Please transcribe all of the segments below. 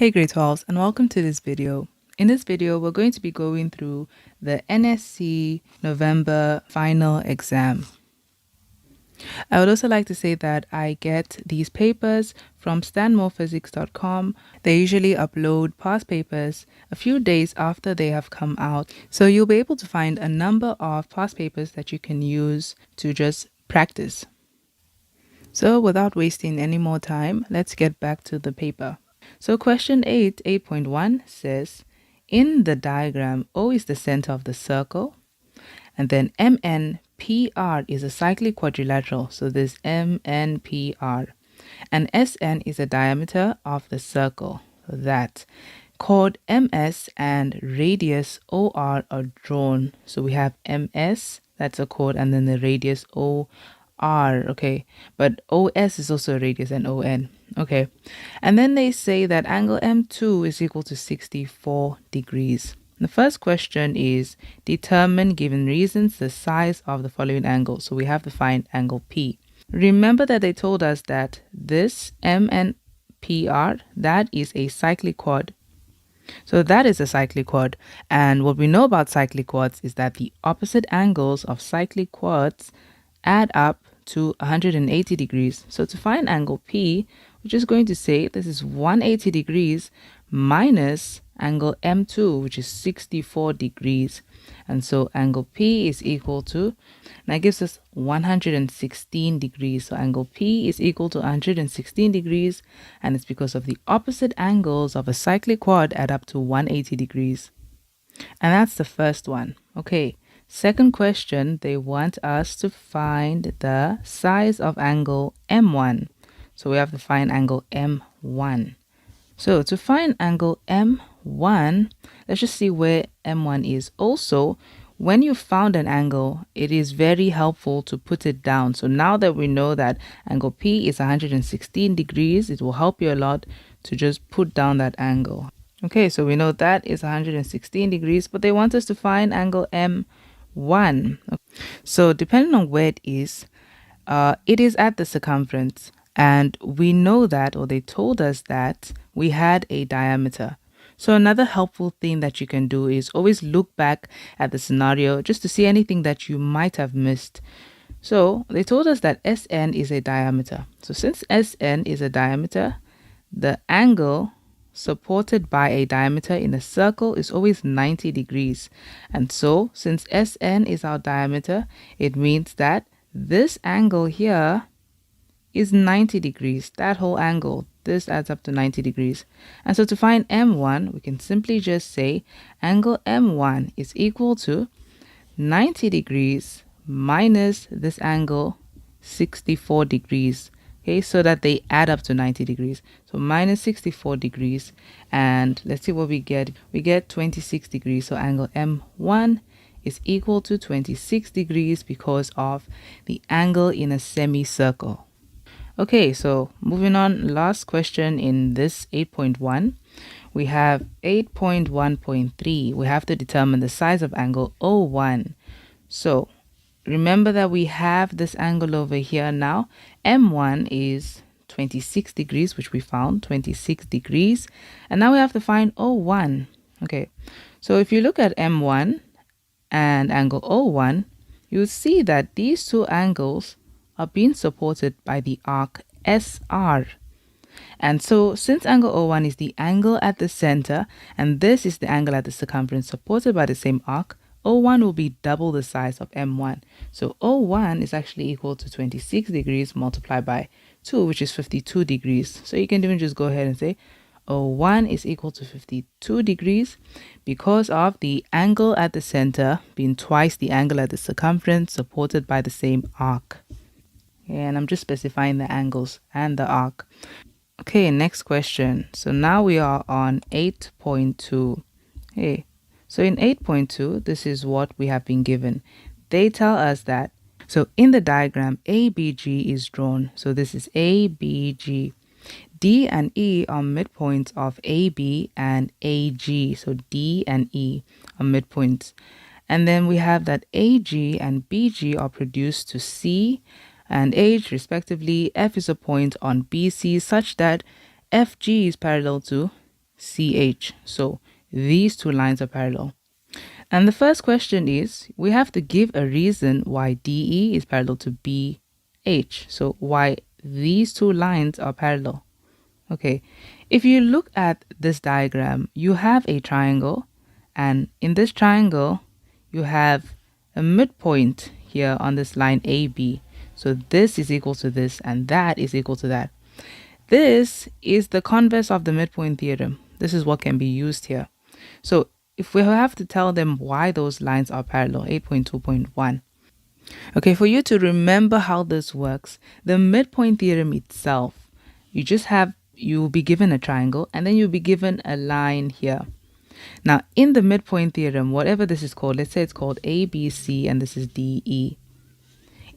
Hey grade 12s and welcome to this video. In this video, we're going to be going through the NSC November final exam. I would also like to say that I get these papers from stanmorephysics.com. They usually upload past papers a few days after they have come out. So you'll be able to find a number of past papers that you can use to just practice. So without wasting any more time, let's get back to the paper. So question 8.1 says, in the diagram, O is the center of the circle, and then MNPR is a cyclic quadrilateral, so this MNPR, and SN is the diameter of the circle, so that chord MS and radius OR are drawn. So we have MS, that's a chord, and then the radius OR, okay, but OS is also a radius and ON. Okay, and then they say that angle M2 is equal to 64 degrees. The first question is determine, given reasons, the size of the following angle. So we have to find angle P. Remember that they told us that this MNPR, that is a cyclic chord. So that is a cyclic chord. And what we know about cyclic chords is that the opposite angles of cyclic chords add up to 180 degrees. So to find angle P, we're just going to say this is 180 degrees minus angle M2, which is 64 degrees. And so angle P is equal to, that gives us 116 degrees. So angle P is equal to 116 degrees, and it's because of the opposite angles of a cyclic chord add up to 180 degrees. And that's the first one. Okay. Second question, they want us to find the size of angle M1. So we have to find angle M1. So to find angle M1, let's just see where M1 is. Also, when you found an angle, it is very helpful to put it down. So now that we know that angle P is 116 degrees, it will help you a lot to just put down that angle. Okay, so we know that is 116 degrees, but they want us to find angle M1. So depending on where it is at the circumference, and we know that, or they told us that we had a diameter. So another helpful thing that you can do is always look back at the scenario just to see anything that you might have missed. So they told us that SN is a diameter. So since SN is a diameter, the angle supported by a diameter in a circle is always 90 degrees. And so since SN is our diameter, it means that this angle here is 90 degrees. That whole angle, this adds up to 90 degrees. And so to find M1, we can simply just say angle M1 is equal to 90 degrees minus this angle 64 degrees. Okay, so that they add up to 90 degrees. So minus 64 degrees, and let's see what we get. We get 26 degrees. So angle M1 is equal to 26 degrees because of the angle in a semicircle. Okay, so moving on, last question in this 8.1. We have 8.1.3. We have to determine the size of angle O1. So remember that we have this angle over here now. M1 is 26 degrees, which we found, 26 degrees. And now we have to find O1. Okay, so if you look at M1 and angle O1, you'll see that these two angles are being supported by the arc SR. And so since angle O1 is the angle at the center, and this is the angle at the circumference supported by the same arc, O1 will be double the size of M1. So O1 is actually equal to 26 degrees multiplied by 2, which is 52 degrees. So you can even just go ahead and say O1 is equal to 52 degrees because of the angle at the center being twice the angle at the circumference supported by the same arc. And I'm just specifying the angles and the arc. Okay, next question. So now we are on 8.2. Okay. So in 8.2, this is what we have been given. They tell us that, so in the diagram, ABG is drawn. So this is ABG. D and E are midpoints of AB and AG. So D and E are midpoints. And then we have that AG and BG are produced to C and H respectively. F is a point on BC such that FG is parallel to CH. So these two lines are parallel. And the first question is, we have to give a reason why DE is parallel to BH. So why these two lines are parallel. Okay, if you look at this diagram, you have a triangle, and in this triangle, you have a midpoint here on this line AB. So this is equal to this, and that is equal to that. This is the converse of the midpoint theorem. This is what can be used here. So if we have to tell them why those lines are parallel, 8.2.1. Okay, for you to remember how this works, the midpoint theorem itself, you'll be given a triangle and then you'll be given a line here. Now, in the midpoint theorem, whatever this is called, let's say it's called ABC and this is DE.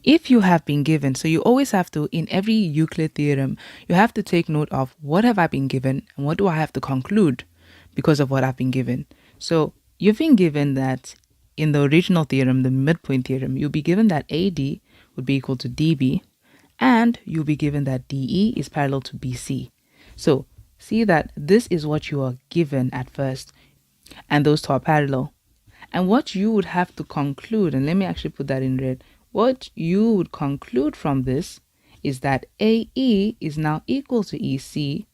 If you have been given, so you always have to, in every Euclid theorem, you have to take note of what have I been given and what do I have to conclude because of what I've been given. So you've been given that in the original theorem, the midpoint theorem, you'll be given that AD would be equal to DB, and you'll be given that DE is parallel to BC. So see that this is what you are given at first, and those two are parallel. And what you would have to conclude, and let me actually put that in red, what you would conclude from this is that AE is now equal to EC,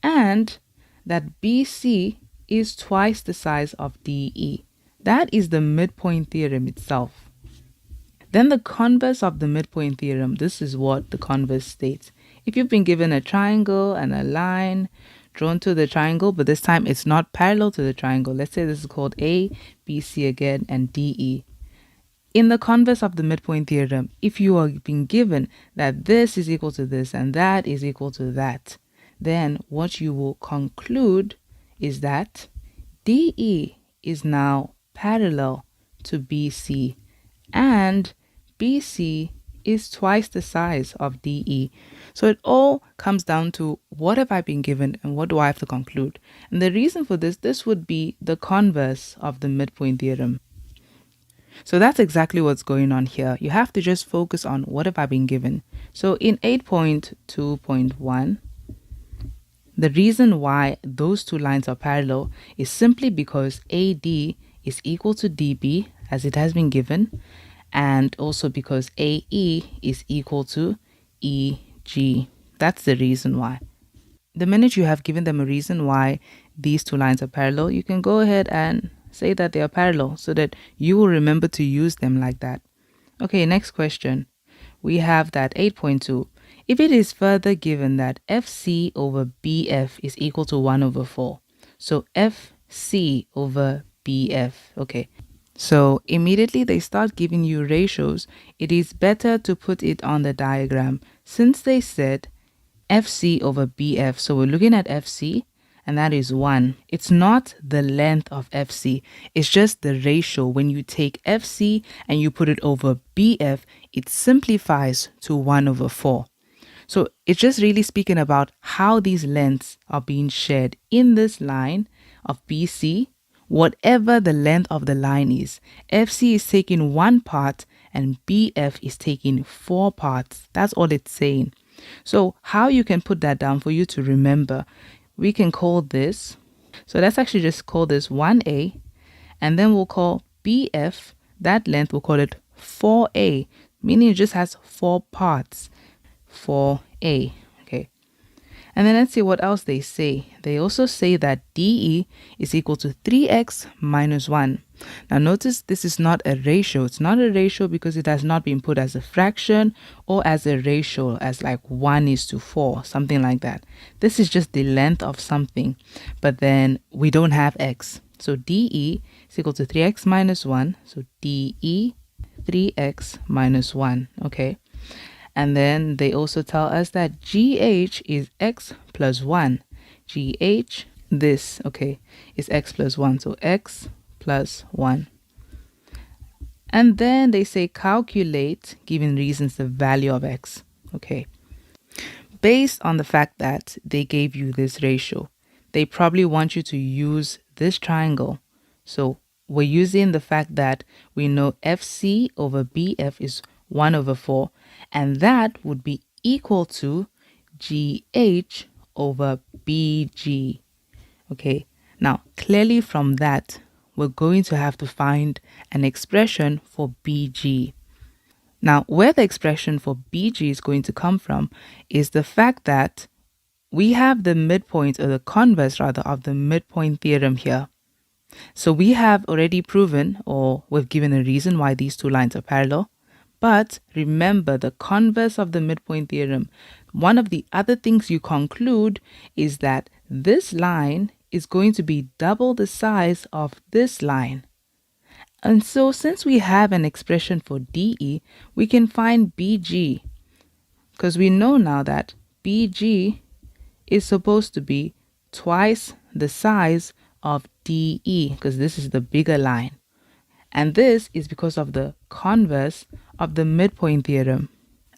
and that BC is twice the size of DE. That is the midpoint theorem itself. Then the converse of the midpoint theorem, this is what the converse states. If you've been given a triangle and a line drawn to the triangle, but this time it's not parallel to the triangle. Let's say this is called A, B, C again, and D, E. In the converse of the midpoint theorem, if you are being given that this is equal to this and that is equal to that, then what you will conclude is that DE is now parallel to BC, and BC is twice the size of DE. So it all comes down to what have I been given and what do I have to conclude. And the reason for this would be the converse of the midpoint theorem. So that's exactly what's going on here. You have to just focus on what have I been given. So in 8.2.1, the reason why those two lines are parallel is simply because AD is equal to DB as it has been given, and also because AE is equal to EG. That's the reason why. The minute you have given them a reason why these two lines are parallel, you can go ahead and say that they are parallel so that you will remember to use them like that. Okay, next question. We have that 8.2. If it is further given that FC over BF is equal to 1 over 4. So FC over BF. Okay. So immediately they start giving you ratios. It is better to put it on the diagram since they said FC over BF. So we're looking at FC, and that is 1. It's not the length of FC. It's just the ratio. When you take FC and you put it over BF, it simplifies to 1 over 4. So it's just really speaking about how these lengths are being shared in this line of BC. Whatever the length of the line is, FC is taking 1 part and BF is taking 4 parts. That's all it's saying. So how you can put that down for you to remember, we can call this, so let's actually just call this 1A, and then we'll call BF, that length, we'll call it 4A, meaning it just has 4 parts, 4A. Okay. And then let's see what else they say. They also say that DE is equal to 3x minus 1. Now notice this is not a ratio. It's not a ratio because it has not been put as a fraction or as a ratio as like 1:4, something like that. This is just the length of something, but then we don't have x. So DE is equal to 3x minus 1. So DE 3x minus 1. Okay. And then they also tell us that GH is x plus 1. GH, this, okay, is x plus 1. So x plus 1. And then they say calculate, given reasons, the value of x. Okay. Based on the fact that they gave you this ratio, they probably want you to use this triangle. So we're using the fact that we know FC over BF is 1 over 4, and that would be equal to GH over BG. Okay, now clearly from that, we're going to have to find an expression for BG. Now, where the expression for BG is going to come from is the fact that we have the midpoint, or the converse rather, of the midpoint theorem here. So we have already proven, or we've given a reason why these two lines are parallel. But remember, the converse of the midpoint theorem, one of the other things you conclude is that this line is going to be double the size of this line. And so since we have an expression for DE, we can find BG, because we know now that BG is supposed to be twice the size of DE, because this is the bigger line. And this is because of the converse of the midpoint theorem.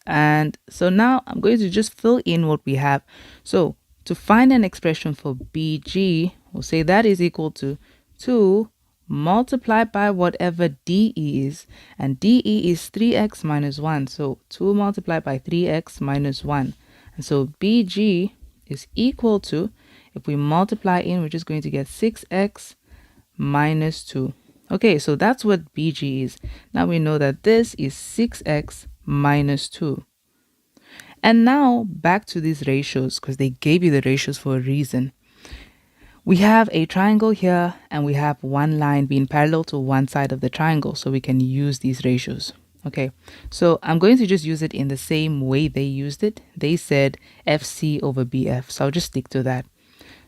And so now I'm going to just fill in what we have. So to find an expression for BG, we'll say that is equal to 2 multiplied by whatever DE is. And DE is 3x minus 1. So 2 multiplied by 3x minus 1. And so BG is equal to, if we multiply in, we're just going to get 6x minus 2. Okay, so that's what BG is. Now we know that this is 6x minus 2. And now back to these ratios, because they gave you the ratios for a reason. We have a triangle here, and we have one line being parallel to one side of the triangle, so we can use these ratios. Okay, so I'm going to just use it in the same way they used it. They said FC over BF, so I'll just stick to that.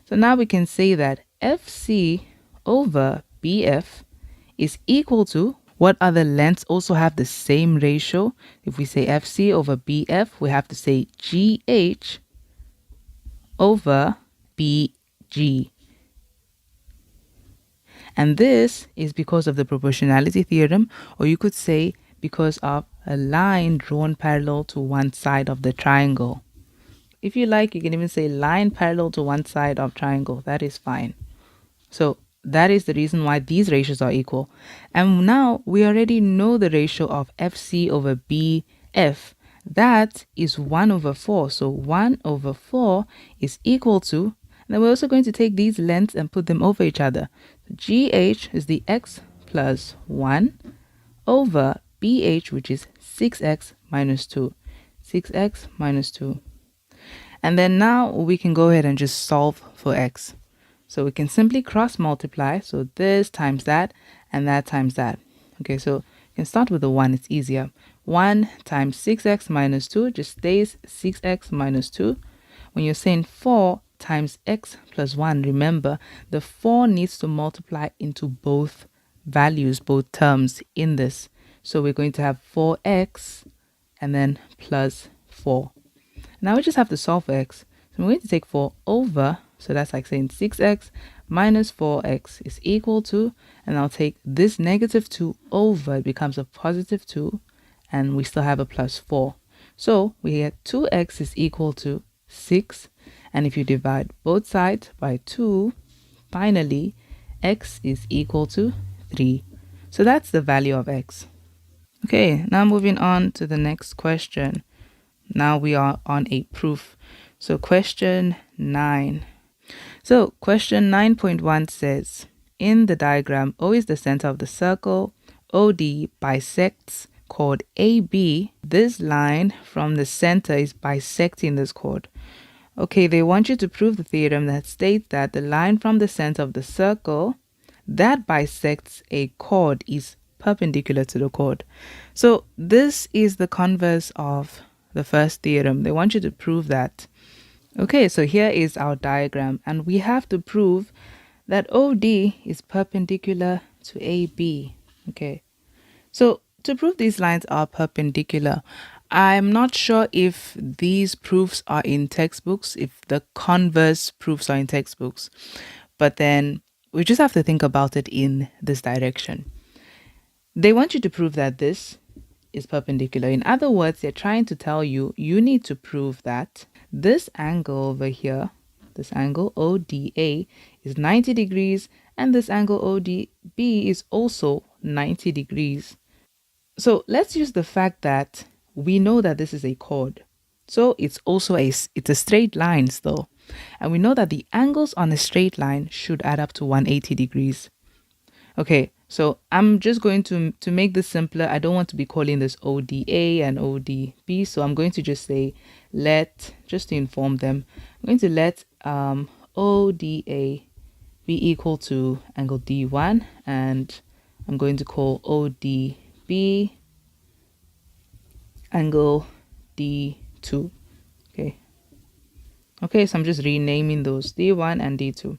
So now we can say that FC over BF is equal to, what other lengths also have the same ratio? If we say FC over BF, we have to say GH over BG. And this is because of the proportionality theorem, or you could say because of a line drawn parallel to one side of the triangle. If you like, you can even say line parallel to one side of triangle. That is fine. So that is the reason why these ratios are equal. And now we already know the ratio of FC over BF. That is 1 over 4. So 1 over 4 is equal to, and then we're also going to take these lengths and put them over each other. GH is the x plus 1 over BH, which is 6x minus 2. 6x minus 2. And then now we can go ahead and just solve for x. So we can simply cross multiply. So this times that, and that times that. Okay, so you can start with the 1. It's easier. 1 times 6x minus 2 just stays 6x minus 2. When you're saying 4 times x plus 1, remember the 4 needs to multiply into both values, both terms in this. So we're going to have 4x and then plus 4. Now we just have to solve for x. So we're going to take 4 over, so that's like saying 6x minus 4x is equal to, and I'll take this negative 2 over, it becomes a positive 2, and we still have a plus 4. So we get 2x is equal to 6, and if you divide both sides by 2, finally, x is equal to 3. So that's the value of x. Okay, now moving on to the next question. Now we are on a proof. So question 9. So question 9.1 says, in the diagram, O is the center of the circle, OD bisects chord AB. This line from the center is bisecting this chord. Okay, they want you to prove the theorem that states that the line from the center of the circle that bisects a chord is perpendicular to the chord. So this is the converse of the first theorem. They want you to prove that. Okay, so here is our diagram, and we have to prove that OD is perpendicular to AB. Okay, so to prove these lines are perpendicular, I'm not sure if these proofs are in textbooks, if the converse proofs are in textbooks, but then we just have to think about it in this direction. They want you to prove that this is perpendicular. In other words, they're trying to tell you, you need to prove that this angle over here, this angle ODA is 90 degrees, and this angle ODB is also 90 degrees. So let's use the fact that we know that this is a chord. So it's also a straight line still. And we know that the angles on a straight line should add up to 180 degrees. Okay, so I'm just going to make this simpler. I don't want to be calling this ODA and ODB, so I'm going to just say just to inform them, I'm going to let ODA be equal to angle D1, and I'm going to call ODB angle D2. Okay, so I'm just renaming those D1 and D2.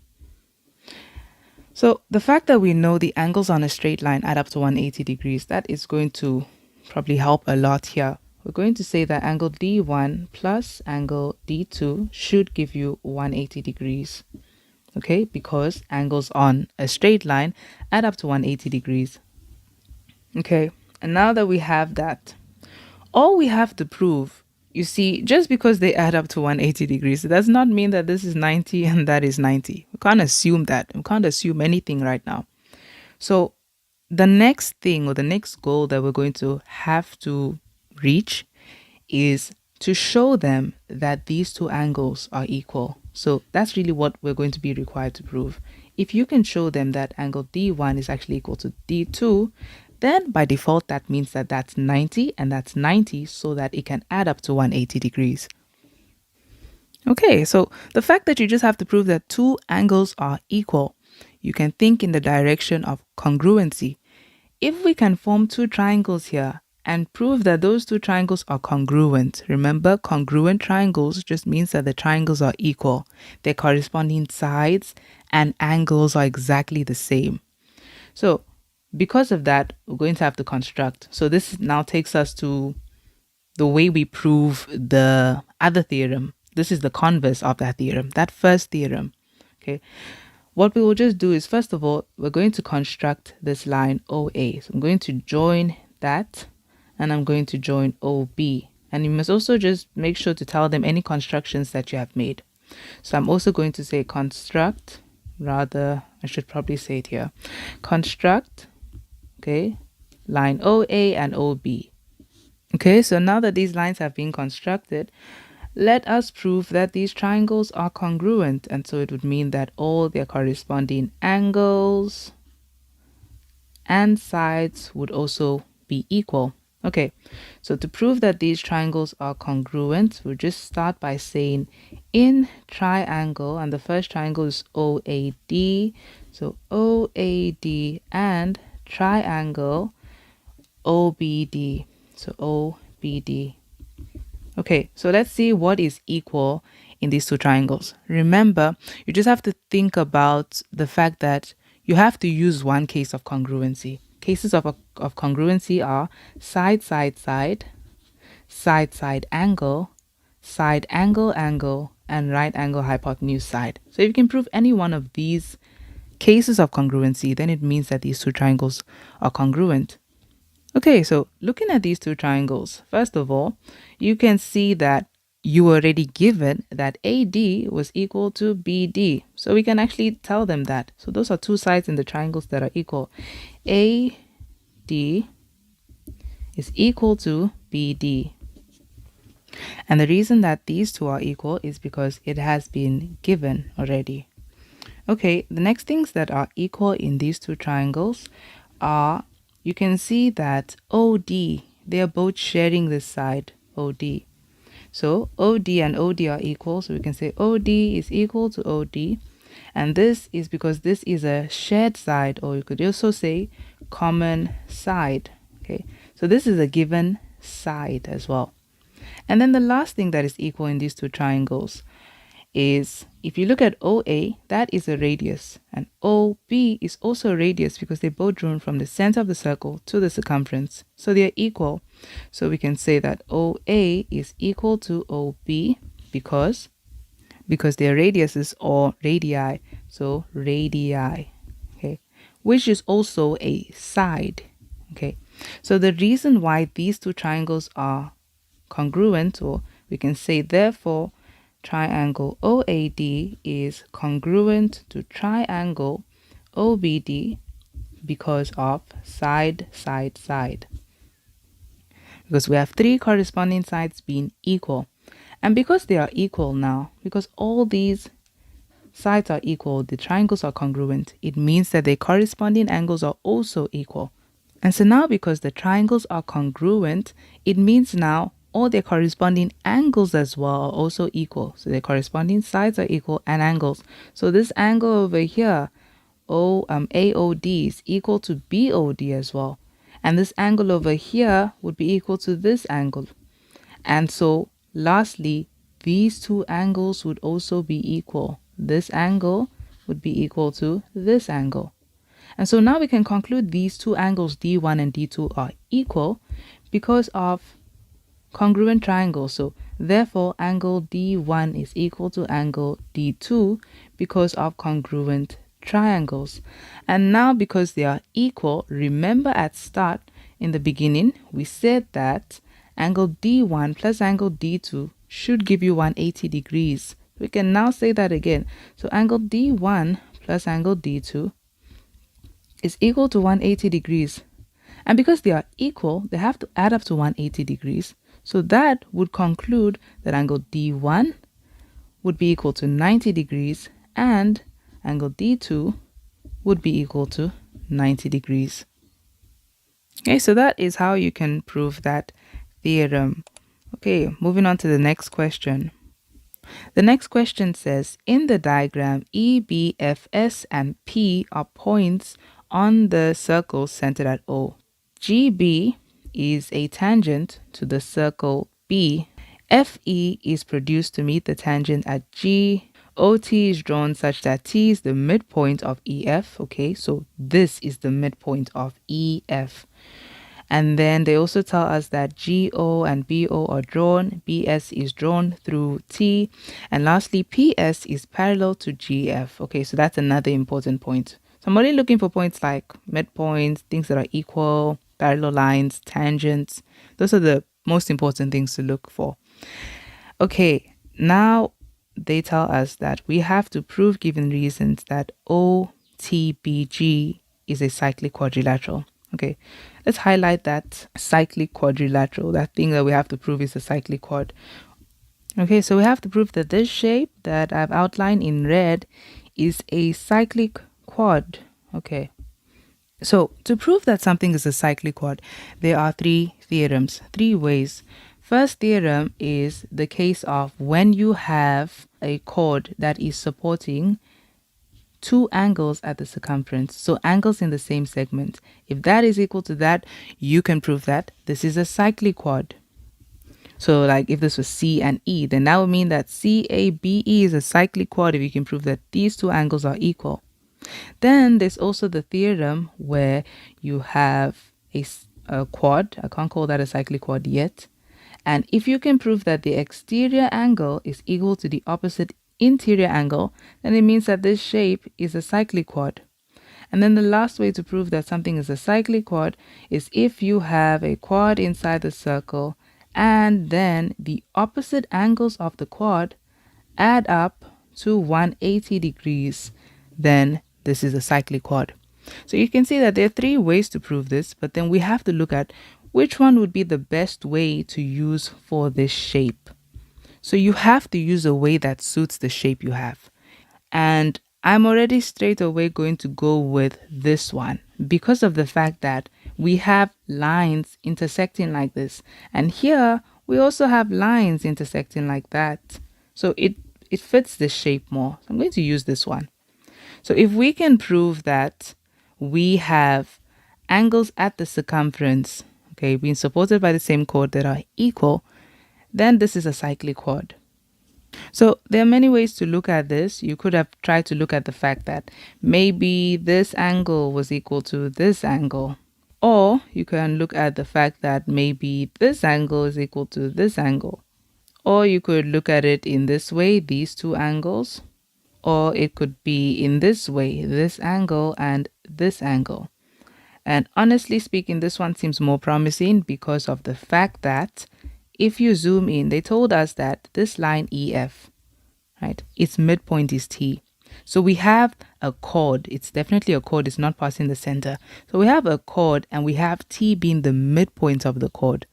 So the fact that we know the angles on a straight line add up to 180 degrees, that is going to probably help a lot here. We're going to say that angle D1 plus angle D2 should give you 180 degrees. Okay, because angles on a straight line add up to 180 degrees. Okay, and now that we have that, all we have to prove, you see, just because they add up to 180 degrees, it does not mean that this is 90 and that is 90. We can't assume that. We can't assume anything right now. So the next thing, or the next goal that we're going to have to reach, is to show them that these two angles are equal. So that's really what we're going to be required to prove. If you can show them that angle D1 is actually equal to D2, then by default that means that that's 90 and that's 90, so that it can add up to 180 degrees. Okay, so the fact that you just have to prove that two angles are equal, you can think in the direction of congruency. If we can form two triangles here and prove that those two triangles are congruent, remember, congruent triangles just means that the triangles are equal. Their corresponding sides and angles are exactly the same. So because of that, we're going to have to construct. So this now takes us to the way we prove the other theorem. This is the converse of that theorem, that first theorem. Okay. What we will just do is, first of all, we're going to construct this line OA. So I'm going to join that, and I'm going to join OB. And you must also just make sure to tell them any constructions that you have made. So I'm also going to say construct, rather, I should probably say it here. Construct, okay, line OA and OB. Okay, so now that these lines have been constructed, let us prove that these triangles are congruent, and so it would mean that all their corresponding angles and sides would also be equal. Okay, so to prove that these triangles are congruent, we'll just start by saying in triangle, and the first triangle is OAD, so OAD and triangle OBD, so OBD. Okay, so let's see what is equal in these two triangles. Remember, you just have to think about the fact that you have to use one case of congruency. Cases of congruency are side, side, side, side, side, angle, side, angle, angle, and right angle, hypotenuse, side. So if you can prove any one of these cases of congruency, then it means that these two triangles are congruent. Okay, so looking at these two triangles, first of all, you can see that you were already given that AD was equal to BD. So we can actually tell them that. So those are two sides in the triangles that are equal. AD is equal to BD. And the reason that these two are equal is because it has been given already. Okay, the next things that are equal in these two triangles are, you can see that OD, they are both sharing this side, OD. So OD and OD are equal, so we can say OD is equal to OD. And this is because this is a shared side, or you could also say common side. Okay, so this is a given side as well. And then the last thing that is equal in these two triangles is, if you look at OA, that is a radius, and OB is also a radius because they both drawn from the center of the circle to the circumference, so they are equal. So we can say that OA is equal to OB because their radiuses are radii, so radii, okay, which is also a side. Okay, so the reason why these two triangles are congruent, or we can say therefore triangle OAD is congruent to triangle OBD because of side, side, side. Because we have three corresponding sides being equal. And because they are equal now, because all these sides are equal, the triangles are congruent, it means that their corresponding angles are also equal. And so now because the triangles are congruent, it means now all their corresponding angles as well are also equal. So their corresponding sides are equal and angles. So this angle over here, AOD, is equal to BOD as well. And this angle over here would be equal to this angle. And so lastly, these two angles would also be equal. This angle would be equal to this angle. And so now we can conclude these two angles D1 and D2 are equal because of congruent triangles. So therefore angle D1 is equal to angle D2 because of congruent triangles. And now because they are equal, remember at start in the beginning we said that angle D1 plus angle D2 should give you 180 degrees. We can now say that again. So angle D1 plus angle D2 is equal to 180 degrees. And because they are equal, they have to add up to 180 degrees. So that would conclude that angle D1 would be equal to 90 degrees and angle D2 would be equal to 90 degrees. Okay, so that is how you can prove that theorem. Okay, moving on to the next question. The next question says, in the diagram, E, B, F, S, and P are points on the circle centered at O. GB is a tangent to the circle B. FE is produced to meet the tangent at G. OT is drawn such that T is the midpoint of EF. Okay, so this is the midpoint of EF. And then they also tell us that GO and BO are drawn, BS is drawn through T, and lastly PS is parallel to GF. Okay, so that's another important point. So I'm only looking for points like midpoints, things that are equal, parallel lines, tangents. Those are the most important things to look for. Okay, now they tell us that we have to prove given reasons that OTBG is a cyclic quadrilateral. Okay, let's highlight that cyclic quadrilateral. That thing that we have to prove is a cyclic quad. Okay, so we have to prove that this shape that I've outlined in red is a cyclic quad. Okay, so to prove that something is a cyclic quad, there are three theorems, three ways. First theorem is the case of when you have a chord that is supporting two angles at the circumference, so angles in the same segment. If that is equal to that, you can prove that this is a cyclic quad. So like if this was C and E, then that would mean that CABE is a cyclic quad if you can prove that these two angles are equal. Then there's also the theorem where you have a quad. I can't call that a cyclic quad yet. And if you can prove that the exterior angle is equal to the opposite interior angle, then it means that this shape is a cyclic quad. And then the last way to prove that something is a cyclic quad is if you have a quad inside the circle and then the opposite angles of the quad add up to 180 degrees, then this is a cyclic quad. So you can see that there are three ways to prove this, but then we have to look at which one would be the best way to use for this shape. So you have to use a way that suits the shape you have. And I'm already straight away going to go with this one because of the fact that we have lines intersecting like this. And here we also have lines intersecting like that. So it fits the shape more. So I'm going to use this one. So if we can prove that we have angles at the circumference, okay, being supported by the same chord that are equal, then this is a cyclic quad. So there are many ways to look at this. You could have tried to look at the fact that maybe this angle was equal to this angle. Or you can look at the fact that maybe this angle is equal to this angle. Or you could look at it in this way, these two angles. Or it could be in this way, this angle and this angle. And honestly speaking, this one seems more promising because of the fact that if you zoom in, they told us that this line EF, right, its midpoint is T. So we have a chord. It's definitely a chord. It's not passing the center. So we have a chord and we have T being the midpoint of the chord.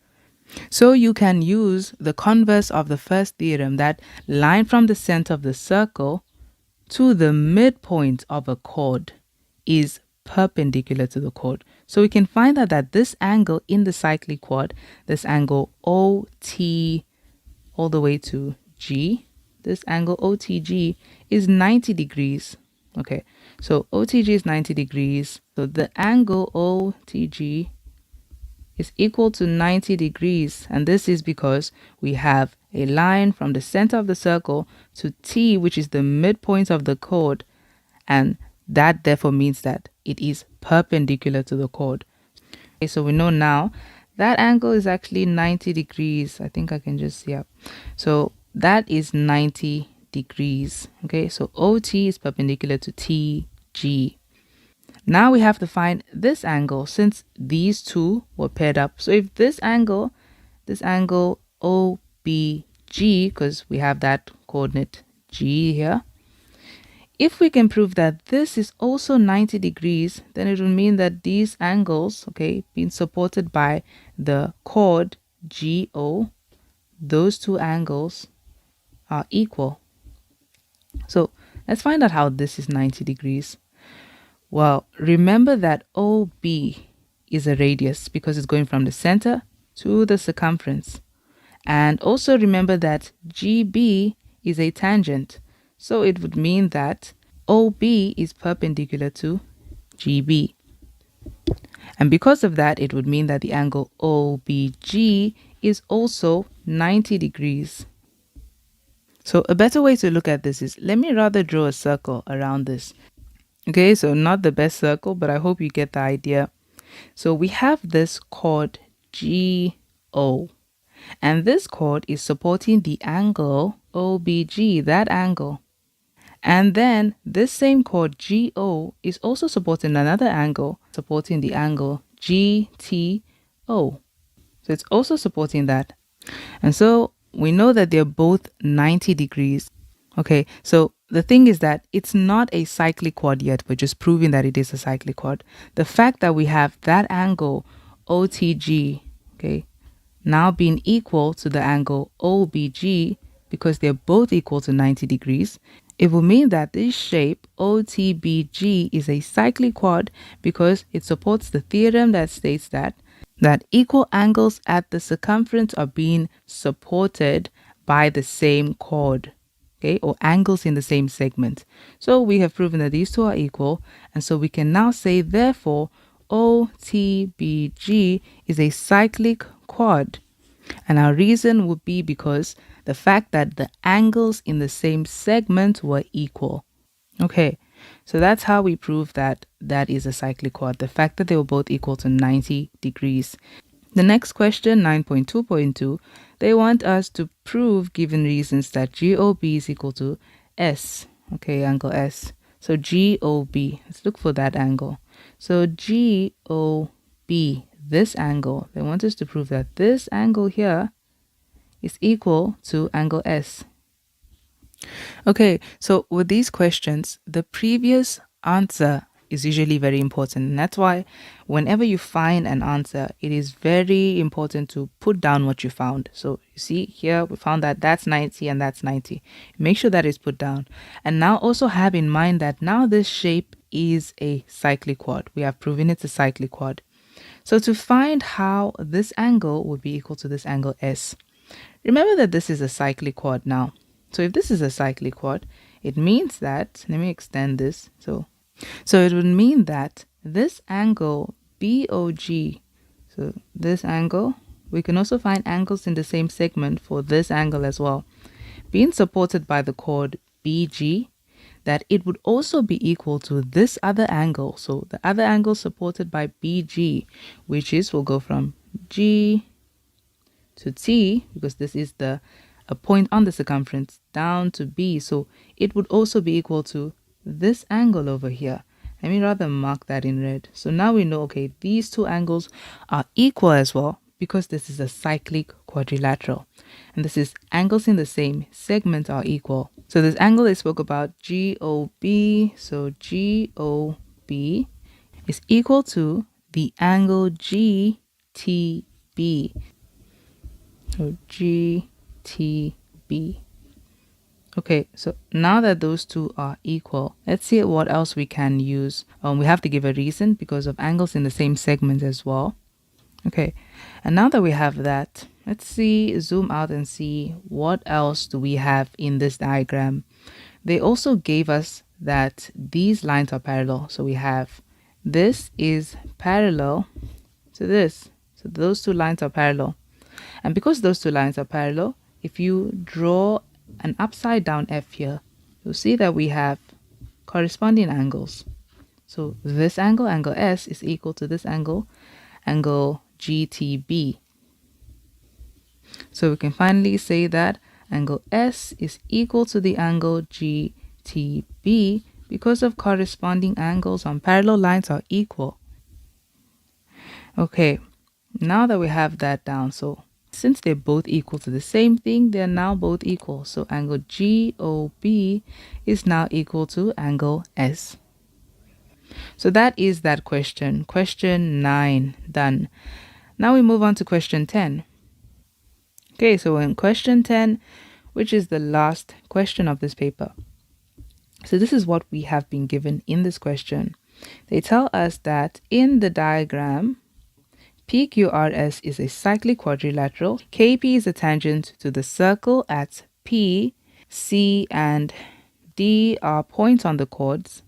So you can use the converse of the first theorem, that line from the center of the circle to the midpoint of a chord is perpendicular to the chord. So we can find out that this angle in the cyclic chord, this angle OT all the way to G, this angle OTG is 90 degrees. Okay, so OTG is 90 degrees. So the angle OTG is equal to 90 degrees. And this is because we have a line from the center of the circle to T, which is the midpoint of the chord. And that therefore means that it is perpendicular to the chord. Okay, so we know now that angle is actually 90 degrees. I think I can just, yeah. So that is 90 degrees. Okay, so OT is perpendicular to TG. Now we have to find this angle since these two were paired up. So if this angle OBG, because we have that coordinate G here, if we can prove that this is also 90 degrees, then it will mean that these angles, okay, being supported by the chord GO, those two angles are equal. So let's find out how this is 90 degrees. Well, remember that OB is a radius because it's going from the center to the circumference. And also remember that GB is a tangent. So it would mean that OB is perpendicular to GB. And because of that, it would mean that the angle OBG is also 90 degrees. So a better way to look at this is, let me rather draw a circle around this. Okay, so not the best circle, but I hope you get the idea. So we have this chord GO, and this chord is supporting the angle OBG, that angle. And then this same chord GO is also supporting another angle, supporting the angle GTO. So it's also supporting that. And so we know that they're both 90 degrees. Okay, so the thing is that it's not a cyclic chord yet. We're just proving that it is a cyclic chord. The fact that we have that angle OTG, okay, now being equal to the angle OBG, because they're both equal to 90 degrees, it will mean that this shape OTBG is a cyclic chord because it supports the theorem that states that equal angles at the circumference are being supported by the same chord. Okay, or angles in the same segment. So we have proven that these two are equal, and so we can now say therefore OTBG is a cyclic chord. And our reason would be because the fact that the angles in the same segment were equal. Okay, so that's how we prove that that is a cyclic chord, the fact that they were both equal to 90 degrees. The next question, 9.2.2, they want us to prove, given reasons, that GOB is equal to S. Okay, angle S. So GOB, let's look for that angle. So GOB, this angle, they want us to prove that this angle here is equal to angle S. Okay, so with these questions, the previous answer is usually very important. And that's why whenever you find an answer, it is very important to put down what you found. So you see here, we found that that's 90 and that's 90. Make sure that is put down. And now also have in mind that now this shape is a cyclic chord. We have proven it's a cyclic chord. So to find how this angle would be equal to this angle S, remember that this is a cyclic chord now. So if this is a cyclic chord, it means that, let me extend this. So it would mean that this angle BOG, so this angle, we can also find angles in the same segment for this angle as well, being supported by the chord BG, that it would also be equal to this other angle. So the other angle supported by BG, which is, we'll go from G to T, because this is a point on the circumference, down to B. So it would also be equal to this angle over here. Let me rather mark that in red. So now we know, okay, these two angles are equal as well because this is a cyclic quadrilateral. And this is angles in the same segment are equal. So this angle I spoke about, GOB, so GOB is equal to the angle GTB. So GTB. Okay, so now that those two are equal, let's see what else we can use. We have to give a reason because of angles in the same segment as well. Okay, and now that we have that, let's zoom out and see what else do we have in this diagram. They also gave us that these lines are parallel. So we have this is parallel to this. So those two lines are parallel. And because those two lines are parallel, if you draw an upside down F here, you'll see that we have corresponding angles. So this angle, angle S, is equal to this angle, angle GTB. So we can finally say that angle S is equal to the angle GTB because of corresponding angles on parallel lines are equal. Okay, now that we have that down, so since they're both equal to the same thing, they're now both equal. So angle GOB is now equal to angle S. So that is that question. Question 9 done. Now we move on to question 10. Okay, so in question 10, which is the last question of this paper. So this is what we have been given in this question. They tell us that in the diagram, PQRS is a cyclic quadrilateral. KP is a tangent to the circle at P. C and D are points on the chords.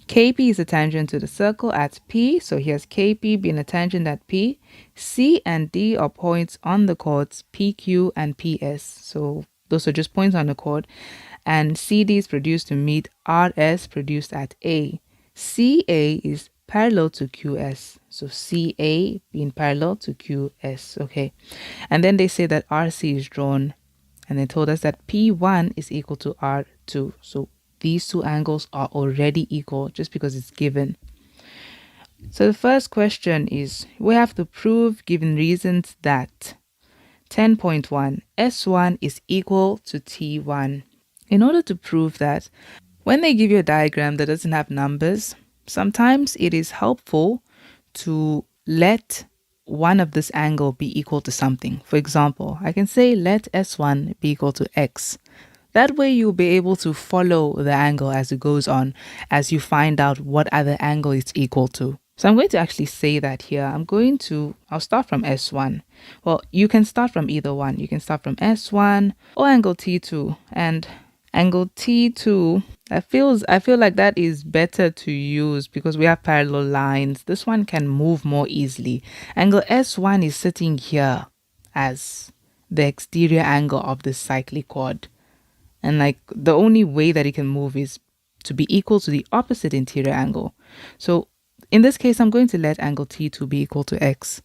KP is a tangent to the circle at P. So here's KP being a tangent at P. C and D are points on the chords PQ and PS. So those are just points on the chord. And CD is produced to meet RS produced at A. CA is parallel to QS. So CA being parallel to QS. Okay. And then they say that RC is drawn. And they told us that P1 is equal to R2. So these two angles are already equal just because it's given. So the first question is, we have to prove, given reasons, that 10.1 S1 is equal to T1. In order to prove that, when they give you a diagram that doesn't have numbers, sometimes it is helpful to let one of this angle be equal to something. For example, I can say let S1 be equal to X. That way you'll be able to follow the angle as it goes on, as you find out what other angle it's equal to. So I'm going to actually say that here. I'll start from S1. Well, you can start from either one. You can start from S1 or angle T2. And angle T2, I feel like that is better to use because we have parallel lines. This one can move more easily. Angle S1 is sitting here as the exterior angle of this cyclic chord. And like the only way that it can move is to be equal to the opposite interior angle. So in this case, I'm going to let angle T2 be equal to X.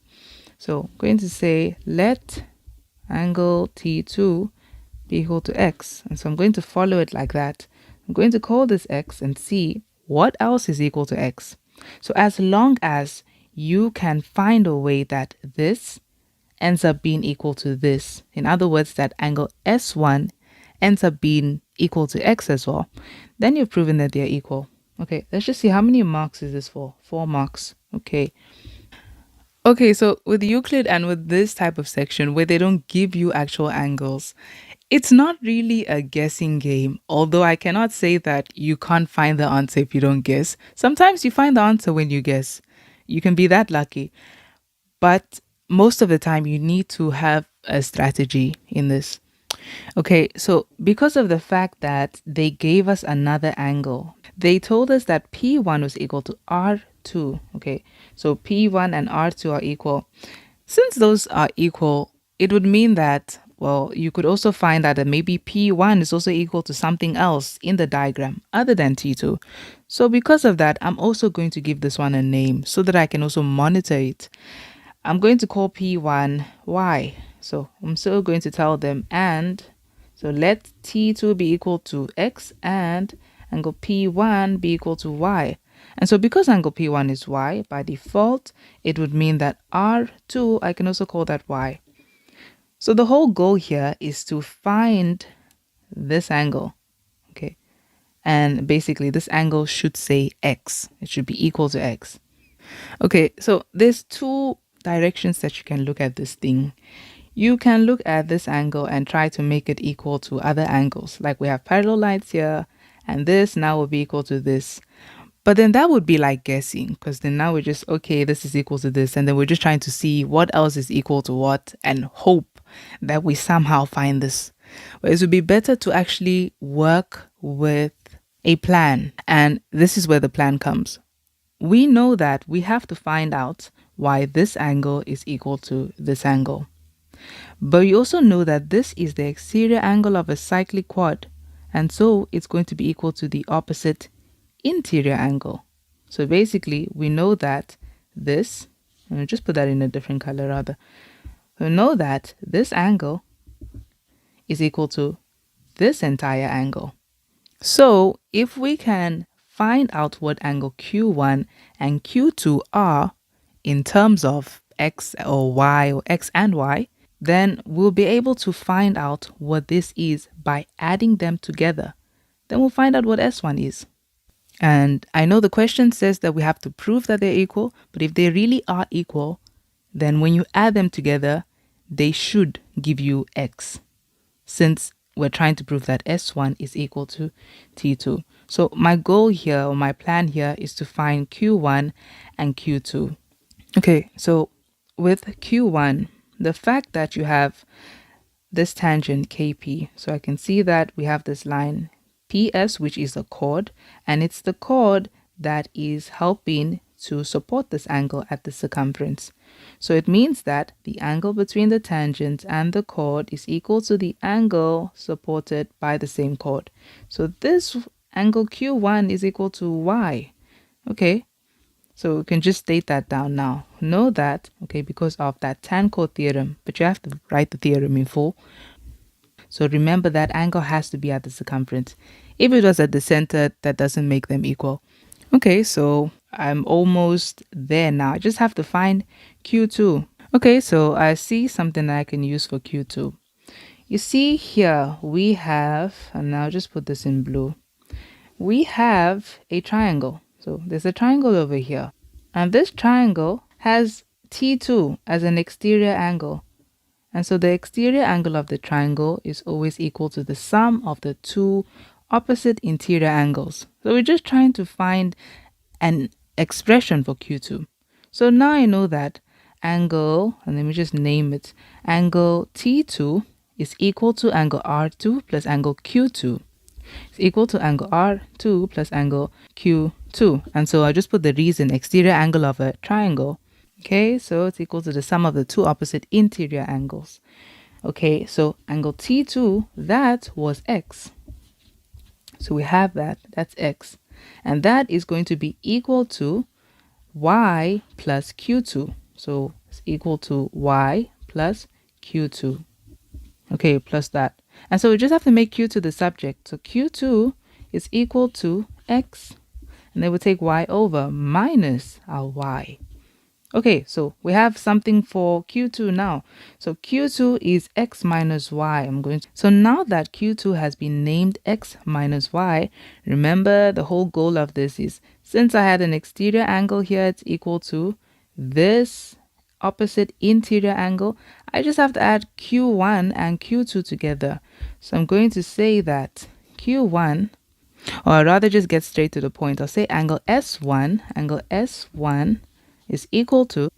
So I'm going to say let angle T2 be equal to X. And so I'm going to follow it like that. I'm going to call this X and see what else is equal to X. So as long as you can find a way that this ends up being equal to this, in other words, that angle S1 ends up being equal to X as well, then you've proven that they're equal. Okay, let's just see how many marks is this for. 4 marks. Okay, so with Euclid and with this type of section where they don't give you actual angles, it's not really a guessing game, although I cannot say that you can't find the answer if you don't guess. Sometimes you find the answer when you guess. You can be that lucky. But most of the time you need to have a strategy in this. Okay, so because of the fact that they gave us another angle, they told us that P1 was equal to R2. Okay, so P1 and R2 are equal. Since those are equal, it would mean that, well, you could also find out that maybe P1 is also equal to something else in the diagram other than T2. So because of that, I'm also going to give this one a name so that I can also monitor it. I'm going to call P1 Y. So I'm still going to tell them and. So let T2 be equal to X and angle P1 be equal to Y. And so because angle P1 is Y, by default, it would mean that R2, I can also call that Y. So the whole goal here is to find this angle. Okay. And basically this angle should say X. It should be equal to X. Okay, so there's two directions that you can look at this thing. You can look at this angle and try to make it equal to other angles. Like we have parallel lines here, and this now will be equal to this. But then that would be like guessing, because then now we're just, okay, this is equal to this. And then we're just trying to see what else is equal to what and hope that we somehow find this. But it would be better to actually work with a plan. And this is where the plan comes. We know that we have to find out why this angle is equal to this angle. But we also know that this is the exterior angle of a cyclic quad, and so it's going to be equal to the opposite interior angle. So basically, we know that this, and I'll just put that in a different color rather, we know that this angle is equal to this entire angle. So if we can find out what angle Q1 and Q2 are in terms of X or Y or X and Y, then we'll be able to find out what this is by adding them together. Then we'll find out what S1 is. And I know the question says that we have to prove that they're equal, but if they really are equal, then when you add them together, they should give you X, since we're trying to prove that S1 is equal to T2. So my goal here, or my plan here, is to find Q1 and Q2. Okay, so with Q1, the fact that you have this tangent KP, so I can see that we have this line PS, which is a chord, and it's the chord that is helping to support this angle at the circumference. So it means that the angle between the tangent and the chord is equal to the angle supported by the same chord. So this angle Q1 is equal to Y. Okay, so we can just state that down now. Know that, okay, because of that tan chord theorem, but you have to write the theorem in full. So remember that angle has to be at the circumference. If it was at the center, that doesn't make them equal. Okay, so I'm almost there now. I just have to find Q2. Okay, so I see something that I can use for Q2. You see here we have, and now just put this in blue, we have a triangle. So there's a triangle over here, and this triangle has T2 as an exterior angle. And so the exterior angle of the triangle is always equal to the sum of the two opposite interior angles. So we're just trying to find an expression for Q2. So now I know that angle, and let me just name it, angle T2 is equal to angle R2 plus angle Q2. It's equal to angle R2 plus angle Q2. And so I just put the reason, exterior angle of a triangle. Okay, so it's equal to the sum of the two opposite interior angles. Okay, so angle T2, that was X. So we have that, that's X. And that is going to be equal to Y plus Q2. So it's equal to Y plus Q2. Okay, plus that. And so we just have to make Q2 the subject. So Q2 is equal to X. And then we take Y over minus our Y. Okay, so we have something for Q2 now. So Q2 is X minus Y. So now that Q2 has been named X minus Y, remember the whole goal of this is, since I had an exterior angle here, it's equal to this opposite interior angle. I just have to add Q1 and Q2 together. So I'm going to say that Q1, or I'd rather just get straight to the point. I'll say angle S1 is equal to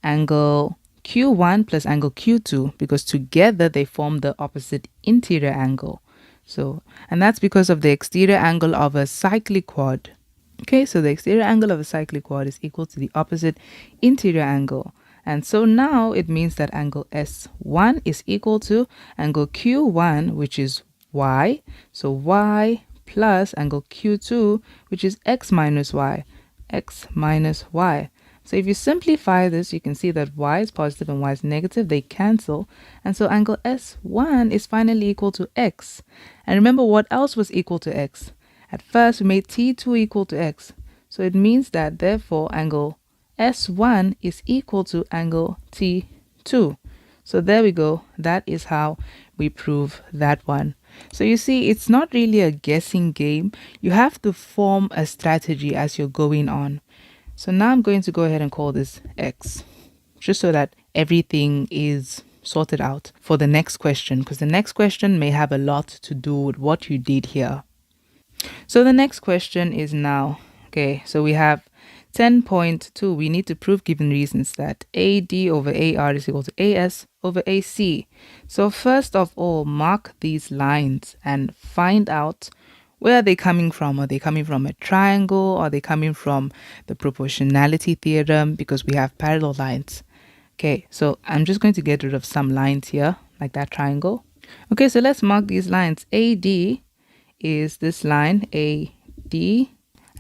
angle Q1 plus angle Q2, because together they form the opposite interior angle. So, and that's because of the exterior angle of a cyclic quad. Okay, so the exterior angle of a cyclic quad is equal to the opposite interior angle. And so now it means that angle S1 is equal to angle Q1, which is Y. So Y plus angle Q2, which is X minus Y. X minus Y. So if you simplify this, you can see that Y is positive and Y is negative. They cancel. And so angle S1 is finally equal to X. And remember what else was equal to X? At first, we made T2 equal to X. So it means that, therefore, angle S1 is equal to angle T2. So there we go. That is how we prove that one. So you see, it's not really a guessing game. You have to form a strategy as you're going on. So now I'm going to go ahead and call this X, just so that everything is sorted out for the next question, because the next question may have a lot to do with what you did here. So the next question is now, okay, so we have 10.2. We need to prove given reasons that AD over AR is equal to AS over AC. So first of all, mark these lines and find out where are they coming from. Are they coming from a triangle? Are they coming from the proportionality theorem? Because we have parallel lines. Okay, so I'm just going to get rid of some lines here, like that triangle. Okay, so let's mark these lines. AD is this line, AD,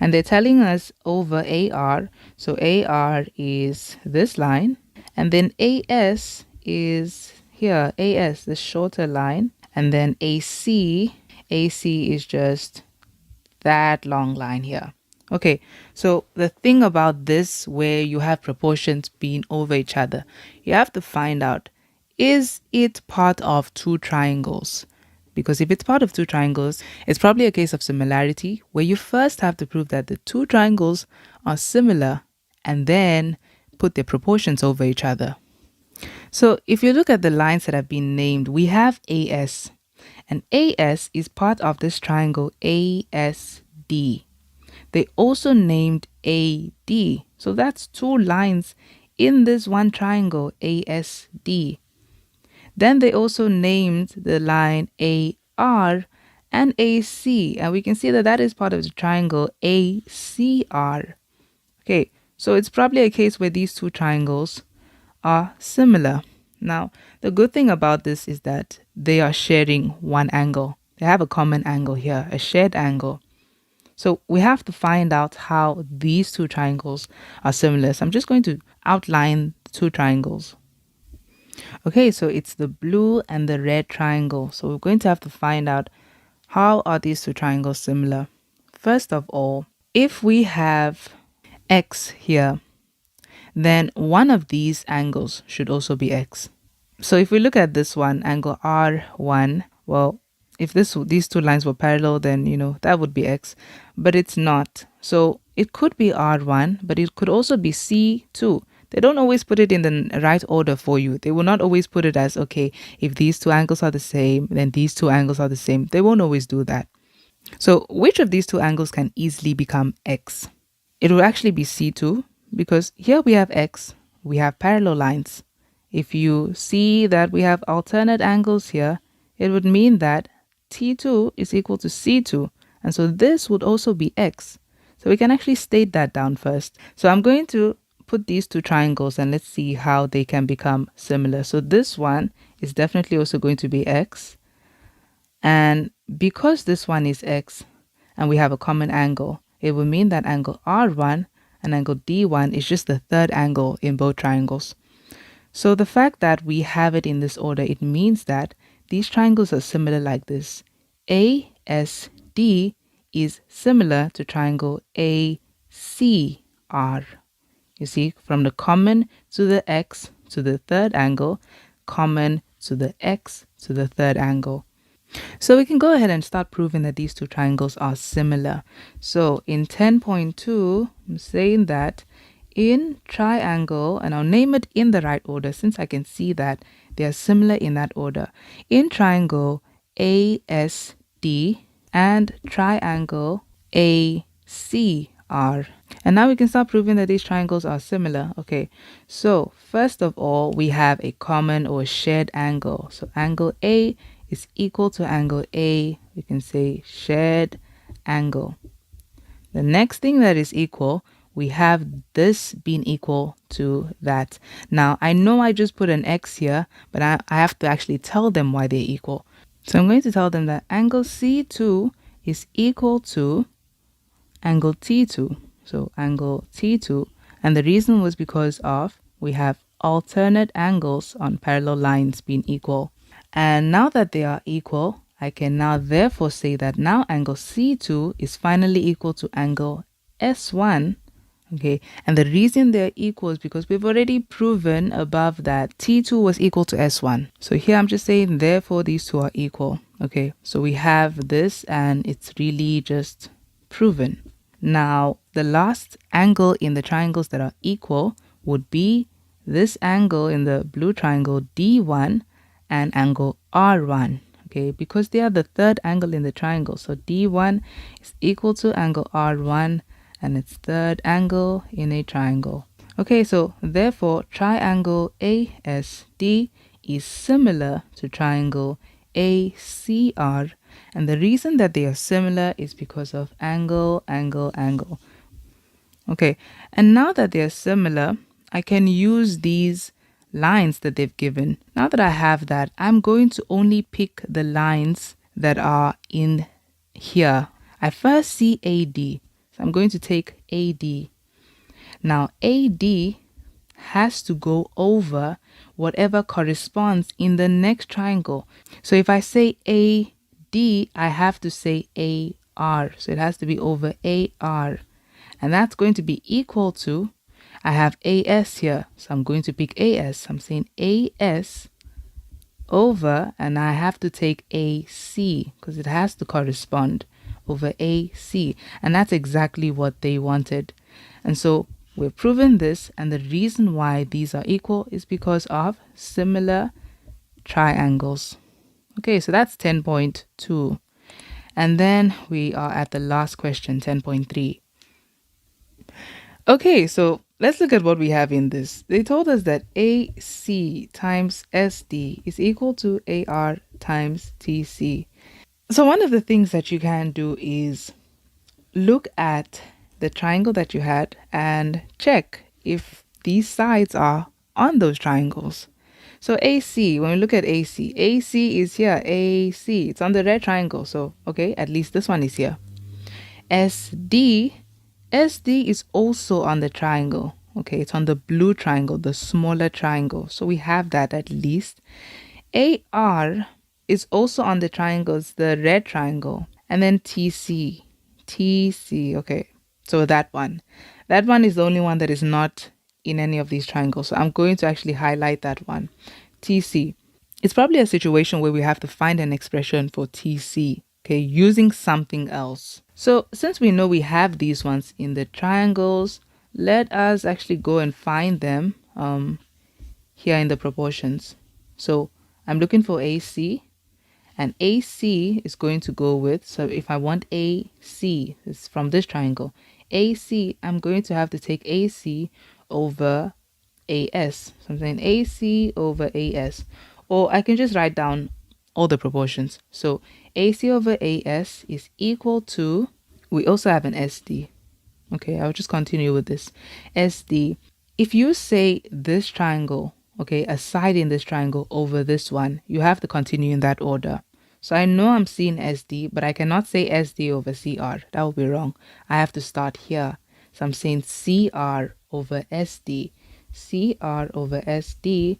and they're telling us over AR. So AR is this line, and then AS is here, AS, the shorter line, and then AC is just that long line here. Okay, so the thing about this, where you have proportions being over each other, you have to find out, is it part of two triangles? Because if it's part of two triangles, it's probably a case of similarity, where you first have to prove that the two triangles are similar and then put their proportions over each other. So if you look at the lines that have been named, we have AS, and AS is part of this triangle ASD. They also named AD, so that's two lines in this one triangle ASD. Then they also named the line AR and AC, and we can see that that is part of the triangle ACR. Okay, so it's probably a case where these two triangles are similar. Now, the good thing about this is that they are sharing one angle. They have a common angle here, a shared angle. So we have to find out how these two triangles are similar. So I'm just going to outline the two triangles. Okay, so it's the blue and the red triangle. So we're going to have to find out, how are these two triangles similar? First of all, if we have X here, then one of these angles should also be X. So if we look at this one, angle R1, well, if these two lines were parallel, then, that would be X, but it's not. So it could be R1, but it could also be C2. They don't always put it in the right order for you. They will not always put it as, okay, if these two angles are the same, then these two angles are the same. They won't always do that. So which of these two angles can easily become X? It will actually be C2, because here we have X, we have parallel lines. If you see that we have alternate angles here, it would mean that T2 is equal to C2. And so this would also be X. So we can actually state that down first. So I'm going to put these two triangles and let's see how they can become similar. So this one is definitely also going to be X. And because this one is X and we have a common angle, it will mean that angle R1 and angle D1 is just the third angle in both triangles. So the fact that we have it in this order, it means that these triangles are similar like this. ASD is similar to triangle ACR. You see, from the common to the X to the third angle, common to the X to the third angle. So we can go ahead and start proving that these two triangles are similar. So in 10.2, I'm saying that in triangle, and I'll name it in the right order since I can see that they are similar in that order. In triangle ASD and triangle ACR. And now we can start proving that these triangles are similar. Okay, so first of all, we have a common or shared angle. So angle A is equal to angle A. We can say shared angle. The next thing that is equal, we have this being equal to that. Now, I know I just put an X here, but I have to actually tell them why they're equal. So I'm going to tell them that angle C2 is equal to angle T2. So angle T2. And the reason was because of we have alternate angles on parallel lines being equal. And now that they are equal, I can now therefore say that now angle C2 is finally equal to angle S1. Okay, and the reason they're equal is because we've already proven above that T2 was equal to S1. So here I'm just saying therefore these two are equal. Okay, so we have this and it's really just proven. Now the last angle in the triangles that are equal would be this angle in the blue triangle D1 and angle R1. Okay, because they are the third angle in the triangle. So D1 is equal to angle R1 and its third angle in a triangle. Okay, so therefore triangle ASD is similar to triangle ACR, and the reason that they are similar is because of angle, angle, angle. Okay, and now that they are similar, I can use these lines that they've given. Now that I have that, I'm going to only pick the lines that are in here. I first see AD, so I'm going to take AD. Now AD has to go over whatever corresponds in the next triangle. So if I say AD, I have to say AR. So it has to be over AR. And that's going to be equal to, I have AS here. So I'm going to pick AS. I'm saying AS over, and I have to take AC because it has to correspond over AC. And that's exactly what they wanted. And so we're proving this, and the reason why these are equal is because of similar triangles. Okay, so that's 10.2. And then we are at the last question, 10.3. Okay, so let's look at what we have in this. They told us that AC times SD is equal to AR times TC. So one of the things that you can do is look at the triangle that you had and check if these sides are on those triangles. So AC, when we look at AC, AC is here, AC, it's on the red triangle. So, okay, at least this one is here. SD, SD is also on the triangle. Okay, it's on the blue triangle, the smaller triangle. So we have that at least. AR is also on the triangles, the red triangle. And then TC, TC, okay. So that one is the only one that is not in any of these triangles. So I'm going to actually highlight that one. TC. It's probably a situation where we have to find an expression for TC, okay, using something else. So since we know we have these ones in the triangles, let us actually go and find them here in the proportions. So I'm looking for AC, and AC is going to go with, so if I want AC, it's from this triangle, AC, I'm going to have to take AC over AS. So I'm saying AC over AS. Or I can just write down all the proportions. So AC over AS is equal to, we also have an SD. Okay, I'll just continue with this. SD. If you say this triangle, okay, a side in this triangle over this one, you have to continue in that order. So I know I'm seeing SD, but I cannot say SD over CR. That will be wrong. I have to start here. So I'm saying CR over SD, CR over SD.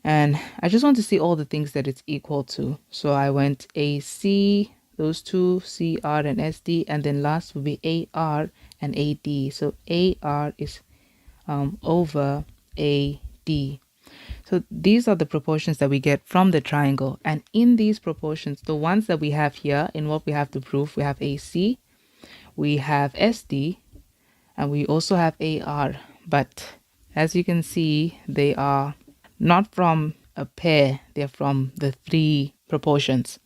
And I just want to see all the things that it's equal to. So I went AC, those two, CR and SD, and then last will be AR and AD. So AR is over AD. So these are the proportions that we get from the triangle. And in these proportions, the ones that we have here in what we have to prove, we have AC, we have SD, and we also have AR. But as you can see, they are not from a pair, they're from the three proportions.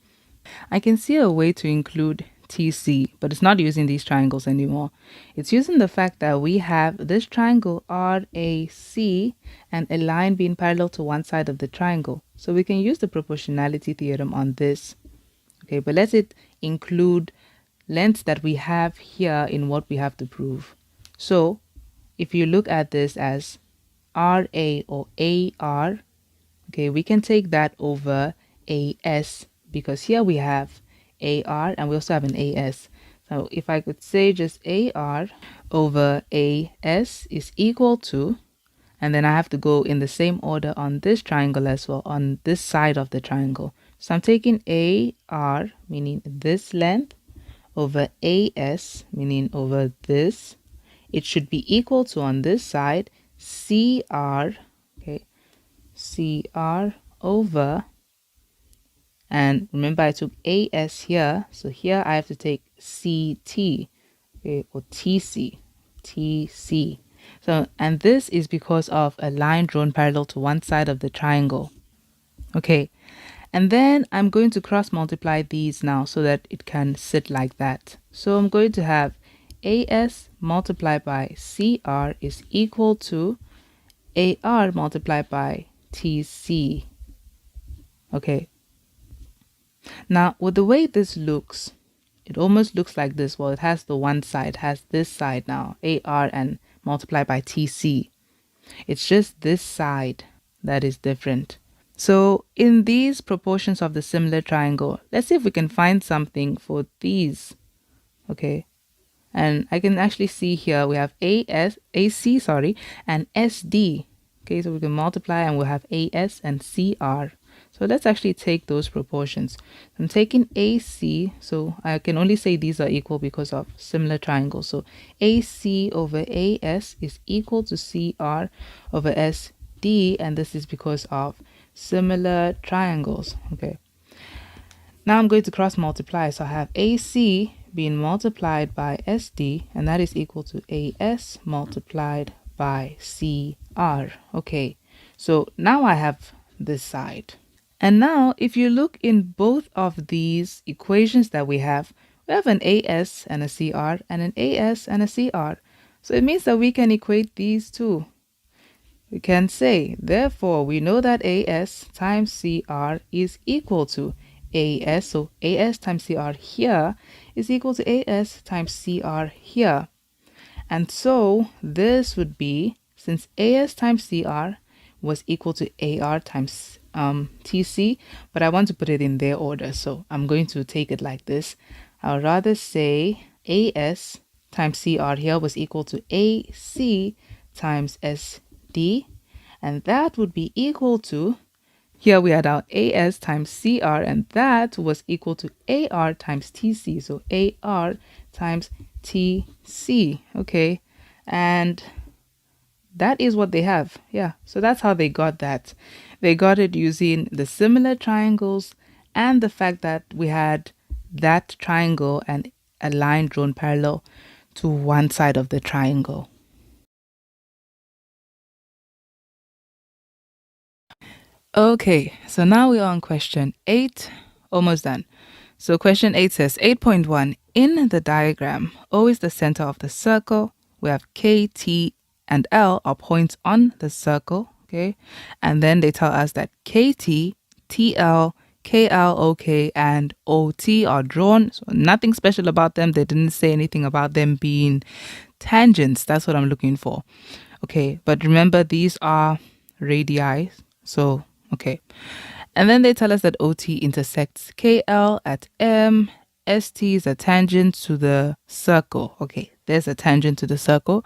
I can see a way to include TC, but it's not using these triangles anymore. It's using the fact that we have this triangle RAC and a line being parallel to one side of the triangle. So we can use the proportionality theorem on this. Okay, but let it include lengths that we have here in what we have to prove. So if you look at this as RA or AR, okay, we can take that over AS because here we have AR and we also have an AS. So if I could say just AR over AS is equal to, and then I have to go in the same order on this triangle as well, on this side of the triangle. So I'm taking AR, meaning this length, over AS, meaning over this. It should be equal to, on this side, CR, okay, CR over, and remember I took AS here, so here I have to take CT, okay, or TC, TC. So, and this is because of a line drawn parallel to one side of the triangle. Okay, and then I'm going to cross multiply these now so that it can sit like that. So I'm going to have AS multiplied by CR is equal to AR multiplied by TC. Okay, now with the way this looks, it almost looks like this. Well, it has the one side, has this side now, AR and multiplied by TC. It's just this side that is different. So in these proportions of the similar triangle, let's see if we can find something for these. Okay. And I can actually see here we have AC, and SD. Okay, so we can multiply and we'll have AS and CR. So let's actually take those proportions. I'm taking AC, so I can only say these are equal because of similar triangles. So AC over AS is equal to CR over SD, and this is because of similar triangles. Okay. Now I'm going to cross multiply. So I have AC being multiplied by SD, and that is equal to AS multiplied by CR. Okay, so now I have this side. And now if you look in both of these equations that we have an AS and a CR and an AS and a CR. So it means that we can equate these two. We can say, therefore, we know that AS times CR is equal to AS. So AS times CR here is equal to AS times CR here. And so this would be, since AS times CR was equal to AR times TC, but I want to put it in their order. So I'm going to take it like this. I'll rather say AS times CR here was equal to AC times SD. And that would be equal to, here we had our AS times CR, and that was equal to AR times TC. So AR times TC. Okay. And that is what they have. Yeah. So that's how they got that. They got it using the similar triangles and the fact that we had that triangle and a line drawn parallel to one side of the triangle. Okay, so now we are on question 8, almost done. So question 8 says 8.1, in the diagram, O is the center of the circle. We have K, T, and L are points on the circle, okay? And then they tell us that KT, TL, KL, OK, and OT are drawn. So nothing special about them. They didn't say anything about them being tangents. That's what I'm looking for. Okay, but remember these are radii. So, okay. And then they tell us that OT intersects KL at M. ST is a tangent to the circle. Okay, there's a tangent to the circle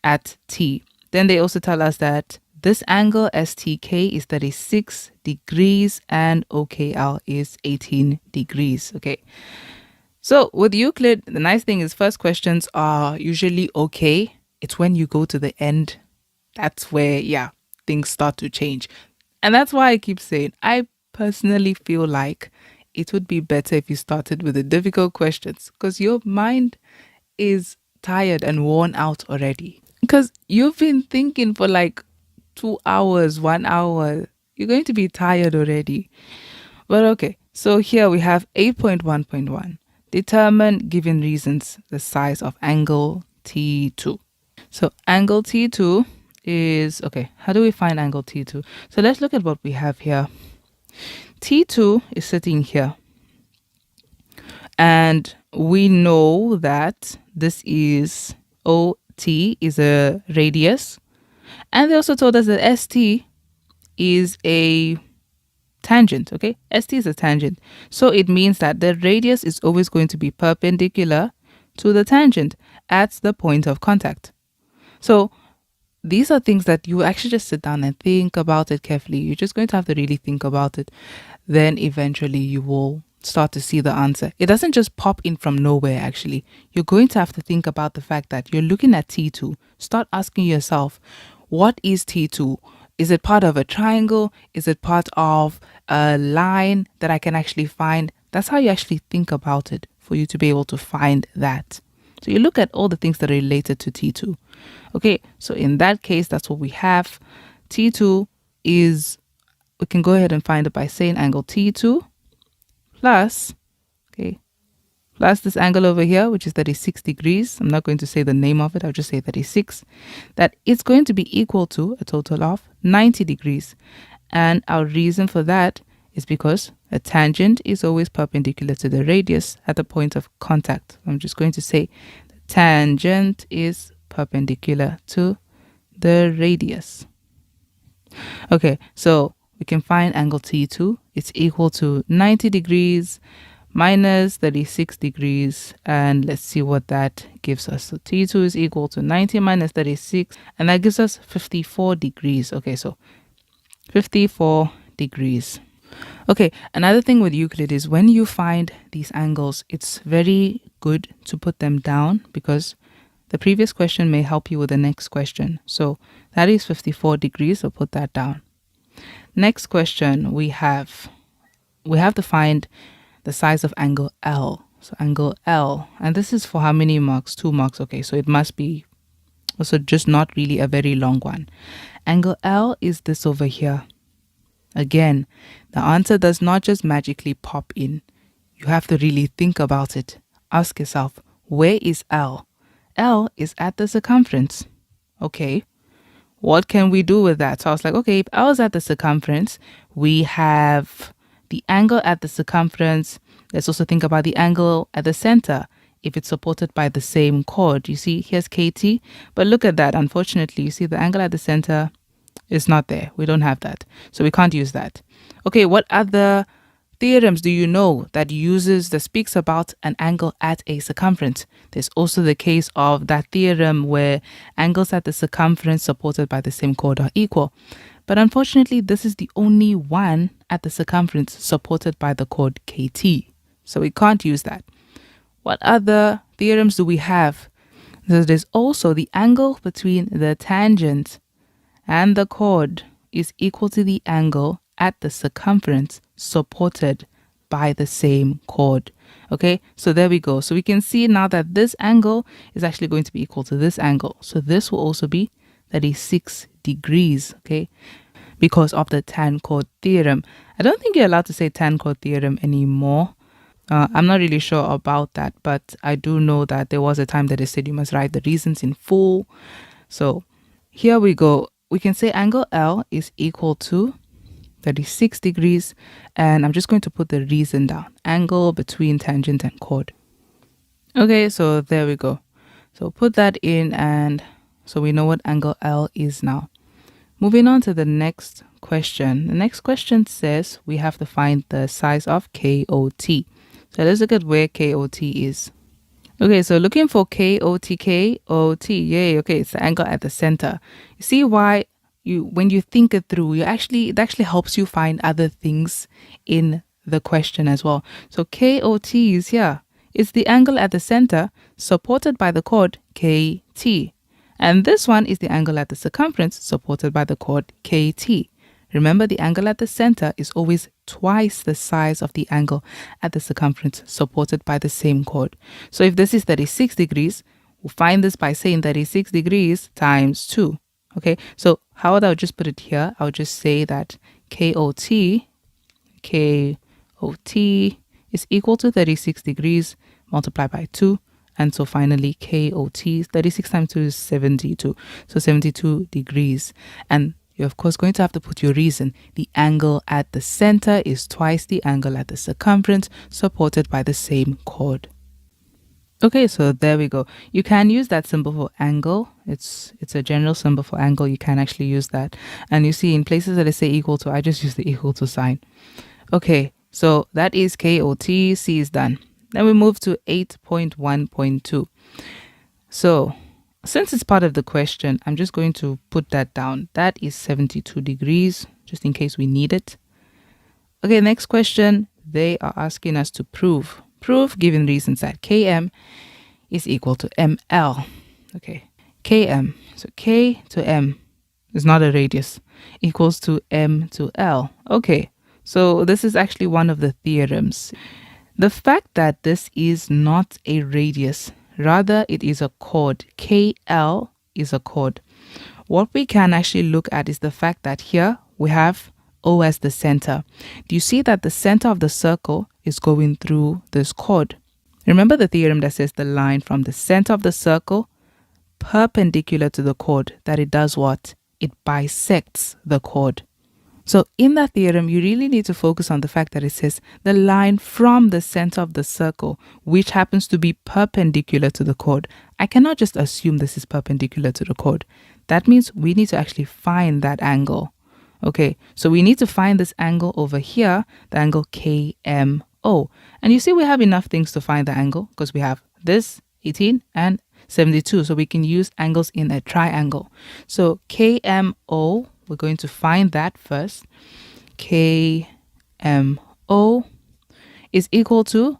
at T. Then they also tell us that this angle STK is 36 degrees and OKL is 18 degrees. Okay. So with Euclid, the nice thing is first questions are usually okay. It's when you go to the end, that's where, yeah, things start to change. And that's why I keep saying, I personally feel like it would be better if you started with the difficult questions because your mind is tired and worn out already. Because you've been thinking for like 2 hours, 1 hour. You're going to be tired already. But okay, so here we have 8.1.1. Determine, given reasons, the size of angle T2. So angle T2 is, okay, how do we find angle T2? So let's look at what we have here. T2 is sitting here. And we know that this is OT is a radius. And they also told us that ST is a tangent, okay? ST is a tangent. So it means that the radius is always going to be perpendicular to the tangent at the point of contact. So these are things that you actually just sit down and think about it carefully. You're just going to have to really think about it. Then eventually you will start to see the answer. It doesn't just pop in from nowhere, actually. You're going to have to think about the fact that you're looking at T2. Start asking yourself, what is T2? Is it part of a triangle? Is it part of a line that I can actually find? That's how you actually think about it for you to be able to find that. So you look at all the things that are related to T2. Okay, so in that case, that's what we have. T2 is, we can go ahead and find it by saying angle T2 plus, okay, plus this angle over here, which is 36 degrees. I'm not going to say the name of it. I'll just say 36. That it's going to be equal to a total of 90 degrees. And our reason for that is because a tangent is always perpendicular to the radius at the point of contact. I'm just going to say the tangent is perpendicular to the radius. Okay, so we can find angle T2. It's equal to 90 degrees minus 36 degrees. And let's see what that gives us. So T2 is equal to 90 minus 36. And that gives us 54 degrees. Okay, so 54 degrees. Okay, another thing with Euclid is when you find these angles, it's very good to put them down because the previous question may help you with the next question. So that is 54 degrees, so put that down. Next question, we have to find the size of angle L. So angle L, and this is for how many marks? 2 marks. Okay, so it must be also just not really a very long one. Angle L is this over here. Again, the answer does not just magically pop in. You have to really think about it. Ask yourself, where is L? L is at the circumference. Okay, what can we do with that? So I was like, okay, if L is at the circumference, we have the angle at the circumference. Let's also think about the angle at the center if it's supported by the same chord. You see, here's KT, but look at that. Unfortunately, you see the angle at the center is not there. We don't have that. So we can't use that. Okay, what other theorems do you know that speaks about an angle at a circumference? There's also the case of that theorem where angles at the circumference supported by the same chord are equal. But unfortunately, this is the only one at the circumference supported by the chord KT. So we can't use that. What other theorems do we have? There's also the angle between the tangent and the chord is equal to the angle at the circumference supported by the same chord. Okay, so there we go. So we can see now that this angle is actually going to be equal to this angle. So this will also be 36 degrees, okay, because of the tan chord theorem. I don't think you're allowed to say tan chord theorem anymore. I'm not really sure about that, but I do know that there was a time that they said you must write the reasons in full. So here we go. We can say angle L is equal to 36 degrees. And I'm just going to put the reason down. Angle between tangent and chord. Okay, so there we go. So put that in and so we know what angle L is now. Moving on to the next question. The next question says we have to find the size of KOT. So let's look at where KOT is. Okay, so looking for KOT, yay, okay, it's the angle at the center. You see why when you think it through, it actually helps you find other things in the question as well. So KOT is here. It's the angle at the center supported by the chord KT. And this one is the angle at the circumference supported by the chord KT. Remember, the angle at the center is always twice the size of the angle at the circumference supported by the same chord. So if this is 36 degrees, we'll find this by saying 36 degrees times 2. Okay, so how would I just put it here? I'll just say that KOT is equal to 36 degrees multiplied by 2. And so finally, KOT, 36 times 2 is 72. So 72 degrees. And you're, of course, going to have to put your reason. The angle at the center is twice the angle at the circumference supported by the same chord. Okay, so there we go. You can use that symbol for angle. It's a general symbol for angle. You can actually use that. And you see in places that I say equal to, I just use the equal to sign. Okay, so that is KOT. C is done. Then we move to 8.1.2. So since it's part of the question, I'm just going to put that down. That is 72 degrees, just in case we need it. Okay, next question. They are asking us to prove given reasons that Km is equal to ML. Okay, Km. So K to M is not a radius, equals to M to L. Okay, so this is actually one of the theorems. The fact that this is not a radius, rather it is a chord, KL is a chord. What we can actually look at is the fact that here we have O as the center. Do you see that the center of the circle is going through this chord? Remember the theorem that says the line from the center of the circle perpendicular to the chord, that it does what? It bisects the chord. So in that theorem, you really need to focus on the fact that it says the line from the center of the circle, which happens to be perpendicular to the chord. I cannot just assume this is perpendicular to the chord. That means we need to actually find that angle. Okay, so we need to find this angle over here, the angle KMO. And you see we have enough things to find the angle because we have this 18 and 72. So we can use angles in a triangle. So KMO, we're going to find that first. KMO is equal to,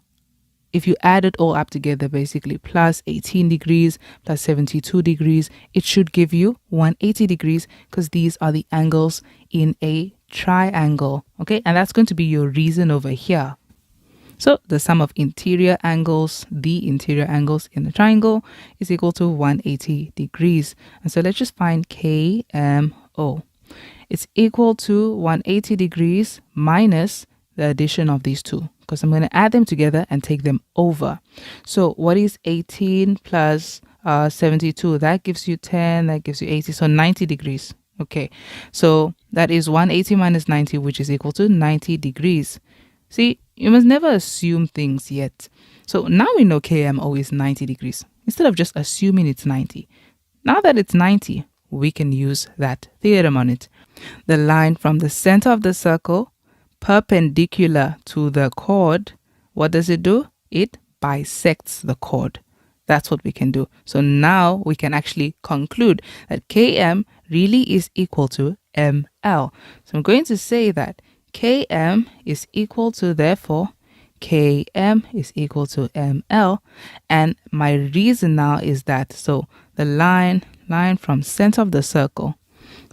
if you add it all up together, basically plus 18 degrees plus 72 degrees, it should give you 180 degrees because these are the angles in a triangle. Okay, and that's going to be your reason over here. So the sum of interior angles, the interior angles in the triangle, is equal to 180 degrees. And so let's just find KMO. It's equal to 180 degrees minus the addition of these two, because I'm going to add them together and take them over. So what is 18 plus 72? That gives you 10, that gives you 80, so 90 degrees. Okay, so that is 180 minus 90, which is equal to 90 degrees. See, you must never assume things yet. So now we know KMO is 90 degrees, instead of just assuming it's 90. Now that it's 90, we can use that theorem on it. The line from the center of the circle perpendicular to the chord, what does it do? It bisects the chord. That's what we can do. So now we can actually conclude that Km really is equal to ML. So I'm going to say that Km is equal to, therefore, Km is equal to ML. And my reason now is that, so the line from center of the circle.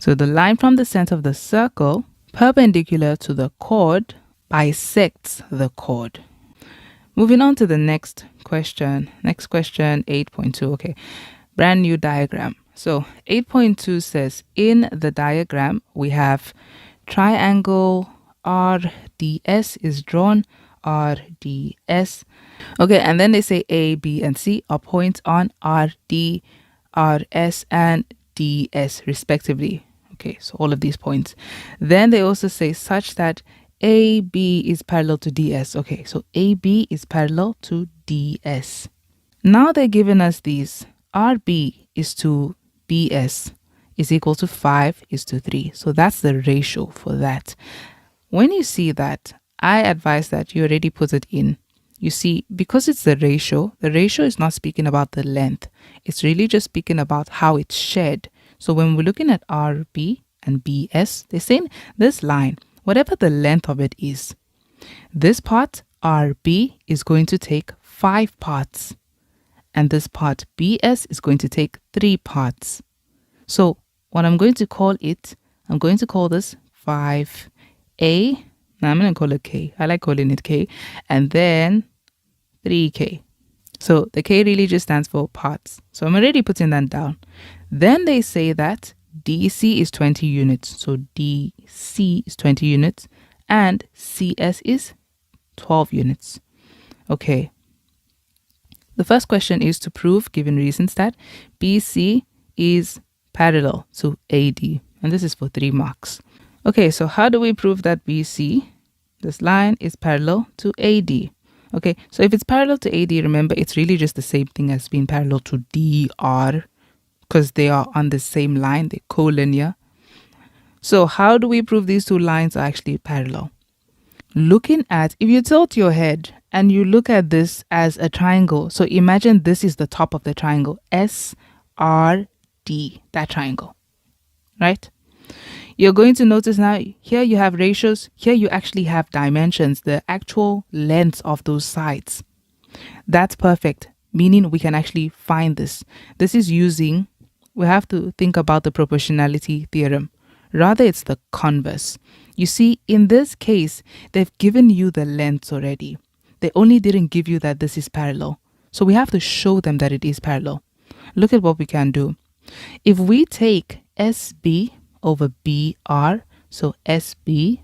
So the line from the center of the circle perpendicular to the chord bisects the chord. Moving on to the next question. Next question, 8.2. Okay, brand new diagram. So 8.2 says, in the diagram, we have triangle RDS is drawn, RDS. Okay, and then they say A, B, and C are points on RD, RS, and DS respectively. Okay, so all of these points. Then they also say such that AB is parallel to DS. Okay, so AB is parallel to DS. Now they're giving us these. RB is to BS is equal to 5 is to 3. So that's the ratio for that. When you see that, I advise that you already put it in. You see, because it's the ratio is not speaking about the length. It's really just speaking about how it's shared. So when we're looking at RB and BS, they're saying this line, whatever the length of it is, this part RB is going to take 5 parts. And this part BS is going to take 3 parts. So what I'm going to call it, I'm going to call this 5A. Now I'm going to call it K. I like calling it K. And then 3K. So the K really just stands for parts. So I'm already putting that down. Then they say that DC is 20 units. So DC is 20 units and CS is 12 units. Okay. The first question is to prove, given reasons, that BC is parallel to AD. And this is for 3 marks. Okay, so how do we prove that BC, this line, is parallel to AD? Okay, so if it's parallel to AD, remember, it's really just the same thing as being parallel to DR, because they are on the same line, they're collinear. So how do we prove these 2 lines are actually parallel? Looking at, if you tilt your head and you look at this as a triangle, so imagine this is the top of the triangle, SRD, that triangle, right? You're going to notice now, here you have ratios, here you actually have dimensions, the actual lengths of those sides. That's perfect, meaning we can actually find this. This is using, we have to think about the proportionality theorem. Rather, it's the converse. You see, in this case, they've given you the lengths already. They only didn't give you that this is parallel. So we have to show them that it is parallel. Look at what we can do. If we take SB over BR, so SB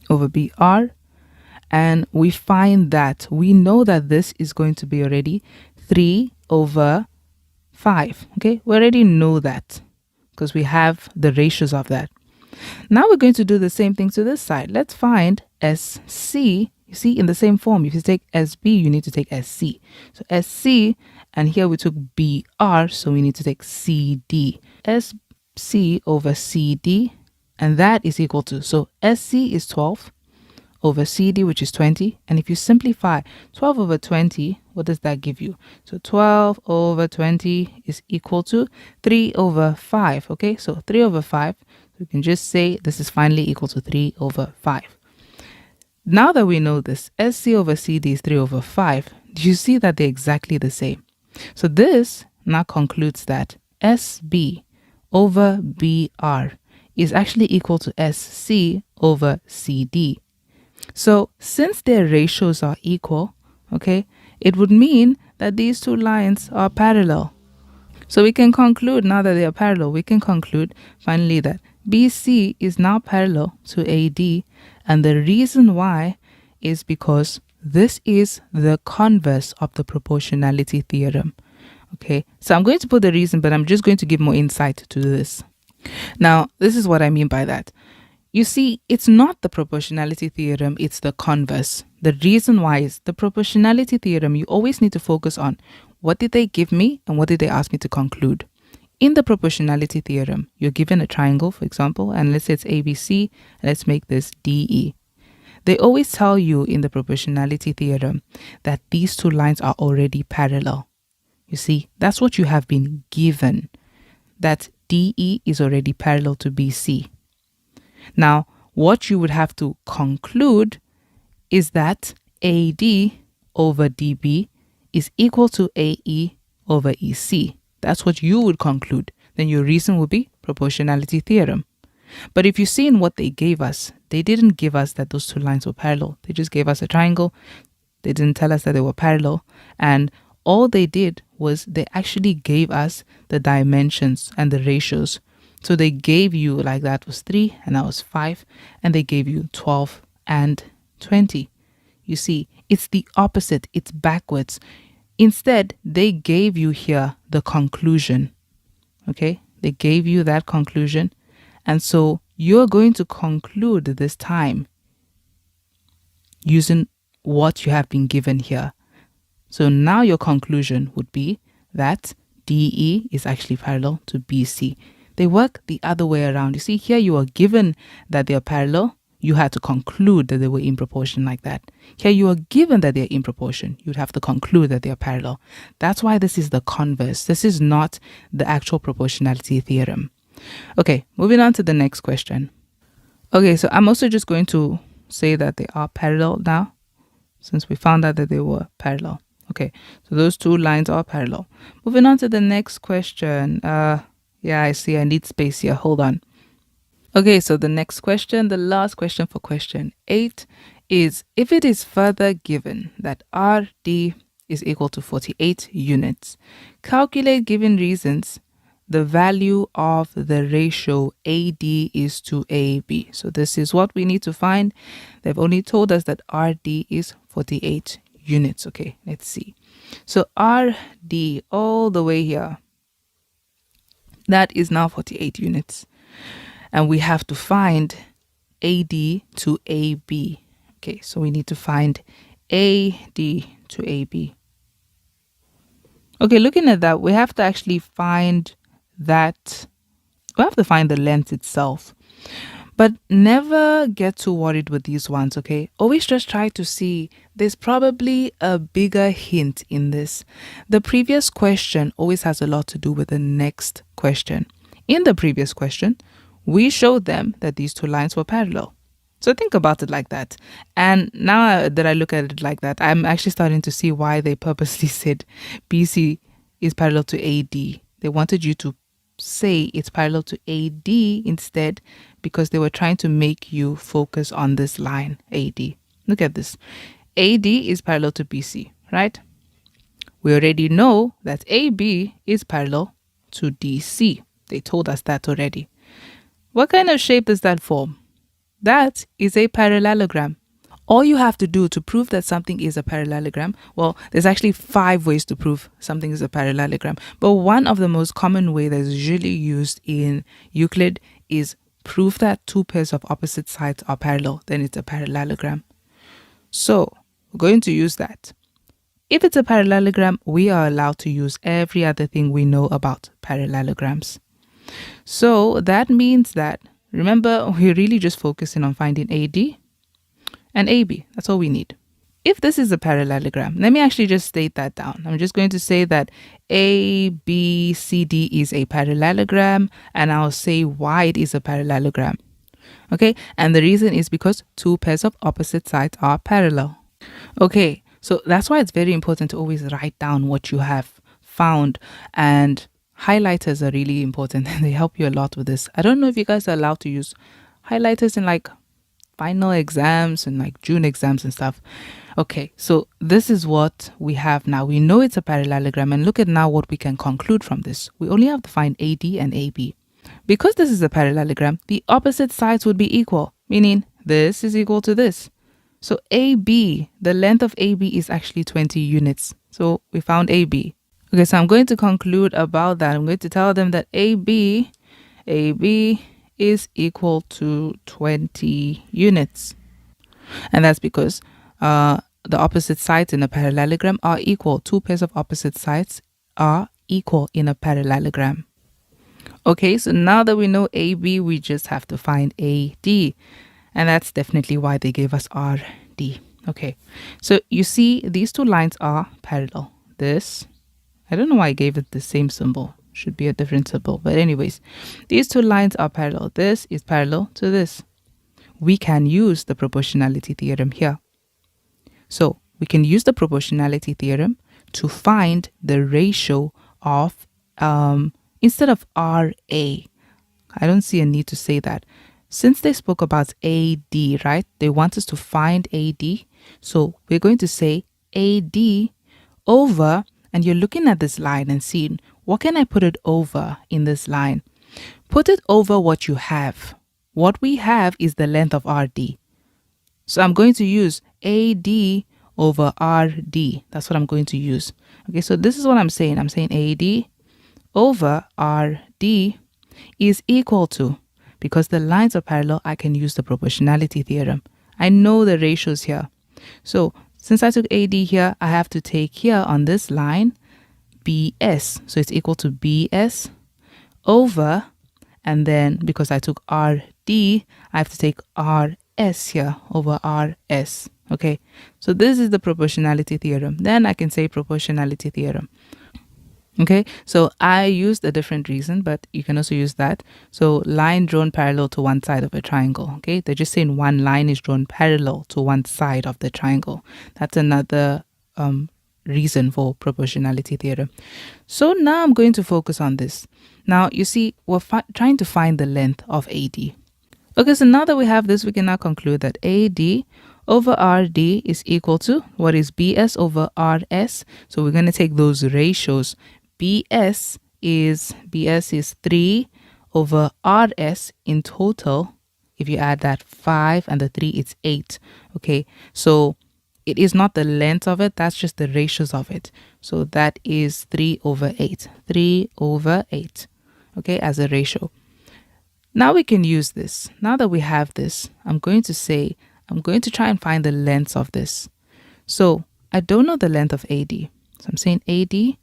over BR, and we find that we know that this is going to be already 3 over 5. Okay, we already know that because we have the ratios of that. Now we're going to do the same thing to this side. Let's find SC. You see, in the same form, if you take SB, you need to take SC. So SC, and here we took BR, so we need to take CD. SC over CD, and that is equal to, so SC is 12 over CD, which is 20. And if you simplify 12 over 20, what does that give you? So 12 over 20 is equal to 3 over 5. Okay, so 3 over 5. We can just say this is finally equal to 3 over 5. Now that we know this, SC over CD is 3 over 5. Do you see that they're exactly the same? So this now concludes that SB over BR is actually equal to SC over CD. So since their ratios are equal, okay, it would mean that these two lines are parallel. So we can conclude, now that they are parallel, we can conclude finally that BC is now parallel to AD, and the reason why is because this is the converse of the proportionality theorem. Okay, so I'm going to put the reason, but I'm just going to give more insight to this. Now, this is what I mean by that. You see, it's not the proportionality theorem, it's the converse. The reason why is the proportionality theorem, you always need to focus on what did they give me and what did they ask me to conclude. In the proportionality theorem, you're given a triangle, for example, and let's say it's ABC, and let's make this DE. They always tell you in the proportionality theorem that these two lines are already parallel. You see, that's what you have been given, that DE is already parallel to BC. Now, what you would have to conclude is that AD over DB is equal to AE over EC. That's what you would conclude. Then your reason would be proportionality theorem. But if you've seen what they gave us, they didn't give us that those two lines were parallel. They just gave us a triangle. They didn't tell us that they were parallel. And all they did was they actually gave us the dimensions and the ratios. So they gave you, like that was 3 and that was 5, and they gave you 12 and 20. You see, it's the opposite. It's backwards. Instead, they gave you here the conclusion. Okay? They gave you that conclusion. And so you're going to conclude this time using what you have been given here. So now your conclusion would be that DE is actually parallel to BC. They work the other way around. You see, here you are given that they are parallel. You had to conclude that they were in proportion like that. Here you are given that they are in proportion. You'd have to conclude that they are parallel. That's why this is the converse. This is not the actual proportionality theorem. Okay, moving on to the next question. Okay, so I'm also just going to say that they are parallel now, since we found out that they were parallel. Okay, so those two lines are parallel. Moving on to the next question. Yeah, I see I need space here. Hold on. Okay, so the next question, the last question for question 8 is, if it is further given that RD is equal to 48 units, calculate, given reasons, the value of the ratio AD is to AB. So this is what we need to find. They've only told us that RD is 48 units. Okay, let's see. So RD all the way here, that is now 48 units. And we have to find AD to AB. Okay, so we need to find AD to AB. Okay, looking at that, we have to actually find that, we have to find the length itself. But never get too worried with these ones, okay? Always just try to see, there's probably a bigger hint in this. The previous question always has a lot to do with the next question. In the previous question, we showed them that these two lines were parallel. So think about it like that. And now that I look at it like that, I'm actually starting to see why they purposely said BC is parallel to AD. They wanted you to say it's parallel to AD instead, because they were trying to make you focus on this line, AD. Look at this. AD is parallel to BC, right? We already know that AB is parallel to DC. They told us that already. What kind of shape does that form? That is a parallelogram. All you have to do to prove that something is a parallelogram, well, there's actually 5 ways to prove something is a parallelogram. But one of the most common way that is usually used in Euclid is prove that 2 pairs of opposite sides are parallel, then it's a parallelogram. So we're going to use that. If it's a parallelogram, we are allowed to use every other thing we know about parallelograms. So that means that, remember, we're really just focusing on finding AD and AB. That's all we need. If this is a parallelogram, let me actually just state that down. I'm just going to say that ABCD is a parallelogram, and I'll say why it is a parallelogram. Okay, and the reason is because 2 pairs of opposite sides are parallel. Okay, so that's why it's very important to always write down what you have found, and highlighters are really important and they help you a lot with this. I don't know if you guys are allowed to use highlighters in like final exams and like June exams and stuff. Okay, so this is what we have now. We know it's a parallelogram, and look at now what we can conclude from this. We only have to find AD and AB. Because this is a parallelogram, the opposite sides would be equal, meaning this is equal to this. So AB, the length of AB is actually 20 units. So we found AB. Okay, so I'm going to conclude about that. I'm going to tell them that AB is equal to 20 units. And that's because the opposite sides in a parallelogram are equal. 2 pairs of opposite sides are equal in a parallelogram. Okay, so now that we know AB, we just have to find AD. And that's definitely why they gave us RD. Okay, so you see these 2 lines are parallel. This, I don't know why I gave it the same symbol. Should be a different symbol. But anyways, these 2 lines are parallel. This is parallel to this. We can use the proportionality theorem here. So we can use the proportionality theorem to find the ratio of, instead of RA, I don't see a need to say that. Since they spoke about AD, right? They want us to find AD. So we're going to say AD over, and you're looking at this line and seeing, what can I put it over in this line? Put it over what you have. What we have is the length of RD. So I'm going to use AD over RD. That's what I'm going to use. Okay, so this is what I'm saying. I'm saying AD over RD is equal to, because the lines are parallel, I can use the proportionality theorem. I know the ratios here. So since I took AD here, I have to take here on this line BS. So it's equal to BS over, and then because I took RD, I have to take RS here over RS. Okay, so this is the proportionality theorem. Then I can say proportionality theorem. Okay, so I used a different reason, but you can also use that. So line drawn parallel to one side of a triangle. Okay, they're just saying one line is drawn parallel to one side of the triangle. That's another reason for proportionality theorem. So now I'm going to focus on this. Now you see, we're trying to find the length of AD. Okay, so now that we have this, we can now conclude that AD over RD is equal to, what is BS over RS? So we're going to take those ratios. BS is 3 over RS in total. If you add that 5 and the 3, it's 8. Okay, so it is not the length of it, that's just the ratios of it. So that is 3 over 8. 3 over 8, okay, as a ratio. Now we can use this. Now that we have this, I'm going to try and find the length of this. So I don't know the length of AD. So I'm saying AD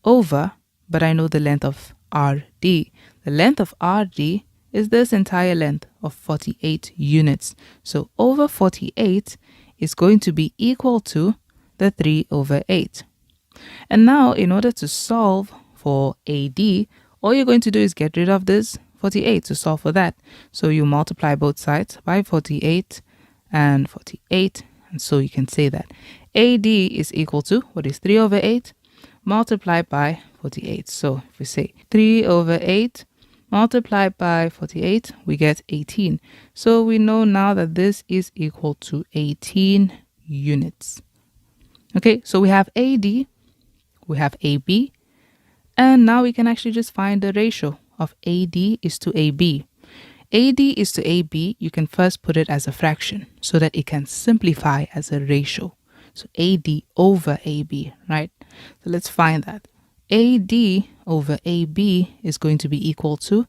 over, but I know the length of RD. The length of RD is this entire length of 48 units. So over 48 is going to be equal to the 3 over 8. And now in order to solve for AD, all you're going to do is get rid of this 48 to solve for that. So you multiply both sides by 48 and 48. And so you can say that AD is equal to, what is 3 over 8 multiplied by 48. So if we say 3 over 8 multiplied by 48, we get 18. So we know now that this is equal to 18 units. Okay, so we have AD, we have AB, And now we can actually just find the ratio of AD is to AB. AD is to AB, you can first put it as a fraction so that it can simplify as a ratio. So AD over AB, right? So let's find that. AD over AB is going to be equal to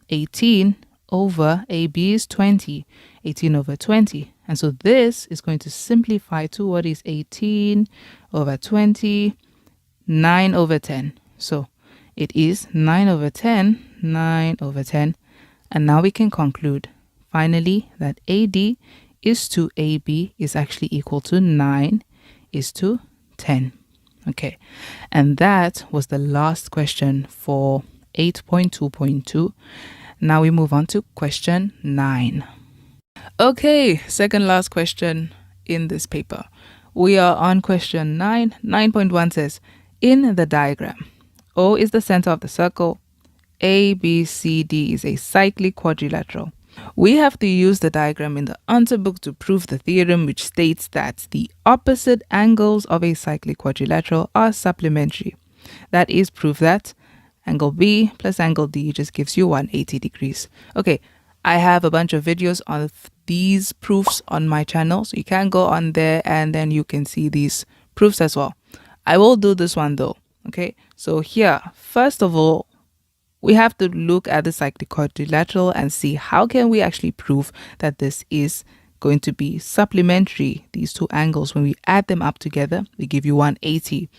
18 over AB is 20. 18 over 20. And so this is going to simplify to what is 18 over 20, 9 over 10. So it is 9 over 10, 9 over 10. And now we can conclude finally that AD is to AB is actually equal to 9 is to 10. Okay, and that was the last question for 8.2.2. Now we move on to question 9. Okay, second last question in this paper. We are on question 9. 9.1 says, in the diagram, O is the center of the circle, A, B, C, D is a cyclic quadrilateral. We have to use the diagram in the answer book to prove the theorem which states that the opposite angles of a cyclic quadrilateral are supplementary. That is proof that angle B plus angle D just gives you 180 degrees. Okay, I have a bunch of videos on these proofs on my channel, so you can go on there and then you can see these proofs as well. I will do this one though. Okay, so here, first of all, we have to look at the cyclic quadrilateral and see how can we actually prove that this is going to be supplementary. These two angles, when we add them up together, they give you 180.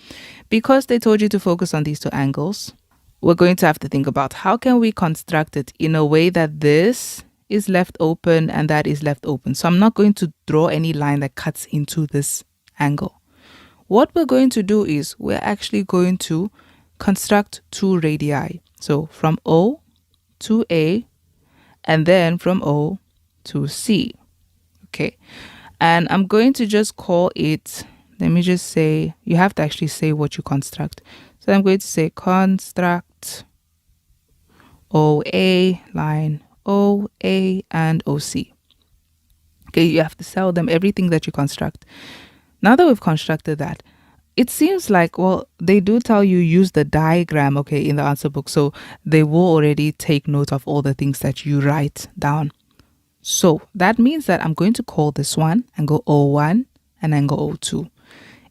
Because they told you to focus on these two angles, we're going to have to think about how can we construct it in a way that this is left open and that is left open. So I'm not going to draw any line that cuts into this angle. What we're going to do is we're actually going to construct two radii. So from O to A, and then from O to C. Okay. And I'm going to just call it, let me just say, you have to actually say what you construct. So I'm going to say construct OA, line OA and OC. Okay, you have to tell them everything that you construct. Now that we've constructed that, it seems like, well, they do tell you use the diagram, okay, in the answer book. So they will already take note of all the things that you write down. So that means that I'm going to call this one angle O1 and angle O2.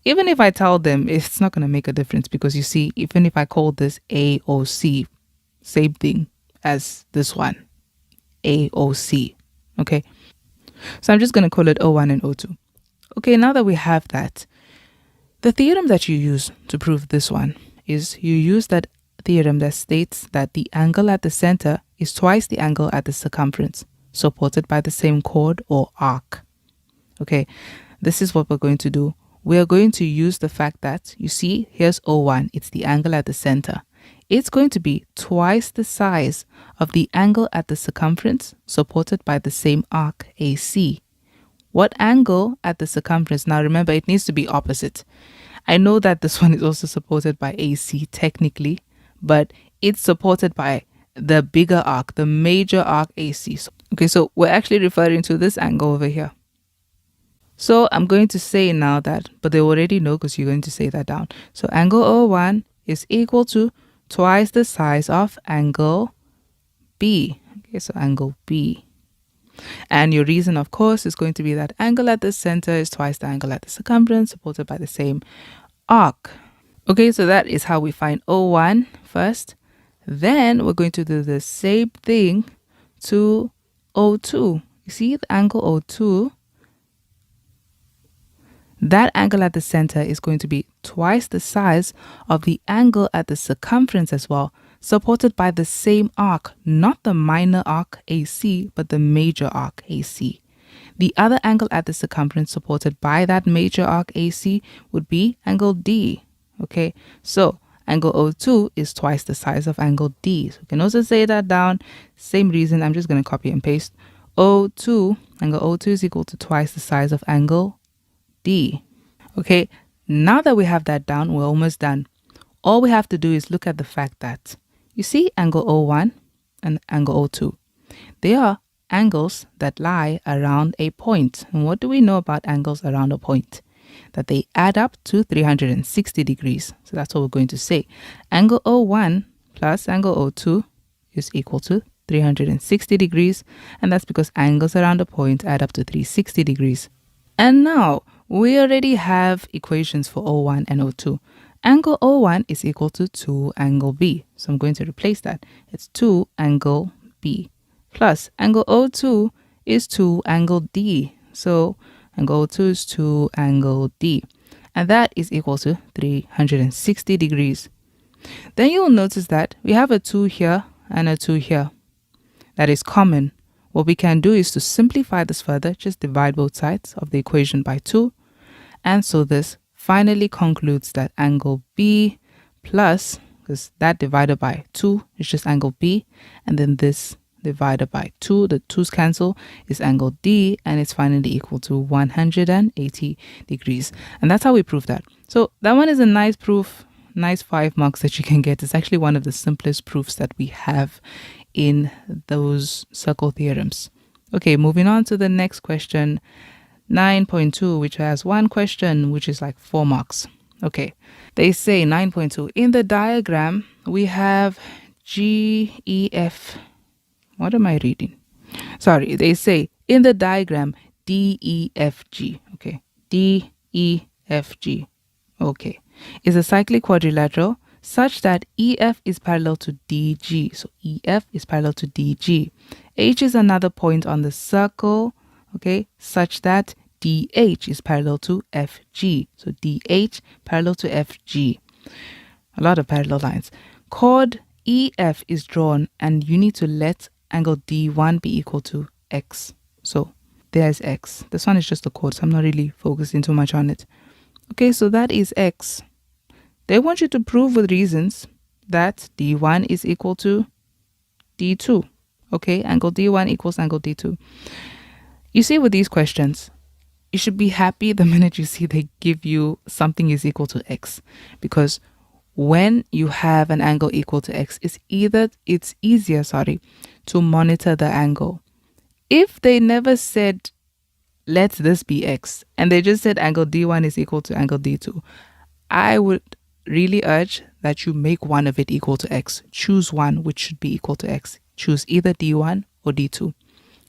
Even if I tell them, it's not going to make a difference because you see, even if I call this AOC, same thing as this one, AOC, okay? So I'm just going to call it O1 and O2. Okay, now that we have that, the theorem that you use to prove this one is you use that theorem that states that the angle at the center is twice the angle at the circumference, supported by the same chord or arc. Okay, this is what we're going to do. We are going to use the fact that, you see, here's O1, it's the angle at the center. It's going to be twice the size of the angle at the circumference, supported by the same arc, AC. What angle at the circumference? Now remember, it needs to be opposite. I know that this one is also supported by AC technically, but it's supported by the bigger arc, the major arc AC. Okay, so we're actually referring to this angle over here. So I'm going to say now that, but they already know because you're going to say that down. So angle O1 is equal to twice the size of angle B. Okay, so angle B. And your reason, of course, is going to be that angle at the center is twice the angle at the circumference, supported by the same arc. Okay, so that is how we find O1 first. Then we're going to do the same thing to O2. You see the angle O2? That angle at the center is going to be twice the size of the angle at the circumference as well, supported by the same arc, not the minor arc AC, but the major arc AC. The other angle at the circumference supported by that major arc AC would be angle D. Okay, so angle O2 is twice the size of angle D. So we can also say that down. Same reason, I'm just going to copy and paste. O2, angle O2 is equal to twice the size of angle D. Okay, now that we have that down, we're almost done. All we have to do is look at the fact that, you see angle O1 and angle O2. They are angles that lie around a point. And what do we know about angles around a point? that they add up to 360 degrees. So that's what we're going to say. Angle O1 plus angle O2 is equal to 360 degrees, and that's because angles around a point add up to 360 degrees. And now we already have equations for O1 and O2. Angle O1 is equal to 2 angle B. So I'm going to replace that. It's 2 angle B plus angle O2 is 2 angle D. So angle O2 is 2 angle D. And that is equal to 360 degrees. Then you'll notice that we have a 2 here and a 2 here. That is common. What we can do is to simplify this further, just divide both sides of the equation by 2. And so this finally concludes that angle B plus, because that divided by 2 is just angle B, and then this divided by 2, the 2's cancel, is angle D, and it's finally equal to 180 degrees. And that's how we prove that. So that one is a nice proof, nice 5 marks that you can get. It's actually one of the simplest proofs that we have in those circle theorems. Okay, moving on to the next question, 9.2, which has one question, which is like 4 marks. Okay, they say 9.2, in the diagram, we have G, E, F. What am I reading? Sorry, they say in the diagram, D, E, F, G. Okay, D, E, F, G. Okay, is a cyclic quadrilateral such that EF is parallel to DG. So EF is parallel to DG. H is another point on the circle, okay, such that DH is parallel to FG. So DH parallel to FG. A lot of parallel lines. Chord EF is drawn, and you need to let angle D1 be equal to X. So there's X. This one is just a chord, so I'm not really focusing too much on it. Okay, so that is X. They want you to prove with reasons that D1 is equal to D2. Okay, angle D1 equals angle D2. You see, with these questions, you should be happy the minute you see they give you something is equal to X. Because when you have an angle equal to X, it's easier to monitor the angle. If they never said, let this be X, and they just said angle D1 is equal to angle D2, I would really urge that you make one of it equal to X. Choose one which should be equal to X. Choose either D1 or D2.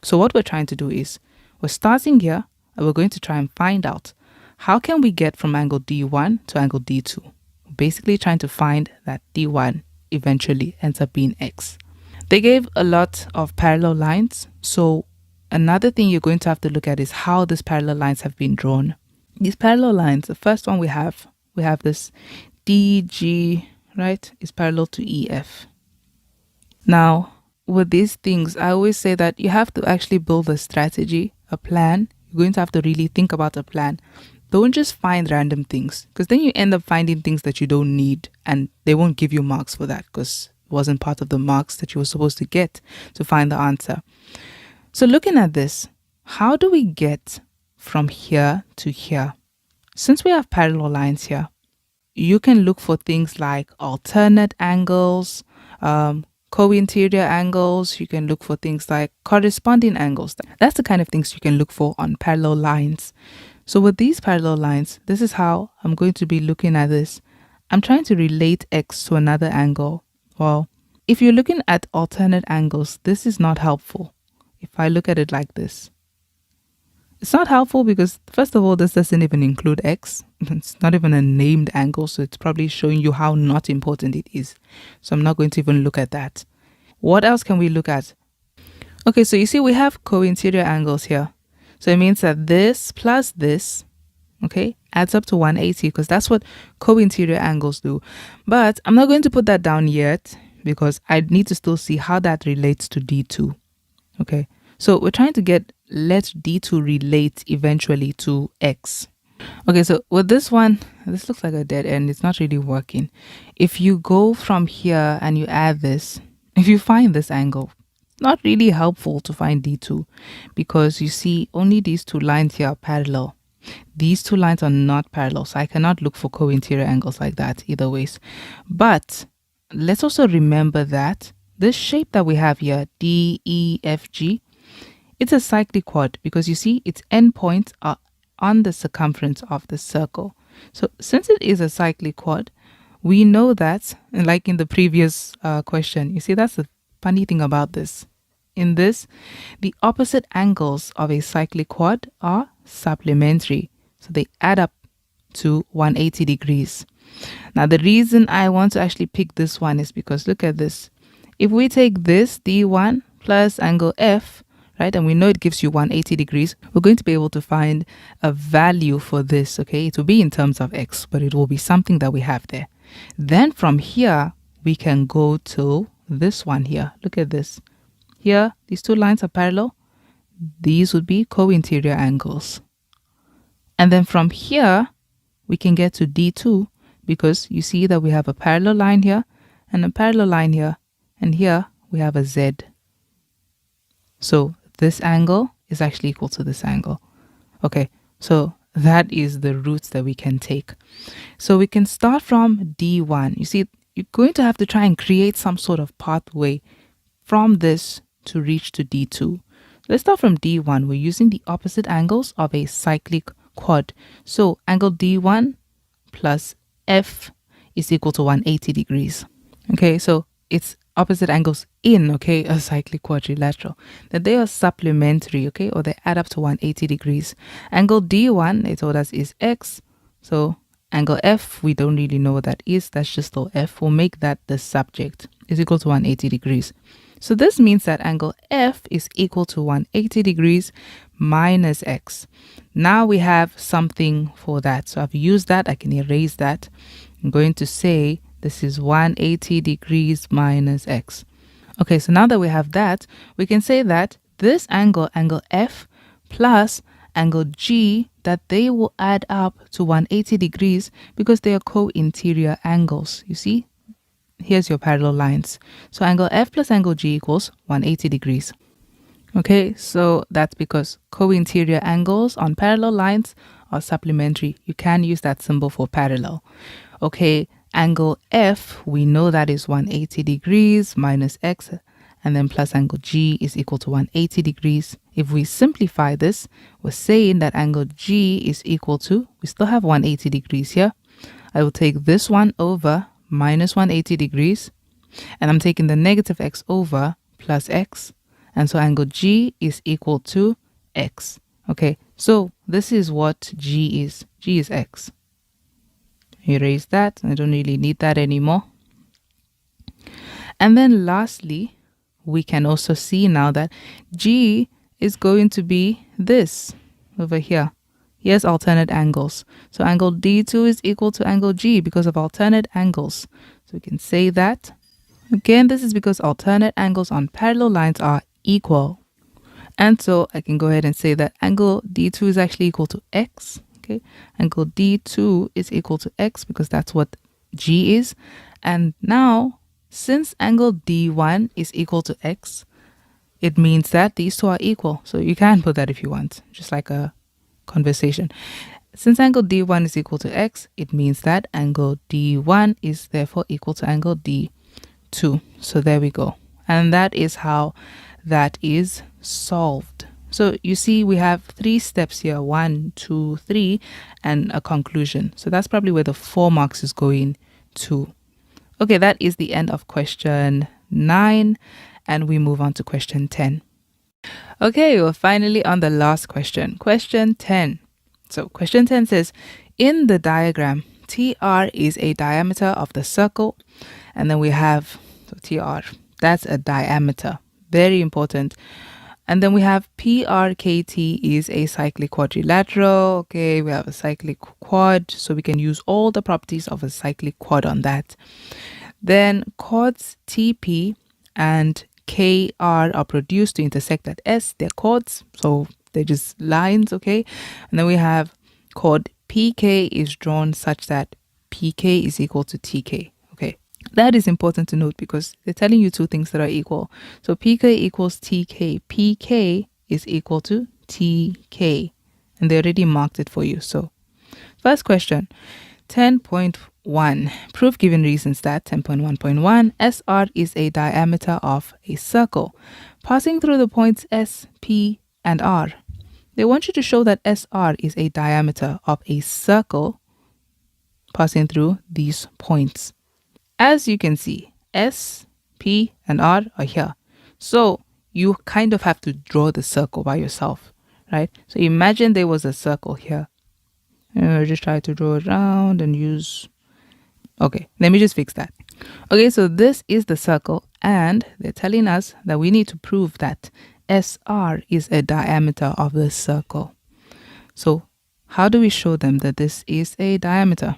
So what we're trying to do is, we're starting here and we're going to try and find out how can we get from angle D1 to angle D2. We're basically trying to find that D1 eventually ends up being X. They gave a lot of parallel lines. So another thing you're going to have to look at is how these parallel lines have been drawn. These parallel lines, the first one we have this DG, right, is parallel to EF. Now, with these things, I always say that you have to actually build a strategy, a plan. You're going to have to really think about a plan. Don't just find random things, because then you end up finding things that you don't need, and they won't give you marks for that because it wasn't part of the marks that you were supposed to get to find the answer. So looking at this, how do we get from here to here? Since we have parallel lines here, you can look for things like alternate angles, co-interior angles. You can look for things like corresponding angles. That's the kind of things you can look for on parallel lines. So with these parallel lines, this is how I'm going to be looking at this. I'm trying to relate X to another angle. Well, if you're looking at alternate angles, this is not helpful. If I look at it like this, it's not helpful because, first of all, this doesn't even include X. It's not even a named angle, so it's probably showing you how not important it is. So I'm not going to even look at that. What else can we look at? Okay, so you see we have co-interior angles here. So it means that this plus this, okay, adds up to 180 because that's what co-interior angles do. But I'm not going to put that down yet because I need to still see how that relates to D2. Okay, so we're trying to let D2 relate eventually to X. Okay, so with this one, this looks like a dead end. It's not really working. If you go from here and you add this, if you find this angle, it's not really helpful to find D2 because you see only these two lines here are parallel. These two lines are not parallel, so I cannot look for co-interior angles like that either ways. But let's also remember that this shape that we have here, D, E, F, G, it's a cyclic quad because you see its endpoints are on the circumference of the circle. So since it is a cyclic quad, we know that, like in the previous question, you see that's the funny thing about this. In this, the opposite angles of a cyclic quad are supplementary. So they add up to 180 degrees. Now the reason I want to actually pick this one is because look at this. If we take this D1 plus angle F, right, and we know it gives you 180 degrees, we're going to be able to find a value for this, okay? It will be in terms of X, but it will be something that we have there. Then from here, we can go to this one here. Look at this. Here, these two lines are parallel. These would be co-interior angles. And then from here, we can get to D2 because you see that we have a parallel line here and a parallel line here. And here we have a Z. So this angle is actually equal to this angle. Okay, so that is the routes that we can take. So we can start from D1. You see, you're going to have to try and create some sort of pathway from this to reach to D2. Let's start from D1. We're using the opposite angles of a cyclic quad. So angle D1 plus F is equal to 180 degrees. Okay, so it's opposite angles in, okay, a cyclic quadrilateral. That they are supplementary, okay, or they add up to 180 degrees. Angle D1, they told us, is X. So angle F, we don't really know what that is. That's just all F. We'll make that the subject. Is equal to 180 degrees. So this means that angle F is equal to 180 degrees minus X. Now we have something for that. So I've used that. I can erase that. I'm going to say this is 180 degrees minus X. Okay, so now that we have that, we can say that this angle, angle F plus angle G, that they will add up to 180 degrees because they are co-interior angles. You see? Here's your parallel lines. So angle F plus angle G equals 180 degrees. Okay, so that's because co-interior angles on parallel lines are supplementary. You can use that symbol for parallel. Okay, angle F, we know that is 180 degrees minus X, and then plus angle G is equal to 180 degrees. If we simplify this, we're saying that angle G is equal to, we still have 180 degrees here. I will take this one over minus 180 degrees, and I'm taking the negative X over plus X, and so angle G is equal to X. Okay, so this is what G is. G is X. Erase that. I don't really need that anymore. And then lastly, we can also see now that G is going to be this over here. Here's alternate angles. So angle D2 is equal to angle G because of alternate angles. So we can say that. Again, this is because alternate angles on parallel lines are equal. And so I can go ahead and say that angle D2 is actually equal to X. Okay, angle D2 is equal to X because that's what G is. And now, since angle D1 is equal to X, it means that these two are equal. So you can put that if you want, just like a conversation. Since angle D1 is equal to X, it means that angle D1 is therefore equal to angle D2. So there we go. And that is how that is solved. So you see we have 3 steps here, 1, 2, 3, and a conclusion. So that's probably where the 4 marks is going to. Okay, that is the end of question 9, and we move on to question 10. Okay, we're finally on the last question, question 10. So question 10 says, in the diagram, TR is a diameter of the circle, and then we have TR, that's a diameter, very important. And then we have PRKT is a cyclic quadrilateral. Okay, we have a cyclic quad, so we can use all the properties of a cyclic quad on that. Then chords TP and KR are produced to intersect at S. They're chords, so they're just lines, okay? And then we have chord PK is drawn such that PK is equal to TK. That is important to note because they're telling you 2 things that are equal. So PK equals TK. PK is equal to TK. And they already marked it for you. So first question, 10.1. Prove given reasons that 10.1.1 SR is a diameter of a circle passing through the points S, P, and R. they want you to show that SR is a diameter of a circle passing through these points. As you can see, S, P, and R are here. So you kind of have to draw the circle by yourself, right? So imagine there was a circle here. Just try to draw it around and use... Okay, let me just fix that. Okay, so this is the circle, and they're telling us that we need to prove that SR is a diameter of this circle. So how do we show them that this is a diameter?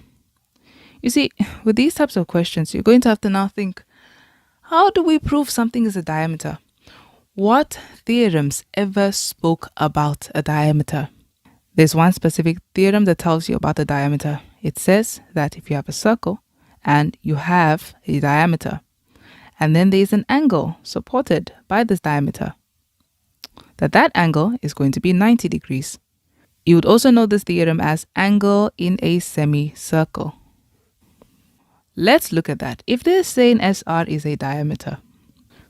You see, with these types of questions, you're going to have to now think, how do we prove something is a diameter? What theorems ever spoke about a diameter? There's one specific theorem that tells you about the diameter. It says that if you have a circle and you have a diameter, and then there's an angle supported by this diameter, that angle is going to be 90 degrees. You would also know this theorem as angle in a semicircle. Let's look at that. If they're saying SR is a diameter,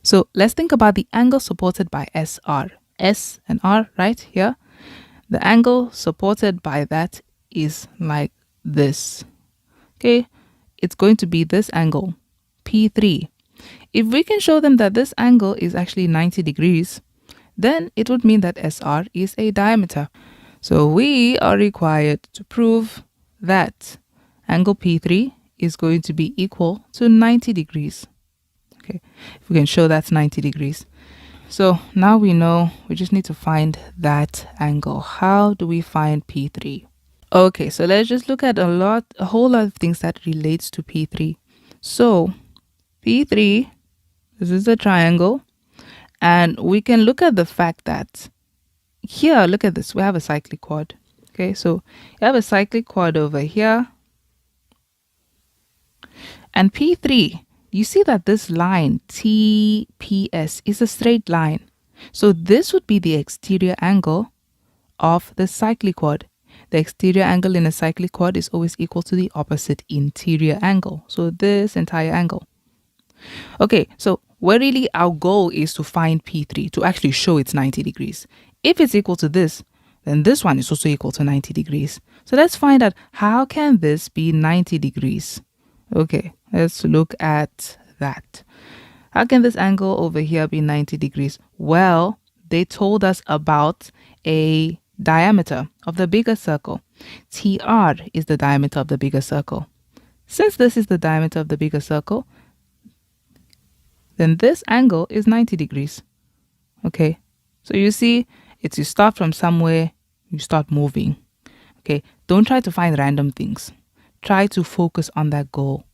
so let's think about the angle supported by SR. S and R right here. The angle supported by that is like this. Okay, it's going to be this angle, P3. If we can show them that this angle is actually 90 degrees, then it would mean that SR is a diameter. So we are required to prove that angle P3 is going to be equal to 90 degrees. Okay, if we can show that's 90 degrees. So now we know we just need to find that angle. How do we find P3? Okay, so let's just look at a whole lot of things that relates to P3. So P3, this is a triangle, and we can look at the fact that here, look at this, we have a cyclic quad. Okay, so you have a cyclic quad over here, and P3, you see that this line TPS is a straight line. So this would be the exterior angle of the cyclic quad. The exterior angle in a cyclic quad is always equal to the opposite interior angle. So this entire angle. Okay, so our goal is to find P3, to actually show it's 90 degrees. If it's equal to this, then this one is also equal to 90 degrees. So let's find out, how can this be 90 degrees? Okay, let's look at that. How can this angle over here be 90 degrees? Well, they told us about a diameter of the bigger circle. TR is the diameter of the bigger circle. Since this is the diameter of the bigger circle, then this angle is 90 degrees. Okay, so you see, it's you start from somewhere, you start moving. Okay, don't try to find random things. Try to focus on that goal.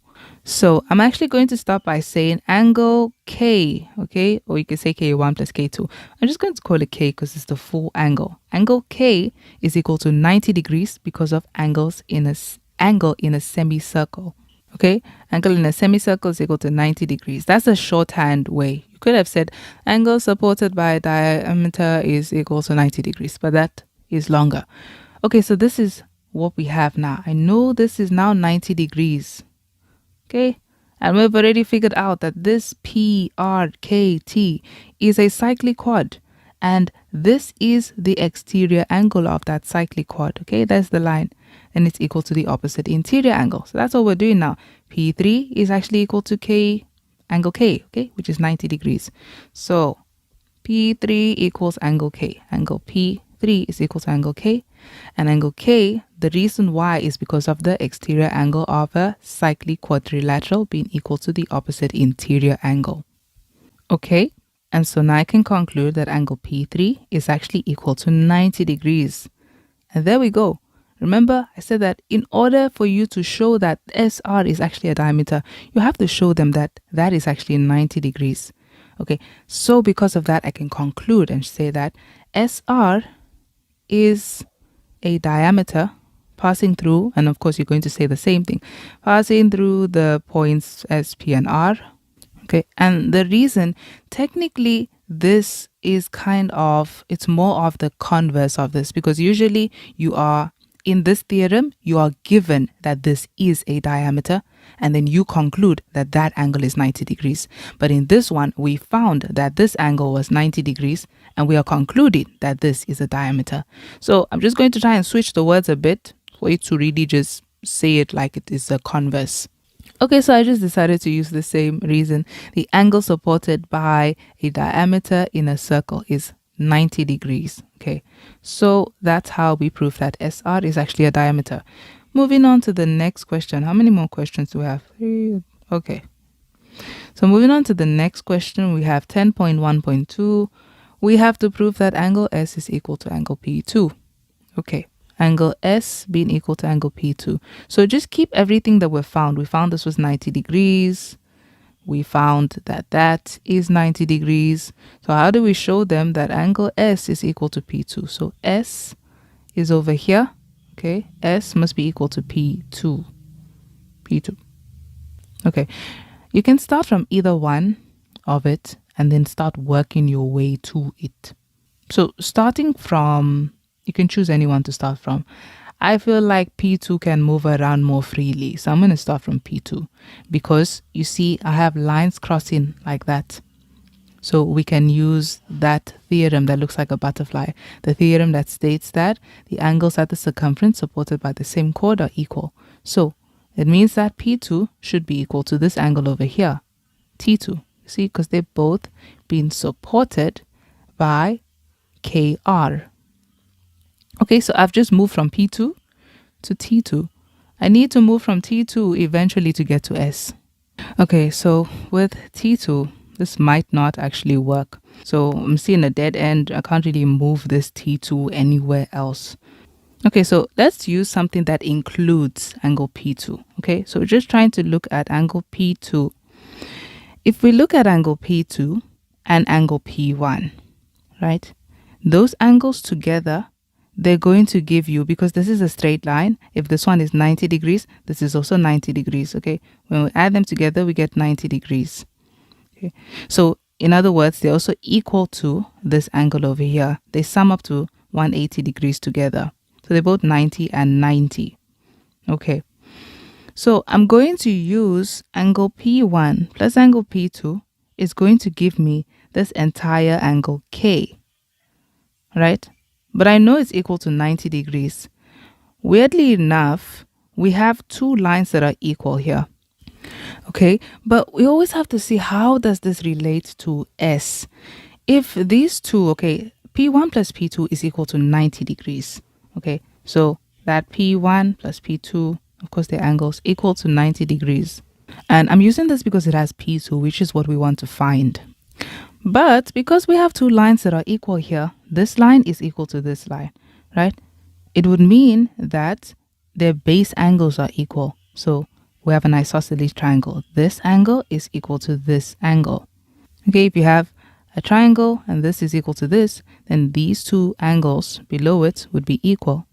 So I'm actually going to start by saying angle K, okay? Or you can say K1 plus K2. I'm just going to call it K because it's the full angle. Angle K is equal to 90 degrees because of angle in a semicircle. Okay, angle in a semicircle is equal to 90 degrees. That's a shorthand way. You could have said angle supported by diameter is equal to 90 degrees, but that is longer. Okay, so this is what we have now. I know this is now 90 degrees. Okay, and we've already figured out that this PRKT is a cyclic quad, and this is the exterior angle of that cyclic quad. Okay, that's the line, and it's equal to the opposite interior angle. So that's what we're doing now. P3 is actually equal to K, angle K, okay, which is 90 degrees. So P3 equals angle K. Angle P3 is equal to angle K, and angle K, the reason why is because of the exterior angle of a cyclic quadrilateral being equal to the opposite interior angle. Okay, and so now I can conclude that angle P3 is actually equal to 90 degrees. And there we go. Remember, I said that in order for you to show that SR is actually a diameter, you have to show them that that is actually 90 degrees. Okay, so because of that, I can conclude and say that SR is a diameter passing through, and of course you're going to say the same thing, passing through the points S, P, and R. Okay, and the reason, technically, this is it's more of the converse of this, because usually in this theorem, you are given that this is a diameter, and then you conclude that that angle is 90 degrees. But in this one, we found that this angle was 90 degrees, and we are concluding that this is a diameter. So I'm just going to try and switch the words a bit for you to really just say it like it is a converse. Okay, so I just decided to use the same reason. The angle supported by a diameter in a circle is 90 degrees. Okay, so that's how we prove that SR is actually a diameter. Moving on to the next question. How many more questions do we have? 3. Okay. So moving on to the next question, we have 10.1.2. We have to prove that angle S is equal to angle P2. Okay. Angle S being equal to angle P2. So just keep everything that we found. We found this was 90 degrees. We found that that is 90 degrees. So how do we show them that angle S is equal to P2? So S is over here. Okay. S must be equal to P2. P2. Okay. You can start from either one of it and then start working your way to it. So starting from, you can choose anyone to start from. I feel like P2 can move around more freely. So I'm going to start from P2 because you see I have lines crossing like that. So we can use that theorem that looks like a butterfly. The theorem that states that the angles at the circumference supported by the same chord are equal. So it means that P2 should be equal to this angle over here, T2. See, because they're both being supported by KR. Okay, so I've just moved from P2 to T2. I need to move from T2 eventually to get to S. Okay, so with T2, this might not actually work. So I'm seeing a dead end. I can't really move this T2 anywhere else. Okay, so let's use something that includes angle P2. Okay, so we're just trying to look at angle P2. If we look at angle P2 and angle P1, right, those angles together, they're going to give you, because this is a straight line, if this one is 90 degrees, this is also 90 degrees, okay? When we add them together, we get 90 degrees. Okay, so in other words, they're also equal to this angle over here. They sum up to 180 degrees together. So they're both 90 and 90. Okay, so I'm going to use angle P1 plus angle P2 is going to give me this entire angle K, right? But I know it's equal to 90 degrees. Weirdly enough, we have two lines that are equal here. Okay, but we always have to see how does this relate to S. If these two, okay, P1 plus P2 is equal to 90 degrees. Okay, so that P1 plus P2, of course, their angles equal to 90 degrees. And I'm using this because it has P2, which is what we want to find. But because we have two lines that are equal here, this line is equal to this line, right? It would mean that their base angles are equal. So we have an isosceles triangle. This angle is equal to this angle. Okay, if you have a triangle and this is equal to this, then these two angles below it would be equal.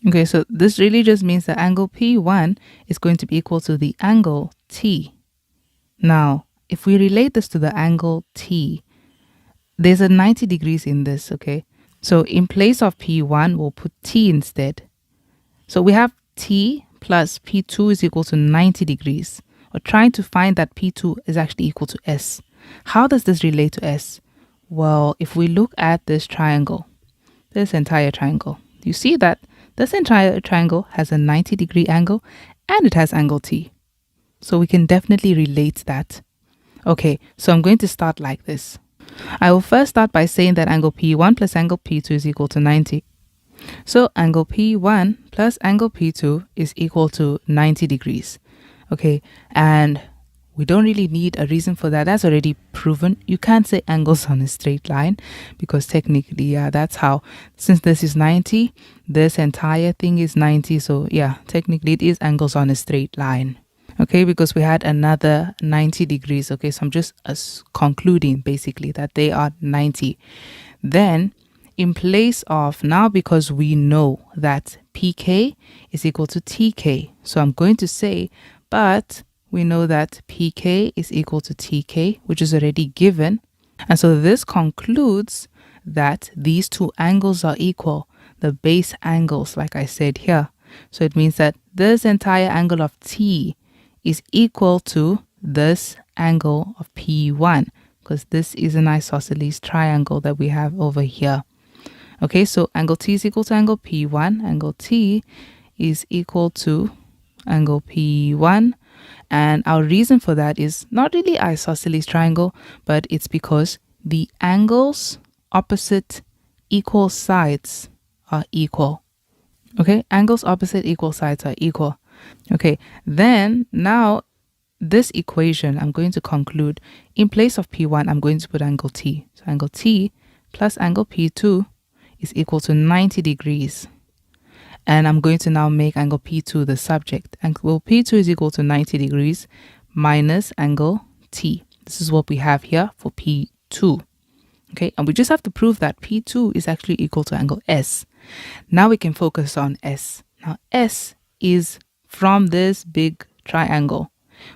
Okay, so this really just means that angle P1 is going to be equal to the angle T. Now, if we relate this to the angle T, there's a 90 degrees in this, okay? So in place of P1, we'll put T instead. So we have T plus P2 is equal to 90 degrees. We're trying to find that P2 is actually equal to S. How does this relate to S? Well, if we look at this triangle, this entire triangle, you see that this entire triangle has a 90-degree angle and it has angle T. So we can definitely relate that. Okay, so I'm going to start like this. I will first start by saying that angle P1 plus angle P2 is equal to 90. So angle P1 plus angle P2 is equal to 90 degrees. Okay, and we don't really need a reason for that. That's already proven. You can't say angles on a straight line because technically, yeah, that's how, since this is 90, this entire thing is 90. So yeah, technically it is angles on a straight line. Okay, because we had another 90 degrees. Okay, so I'm just concluding basically that they are 90. Then in place of, now because we know that PK is equal to TK, so I'm going to say, but we know that PK is equal to TK, which is already given. And so this concludes that these two angles are equal, the base angles, like I said here. So it means that this entire angle of T is equal to this angle of P1 because this is an isosceles triangle that we have over here. Okay, so angle T is equal to angle P1. Angle T is equal to angle P1. And our reason for that is not really isosceles triangle, but it's because the angles opposite equal sides are equal. Okay, angles opposite equal sides are equal. Okay, then now this equation I'm going to conclude in place of P1, I'm going to put angle T. So angle T plus angle P2 is equal to 90 degrees. And I'm going to now make angle P2 the subject. Angle P2 is equal to 90 degrees minus angle T. This is what we have here for P2. Okay, and we just have to prove that P2 is actually equal to angle S. Now we can focus on S. Now S is from this big triangle,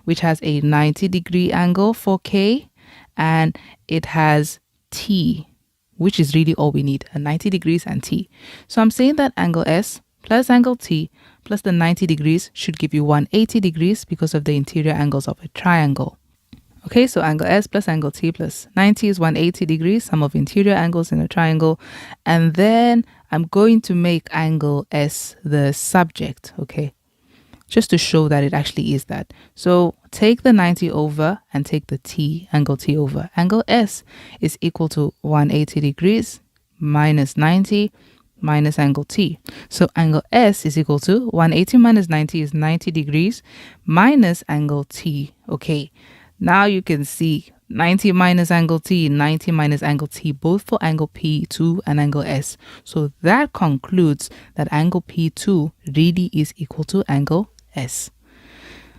which has a 90-degree angle for K, and it has T, which is really all we need, a 90 degrees and T. So I'm saying that angle S plus angle T plus the 90 degrees should give you 180 degrees because of the interior angles of a triangle. Okay, so angle S plus angle T plus 90 is 180 degrees, sum of interior angles in a triangle. And then I'm going to make angle S the subject, okay, just to show that it actually is that. So take the 90 over and take the T, angle T over. Angle S is equal to 180 degrees minus 90 minus angle T. So angle S is equal to 180 minus 90 is 90 degrees minus angle T. Okay, now you can see 90 minus angle T, 90 minus angle T, both for angle P2 and angle S. So that concludes that angle P2 really is equal to angle S.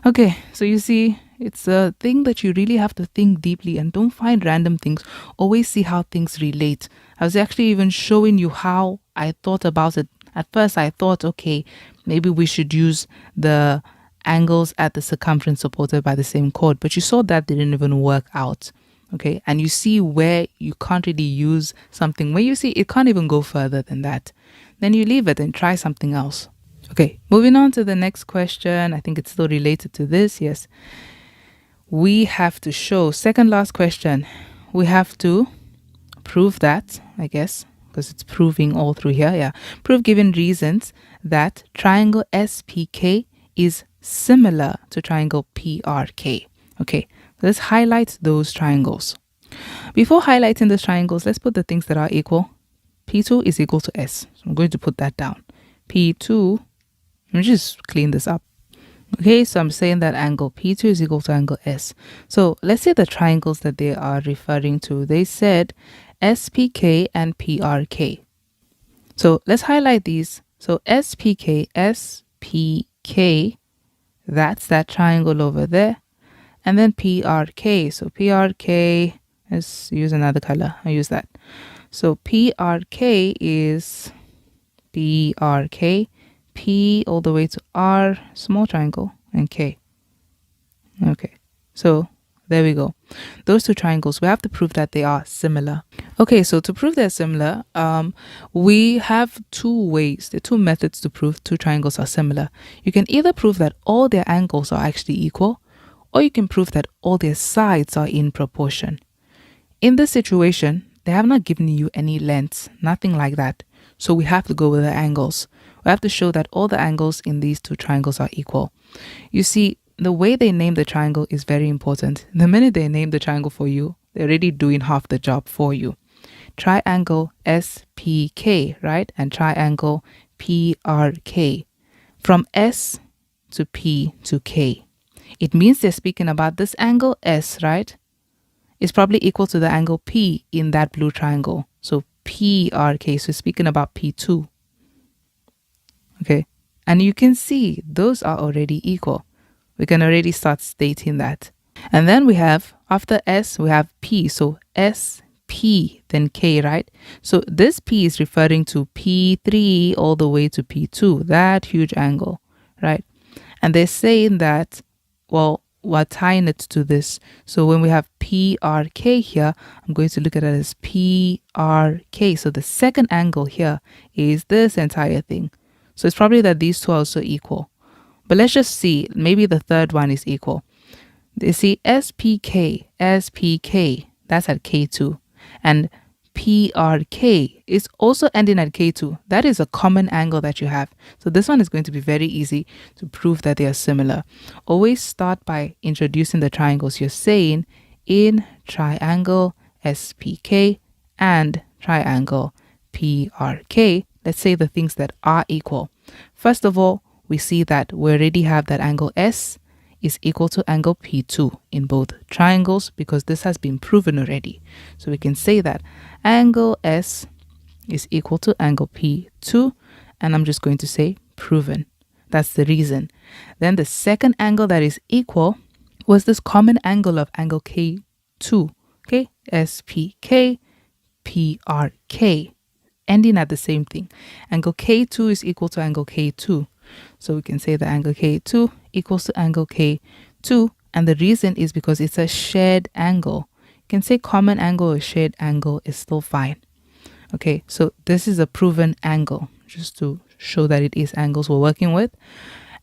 Okay, so you see, it's a thing that you really have to think deeply and don't find random things. Always see how things relate. I was actually even showing you how I thought about it. At first, I thought, okay, maybe we should use the angles at the circumference supported by the same chord. But you saw that didn't even work out. Okay, and you see where you can't really use something. Where you see it can't even go further than that. Then you leave it and try something else. Okay, moving on to the next question. I think it's still related to this. Yes. We have to show, second last question, we have to prove that, I guess, because it's proving all through here. Yeah. Prove given reasons that triangle SPK is similar to triangle PRK. Okay, let's highlight those triangles. Before highlighting those triangles, let's put the things that are equal. P2 is equal to S. So I'm going to put that down. P2, let me just clean this up. Okay, so I'm saying that angle P2 is equal to angle S. So let's say the triangles that they are referring to, they said SPK and PRK. So let's highlight these. So SPK, that's that triangle over there. And then PRK. So PRK, let's use another color. I use that. So PRK is PRK. P all the way to R, small triangle, and K. Okay, so there we go. Those two triangles, we have to prove that they are similar. Okay, so to prove they're similar, we have two ways, the two methods to prove two triangles are similar. You can either prove that all their angles are actually equal, or you can prove that all their sides are in proportion. In this situation, they have not given you any lengths, nothing like that. So we have to go with the angles. We have to show that all the angles in these two triangles are equal. You see, the way they name the triangle is very important. The minute they name the triangle for you, they're already doing half the job for you. Triangle SPK, right? And triangle PRK. From S to P to K. It means they're speaking about this angle S, right? It's probably equal to the angle P in that blue triangle. So PRK, so speaking about P2. Okay, and you can see those are already equal. We can already start stating that. And then we have, after S, we have P. So S, P, then K, right? So this P is referring to P3 all the way to P2, that huge angle, right? And they're saying that, well, we're tying it to this. So when we have PRK here, I'm going to look at it as PRK. So the second angle here is this entire thing. So it's probably that these two are also equal. But let's just see, maybe the third one is equal. You see SPK, that's at K2. And PRK is also ending at K2. That is a common angle that you have. So this one is going to be very easy to prove that they are similar. Always start by introducing the triangles. You're saying in triangle SPK and triangle PRK, let's say the things that are equal. First of all, we see that we already have that angle S is equal to angle P2 in both triangles because this has been proven already. So we can say that angle S is equal to angle P2, and I'm just going to say proven. That's the reason. Then the second angle that is equal was this common angle of angle K2, okay? SPK, PRK, ending at the same thing. Angle K2 is equal to angle K2. So we can say the angle K2 equals to angle K2, and the reason is because it's a shared angle. You can say common angle or shared angle is still fine. Okay, so this is a proven angle, just to show that it is angles we're working with.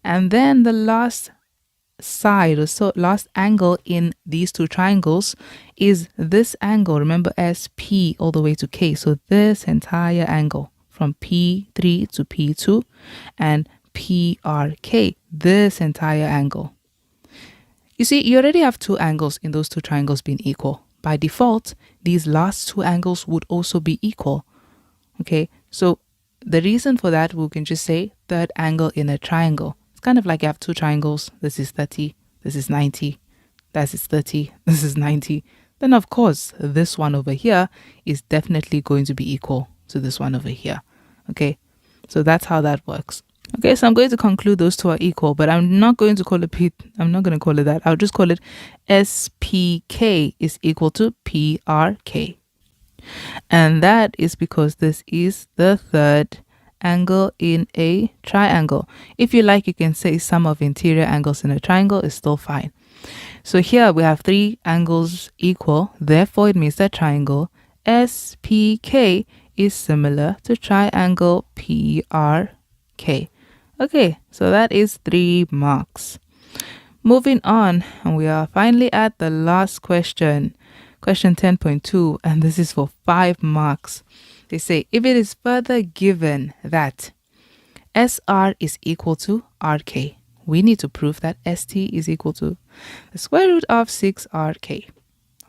And then the last side, or so last angle in these two triangles is this angle. Remember, SP all the way to K. So this entire angle from P3 to P2 and PRK, this entire angle. You see, you already have two angles in those two triangles being equal. By default, these last two angles would also be equal. Okay, so the reason for that, we can just say third angle in a triangle. It's kind of like you have two triangles. This is 30, this is 90, that is 30, this is 90. Then of course, this one over here is definitely going to be equal to this one over here. Okay, so that's how that works. Okay, so I'm going to conclude those two are equal, but I'm not going to call it I'm not going to call it that. I'll just call it SPK is equal to PRK. And that is because this is the third angle in a triangle. If you like, you can say sum of interior angles in a triangle is still fine. So here we have three angles equal. Therefore, it means that triangle SPK is similar to triangle PRK. Okay, so that is 3 marks. Moving on, and we are finally at the last question. Question 10.2, and this is for 5 marks. They say, if it is further given that SR is equal to RK, we need to prove that ST is equal to the square root of 6RK.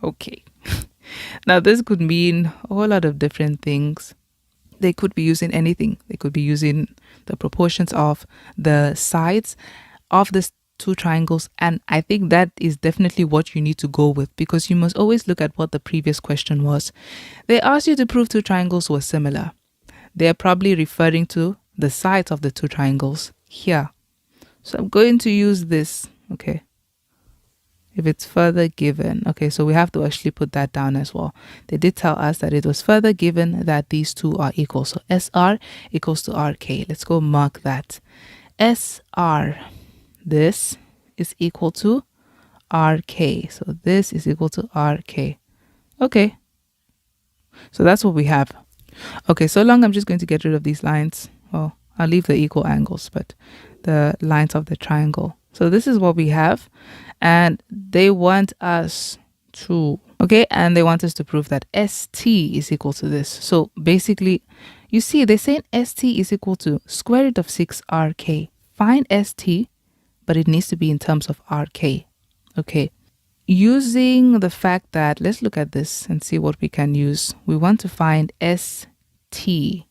Okay. Now, this could mean a whole lot of different things. They could be using anything. They could be using the proportions of the sides of the two triangles, and I think that is definitely what you need to go with, because you must always look at what the previous question was. They asked you to prove two triangles were similar. They are probably referring to the sides of the two triangles here. So I'm going to use this, okay? If it's further given, okay, so we have to actually put that down as well. They did tell us that it was further given that these two are equal. So SR equals to RK. Let's go mark that. SR, this is equal to RK. So this is equal to RK. Okay. So that's what we have. Okay, so long I'm just going to get rid of these lines. Well, I'll leave the equal angles, but the lines of the triangle. So this is what we have. And they want us to, okay, and they want us to prove that ST is equal to this. So basically, you see, they're saying ST is equal to square root of 6RK. Find ST, but it needs to be in terms of RK. Okay. Using the fact that, let's look at this and see what we can use. We want to find ST.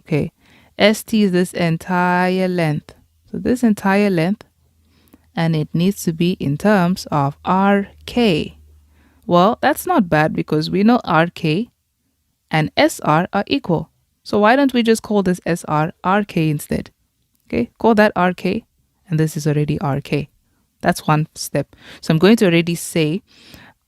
Okay. ST is this entire length. So this entire length, and it needs to be in terms of RK. Well, that's not bad because we know RK and SR are equal. So why don't we just call this SR RK instead? Okay, call that RK, and this is already RK. That's one step. So I'm going to already say,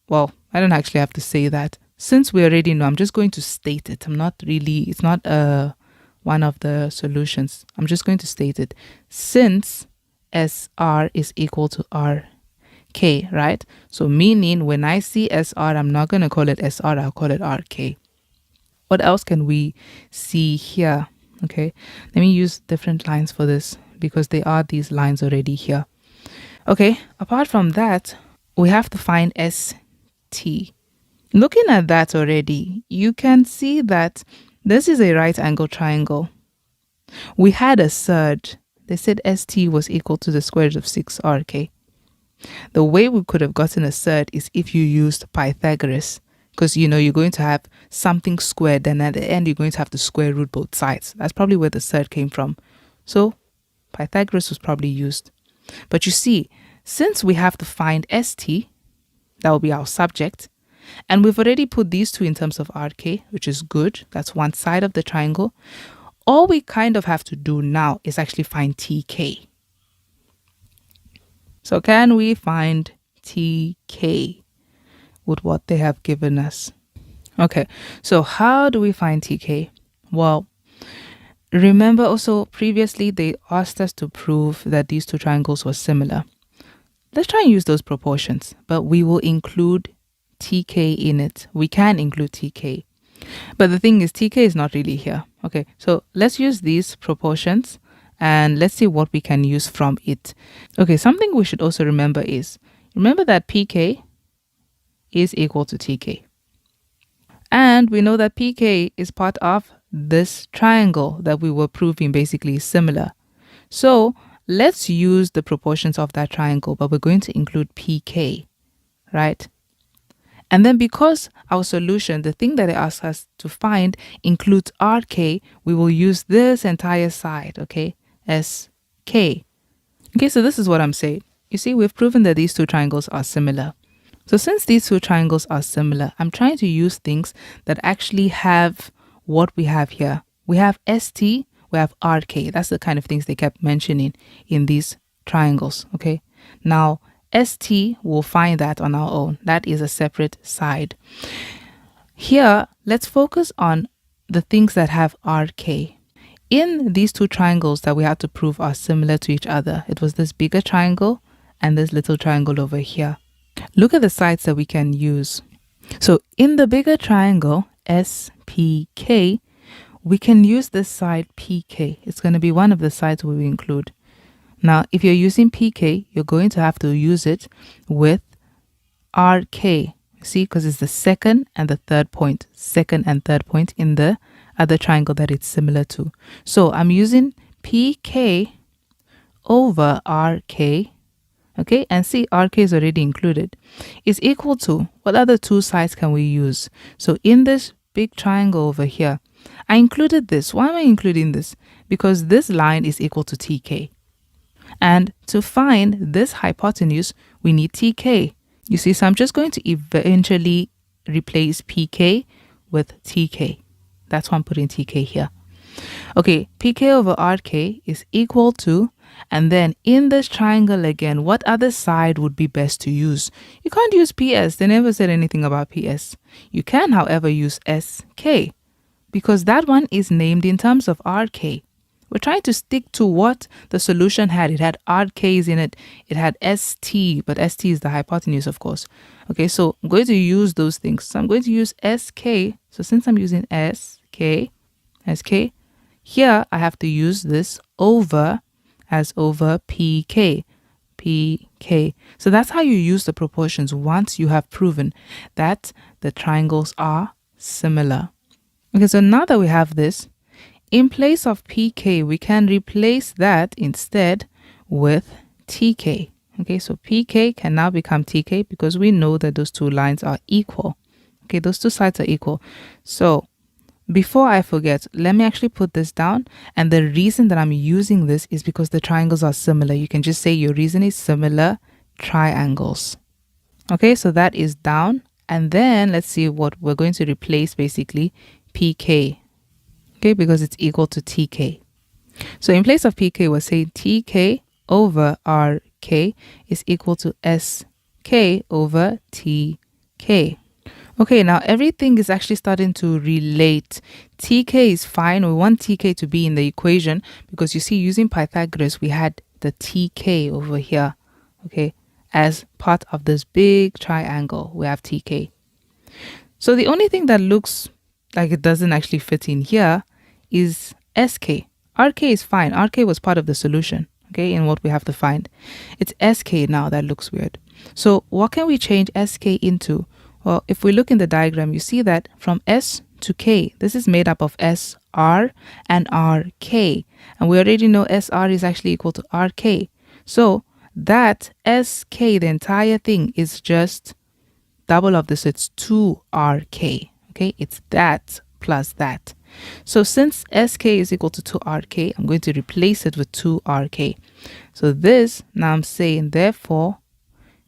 well, I don't actually have to say that. Since we already know, I'm just going to state it. It's not one of the solutions. I'm just going to state it. Since SR is equal to RK, right? So meaning when I see SR, I'm not going to call it SR, I'll call it RK. What else can we see here? Okay, let me use different lines for this because there are these lines already here. Okay, apart from that, we have to find ST. Looking at that already, you can see that this is a right angle triangle. We had a surd. They said ST was equal to the square root of 6RK. The way we could have gotten a surd is if you used Pythagoras, because you're going to have something squared, and at the end you're going to have to square root both sides. That's probably where the surd came from. So Pythagoras was probably used. But you see, since we have to find ST, that will be our subject, and we've already put these two in terms of RK, which is good. That's one side of the triangle. All we kind of have to do now is actually find TK. So can we find TK with what they have given us? Okay, so how do we find TK? Well, remember also previously they asked us to prove that these two triangles were similar. Let's try and use those proportions, but we will include TK in it. We can include TK. But the thing is, TK is not really here. Okay, so let's use these proportions and let's see what we can use from it. Okay, something we should also remember that PK is equal to TK. And we know that PK is part of this triangle that we were proving basically is similar. So let's use the proportions of that triangle, but we're going to include PK, right? And then because our solution, the thing that they asked us to find, includes RK, we will use this entire side, okay, SK. Okay, so this is what I'm saying. You see, we've proven that these two triangles are similar. So since these two triangles are similar, I'm trying to use things that actually have what we have here. We have ST, we have RK. That's the kind of things they kept mentioning in these triangles, okay? Now, ST, we'll find that on our own. That is a separate side. Here, let's focus on the things that have RK. In these two triangles that we had to prove are similar to each other, it was this bigger triangle and this little triangle over here. Look at the sides that we can use. So in the bigger triangle, SPK, we can use this side PK. It's going to be one of the sides we include. Now, if you're using PK, you're going to have to use it with RK. See, because it's the second and the third point. Second and third point in the other triangle that it's similar to. So I'm using PK over RK. Okay, and see, RK is already included. Is equal to, what other two sides can we use? So in this big triangle over here, I included this. Why am I including this? Because this line is equal to TK. And to find this hypotenuse, we need TK. You see, so I'm just going to eventually replace PK with TK. That's why I'm putting TK here. Okay, PK over RK is equal to, and then in this triangle again, what other side would be best to use? You can't use PS. They never said anything about PS. You can, however, use SK because that one is named in terms of RK. We're trying to stick to what the solution had. It had RKs in it. It had ST, but ST is the hypotenuse, of course. Okay, so I'm going to use those things. So I'm going to use SK. So since I'm using SK, here I have to use this over as over PK. PK. So that's how you use the proportions once you have proven that the triangles are similar. Okay, so now that we have this, in place of PK, we can replace that instead with TK. Okay, so PK can now become TK because we know that those two lines are equal. Okay, those two sides are equal. So before I forget, let me actually put this down. And the reason that I'm using this is because the triangles are similar. You can just say your reason is similar triangles. Okay, so that is down. And then let's see what we're going to replace, basically PK. Okay, because it's equal to TK. So in place of PK, we're saying TK over RK is equal to SK over TK. Okay, now everything is actually starting to relate. TK is fine. We want TK to be in the equation because you see, using Pythagoras, we had the TK over here, okay, as part of this big triangle. We have TK. So the only thing that looks like it doesn't actually fit in here is SK. RK is fine. RK was part of the solution, okay, in what we have to find. It's SK now that looks weird. So what can we change SK into? Well, if we look in the diagram, you see that from S to K, this is made up of SR and RK. And we already know SR is actually equal to RK. So that SK, the entire thing, is just double of this. So it's 2RK. Okay, it's that plus that. So since SK is equal to 2RK, I'm going to replace it with 2RK. So this, now I'm saying, therefore,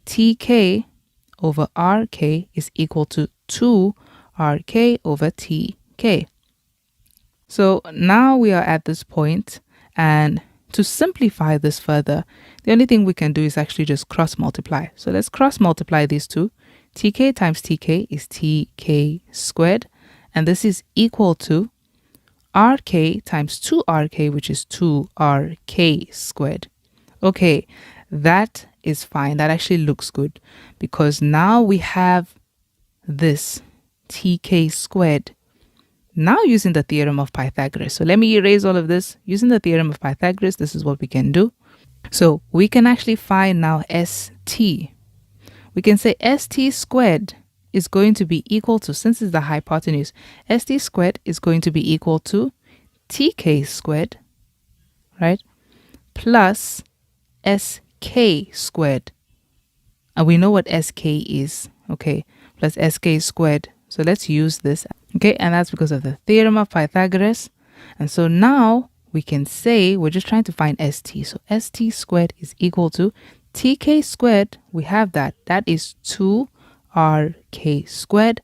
TK over RK is equal to 2RK over TK. So now we are at this point, and to simplify this further, the only thing we can do is actually just cross multiply. So let's cross multiply these two. TK times TK is TK squared, and this is equal to RK times 2RK, which is 2RK squared. Okay, that is fine. That actually looks good, because now we have this TK squared. Now using the theorem of Pythagoras. So let me erase all of this. Using the theorem of Pythagoras, this is what we can do. So we can actually find now ST. We can say ST squared is going to be equal to, since it's the hypotenuse, ST squared is going to be equal to TK squared, right, plus SK squared. And we know what SK is, okay, plus SK squared. So let's use this, okay, and that's because of the theorem of Pythagoras. And so now we can say we're just trying to find ST. So ST squared is equal to TK squared. We have that. That is 2RK squared.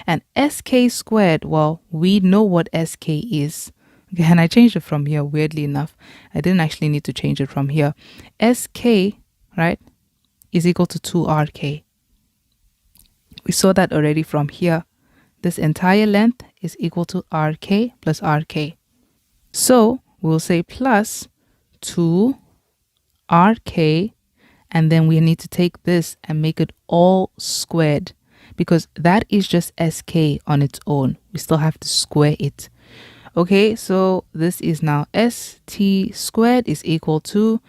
And SK squared, well, we know what SK is. Okay, and I changed it from here, weirdly enough. I didn't actually need to change it from here. SK, right, is equal to 2RK. We saw that already from here. This entire length is equal to RK plus RK. So we'll say plus 2RK, and then we need to take this and make it all squared, because that is just SK on its own. We still have to square it. Okay, so this is now ST squared is equal to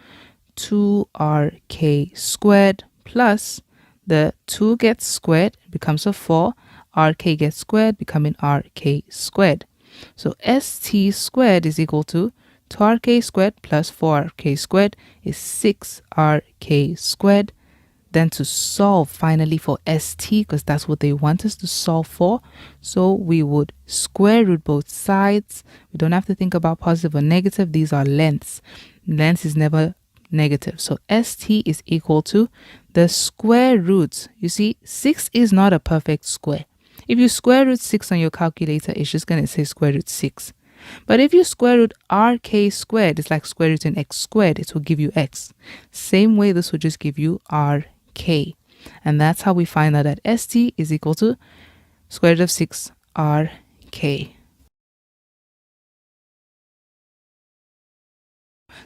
2RK squared plus the 2 gets squared, becomes a 4. RK gets squared, becoming RK squared. So ST squared is equal to 2RK squared plus 4RK squared is 6RK squared. Then to solve finally for ST, because that's what they want us to solve for. So we would square root both sides. We don't have to think about positive or negative. These are lengths. Length is never negative. So ST is equal to the square roots. You see, 6 is not a perfect square. If you square root 6 on your calculator, it's just going to say square root 6. But if you square root RK squared, it's like square root in X squared. It will give you X. Same way, this will just give you RK. And that's how we find out that ST is equal to square root of 6 RK.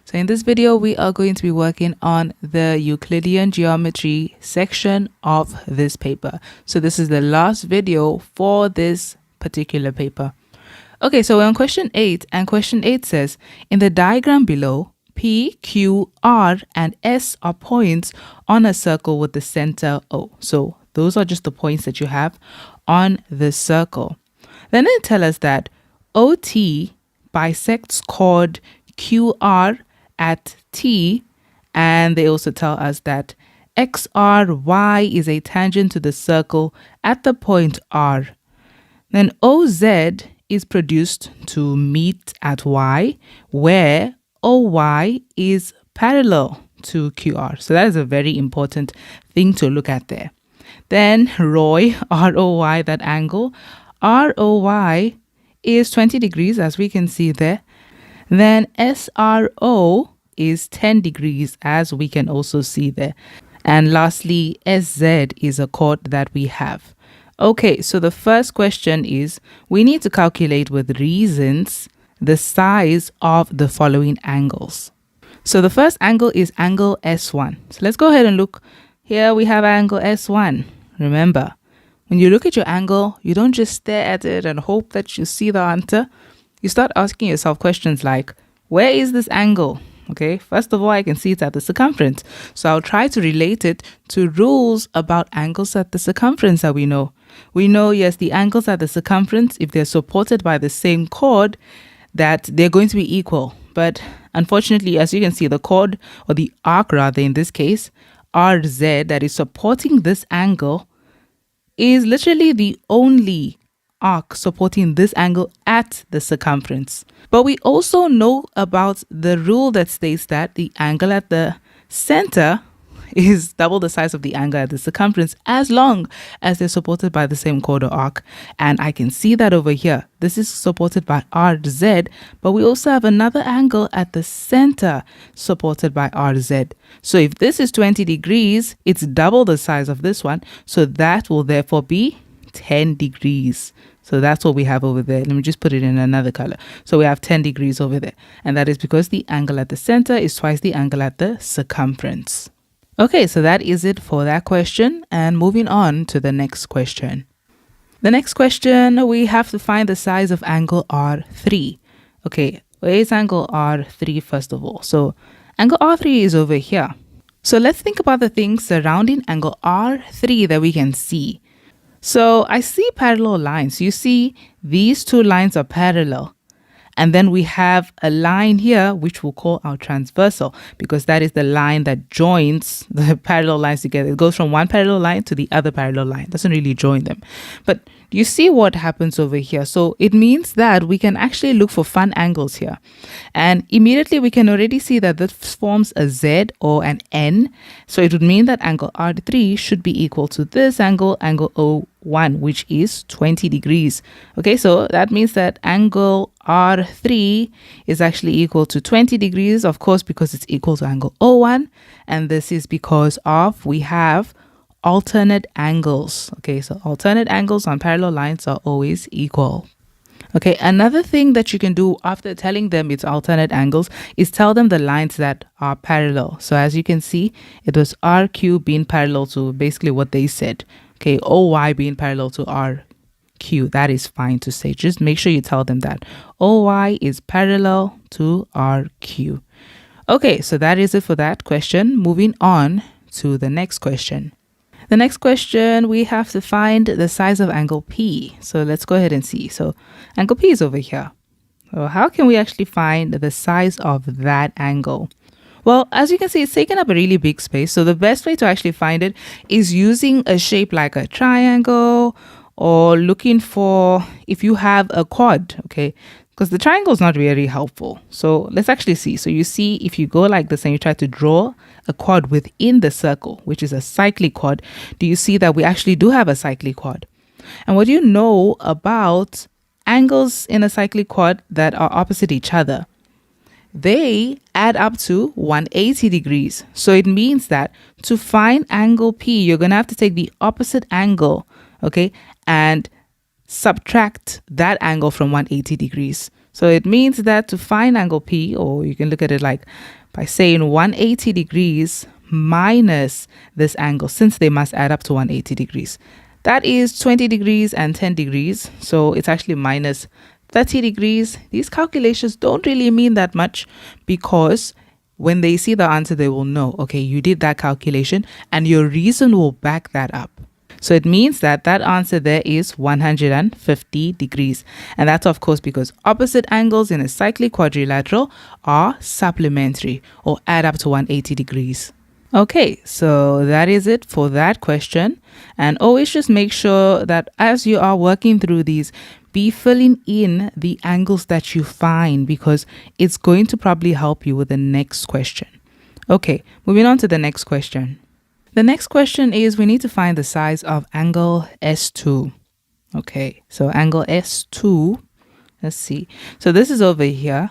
So in this video, we are going to be working on the Euclidean geometry section of this paper. So this is the last video for this particular paper. Okay, so we're on question 8, and question 8 says, in the diagram below, P, Q, R, and S are points on a circle with the center O. So those are just the points that you have on the circle. Then they tell us that OT bisects chord QR at T, and they also tell us that XRY is a tangent to the circle at the point R. Then OZ is produced to meet at Y, where OY is parallel to QR. So that is a very important thing to look at there. Then ROY, ROY, that angle, ROY is 20 degrees, as we can see there. Then SRO is 10 degrees, as we can also see there. And lastly, SZ is a chord that we have. Okay, so the first question is, we need to calculate with reasons the size of the following angles. So the first angle is angle S1. So let's go ahead and look. Here we have angle S1. Remember, when you look at your angle, you don't just stare at it and hope that you see the answer. You start asking yourself questions like, where is this angle? Okay, first of all, I can see it's at the circumference. So I'll try to relate it to rules about angles at the circumference that we know. we know, yes, the angles at the circumference, if they're supported by the same chord, that they're going to be equal. But unfortunately, as you can see, the chord, or the arc rather in this case, RZ, that is supporting this angle, is literally the only arc supporting this angle at the circumference. But we also know about the rule that states that the angle at the center is double the size of the angle at the circumference as long as they're supported by the same chord or arc. And I can see that over here. This is supported by RZ, but we also have another angle at the center supported by RZ. So if this is 20 degrees, it's double the size of this one. So that will therefore be 10 degrees. So that's what we have over there. Let me just put it in another color. So we have 10 degrees over there. And that is because the angle at the center is twice the angle at the circumference. Okay, so that is it for that question. And moving on to the next question. The next question, we have to find the size of angle R3. Okay, where is angle R3 first of all? So angle R3 is over here. So let's think about the things surrounding angle R3 that we can see. So I see parallel lines. You see these two lines are parallel. And then we have a line here, which we'll call our transversal, because that is the line that joins the parallel lines together. It goes from one parallel line to the other parallel line. It doesn't really join them. But you see what happens over here. So it means that we can actually look for fun angles here. And immediately we can already see that this forms a Z or an N. So it would mean that angle R3 should be equal to this angle, angle O1, which is 20 degrees. Okay, so that means that angle R3 is actually equal to 20 degrees, of course, because it's equal to angle O1. And this is because of we have alternate angles. Okay, so alternate angles on parallel lines are always equal. Okay, another thing that you can do after telling them it's alternate angles is tell them the lines that are parallel. So as you can see, it was RQ being parallel to basically what they said. Okay, OY being parallel to RQ. That is fine to say. Just make sure you tell them that OY is parallel to RQ. Okay, so that is it for that question. Moving on to the next question. The next question, we have to find the size of angle P. So let's go ahead and see. So angle P is over here. So how can we actually find the size of that angle? Well, as you can see, it's taken up a really big space. So the best way to actually find it is using a shape like a triangle, or looking for if you have a quad, okay? Because the triangle is not very helpful. So let's actually see. So you see, if you go like this and you try to draw a quad within the circle, which is a cyclic quad, do you see that we actually do have a cyclic quad? And what do you know about angles in a cyclic quad that are opposite each other? They add up to 180 degrees. So it means that to find angle P, you're going to have to take the opposite angle, okay, and subtract that angle from 180 degrees. So it means that to find angle P, or you can look at it like by saying 180 degrees minus this angle, since they must add up to 180 degrees. That is 20 degrees and 10 degrees. So it's actually minus 30 degrees. These calculations don't really mean that much, because when they see the answer, they will know, okay, you did that calculation and your reason will back that up. So it means that that answer there is 150 degrees. And that's of course because opposite angles in a cyclic quadrilateral are supplementary or add up to 180 degrees. Okay, so that is it for that question. And always just make sure that as you are working through these, be filling in the angles that you find, because it's going to probably help you with the next question. Okay, moving on to the next question. The next question is we need to find the size of angle S2. Okay, so angle S2, let's see. So this is over here.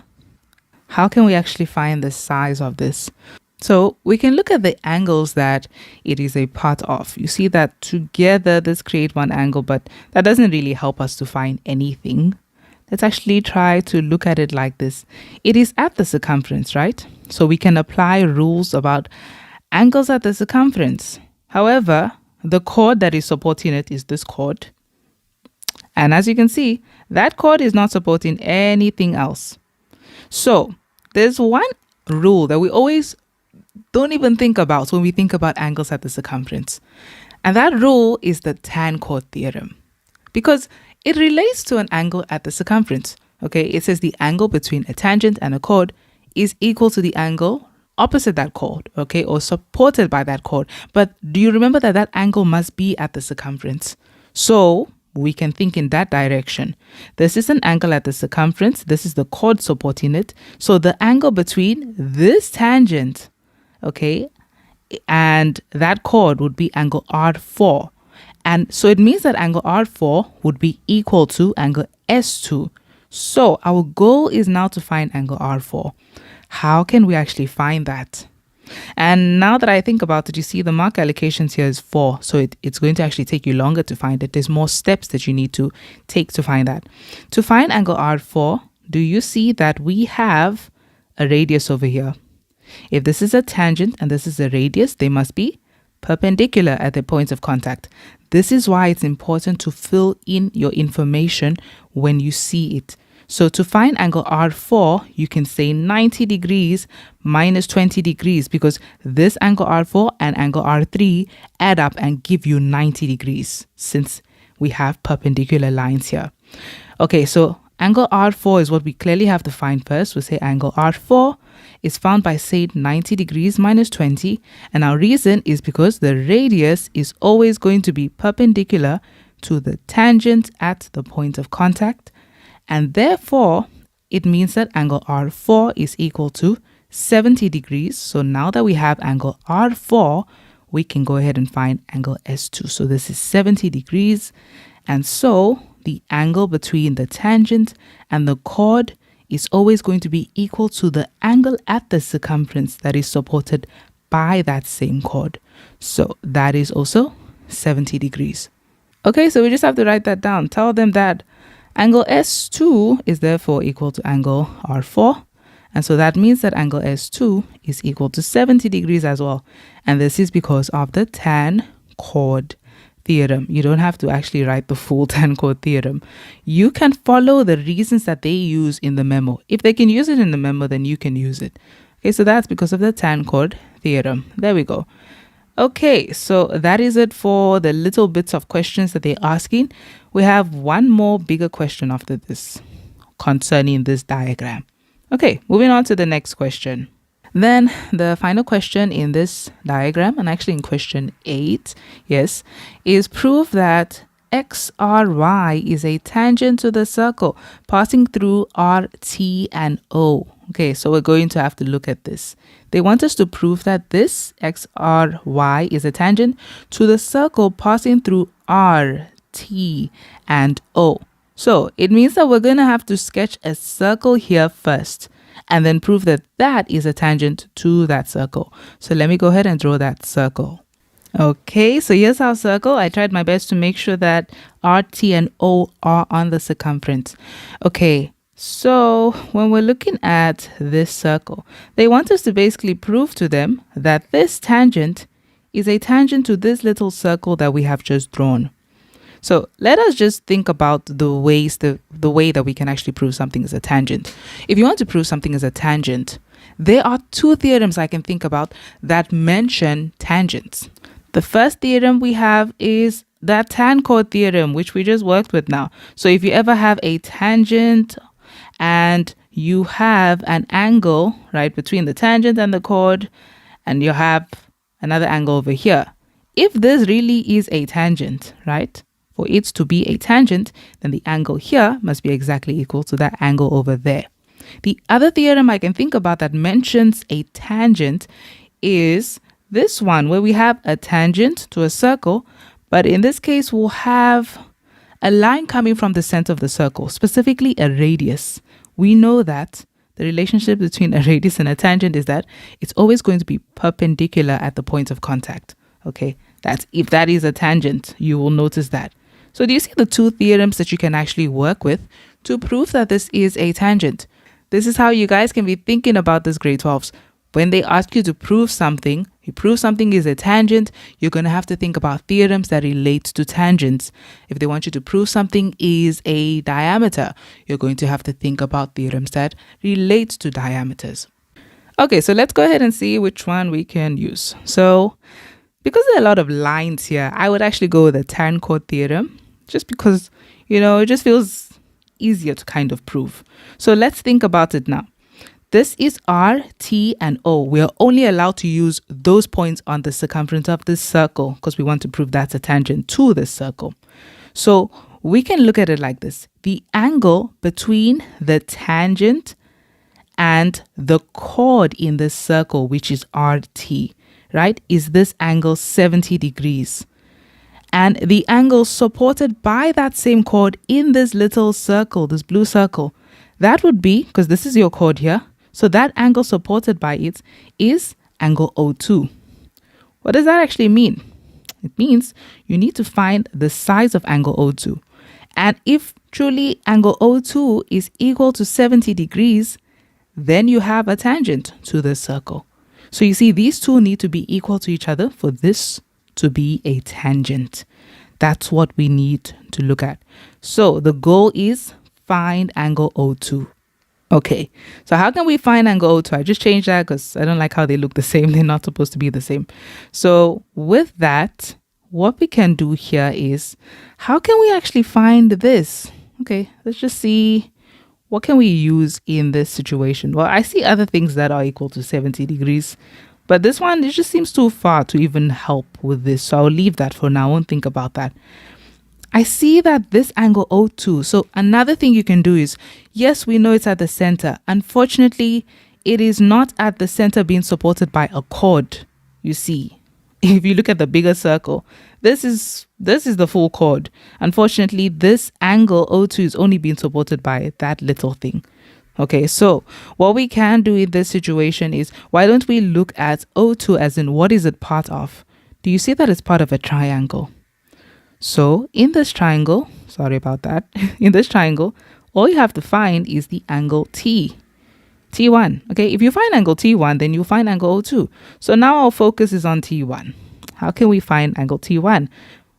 How can we actually find the size of this? So we can look at the angles that it is a part of. You see that together this create one angle, but that doesn't really help us to find anything. Let's actually try to look at it like this. It is at the circumference, right? So we can apply rules about angles at the circumference. However, the chord that is supporting it is this chord. And as you can see, that chord is not supporting anything else. So there's one rule that we always don't even think about when we think about angles at the circumference. And that rule is the tan chord theorem because it relates to an angle at the circumference. Okay, it says the angle between a tangent and a chord is equal to the angle opposite that chord, okay, or supported by that chord. But do you remember that that angle must be at the circumference? So we can think in that direction. This is an angle at the circumference. This is the chord supporting it. So the angle between this tangent, okay, and that chord would be angle R4. And so it means that angle R4 would be equal to angle S2. So our goal is now to find angle R4. How can we actually find that? And now that I think about it, you see the mark allocations here is 4. So it's going to actually take you longer to find it. There's more steps that you need to take to find that. To find angle R4, do you see that we have a radius over here? If this is a tangent and this is a radius, they must be perpendicular at the points of contact. This is why it's important to fill in your information when you see it. So to find angle R4, you can say 90 degrees minus 20 degrees because this angle R4 and angle R3 add up and give you 90 degrees since we have perpendicular lines here. Okay, so angle R4 is what we clearly have to find first. We'll say angle R4 is found by saying 90 degrees minus 20. And our reason is because the radius is always going to be perpendicular to the tangent at the point of contact. And therefore, it means that angle R4 is equal to 70 degrees. So now that we have angle R4, we can go ahead and find angle S2. So this is 70 degrees. And so the angle between the tangent and the chord is always going to be equal to the angle at the circumference that is supported by that same chord. So that is also 70 degrees. Okay, so we just have to write that down. Tell them that angle S2 is therefore equal to angle R4. And so that means that angle S2 is equal to 70 degrees as well. And this is because of the tan chord theorem. You don't have to actually write the full tan chord theorem. You can follow the reasons that they use in the memo. If they can use it in the memo, then you can use it. Okay, so that's because of the tan chord theorem. There we go. Okay, so that is it for the little bits of questions that they're asking. We have one more bigger question after this concerning this diagram. Okay, moving on to the next question. Then the final question in this diagram, and actually in question 8, yes, is prove that XRY is a tangent to the circle passing through RT and O. Okay, so we're going to have to look at this. They want us to prove that this XRY is a tangent to the circle passing through RT and O. So it means that we're going to have to sketch a circle here first and then prove that that is a tangent to that circle. So let me go ahead and draw that circle. Okay, so here's our circle. I tried my best to make sure that RT and O are on the circumference. Okay, so when we're looking at this circle, they want us to basically prove to them that this tangent is a tangent to this little circle that we have just drawn. So let us just think about the way that we can actually prove something is a tangent. If you want to prove something is a tangent, there are two theorems I can think about that mention tangents. The first theorem we have is that tan chord theorem, which we just worked with now. So if you ever have a tangent and you have an angle, right, between the tangent and the chord, and you have another angle over here, if this really is a tangent, right, for it to be a tangent, then the angle here must be exactly equal to that angle over there. The other theorem I can think about that mentions a tangent is this one, where we have a tangent to a circle, but in this case, we'll have a line coming from the center of the circle, specifically a radius. We know that the relationship between a radius and a tangent is that it's always going to be perpendicular at the point of contact. Okay, that's if that is a tangent, you will notice that. So do you see the two theorems that you can actually work with to prove that this is a tangent? This is how you guys can be thinking about this grade 12s. When they ask you to prove something, you prove something is a tangent, you're going to have to think about theorems that relate to tangents. If they want you to prove something is a diameter, you're going to have to think about theorems that relate to diameters. Okay, so let's go ahead and see which one we can use. So because there are a lot of lines here, I would actually go with the tan chord theorem, just because, it just feels easier to kind of prove. So let's think about it now. This is R, T, and O. We are only allowed to use those points on the circumference of this circle because we want to prove that's a tangent to this circle. So we can look at it like this. The angle between the tangent and the chord in this circle, which is RT, right, is this angle 70 degrees. And the angle supported by that same chord in this little circle, this blue circle, that would be, because this is your chord here, so that angle supported by it is angle O2. What does that actually mean? It means you need to find the size of angle O2. And if truly angle O2 is equal to 70 degrees, then you have a tangent to this circle. So you see, these two need to be equal to each other for this to be a tangent. That's what we need to look at. So the goal is find angle O2. Okay, so how can we find angle O2? I just changed that because I don't like how they look the same. They're not supposed to be the same. So with that, what we can do here is, how can we actually find this? Okay, let's just see, what can we use in this situation? Well, I see other things that are equal to 70 degrees, but this one, it just seems too far to even help with this. So I'll leave that for now. I won't think about that. I see that this angle O2. So another thing you can do is, yes, we know it's at the center. Unfortunately, it is not at the center being supported by a chord. You see, if you look at the bigger circle, this is the full chord. Unfortunately, this angle O2 is only being supported by that little thing. Okay, so what we can do in this situation is, why don't we look at O2 as in what is it part of? Do you see that it's part of a triangle? So in this triangle, sorry about that, in this triangle, all you have to find is the angle T1. Okay, if you find angle T1, then you find angle O2. So now our focus is on T1. How can we find angle T1?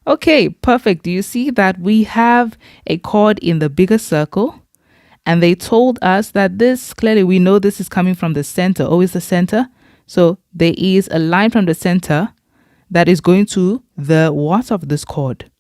Okay, perfect. Do you see that we have a chord in the bigger circle? And they told us that this, clearly we know this is coming from the center. O is the center. So there is a line from the center that is going to the what of this chord.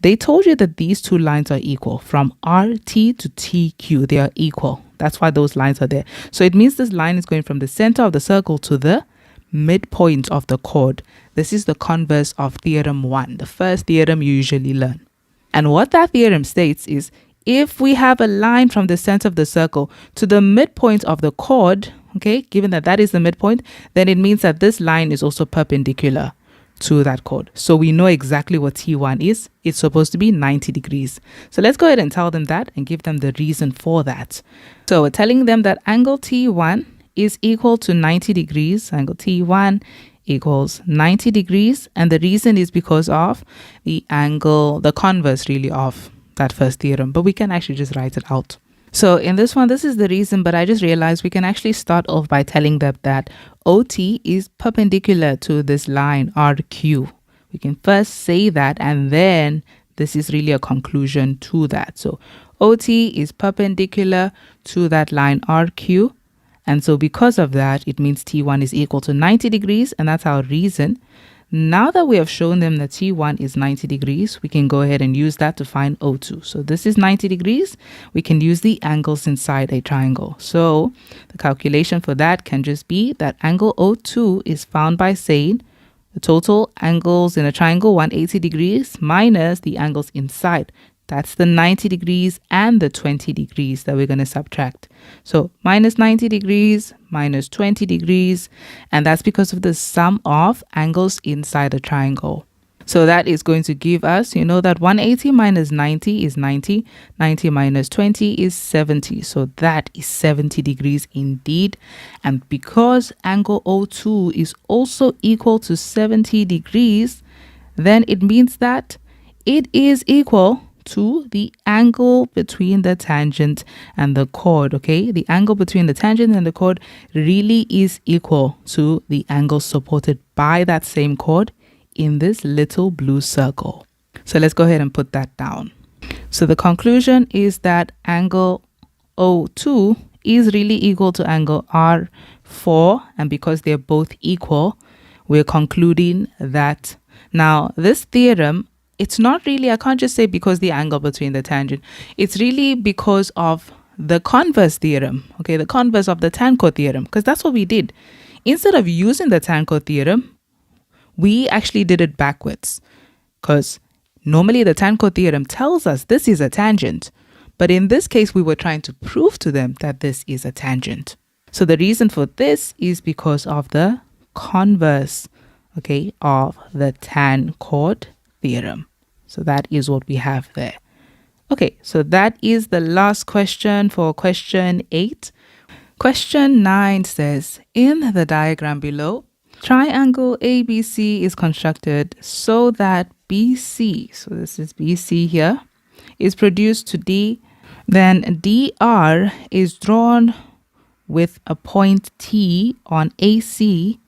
They told you that these two lines are equal from RT to TQ. They are equal. That's why those lines are there. So it means this line is going from the center of the circle to the midpoint of the chord. This is the converse of theorem 1, the first theorem you usually learn. And what that theorem states is, if we have a line from the center of the circle to the midpoint of the chord, okay, given that that is the midpoint, then it means that this line is also perpendicular to that chord. So we know exactly what T1 is. It's supposed to be 90 degrees. So let's go ahead and tell them that and give them the reason for that. So we're telling them that angle T1 is equal to 90 degrees. Angle T1 equals 90 degrees. And the reason is because of the angle, the converse really of that first theorem. But we can actually just write it out. So in this one, this is the reason, but I just realized we can actually start off by telling them that OT is perpendicular to this line RQ. We can first say that, and then this is really a conclusion to that. So OT is perpendicular to that line RQ. And so because of that, it means T1 is equal to 90 degrees, and that's our reason. Now that we have shown them that T1 is 90 degrees, we can go ahead and use that to find O2. So this is 90 degrees. We can use the angles inside a triangle. So the calculation for that can just be that angle O2 is found by saying the total angles in a triangle, 180 degrees, minus the angles inside. That's the 90 degrees and the 20 degrees that we're going to subtract. So minus 90 degrees, minus 20 degrees, and that's because of the sum of angles inside a triangle. So that is going to give us, that 180 minus 90 is 90, 90 minus 20 is 70. So that is 70 degrees indeed. And because angle O2 is also equal to 70 degrees, then it means that it is equal to the angle between the tangent and the chord. Okay, the angle between the tangent and the chord really is equal to the angle supported by that same chord in this little blue circle. So let's go ahead and put that down. So the conclusion is that angle O2 is really equal to angle R4, and because they're both equal, we're concluding that now this theorem, it's not really, I can't just say because the angle between the tangent, it's really because of the converse theorem, okay, the converse of the tan-chord theorem, because that's what we did. Instead of using the tan-chord theorem, we actually did it backwards, because normally the tan-chord theorem tells us this is a tangent, but in this case we were trying to prove to them that this is a tangent. So the reason for this is because of the converse, okay, of the tan-chord theorem. So that is what we have there. Okay, so that is the last question for question 8. Question 9 says, in the diagram below, triangle ABC is constructed so that BC, so this is BC here, is produced to D. Then DR is drawn with a point T on AC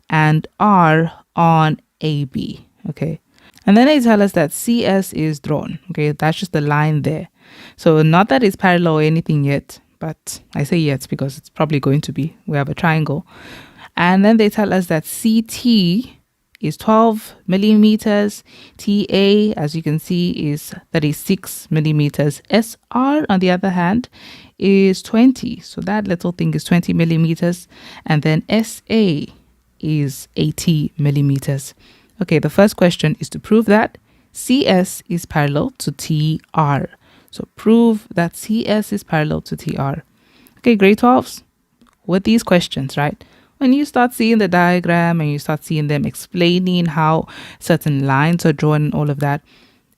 and R on AB, okay? And then they tell us that CS is drawn, okay? That's just the line there. So not that it's parallel or anything yet, but I say yet because it's probably going to be. We have a triangle. And then they tell us that CT is 12 millimeters. TA, as you can see, is 36 millimeters. SR, on the other hand, is 20. So that little thing is 20 millimeters. And then SA is 80 millimeters. Okay, the first question is to prove that CS is parallel to TR. So prove that CS is parallel to TR. Okay, grade 12s, with these questions, right? When you start seeing the diagram and you start seeing them explaining how certain lines are drawn and all of that,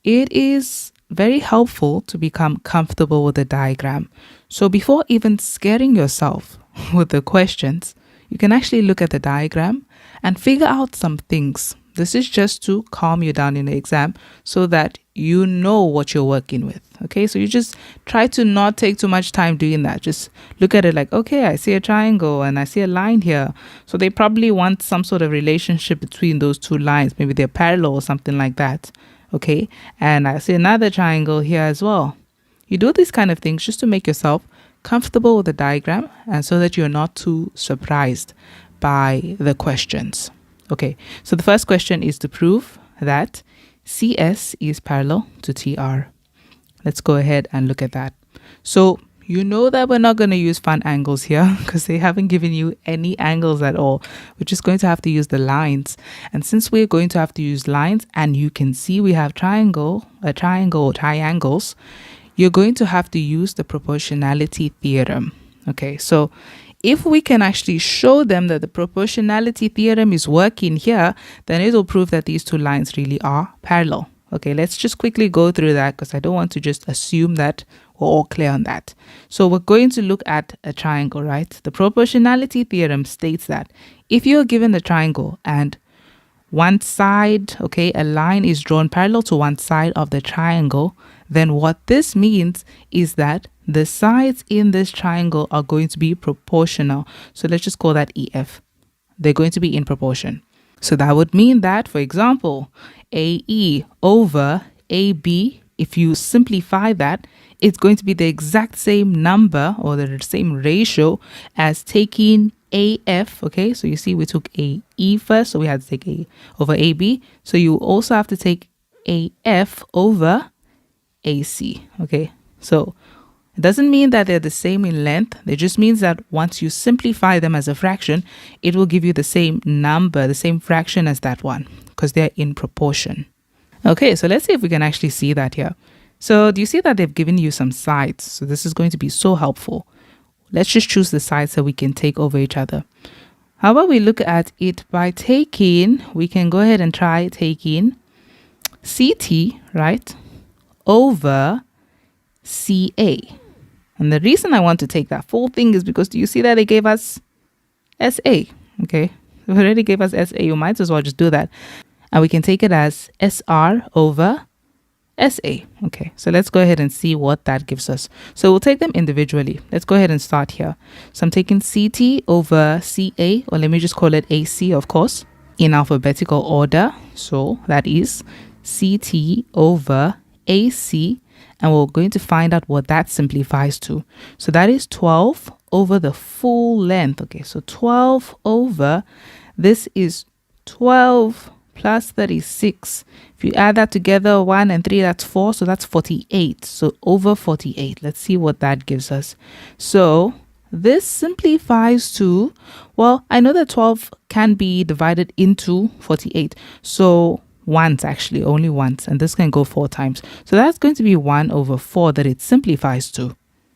it is very helpful to become comfortable with the diagram. So before even scaring yourself with the questions, you can actually look at the diagram and figure out some things. This is just to calm you down in the exam so that you know what you're working with. Okay, so you just try to not take too much time doing that. Just look at it like, okay, I see a triangle and I see a line here. So they probably want some sort of relationship between those two lines. Maybe they're parallel or something like that. Okay, and I see another triangle here as well. You do these kind of things just to make yourself comfortable with the diagram and so that you're not too surprised by the questions. Okay, so the first question is to prove that CS is parallel to TR. Let's go ahead and look at that. So you know that we're not going to use fun angles here because they haven't given you any angles at all. We're just going to have to use the lines. And since we're going to have to use lines and you can see we have triangles, you're going to have to use the proportionality theorem. Okay, so if we can actually show them that the proportionality theorem is working here, then it will prove that these two lines really are parallel. Okay, let's just quickly go through that because I don't want to just assume that we're all clear on that. So we're going to look at a triangle, right? The proportionality theorem states that if you're given a triangle and one side, okay, a line is drawn parallel to one side of the triangle, then what this means is that the sides in this triangle are going to be proportional. So let's just call that EF. They're going to be in proportion. So that would mean that, for example, AE over AB, if you simplify that, it's going to be the exact same number or the same ratio as taking AF. Okay, so you see we took AE first, so we had to take A over AB. So you also have to take AF over AC. Okay, so it doesn't mean that they're the same in length. It just means that once you simplify them as a fraction, it will give you the same number, the same fraction as that one, because they're in proportion. Okay, so let's see if we can actually see that here. So do you see that they've given you some sides? So this is going to be so helpful. Let's just choose the sides so we can take over each other. How about we look at it by taking, we can go ahead and try taking CT, right, over CA. And the reason I want to take that full thing is because do you see that they gave us SA? Okay, they already gave us SA. You might as well just do that. And we can take it as SR over SA. Okay, so let's go ahead and see what that gives us. So we'll take them individually. Let's go ahead and start here. So I'm taking CT over CA, or let me just call it AC, of course, in alphabetical order. So that is CT over AC. And we're going to find out what that simplifies to. So that is 12 over the full length. Okay, so 12 over, this is 12 plus 36. If you add that together, 1 and 3, that's 4. So that's 48. So over 48. Let's see what that gives us. So this simplifies to, well, I know that 12 can be divided into 48. So once, actually, only once. And this can go 4 times. So that's going to be 1 over 4 that it simplifies to.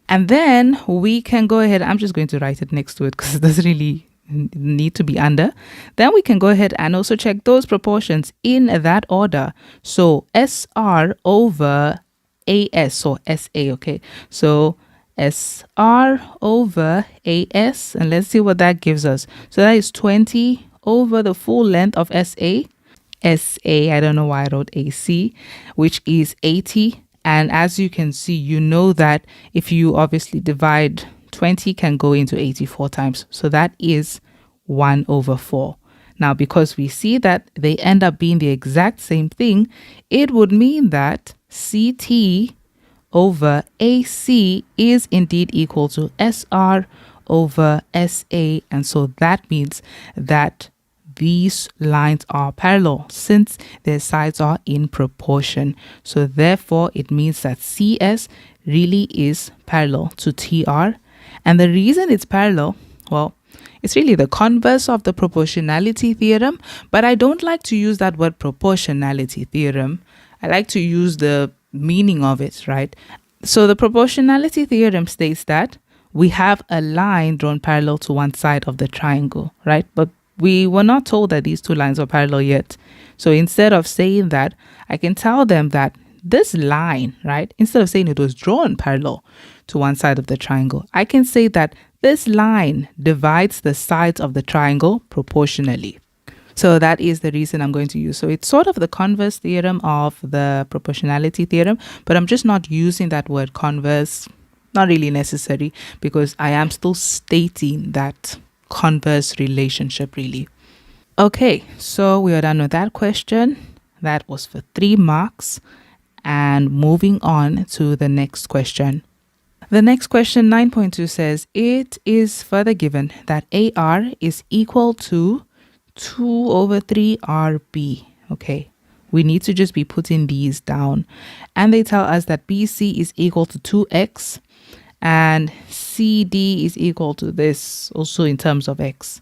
And then we can go ahead. I'm just going to write it next to it because it doesn't really need to be under. Then we can go ahead and also check those proportions in that order. So SR over AS or SA, okay? So SR over AS, and let's see what that gives us. So that is 20 over the full length of SA. I don't know why I wrote AC, which is 80. And as you can see, you know that if you obviously divide 20 can go into 84 times. So that is 1 over 4. Now, because we see that they end up being the exact same thing, it would mean that CT over AC is indeed equal to SR over SA. And so that means that these lines are parallel since their sides are in proportion. So therefore, it means that CS really is parallel to TR. And the reason it's parallel, well, it's really the converse of the proportionality theorem, but I don't like to use that word proportionality theorem. I like to use the meaning of it, right? So the proportionality theorem states that we have a line drawn parallel to one side of the triangle, right? But we were not told that these two lines are parallel yet. So instead of saying that, I can tell them that this line, right, instead of saying it was drawn parallel to one side of the triangle, I can say that this line divides the sides of the triangle proportionally. So that is the reason I'm going to use. So it's sort of the converse theorem of the proportionality theorem, but I'm just not using that word converse. Not really necessary because I am still stating that converse relationship really. Okay, so we are done with that question. That was for 3 marks. And moving on to the next question. The next question, 9.2, says it is further given that AR is equal to 2 over 3 RB. Okay, we need to just be putting these down. And they tell us that BC is equal to 2x and CD is equal to this also in terms of x.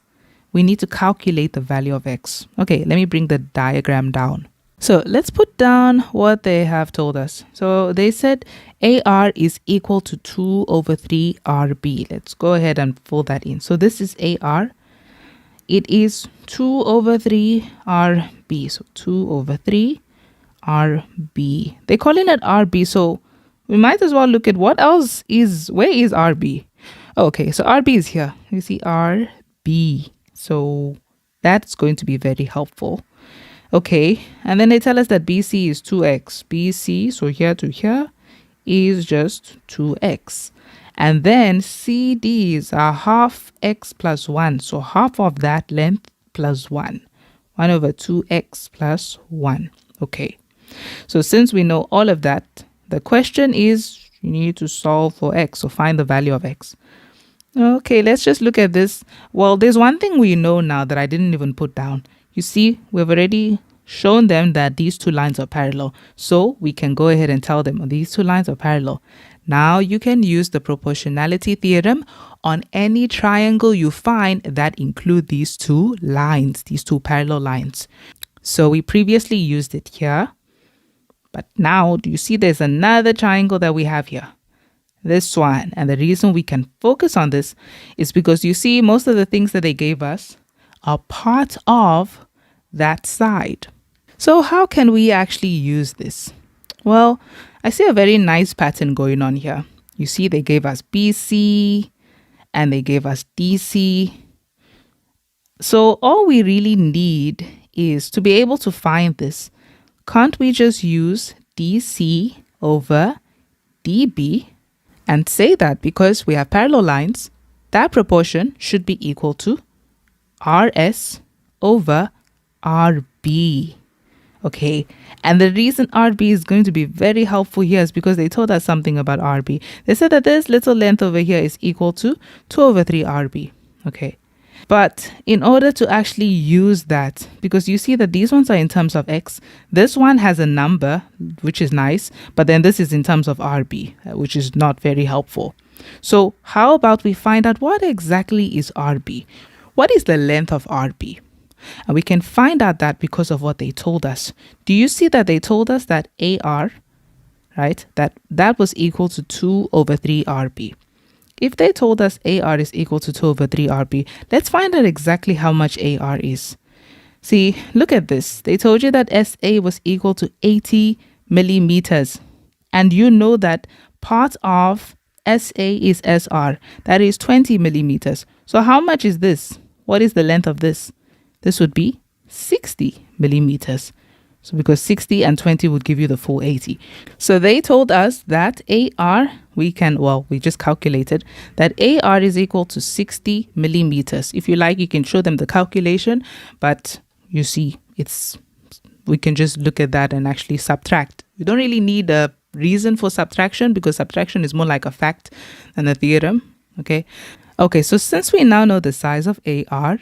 We need to calculate the value of x. Okay, let me bring the diagram down. So let's put down what they have told us. So they said AR is equal to 2 over 3 RB. Let's go ahead and fill that in. So this is AR. It is 2 over 3 RB. So 2 over 3 RB. They're calling it RB. So we might as well look at what else is, where is RB? Okay, so RB is here. You see RB. So that's going to be very helpful. Okay, and then they tell us that BC is 2x. BC, so here to here, is just 2x. And then CDs are half x plus 1. So half of that length plus 1. 1 over 2x plus 1. Okay, so since we know all of that, the question is you need to solve for x, so find the value of x. Okay, let's just look at this. Well, there's one thing we know now that I didn't even put down. You see, we've already shown them that these two lines are parallel. So we can go ahead and tell them these two lines are parallel. Now you can use the proportionality theorem on any triangle you find that include these two lines, these two parallel lines. So we previously used it here. But now, do you see there's another triangle that we have here? This one. And the reason we can focus on this is because you see most of the things that they gave us are part of that side. So how can we actually use this? Well, I see a very nice pattern going on here. You see they gave us BC and they gave us DC. So all we really need is to be able to find this. Can't we just use DC over DB and say that because we have parallel lines, that proportion should be equal to RS over RB. Okay, and the reason RB is going to be very helpful here is because they told us something about RB. They said that this little length over here is equal to 2 over 3 RB. Okay, But in order to actually use that, because you see that these ones are in terms of x, this one has a number, which is nice, but then this is in terms of RB, which is not very helpful. So how about we find out what exactly is RB? What is the length of RB? And we can find out that because of what they told us. Do you see that they told us that AR, right, that was equal to 2 over 3 RB. If they told us AR is equal to 2 over 3 RB, let's find out exactly how much AR is. See, look at this. They told you that SA was equal to 80 millimeters. And you know that part of SA is SR. That is 20 millimeters. So how much is this? What is the length of this? This would be 60 millimeters. So because 60 and 20 would give you the full 80. So they told us that AR, we just calculated that AR is equal to 60 millimeters. If you like, you can show them the calculation, but you see, we can just look at that and actually subtract. We don't really need a reason for subtraction because subtraction is more like a fact than a theorem. Okay, so since we now know the size of AR,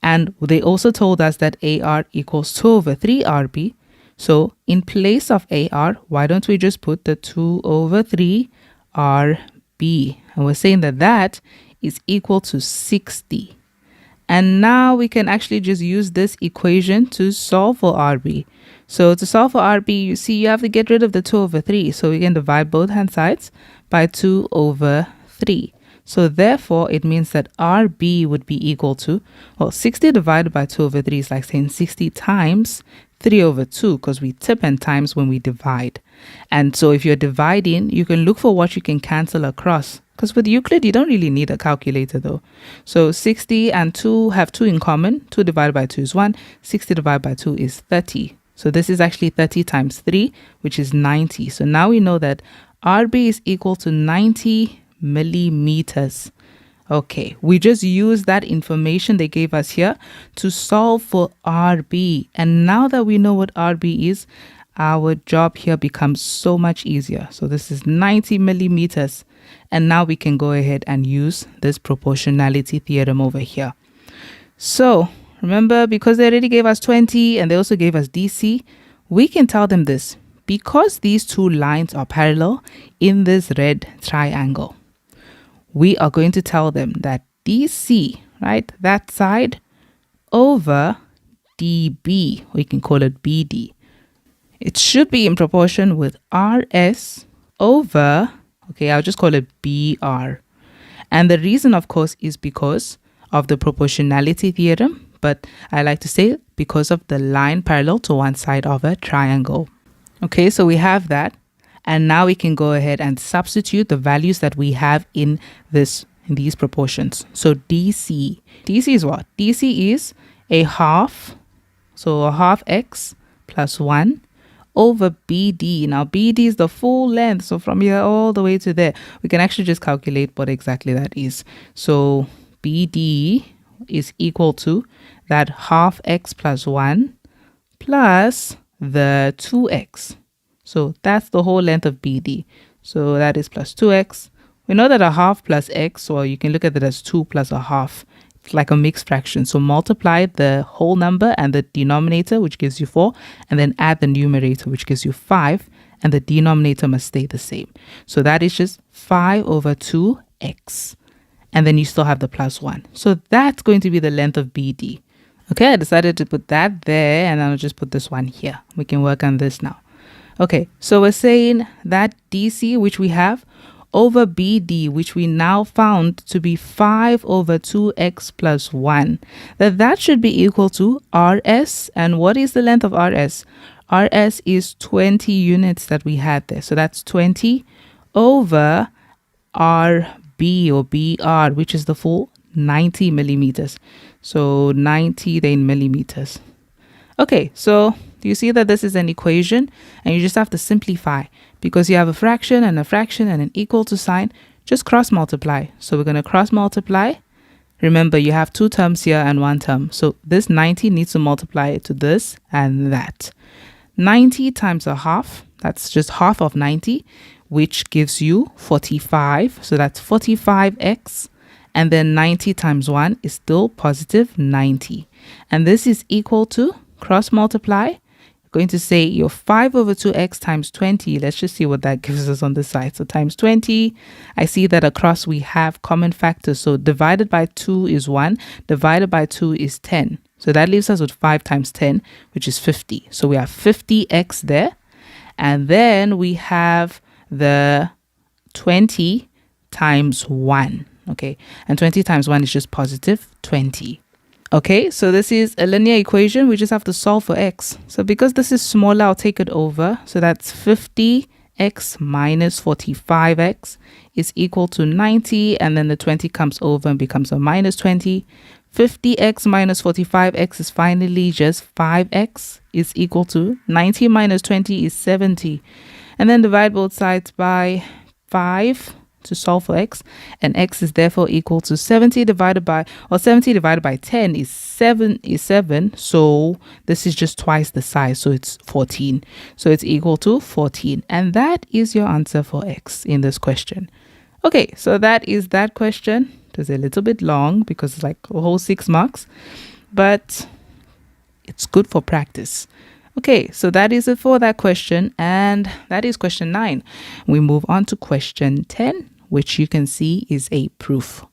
and they also told us that AR equals 2 over 3 RB. So in place of AR, why don't we just put the 2 over 3 RB? And we're saying that that is equal to 60. And now we can actually just use this equation to solve for RB. So to solve for RB, you see you have to get rid of the 2 over 3. So we can divide both hand sides by 2 over 3. So therefore, it means that RB would be equal to, 60 divided by 2 over 3 is like saying 60 times 3 over 2 because we tip and times when we divide. And so if you're dividing, you can look for what you can cancel across. Because with Euclid, you don't really need a calculator though. So 60 and 2 have 2 in common. 2 divided by 2 is 1. 60 divided by 2 is 30. So this is actually 30 times 3, which is 90. So now we know that RB is equal to 90 millimeters. Okay, we just use that information they gave us here to solve for RB. And now that we know what RB is, our job here becomes so much easier. So this is 90 millimeters. And now we can go ahead and use this proportionality theorem over here. So remember, because they already gave us 20 and they also gave us DC, we can tell them this. Because these two lines are parallel in this red triangle, we are going to tell them that DC, right, that side over DB, we can call it BD, it should be in proportion with RS over, okay, I'll just call it BR. And the reason, of course, is because of the proportionality theorem, but I like to say because of the line parallel to one side of a triangle. Okay, so we have that. And now we can go ahead and substitute the values that we have in these proportions. So DC is what? DC is a half, so a half x plus 1 over BD. Now BD is the full length, so from here all the way to there, we can actually just calculate what exactly that is. So BD is equal to that half x plus 1 plus the 2x. So that's the whole length of BD. So that is plus 2x. We know that a half plus x, or you can look at it as 2 plus a half. It's like a mixed fraction. So multiply the whole number and the denominator, which gives you 4, and then add the numerator, which gives you 5, and the denominator must stay the same. So that is just 5 over 2x. And then you still have the plus 1. So that's going to be the length of BD. Okay, I decided to put that there, and I'll just put this one here. We can work on this now. Okay, so we're saying that DC, which we have, over BD, which we now found to be 5 over 2x plus 1, that should be equal to RS. And what is the length of RS? RS is 20 units that we had there. So that's 20 over RB or BR, which is the full 90 millimeters. So 90 then millimeters. Okay, so do you see that this is an equation and you just have to simplify because you have a fraction and an equal to sign, just cross multiply. So we're going to cross multiply. Remember, you have 2 terms here and 1 term. So this 90 needs to multiply to this and that. 90 times a half, that's just half of 90, which gives you 45. So that's 45x. And then 90 times 1 is still positive 90. And this is equal to, cross multiply, going to say your 5 over 2x times 20. Let's just see what that gives us on the side. So times 20. I see that across we have common factors. So divided by 2 is 1. Divided by 2 is 10. So that leaves us with 5 times 10, which is 50. So we have 50x there. And then we have the 20 times 1. Okay. And 20 times 1 is just positive 20. Okay, so this is a linear equation. We just have to solve for x. So because this is smaller, I'll take it over. So that's 50x minus 45x is equal to 90. And then the 20 comes over and becomes a minus 20. 50x minus 45x is finally just 5x is equal to 90 minus 20 is 70. And then divide both sides by 5 to solve for x, and x is therefore equal to 70 divided by 10 is 7, so this is just twice the size, so it's 14. So it's equal to 14, and that is your answer for x in this question. Okay, so that is that question. It was a little bit long because it's like a whole 6 marks, but it's good for practice. Okay, so that is it for that question, and that is question 9. We move on to question 10, which you can see is a proof.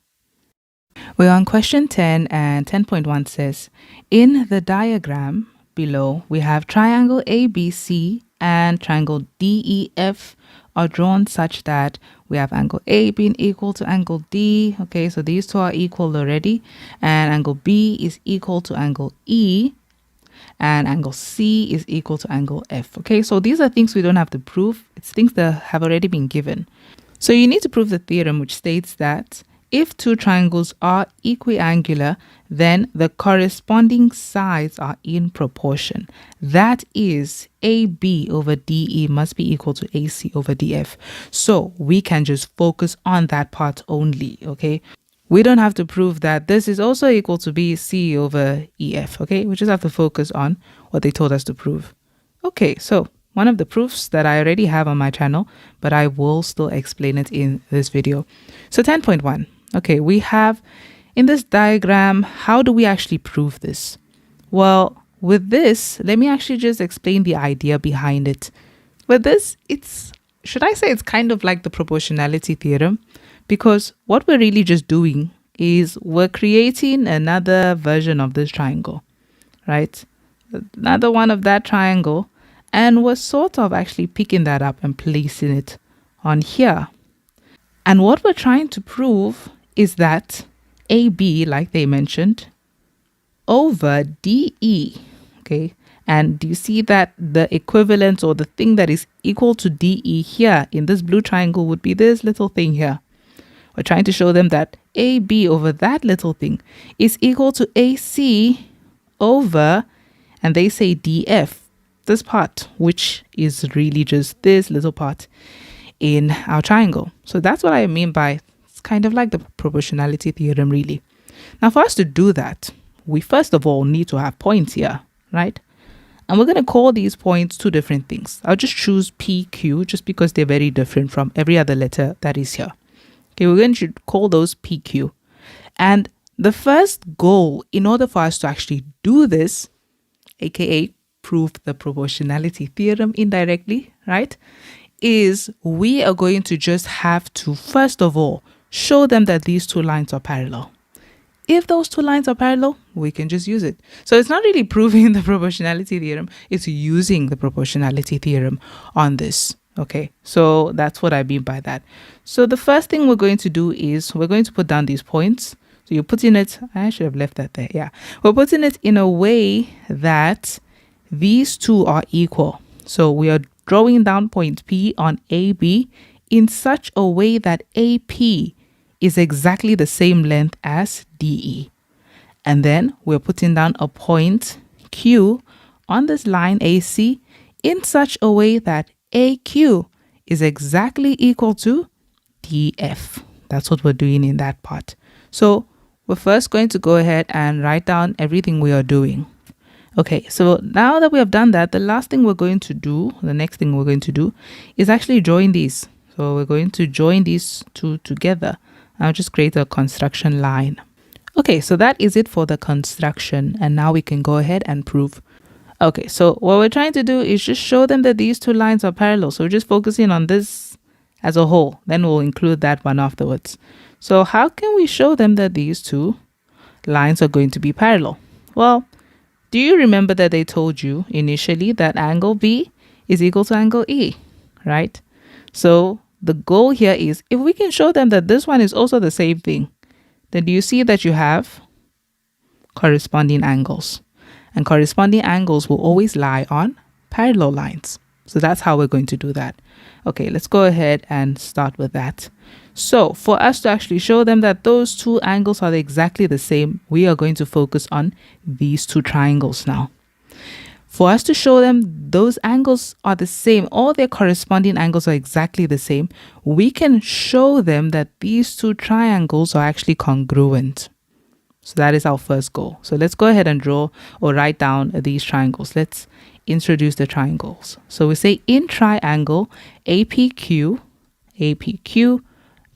We're on question 10, and 10.1 says, in the diagram below, we have triangle ABC and triangle DEF are drawn such that we have angle A being equal to angle D. Okay, so these two are equal already, and angle B is equal to angle E, and angle C is equal to angle F. Okay, so these are things we don't have to prove. It's things that have already been given. So you need to prove the theorem which states that if two triangles are equiangular, then the corresponding sides are in proportion. That is, AB over DE must be equal to AC over DF. So we can just focus on that part only, okay? We don't have to prove that this is also equal to BC over EF, okay? We just have to focus on what they told us to prove. Okay, so one of the proofs that I already have on my channel, but I will still explain it in this video. So 10.1, okay, we have in this diagram, how do we actually prove this? Well, with this, let me actually just explain the idea behind it. With this, should I say it's kind of like the proportionality theorem? Because what we're really just doing is we're creating another version of this triangle, right? Another one of that triangle. And we're sort of actually picking that up and placing it on here. And what we're trying to prove is that AB, like they mentioned, over DE, okay? And do you see that the equivalent or the thing that is equal to DE here in this blue triangle would be this little thing here? We're trying to show them that AB over that little thing is equal to AC over, and they say DF, this part, which is really just this little part in our triangle. So that's what I mean by it's kind of like the proportionality theorem, really. Now, for us to do that, we first of all need to have points here, right? And we're going to call these points two different things. I'll just choose PQ just because they're very different from every other letter that is here. Okay, we're going to call those PQ. And the first goal, in order for us to actually do this, aka prove the proportionality theorem indirectly, right, is we are going to just have to, first of all, show them that these two lines are parallel. If those two lines are parallel, we can just use it. So it's not really proving the proportionality theorem, it's using the proportionality theorem on this. Okay, so that's what I mean by that. So the first thing we're going to do is we're going to put down these points. So you're putting it, I should have left that there. Yeah, we're putting it in a way that these two are equal. So we are drawing down point P on AB in such a way that AP is exactly the same length as DE. And then we're putting down a point Q on this line AC in such a way that AQ is exactly equal to DF. That's what we're doing in that part. So we're first going to go ahead and write down everything we are doing. Okay, so now that we have done that, the next thing we're going to do is actually join these. So we're going to join these two together. I'll just create a construction line. Okay, so that is it for the construction. And now we can go ahead and prove. Okay, so what we're trying to do is just show them that these two lines are parallel. So we're just focusing on this as a whole. Then we'll include that one afterwards. So how can we show them that these two lines are going to be parallel? Well, do you remember that they told you initially that angle B is equal to angle E, right? So the goal here is if we can show them that this one is also the same thing, then do you see that you have corresponding angles? And corresponding angles will always lie on parallel lines. So that's how we're going to do that. Okay, let's go ahead and start with that. So for us to actually show them that those two angles are exactly the same, we are going to focus on these two triangles now. For us to show them those angles are the same, all their corresponding angles are exactly the same, we can show them that these two triangles are actually congruent. So that is our first goal. So let's go ahead and draw or write down these triangles. Let's introduce the triangles. So we say in triangle APQ,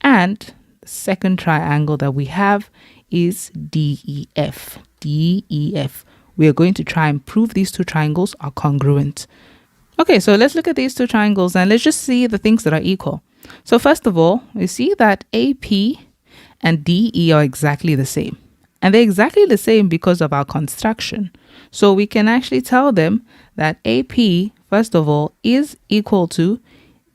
and the second triangle that we have is DEF. We are going to try and prove these two triangles are congruent. Okay, so let's look at these two triangles and let's just see the things that are equal. So first of all, we see that AP and DE are exactly the same. And they're exactly the same because of our construction. So we can actually tell them that AP, first of all, is equal to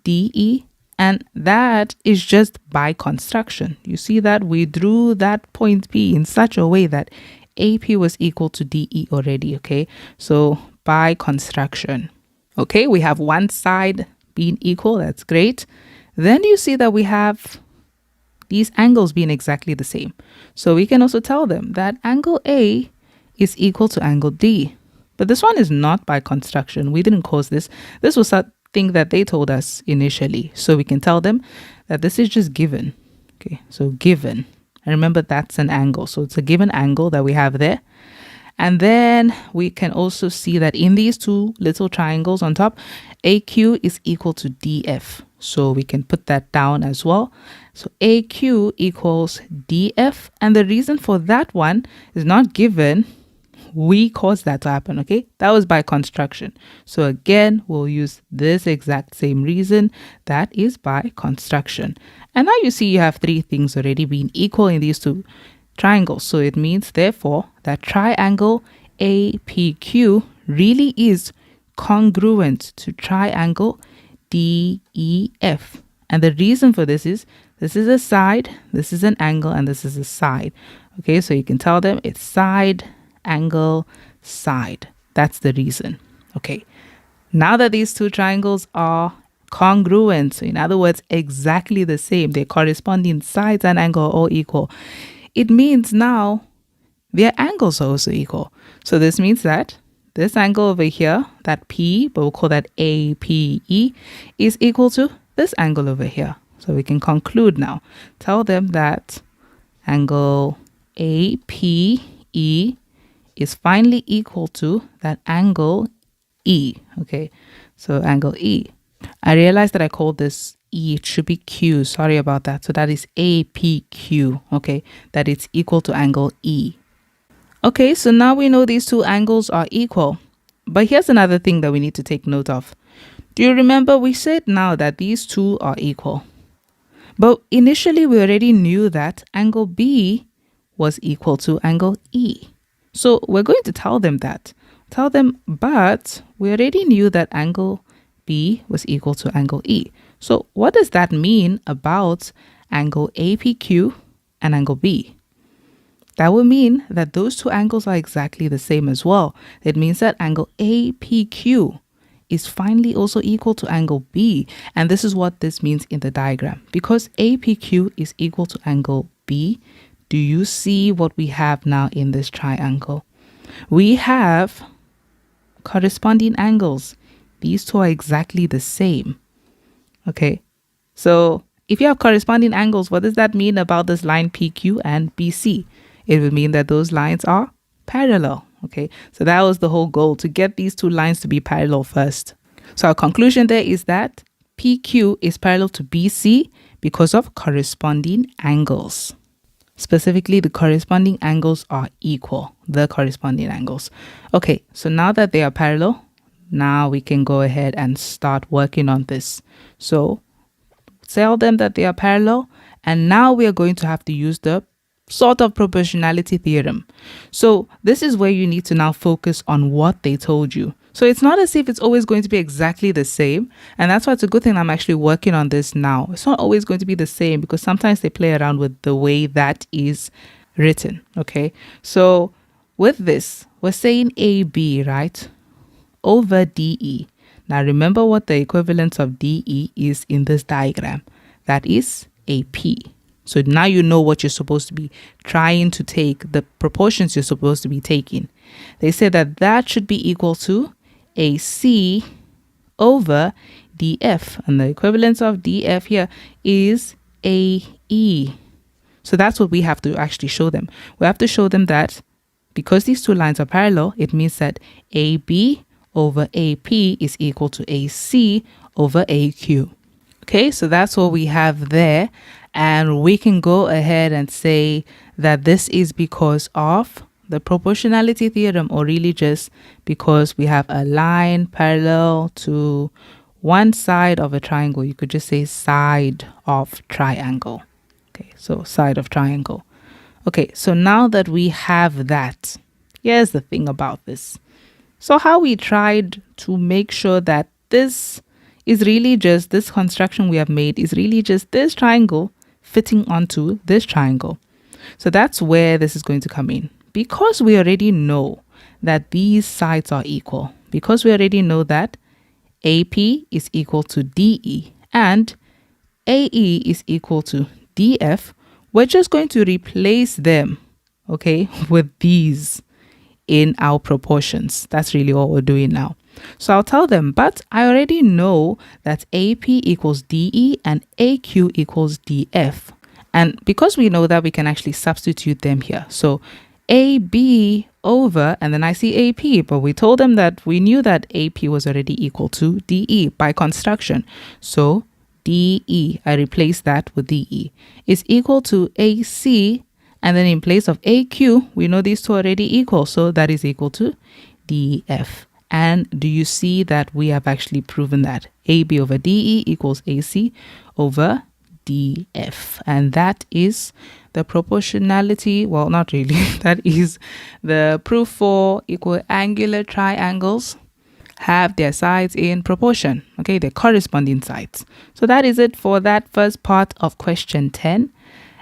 DE, and that is just by construction. You see that we drew that point P in such a way that AP was equal to DE already, okay? So by construction. Okay, we have one side being equal, that's great. Then you see that we have these angles being exactly the same. So we can also tell them that angle A is equal to angle D. But this one is not by construction. We didn't cause this. This was something that they told us initially. So we can tell them that this is just given. Okay, so given. And remember, that's an angle. So it's a given angle that we have there. And then we can also see that in these two little triangles on top, AQ is equal to DF. So we can put that down as well. So AQ equals DF. And the reason for that one is not given. We caused that to happen, okay? That was by construction. So again, we'll use this exact same reason. That is by construction. And now you see you have three things already being equal in these two triangles. So it means, therefore, that triangle APQ really is congruent to triangle DEF. And the reason for this is a side, this is an angle, and this is a side. Okay, so you can tell them it's side, angle, side. That's the reason. Okay, now that these two triangles are congruent, so in other words, exactly the same, their corresponding sides and angle are all equal, it means now their angles are also equal. So this means that this angle over here, that P, but we'll call that APE, is equal to this angle over here. So we can conclude now. Tell them that angle APE is finally equal to that angle E. Okay, so angle E. I realized that I called this E, it should be Q. Sorry about that. So that is APQ. Okay, that it's equal to angle E. Okay, so now we know these two angles are equal. But here's another thing that we need to take note of. Do you remember we said now that these two are equal? But initially we already knew that angle B was equal to angle E. So we're going to tell them that. Tell them, but we already knew that angle B was equal to angle E. So what does that mean about angle APQ and angle B? That would mean that those two angles are exactly the same as well. It means that angle APQ is finally also equal to angle B. And this is what this means in the diagram. Because APQ is equal to angle B, do you see what we have now in this triangle? We have corresponding angles. These two are exactly the same. Okay, so if you have corresponding angles, what does that mean about this line PQ and BC? It would mean that those lines are parallel. Okay, so that was the whole goal, to get these two lines to be parallel first. So our conclusion there is that PQ is parallel to BC because of corresponding angles. Specifically, the corresponding angles are equal, the corresponding angles. Okay, so now that they are parallel, now we can go ahead and start working on this. So tell them that they are parallel, and now we are going to have to use the sort of proportionality theorem. So this is where you need to now focus on what they told you. So it's not as if it's always going to be exactly the same. And that's why it's a good thing I'm actually working on this now. It's not always going to be the same because sometimes they play around with the way that is written. Okay. So with this, we're saying AB, right? Over DE. Now remember what the equivalence of DE is in this diagram. That is AP. So now you know what you're supposed to be trying to take, the proportions you're supposed to be taking. They say that that should be equal to AC over DF. And the equivalence of DF here is AE. So that's what we have to actually show them. We have to show them that because these two lines are parallel, it means that AB over AP is equal to AC over AQ. Okay, so that's what we have there. And we can go ahead and say that this is because of the proportionality theorem, or really just because we have a line parallel to one side of a triangle. You could just say side of triangle. Okay, so side of triangle. Okay, so now that we have that, here's the thing about this. So how we tried to make sure that this is really just, this construction we have made is really just this triangle fitting onto this triangle. So that's where this is going to come in. Because we already know that these sides are equal, because we already know that AP is equal to DE and AE is equal to DF, we're just going to replace them, okay, with these in our proportions. That's really what we're doing now. So I'll tell them, but I already know that AP equals DE and AQ equals DF. And because we know that, we can actually substitute them here. So AB over, and then I see AP, but we told them that we knew that AP was already equal to DE by construction. So DE, I replace that with DE, is equal to AC, and then in place of AQ, we know these two are already equal, so that is equal to DF. And do you see that we have actually proven that AB over DE equals AC over DF? And that is the proportionality, well, not really, that is the proof for equal angular triangles have their sides in proportion, okay, their corresponding sides. So that is it for that first part of question 10.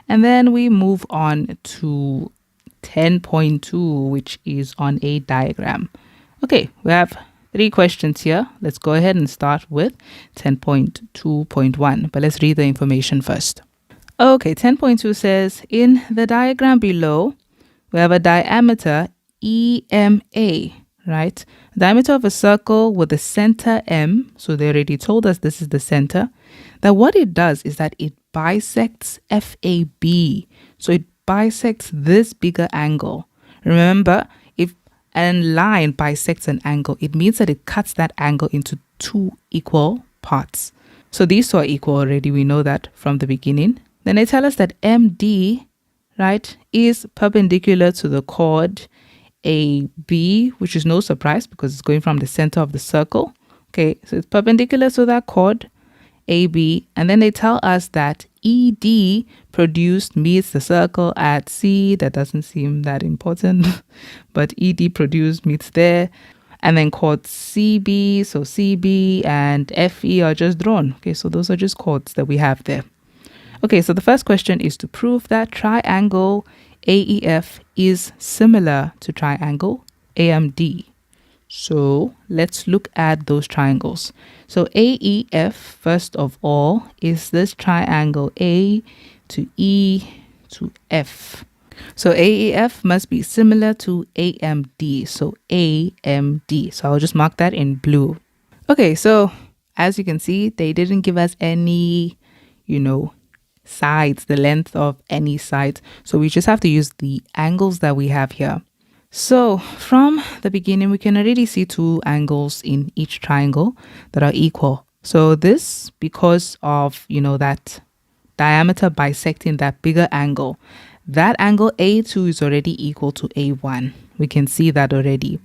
And then we move on to 10.2, which is on a diagram. Okay, we have 3 questions here. Let's go ahead and start with 10.2.1, but let's read the information first. Okay, 10.2 says, in the diagram below, we have a diameter EMA, right? Diameter of a circle with the center M. So they already told us this is the center. That what it does is that it bisects FAB. So it bisects this bigger angle. Remember, if a line bisects an angle, it means that it cuts that angle into 2 equal parts. So these two are equal already. We know that from the beginning. Then they tell us that MD, right, is perpendicular to the chord AB, which is no surprise because it's going from the center of the circle. Okay, so it's perpendicular to that chord AB. And then they tell us that ED produced meets the circle at C. That doesn't seem that important, but ED produced meets there. And then chord CB, so CB and FE are just drawn. Okay, so those are just chords that we have there. Okay, so the first question is to prove that triangle AEF is similar to triangle AMD. So let's look at those triangles. So AEF, first of all, is this triangle A to E to F. So AEF must be similar to AMD. So AMD. So I'll just mark that in blue. Okay, so as you can see, they didn't give us any, sides, the length of any sides. So we just have to use the angles that we have here. So from the beginning, we can already see 2 angles in each triangle that are equal. So this, because of, that diameter bisecting that bigger angle, that angle A2 is already equal to A1. We can see that already.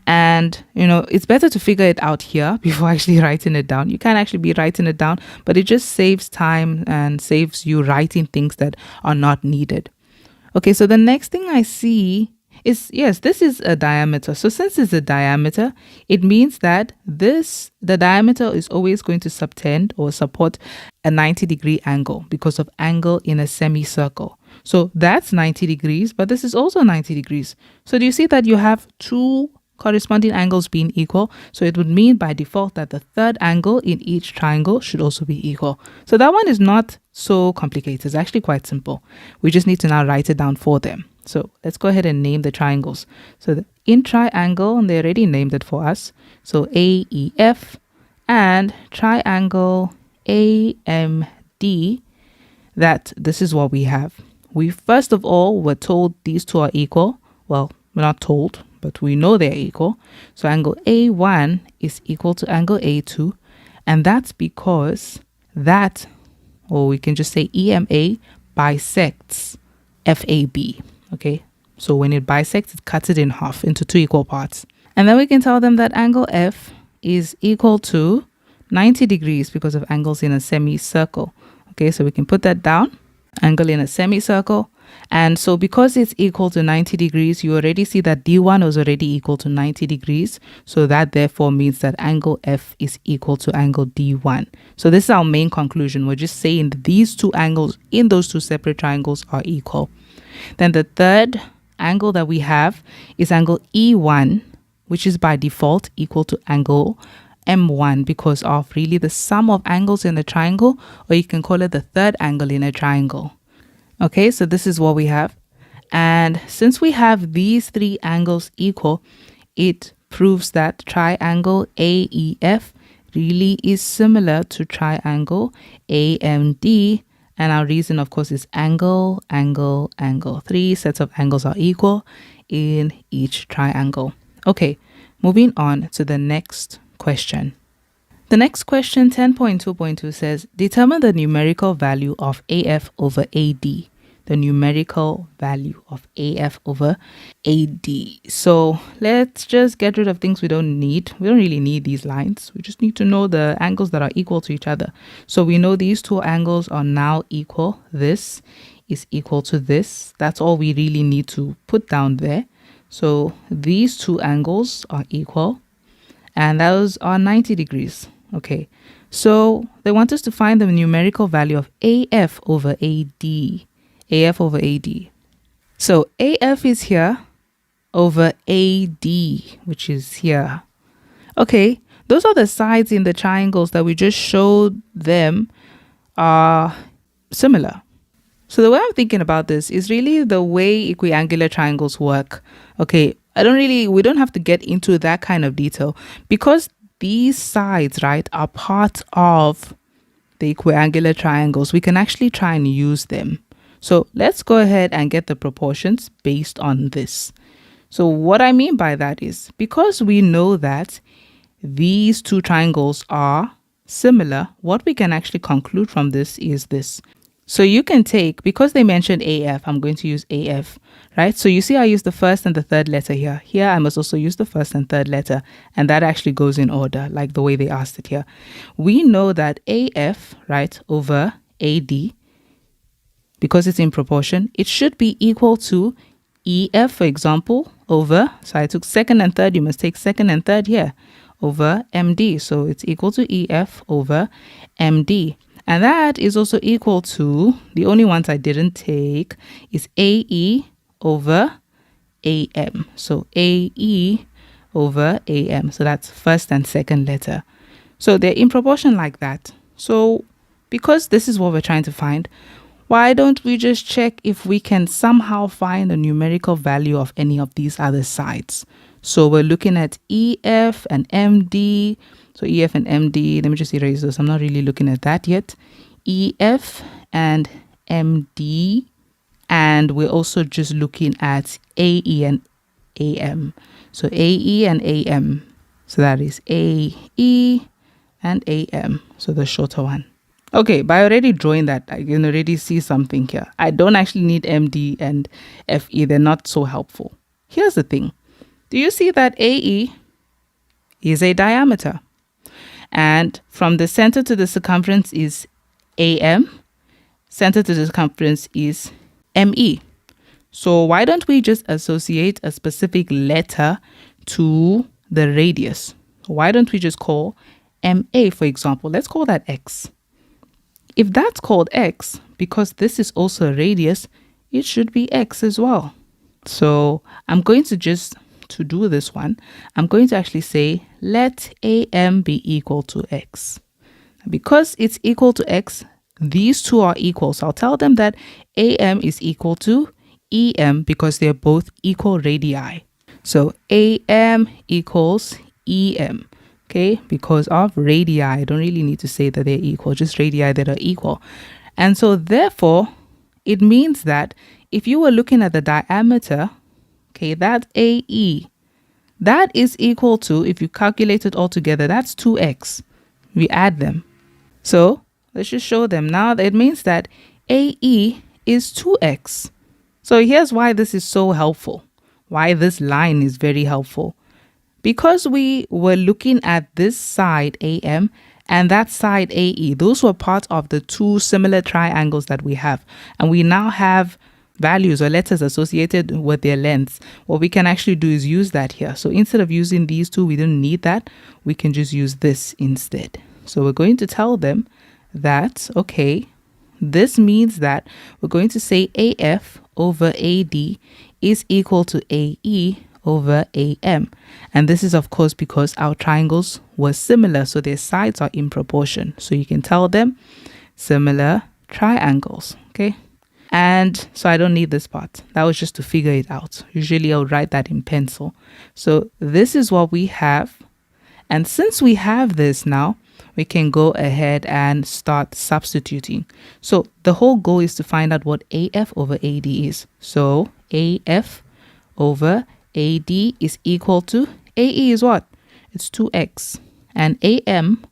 And, it's better to figure it out here before actually writing it down. You can actually be writing it down, but it just saves time and saves you writing things that are not needed. Okay, so the next thing I see is, yes, this is a diameter. So since it's a diameter, it means that the diameter is always going to subtend or support a 90-degree angle because of angle in a semicircle. So that's 90 degrees, but this is also 90 degrees. So do you see that you have two corresponding angles being equal? So it would mean by default that the third angle in each triangle should also be equal. So that one is not so complicated. It's actually quite simple. We just need to now write it down for them. So let's go ahead and name the triangles. So in triangle, and they already named it for us. So AEF and triangle AMD, that this is what we have. We first of all were told these two are equal. Well, we're not told, but we know they're equal. So angle A1 is equal to angle A2. And that's because that, or we can just say EMA, bisects FAB. Okay, so when it bisects, it cuts it in half into two equal parts. And then we can tell them that angle F is equal to 90 degrees because of angles in a semicircle. Okay, so we can put that down, angle in a semicircle. And so because it's equal to 90 degrees, you already see that D1 was already equal to 90 degrees. So that therefore means that angle F is equal to angle D1. So this is our main conclusion. We're just saying that these two angles in those two separate triangles are equal. Then the third angle that we have is angle E1, which is by default equal to angle M1 because of really the sum of angles in the triangle, or you can call it the third angle in a triangle. Okay, so this is what we have. And since we have these three angles equal, it proves that triangle AEF really is similar to triangle AMD. And our reason, of course, is angle, angle, angle. Three sets of angles are equal in each triangle. Okay, moving on to the next question. The next question, 10.2.2, says, determine the numerical value of AF over AD. The numerical value of AF over AD. So let's just get rid of things we don't need. We don't really need these lines. We just need to know the angles that are equal to each other. So we know these two angles are now equal. This is equal to this. That's all we really need to put down there. So these two angles are equal, and those are 90 degrees. Okay, so they want us to find the numerical value of AF over AD. AF over AD. So AF is here over AD, which is here. Okay, those are the sides in the triangles that we just showed them are similar. So the way I'm thinking about this is really the way equiangular triangles work. Okay, we don't have to get into that kind of detail because these sides, right, are part of the equiangular triangles. We can actually try and use them. So let's go ahead and get the proportions based on this. So what I mean by that is because we know that these two triangles are similar, what we can actually conclude from this is this. So you can take, because they mentioned AF, I'm going to use AF, right? So you see I use the first and the third letter here. Here I must also use the first and third letter, and that actually goes in order, like the way they asked it here. We know that AF, right, over AD, because it's in proportion, it should be equal to EF, for example, over, so I took second and third, you must take second and third here, over MD. So it's equal to EF over MD. And that is also equal to, the only ones I didn't take is AE over AM. So AE over AM. So that's first and second letter. So they're in proportion like that. So because this is what we're trying to find, why don't we just check if we can somehow find a numerical value of any of these other sides? So we're looking at EF and MD. So EF and MD, let me just erase this. I'm not really looking at that yet. EF and MD. And we're also just looking at AE and AM. So AE and AM. So that is AE and AM. So the shorter one. Okay, by already drawing that, I can already see something here. I don't actually need MD and FE. They're not so helpful. Here's the thing. Do you see that AE is a diameter? And from the center to the circumference is AM. Center to the circumference is ME. So why don't we just associate a specific letter to the radius? Why don't we just call MA, for example? Let's call that X. If that's called X, because this is also a radius, it should be X as well. So I'm going to to do this one, I'm going to actually say, let AM be equal to X. Because it's equal to X, these two are equal. So I'll tell them that AM is equal to EM because they're both equal radii. So AM equals EM. Okay, because of radii, I don't really need to say that they're equal, just radii that are equal. And so therefore, it means that if you were looking at the diameter, okay, that AE, that is equal to, if you calculate it all together, that's 2x. We add them. So let's just show them now. That it means that AE is 2x. So here's why this is so helpful, why this line is very helpful. Because we were looking at this side AM and that side AE, those were part of the two similar triangles that we have. And we now have values or letters associated with their lengths. What we can actually do is use that here. So instead of using these two, we don't need that. We can just use this instead. So we're going to tell them that, okay, this means that we're going to say AF over AD is equal to AE over AM. And this is of course because our triangles were similar, so their sides are in proportion. So you can tell them similar triangles, okay? And so I don't need this part. That was just to figure it out. Usually I'll write that in pencil. So this is what we have. And since we have this now, we can go ahead and start substituting. So the whole goal is to find out what AF over AD is. So AF over AD is equal to, AE is what? It's 2x. And AM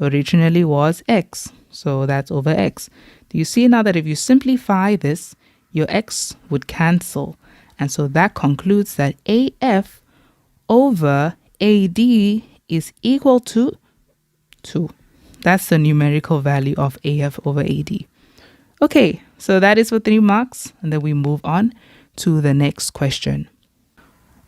originally was x. So that's over x. Do you see now that if you simplify this, your x would cancel. And so that concludes that AF over AD is equal to 2. That's the numerical value of AF over AD. Okay, so that is for 3 marks. And then we move on to the next question.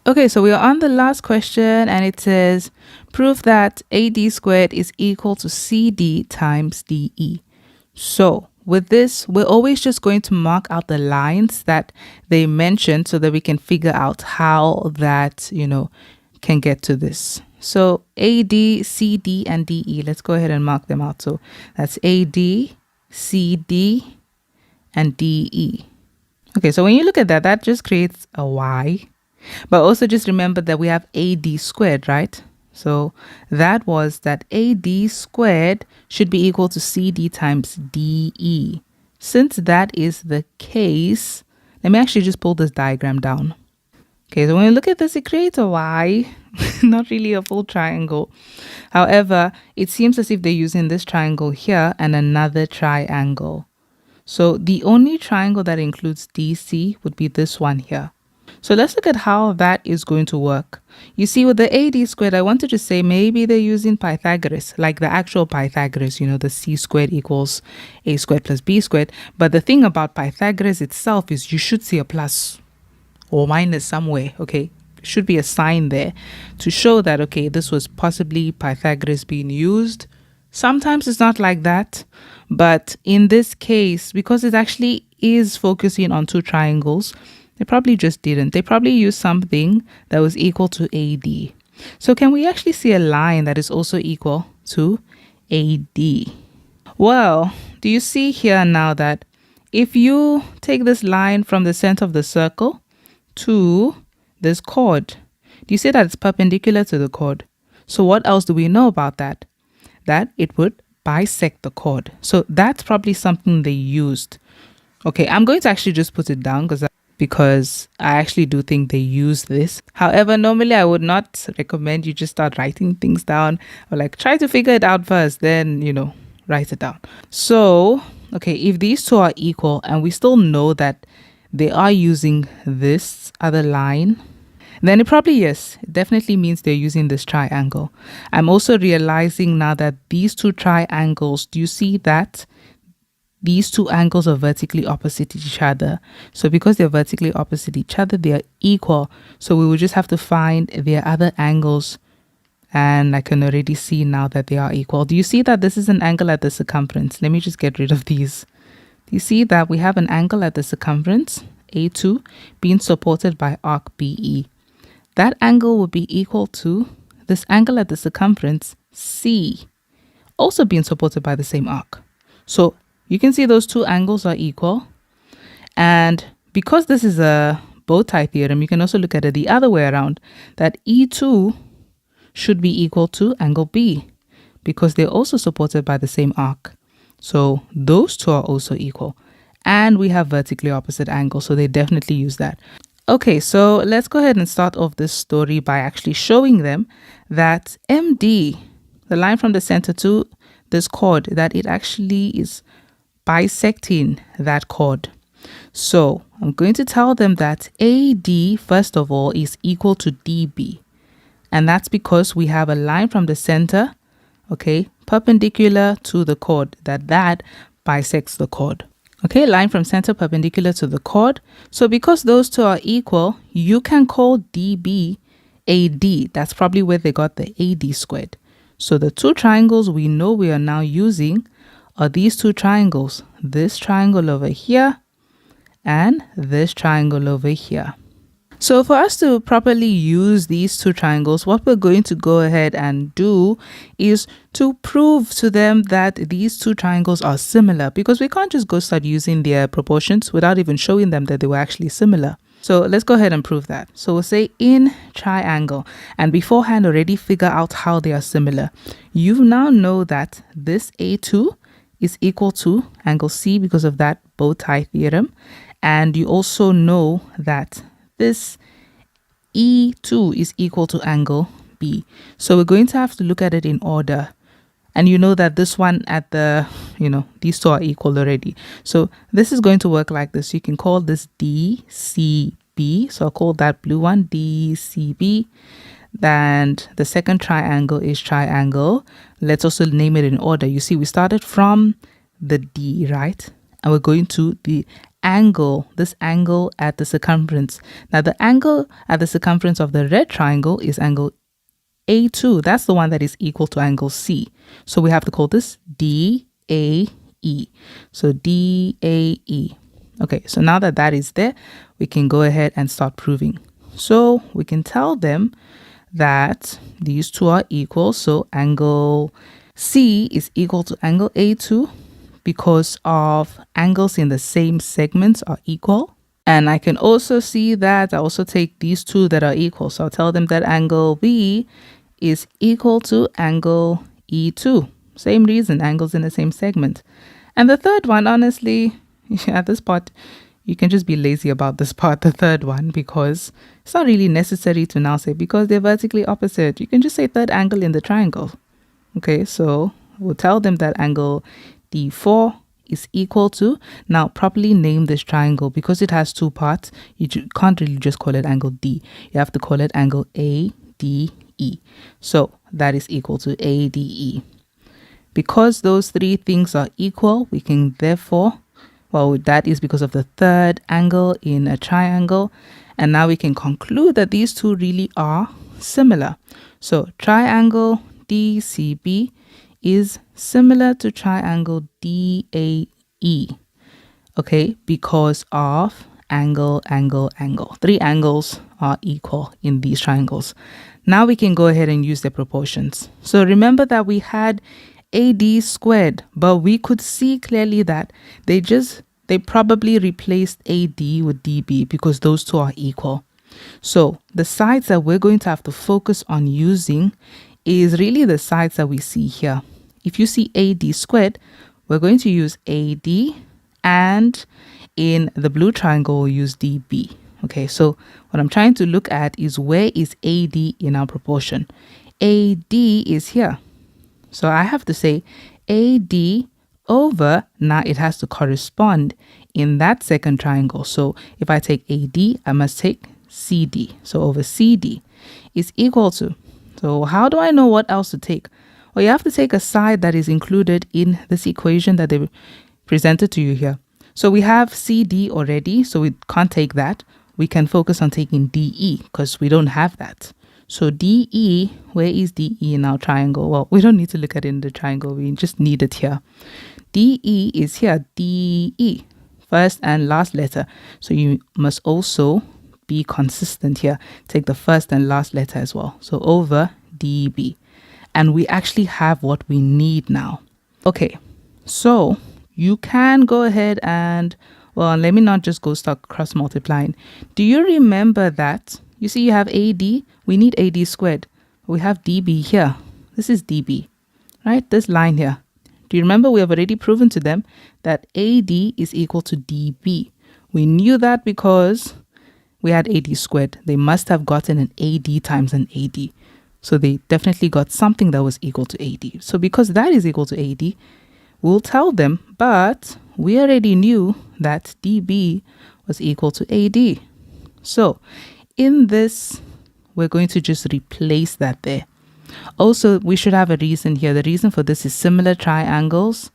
Okay, so we are on the last question and it says, prove that AD squared is equal to CD times DE. So with this, we're always just going to mark out the lines that they mentioned so that we can figure out how that, can get to this. So AD, CD, and DE, let's go ahead and mark them out. So that's AD, CD, and DE. Okay, so when you look at that, that just creates a Y. But also just remember that we have AD squared, right? So that was that AD squared should be equal to CD times DE. Since that is the case, let me actually just pull this diagram down. Okay, so when you look at this, it creates a Y, not really a full triangle. However, it seems as if they're using this triangle here and another triangle. So the only triangle that includes DC would be this one here. So let's look at how that is going to work. You see, with the AD squared, I wanted to say maybe they're using Pythagoras, like the actual Pythagoras, the C squared equals A squared plus B squared. But the thing about Pythagoras itself is you should see a plus or minus somewhere, okay? Should be a sign there to show that, okay, this was possibly Pythagoras being used. Sometimes it's not like that. But in this case, because it actually is focusing on two triangles, they probably just didn't. They probably used something that was equal to AD. So can we actually see a line that is also equal to AD? Well, do you see here now that if you take this line from the center of the circle to this chord, do you see that it's perpendicular to the chord? So what else do we know about that? That it would bisect the chord. So that's probably something they used. Okay, I'm going to actually just put it down because I actually do think they use this. However, normally I would not recommend you just start writing things down or try to figure it out first, then, write it down. So, okay, if these two are equal and we still know that they are using this other line, then it probably, yes, it definitely means they're using this triangle. I'm also realizing now that these two triangles, do you see that? These two angles are vertically opposite each other. So because they're vertically opposite each other, they are equal. So we will just have to find their other angles. And I can already see now that they are equal. Do you see that this is an angle at the circumference? Let me just get rid of these. Do you see that we have an angle at the circumference, A2, being supported by arc BE? That angle will be equal to this angle at the circumference, C, also being supported by the same arc. So you can see those two angles are equal. And because this is a bow tie theorem, you can also look at it the other way around, that E2 should be equal to angle B because they're also supported by the same arc. So those two are also equal. And we have vertically opposite angles, so they definitely use that. Okay, so let's go ahead and start off this story by actually showing them that MD, the line from the center to this chord, that it actually is bisecting that chord. So I'm going to tell them that AD, first of all, is equal to DB. And that's because we have a line from the center, okay, perpendicular to the chord, that bisects the chord. Okay, line from center perpendicular to the chord. So because those two are equal, you can call DB AD. That's probably where they got the AD squared. So the two triangles we know we are now using are these two triangles. This triangle over here and this triangle over here. So for us to properly use these two triangles, what we're going to go ahead and do is to prove to them that these two triangles are similar, because we can't just go start using their proportions without even showing them that they were actually similar. So let's go ahead and prove that. So we'll say in triangle, and beforehand already figure out how they are similar. You now know that this A2 is equal to angle C because of that bow tie theorem. And you also know that this E2 is equal to angle B. So we're going to have to look at it in order. And you know that this one at the, these two are equal already. So this is going to work like this. You can call this DCB. So I'll call that blue one DCB. And the second triangle is triangle. Let's also name it in order. You see, we started from the D, right? And we're going to the angle, this angle at the circumference. Now the angle at the circumference of the red triangle is angle A2. That's the one that is equal to angle C. So we have to call this DAE. So DAE. Okay, so now that that is there, we can go ahead and start proving. So we can tell them that these two are equal. So angle C is equal to angle A2 because of angles in the same segments are equal. And I can also see that I also take these two that are equal. So I'll tell them that angle B is equal to angle E2. Same reason, angles in the same segment. And the third one, honestly, at this part, you can just be lazy about this part, the third one, because it's not really necessary to now say because they're vertically opposite. You can just say third angle in the triangle. Okay, so we'll tell them that angle D4 is equal to, now properly name this triangle because it has two parts. You can't really just call it angle D. You have to call it angle ADE. So that is equal to ADE. Because those three things are equal, we can therefore, well, that is because of the third angle in a triangle. And now we can conclude that these two really are similar. So triangle DCB is similar to triangle DAE, okay, because of angle, angle, angle. Three angles are equal in these triangles. Now we can go ahead and use their proportions. So remember that we had AD squared, but we could see clearly that they probably replaced AD with DB because those two are equal. So the sides that we're going to have to focus on using is really the sides that we see here. If you see AD squared, we're going to use AD, and in the blue triangle, we'll use DB. Okay, so what I'm trying to look at is where is AD in our proportion? AD is here. So I have to say AD over, now it has to correspond in that second triangle. So if I take AD, I must take CD. So over CD is equal to, so how do I know what else to take? Well, you have to take a side that is included in this equation that they presented to you here. So we have CD already, so we can't take that. We can focus on taking DE because we don't have that. So DE, where is DE in our triangle? Well, we don't need to look at it in the triangle. We just need it here. DE is here, DE, first and last letter. So you must also be consistent here. Take the first and last letter as well. So over DB. And we actually have what we need now. Okay, so you can go ahead and, well, let me not just go start cross multiplying. Do you remember that? You see you have AD, we need AD squared. We have DB here. This is DB, right? This line here. Do you remember we have already proven to them that AD is equal to DB? We knew that because we had AD squared. They must have gotten an AD times an AD. So they definitely got something that was equal to AD. So because that is equal to AD, we'll tell them, but we already knew that DB was equal to AD. So in this, we're going to just replace that there. Also, we should have a reason here. The reason for this is similar triangles,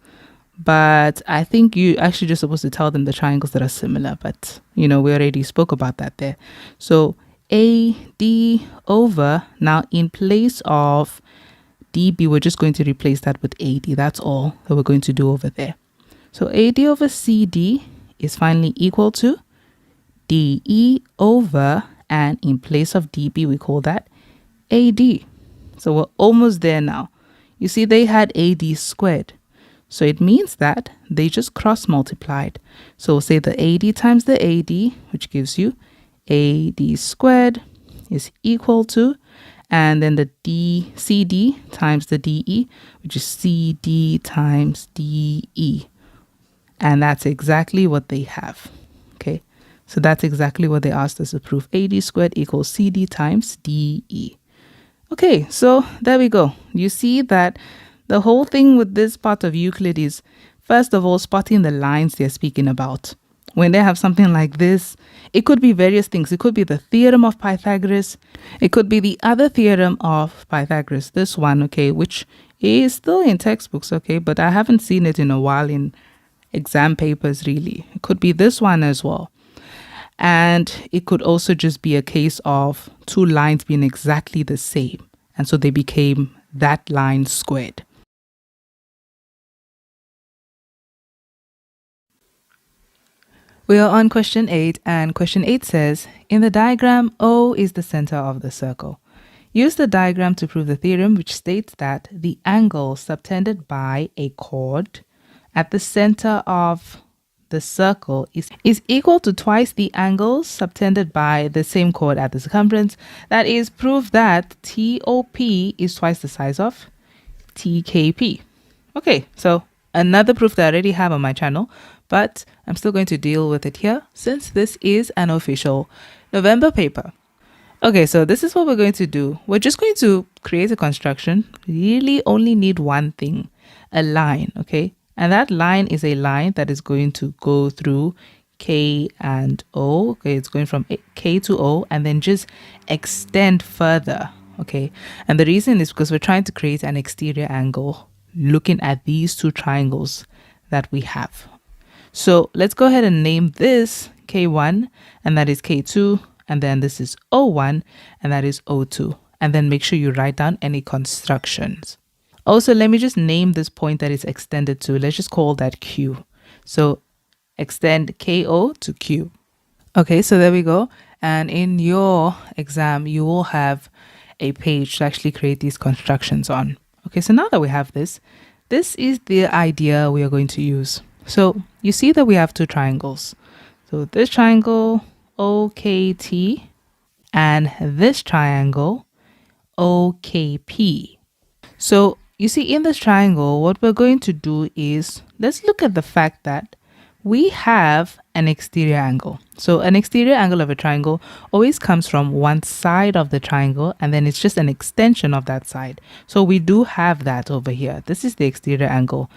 but I think you actually just supposed to tell them the triangles that are similar, but we already spoke about that there. So AD over, now in place of DB, we're just going to replace that with AD. That's all that we're going to do over there. So AD over CD is finally equal to DE over, and in place of DB, we call that AD. So we're almost there now. You see, they had AD squared. So it means that they just cross multiplied. So we'll say the AD times the AD, which gives you AD squared is equal to, and then the CD times the DE, which is CD times DE. And that's exactly what they have. Okay, so that's exactly what they asked us to prove. AD squared equals CD times DE. Okay, so there we go. You see that the whole thing with this part of Euclid is, first of all, spotting the lines they're speaking about. When they have something like this, it could be various things. It could be the theorem of Pythagoras. It could be the other theorem of Pythagoras, this one, okay, which is still in textbooks, okay, but I haven't seen it in a while in exam papers, really. It could be this one as well. And it could also just be a case of two lines being exactly the same. And so they became that line squared. We are on question 8, and question 8 says, in the diagram, O is the center of the circle. Use the diagram to prove the theorem which states that the angle subtended by a chord at the center of the circle is equal to twice the angle subtended by the same chord at the circumference. That is, prove that TOP is twice the size of TKP. Okay, so another proof that I already have on my channel, but I'm still going to deal with it here since this is an official November paper. Okay, so this is what we're going to do. We're just going to create a construction. We really only need one thing, a line, okay? And that line is a line that is going to go through K and O. Okay, it's going from K to O and then just extend further, okay? And the reason is because we're trying to create an exterior angle looking at these two triangles that we have. So let's go ahead and name this K1, and that is K2, and then this is O1, and that is O2. And then make sure you write down any constructions. Also, let me just name this point that is extended to. Let's just call that Q. So extend KO to Q. Okay, so there we go. And in your exam, you will have a page to actually create these constructions on. Okay, so now that we have this, this is the idea we are going to use. So you see that we have two triangles. So this triangle, OKT, and this triangle, OKP. So you see in this triangle, what we're going to do is, let's look at the fact that we have an exterior angle. So an exterior angle of a triangle always comes from one side of the triangle, and then it's just an extension of that side. So we do have that over here. This is the exterior angle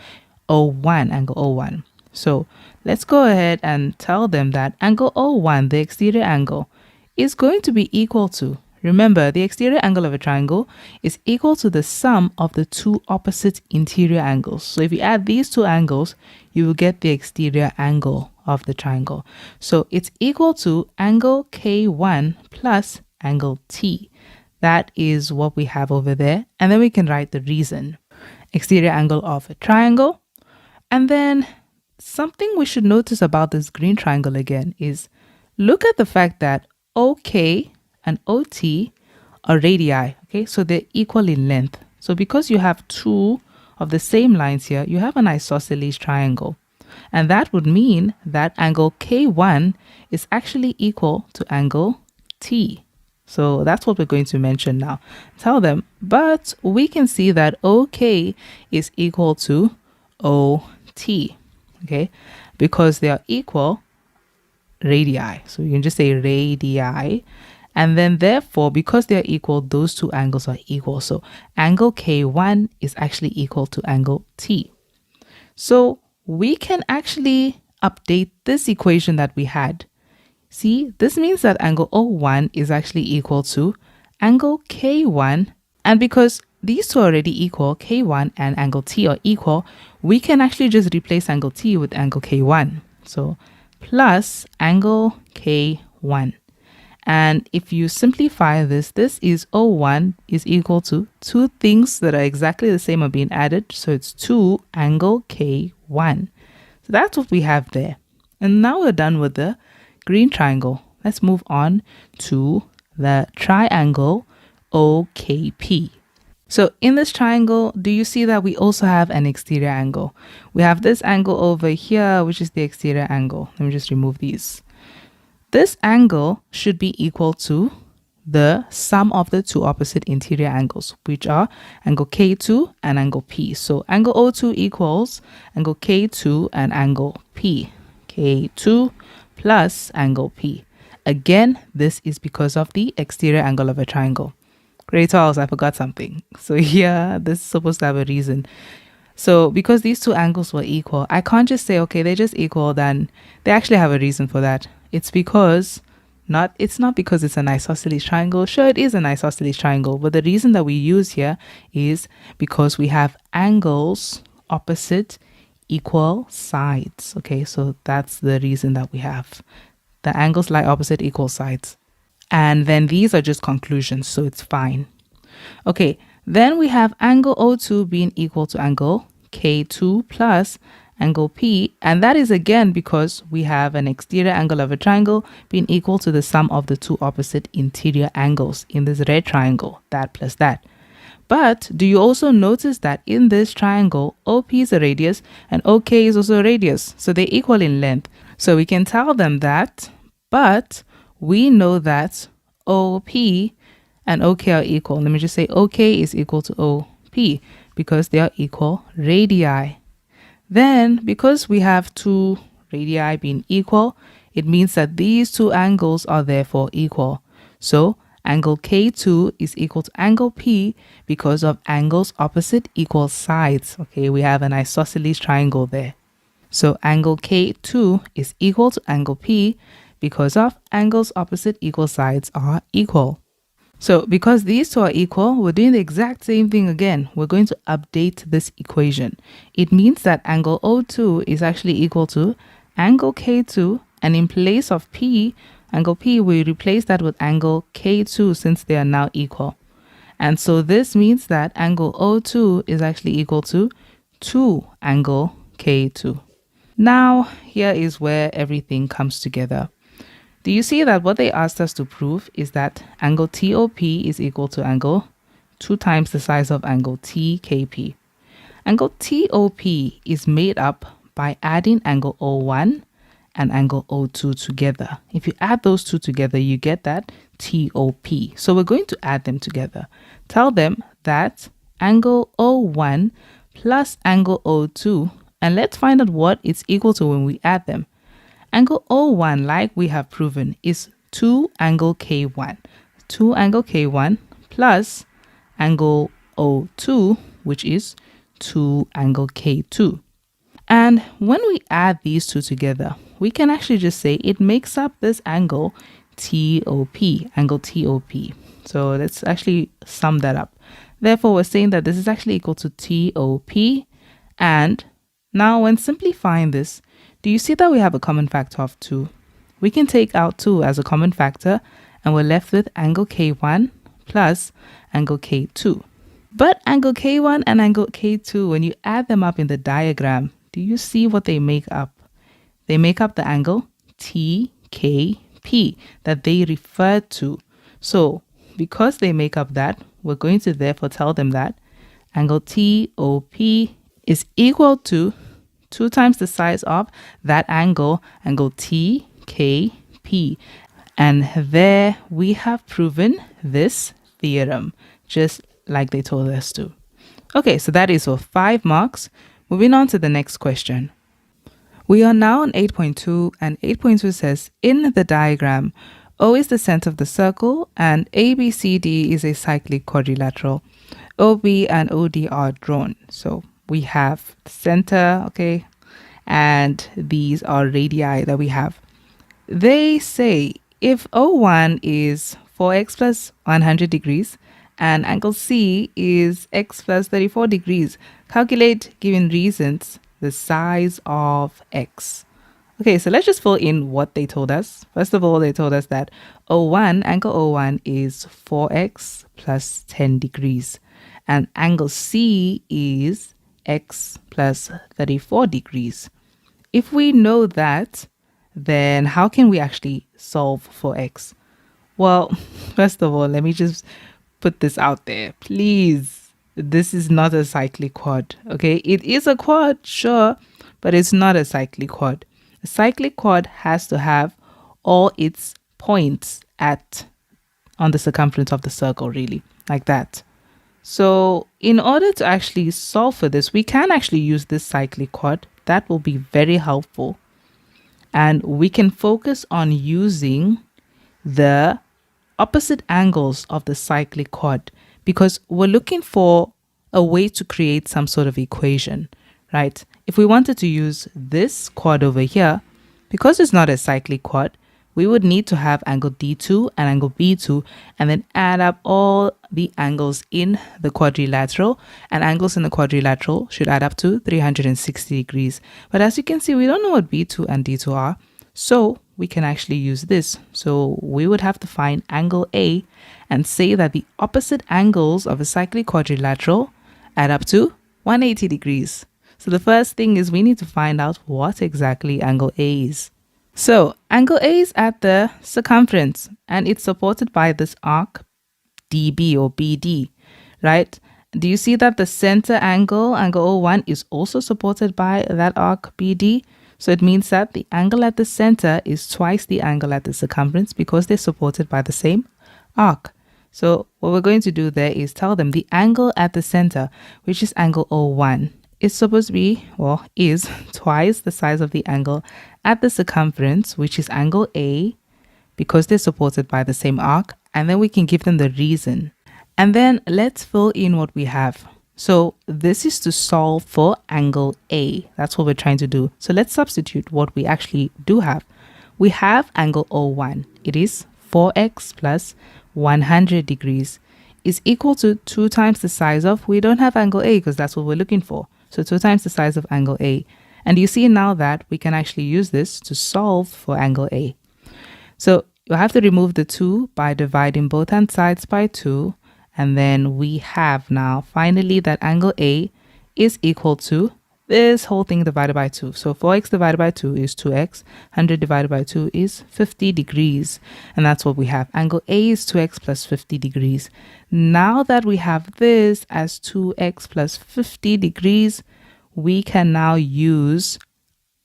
O1, angle O1. So let's go ahead and tell them that angle O1, the exterior angle, is going to be equal to, remember, the exterior angle of a triangle is equal to the sum of the two opposite interior angles. So if you add these two angles, you will get the exterior angle of the triangle. So it's equal to angle K1 plus angle T. That is what we have over there. And then we can write the reason. Exterior angle of a triangle. And then something we should notice about this green triangle again is look at the fact that OK and OT are radii. Okay, so they're equal in length. So because you have two of the same lines here, you have an isosceles triangle. And that would mean that angle K1 is actually equal to angle T. So that's what we're going to mention now. Tell them, but we can see that OK is equal to OT, okay? Because they are equal radii. So you can just say radii. And then therefore, because they are equal, those two angles are equal. So angle K1 is actually equal to angle T. So we can actually update this equation that we had. See, this means that angle O1 is actually equal to angle K1. And because these two are already equal, K1 and angle T are equal, we can actually just replace angle T with angle K1. So plus angle K1. And if you simplify this, this is O1 is equal to two things that are exactly the same are being added. So it's 2 angle K1. So that's what we have there. And now we're done with the green triangle. Let's move on to the triangle OKP. So in this triangle, do you see that we also have an exterior angle? We have this angle over here, which is the exterior angle. Let me just remove these. This angle should be equal to the sum of the two opposite interior angles, which are angle K2 and angle P. So angle O2 equals angle K2 and angle P. K2 plus angle P. Again, this is because of the exterior angle of a triangle. Great Charles, I forgot something. So here, this is supposed to have a reason. So because these two angles were equal, I can't just say, okay, they're just equal, then they actually have a reason for that. It's because it's not because it's an isosceles triangle. Sure, it is an isosceles triangle, but the reason that we use here is because we have angles opposite equal sides. Okay, so that's the reason that we have. The angles lie opposite equal sides. And then these are just conclusions, so it's fine. Okay, then we have angle O2 being equal to angle K2 plus angle P, and that is again because we have an exterior angle of a triangle being equal to the sum of the two opposite interior angles in this red triangle, that plus that. But do you also notice that in this triangle, OP is a radius and OK is also a radius, so they're equal in length. So we can tell them that, but we know that OP and OK are equal. Let me just say OK is equal to OP because they are equal radii. Then, because we have two radii being equal, it means that these two angles are therefore equal. So, angle K2 is equal to angle P because of angles opposite equal sides. Okay, we have an isosceles triangle there. So, angle K2 is equal to angle P because of angles opposite equal sides are equal. So because these two are equal, we're doing the exact same thing again. We're going to update this equation. It means that angle O2 is actually equal to angle K2, and in place of P, angle P, we replace that with angle K2 since they are now equal. And so this means that angle O2 is actually equal to 2 angle K2. Now, here is where everything comes together. Do you see that what they asked us to prove is that angle TOP is equal to angle 2 times the size of angle TKP. Angle TOP is made up by adding angle O1 and angle O2 together. If you add those two together, you get that TOP. So we're going to add them together. Tell them that angle O1 plus angle O2 And let's find out what it's equal to when we add them. Angle O1, like we have proven, is 2 angle K1. 2 angle K1 plus angle O2, which is 2 angle K2. And when we add these two together, we can actually just say it makes up this angle TOP, angle TOP. So let's actually sum that up. Therefore, we're saying that this is actually equal to TOP. And now when simplifying this, do you see that we have a common factor of 2? We can take out 2 as a common factor, and we're left with angle K1 plus angle K2. But angle K1 and angle K2, when you add them up in the diagram, do you see what they make up? They make up the angle TKP that they refer to. So because they make up that, we're going to therefore tell them that angle TOP is equal to 2 times the size of that angle TKP. And there we have proven this theorem, just like they told us to. Okay, so that is for 5 marks. Moving on to the next question. We are now on 8.2, and 8.2 says, in the diagram, O is the center of the circle, and ABCD is a cyclic quadrilateral. OB and OD are drawn. So we have the center, okay, and these are radii that we have. They say if O1 is 4x plus 100 degrees, and angle C is x plus 34 degrees. Calculate, given reasons, the size of x. Okay, so let's just fill in what they told us. First of all, they told us that angle O1 is 4x plus 10 degrees. And angle C is x plus 34 degrees. If we know that, then how can we actually solve for x? Well, first of all, let me just put this out there. Please, this is not a cyclic quad, okay? It is a quad, sure, but it's not a cyclic quad. A cyclic quad has to have all its points on the circumference of the circle, really, like that. So in order to actually solve for this, we can actually use this cyclic quad. That will be very helpful. And we can focus on using the opposite angles of the cyclic quad, because we're looking for a way to create some sort of equation, right? If we wanted to use this quad over here, because it's not a cyclic quad, we would need to have angle D2 and angle B2 and then add up all the angles in the quadrilateral, and angles in the quadrilateral should add up to 360 degrees. But as you can see, we don't know what B2 and D2 are, so we can actually use this. So we would have to find angle A and say that the opposite angles of a cyclic quadrilateral add up to 180 degrees. So the first thing is we need to find out what exactly angle A is. So angle A is at the circumference, and it's supported by this arc DB or BD, right? Do you see that the center angle O1 is also supported by that arc BD? So it means that the angle at the center is twice the angle at the circumference because they're supported by the same arc. So what we're going to do there is tell them the angle at the center, which is angle O1, is supposed to be, or is, twice the size of the angle at the circumference, which is angle A, because they're supported by the same arc. And then we can give them the reason. And then let's fill in what we have. So this is to solve for angle A. That's what we're trying to do. So let's substitute what we actually do have. We have angle O1. It is 4x plus 100 degrees is equal to 2 times the size of, we don't have angle A because that's what we're looking for. So 2 times the size of angle A. And you see now that we can actually use this to solve for angle A. So you have to remove the 2 by dividing both hand sides by 2. And then we have now finally that angle A is equal to this whole thing divided by 2. So 4x divided by 2 is 2x. 100 divided by 2 is 50 degrees. And that's what we have. Angle A is 2x plus 50 degrees. Now that we have this as 2x plus 50 degrees, we can now use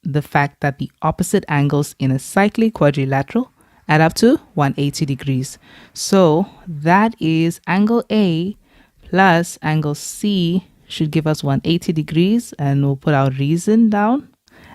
the fact that the opposite angles in a cyclic quadrilateral add up to 180 degrees. So that is angle A plus angle C should give us 180 degrees, and we'll put our reason down.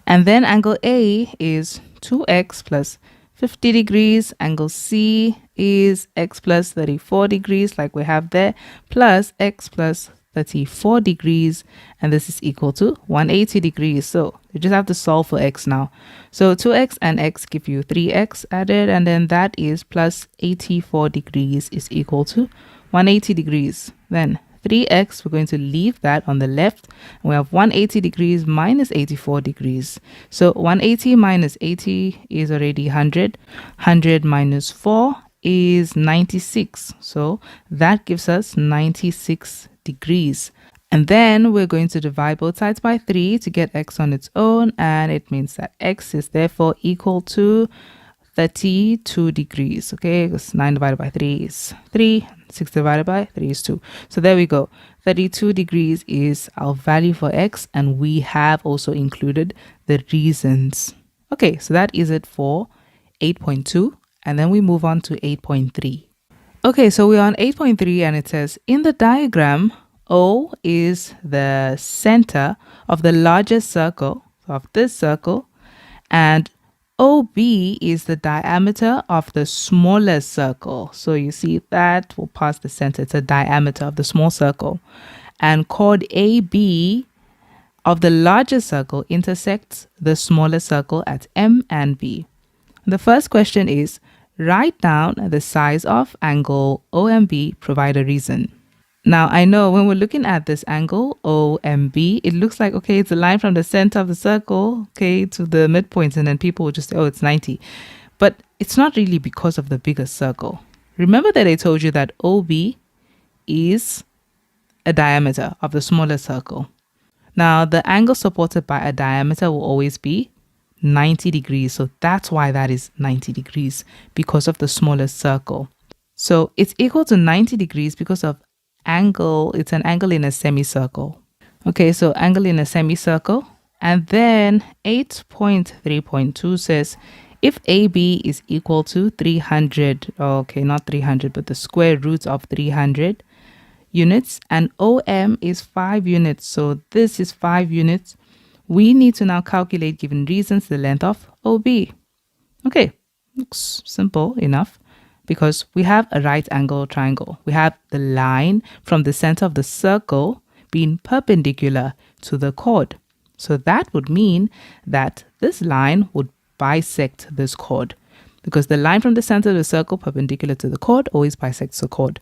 And then angle A is 2x plus 50 degrees. Angle C is x plus 34 degrees, like we have there, plus x plus 34 degrees, and this is equal to 180 degrees. So you just have to solve for x now. So 2x and x give you 3x added, and then that is plus 84 degrees is equal to 180 degrees. Then 3x, we're going to leave that on the left. We have 180 degrees minus 84 degrees. So 180 minus 80 is already 100. 100 minus 4 is 96. So that gives us 96 degrees. And then we're going to divide both sides by 3 to get x on its own. And it means that x is therefore equal to 32 degrees. Okay, because 9 divided by 3 is 3. 6 divided by 3 is 2. So there we go. 32 degrees is our value for x, and we have also included the reasons. Okay, so that is it for 8.2, and then we move on to 8.3. Okay, so we're on 8.3, and it says, in the diagram, O is the center of the largest circle, of this circle, and OB is the diameter of the smallest circle. So you see that will pass the center. It's a diameter of the small circle. And chord AB of the largest circle intersects the smallest circle at M and B. The first question is, write down the size of angle OMB, provide a reason. Now, I know when we're looking at this angle OMB, it looks like, okay, it's a line from the center of the circle, okay, to the midpoint, and then people will just say, oh, it's 90. But it's not really because of the bigger circle. Remember that I told you that OB is a diameter of the smaller circle. Now, the angle supported by a diameter will always be 90 degrees. So that's why that is 90 degrees, because of the smaller circle. So it's equal to 90 degrees because of angle. It's an angle in a semicircle. Okay, so angle in a semicircle. And then 8.3.2 says, if AB is equal to 300, okay, not 300, but the square root of 300 units, and OM is 5 units, so this is 5 units, we need to now calculate, given reasons, the length of OB. Okay, looks simple enough, because we have a right angle triangle. We have the line from the center of the circle being perpendicular to the chord. So that would mean that this line would bisect this chord, because the line from the center of the circle perpendicular to the chord always bisects the chord.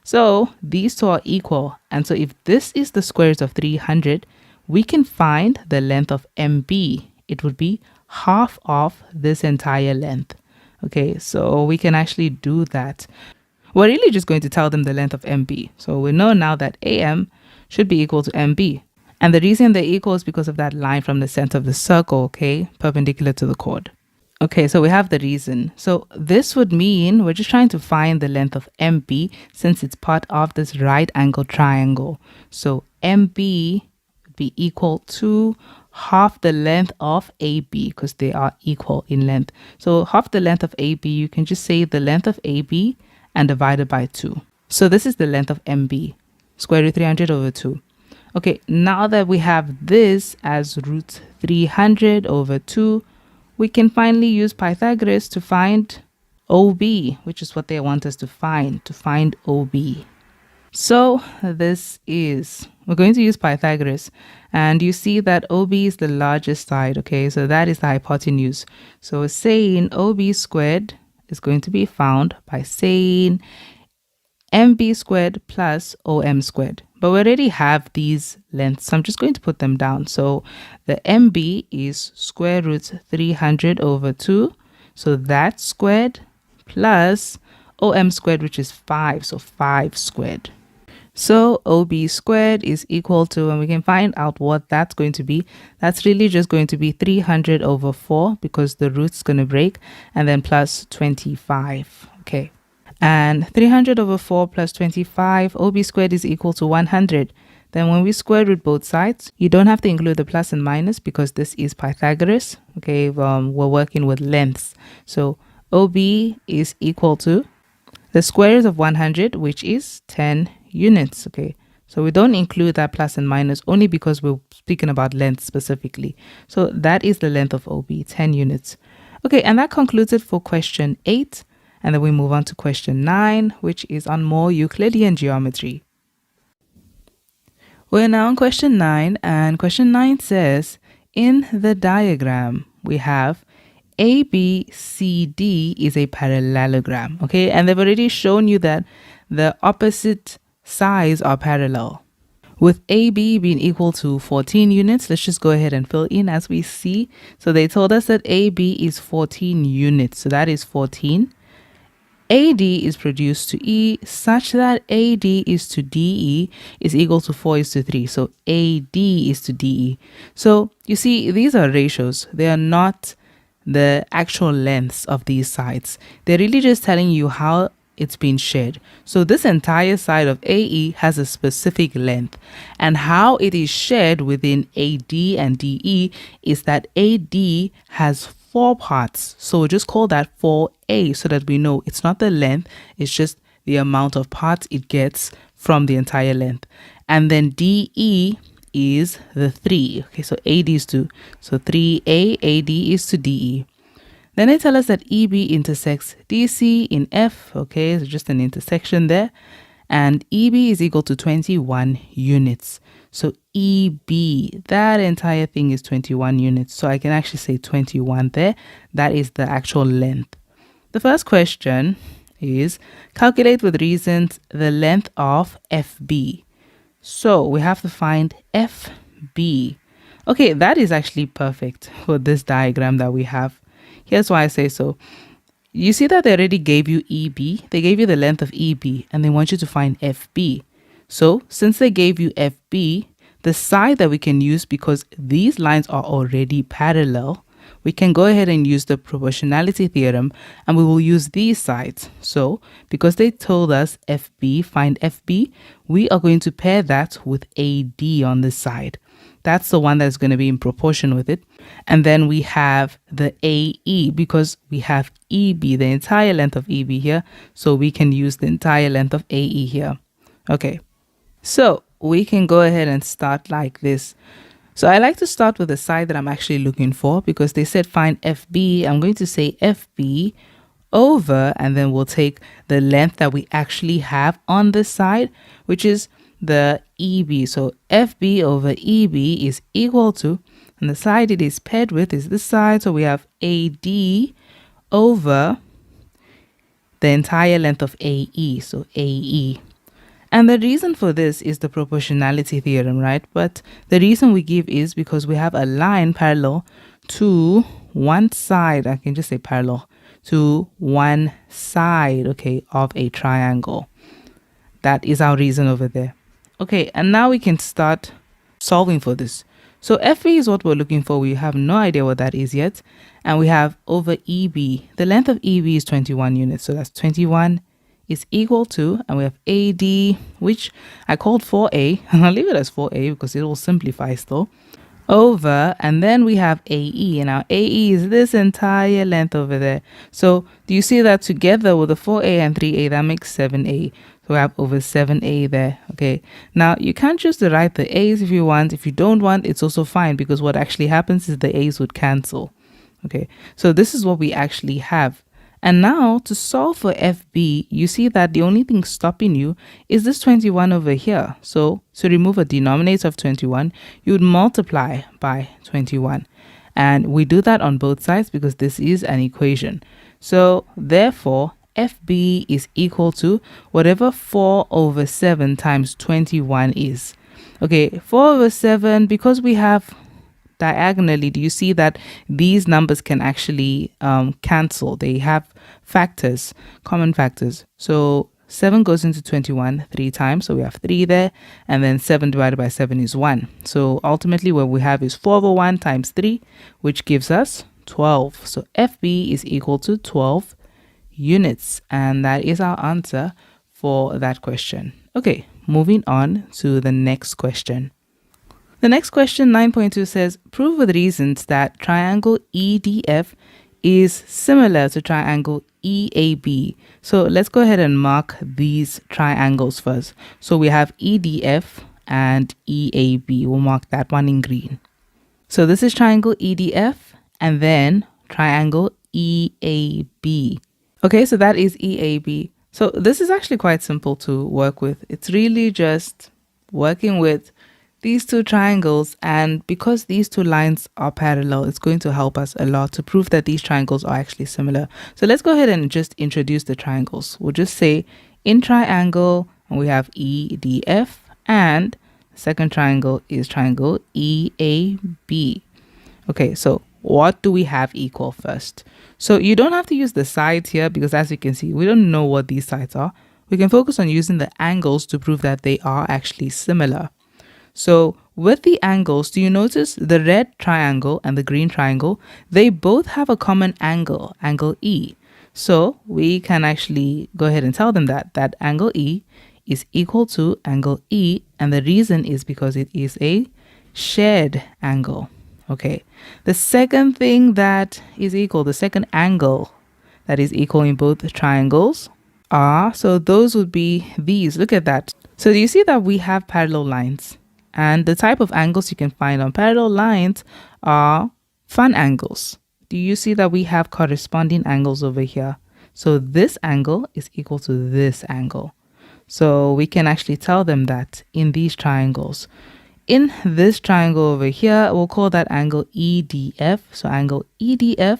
So these two are equal. And so if this is the square root of 300, we can find the length of MB. It would be half of this entire length. Okay, so we can actually do that. We're really just going to tell them the length of MB. So we know now that AM should be equal to MB. And the reason they're equal is because of that line from the center of the circle, okay, perpendicular to the chord. Okay, so we have the reason. So this would mean we're just trying to find the length of MB since it's part of this right angle triangle. So MB would be equal to half the length of AB, because they are equal in length. So half the length of AB, you can just say the length of AB and divide it by 2. So this is the length of MB, square root 300 over 2. Okay, now that we have this as root 300 over 2, we can finally use Pythagoras to find OB, which is what they want us to find OB. So this is, we're going to use Pythagoras, and you see that OB is the largest side, okay, so that is the hypotenuse. So we're saying OB squared is going to be found by saying MB squared plus OM squared. But we already have these lengths, so I'm just going to put them down. So the MB is square root 300 over 2, so that's squared, plus OM squared, which is 5, so 5 squared. So OB squared is equal to, and we can find out what that's going to be. That's really just going to be 300 over 4, because the root's going to break, and then plus 25. Okay. And 300 over 4 plus 25, OB squared is equal to 100. Then when we square root both sides, you don't have to include the plus and minus because this is Pythagoras. Okay, we're working with lengths. So OB is equal to the square root of 100, which is 10 units. Okay, So we don't include that plus and minus only because we're speaking about length specifically. So that is the length of OB, 10 units. Okay, and that concludes it for question 8. And then we move on to question 9, which is on more Euclidean geometry. We're now on question 9, and question 9 says, in the diagram, we have ABCD is a parallelogram, okay? And they've already shown you that the opposite sides are parallel. With AB being equal to 14 units, let's just go ahead and fill in as we see. So they told us that AB is 14 units, so that is 14. AD is produced to E such that AD is to DE is equal to 4 is to 3. So AD is to DE. So you see, these are ratios. They are not the actual lengths of these sides. They're really just telling you how it's been shared. So this entire side of AE has a specific length, and how it is shared within AD and DE is that AD has 4 parts. So we'll just call that 4A so that we know it's not the length, it's just the amount of parts it gets from the entire length. And then DE is the 3. Okay, so AD is to, so 3A, AD is to DE. Then they tell us that EB intersects DC in F, okay, so just an intersection there. And EB is equal to 21 units. So EB, that entire thing is 21 units. So I can actually say 21 there. That is the actual length. The first question is, calculate with reasons the length of FB. So we have to find FB. Okay, that is actually perfect for this diagram that we have. Here's why I say so. You see that they already gave you EB. They gave you the length of EB and they want you to find FB. So since they gave you FB, the side that we can use, because these lines are already parallel, we can go ahead and use the proportionality theorem and we will use these sides. So because they told us FB, find FB, we are going to pair that with AD on this side. That's the one that's going to be in proportion with it. And then we have the AE because we have EB, the entire length of EB here. So we can use the entire length of AE here. Okay, so we can go ahead and start like this. So I like to start with the side that I'm actually looking for, because they said find FB. I'm going to say FB over, and then we'll take the length that we actually have on this side, which is the EB. So FB over EB is equal to, and the side it is paired with is this side. So we have AD over the entire length of AE. So AE. And the reason for this is the proportionality theorem, right? But the reason we give is because we have a line parallel to one side. I can just say parallel to one side, okay, of a triangle. That is our reason over there. Okay, and now we can start solving for this. So FB is what we're looking for. We have no idea what that is yet. And we have over EB. The length of EB is 21 units. So that's 21 is equal to, and we have AD, which I called 4A, and I'll leave it as 4A because it will simplify still, over, and then we have AE, and our AE is this entire length over there. So do you see that together with the 4A and 3A, that makes 7A. So we have over 7A there. Okay, now you can't just write the A's if you want. If you don't want, it's also fine, because what actually happens is the A's would cancel. Okay, so this is what we actually have. And now to solve for FB, you see that the only thing stopping you is this 21 over here. So to remove a denominator of 21, you would multiply by 21. And we do that on both sides because this is an equation. So therefore, FB is equal to whatever 4 over 7 times 21 is. Okay, 4 over 7, because we have diagonally, do you see that these numbers can actually cancel? They have factors, common factors. So 7 goes into 21 3 times, so we have 3 there, and then 7 divided by 7 is 1. So ultimately what we have is 4 over 1 times 3, which gives us 12. So FB is equal to 12 units, and that is our answer for that question. Okay, moving on to the next question. The next question, 9.2, says, prove with reasons that triangle EDF is similar to triangle EAB. So let's go ahead and mark these triangles first. So we have EDF and EAB. We'll mark that one in green. So this is triangle EDF and then triangle EAB. Okay, so that is EAB. So this is actually quite simple to work with. It's really just working with these two triangles, and because these two lines are parallel, it's going to help us a lot to prove that these triangles are actually similar. So let's go ahead and just introduce the triangles. We'll just say in triangle, we have EDF, and second triangle is triangle EAB. Okay, so what do we have equal first? So you don't have to use the sides here because, as you can see, we don't know what these sides are. We can focus on using the angles to prove that they are actually similar. So with the angles, do you notice the red triangle and the green triangle? They both have a common angle, angle E. So we can actually go ahead and tell them that angle E is equal to angle E, and the reason is because it is a shared angle. Okay, the second thing that is equal, the second angle that is equal in both triangles are, so those would be these. Look at that. So do you see that we have parallel lines? And the type of angles you can find on parallel lines are fun angles. Do you see that we have corresponding angles over here? So this angle is equal to this angle. So we can actually tell them that in these triangles. In this triangle over here, we'll call that angle EDF. So angle EDF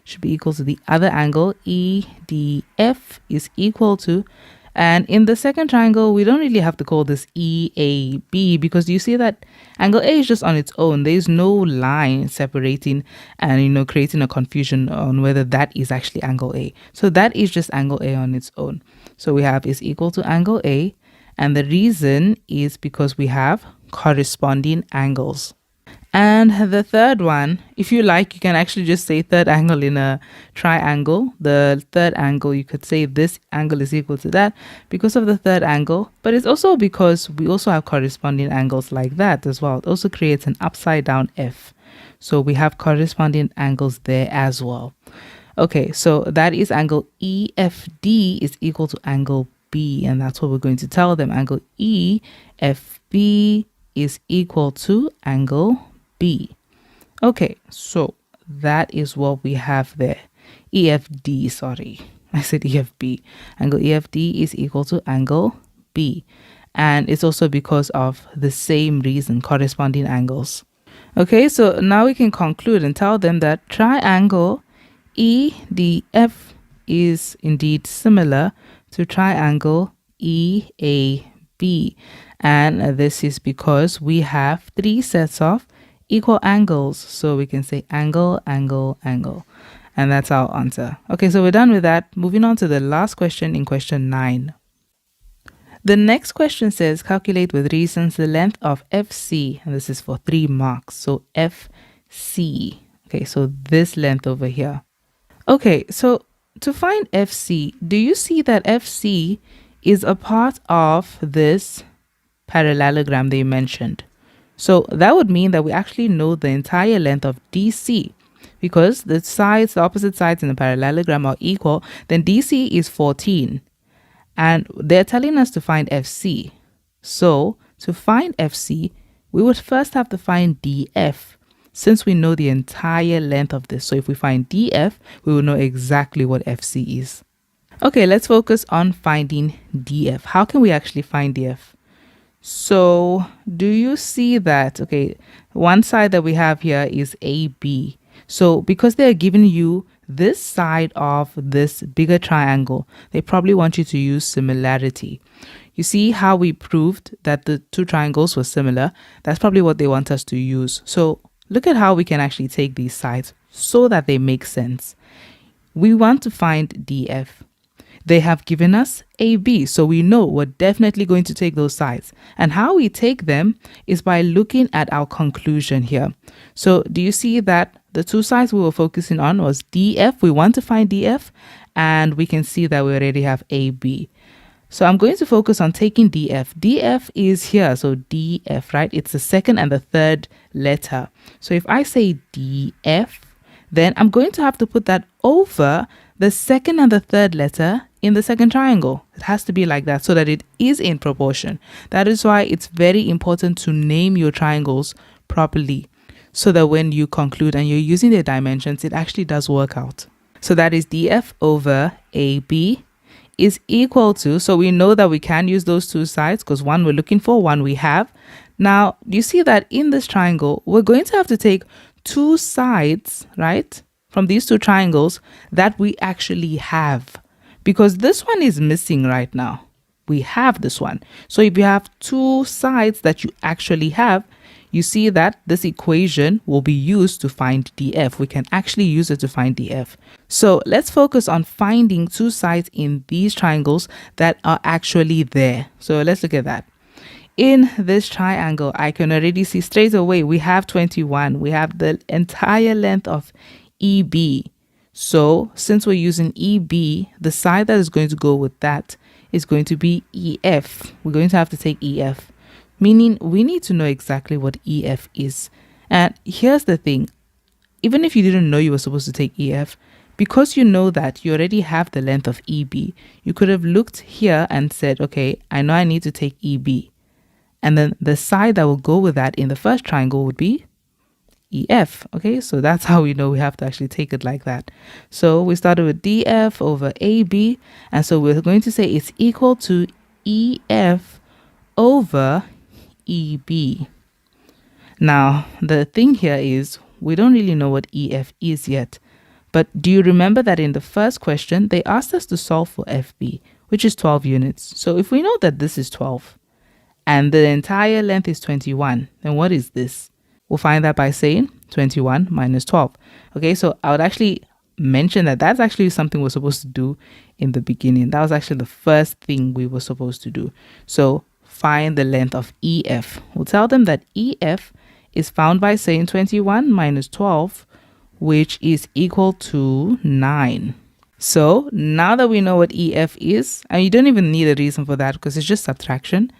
should be equal to the other angle EDF is equal to. And in the second triangle, we don't really have to call this EAB because you see that angle A is just on its own. There's no line separating and, creating a confusion on whether that is actually angle A. So that is just angle A on its own. So we have is equal to angle A. And the reason is because we have corresponding angles. And the third one, if you like, you can actually just say third angle in a triangle. The third angle, you could say this angle is equal to that because of the third angle. But it's also because we also have corresponding angles like that as well. It also creates an upside down F. So we have corresponding angles there as well. Okay, so that is angle EFD is equal to angle B. And that's what we're going to tell them. Angle EFB is equal to angle B. Okay, so that is what we have there. EFD, sorry. I said EFB. Angle EFD is equal to angle B. And it's also because of the same reason, corresponding angles. Okay, so now we can conclude and tell them that triangle EDF is indeed similar to triangle EAB. And this is because we have three sets of equal angles. So we can say angle, angle, angle. And that's our answer. Okay, so we're done with that. Moving on to the last question in question 9. The next question says, calculate with reasons the length of FC. And this is for 3 marks. So FC. Okay, so this length over here. Okay, so to find FC, do you see that FC is a part of this parallelogram they mentioned? So that would mean that we actually know the entire length of DC because the opposite sides in the parallelogram are equal. Then DC is 14 and they're telling us to find FC. So to find FC, we would first have to find DF since we know the entire length of this. So if we find DF, we will know exactly what FC is. Okay, let's focus on finding DF. How can we actually find DF? So do you see that, okay, one side that we have here is AB. So because they're giving you this side of this bigger triangle, they probably want you to use similarity. You see how we proved that the two triangles were similar? That's probably what they want us to use. So look at how we can actually take these sides so that they make sense. We want to find DF. They have given us AB, so we know we're definitely going to take those sides. And how we take them is by looking at our conclusion here. So do you see that the two sides we were focusing on was DF? We want to find DF, and we can see that we already have AB. So I'm going to focus on taking DF. DF is here, so DF, right? It's the second and the third letter. So if I say DF, then I'm going to have to put that over the second and the third letter in the second triangle. It has to be like that so that it is in proportion. That is why it's very important to name your triangles properly so that when you conclude and you're using their dimensions, it actually does work out. So that is DF over AB is equal to, so we know that we can use those two sides because one we're looking for, one we have. Now, you see that in this triangle, we're going to have to take two sides, right, from these two triangles that we actually have, because this one is missing right now. We have this one. So if you have two sides that you actually have, you see that this equation will be used to find DF. We can actually use it to find DF. So let's focus on finding two sides in these triangles that are actually there. So let's look at that. In this triangle, I can already see straight away we have 21. We have the entire length of EB. So since we're using EB, the side that is going to go with that is going to be EF. We're going to have to take EF, meaning we need to know exactly what EF is. And here's the thing. Even if you didn't know you were supposed to take EF, because you know that you already have the length of EB, you could have looked here and said, okay, I know I need to take EB. And then the side that will go with that in the first triangle would be EF. Okay, so that's how we know we have to actually take it like that. So we started with DF over AB. And so we're going to say it's equal to EF over EB. Now, the thing here is we don't really know what EF is yet. But do you remember that in the first question, they asked us to solve for FB, which is 12 units. So if we know that this is 12 and the entire length is 21, then what is this? We'll find that by saying 21 minus 12. Okay, so I would actually mention that that's actually something we're supposed to do in the beginning. That was actually the first thing we were supposed to do. So find the length of EF. We'll tell them that EF is found by saying 21 minus 12, which is equal to 9. So now that we know what EF is, and you don't even need a reason for that because it's just subtraction.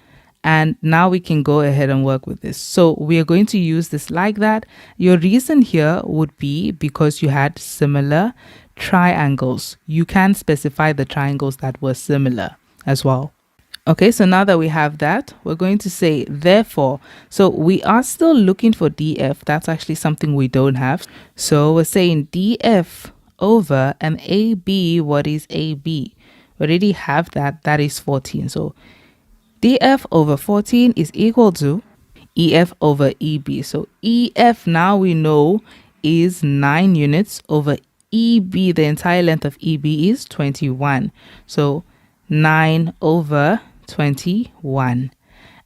And now we can go ahead and work with this. So we are going to use this like that. Your reason here would be because you had similar triangles. You can specify the triangles that were similar as well. Okay, so now that we have that, we're going to say therefore. So we are still looking for DF. That's actually something we don't have. So we're saying DF over an AB. What is AB? We already have that. That is 14. So DF over 14 is equal to EF over EB. So EF now we know is 9 units over EB. The entire length of EB is 21. So 9 over 21.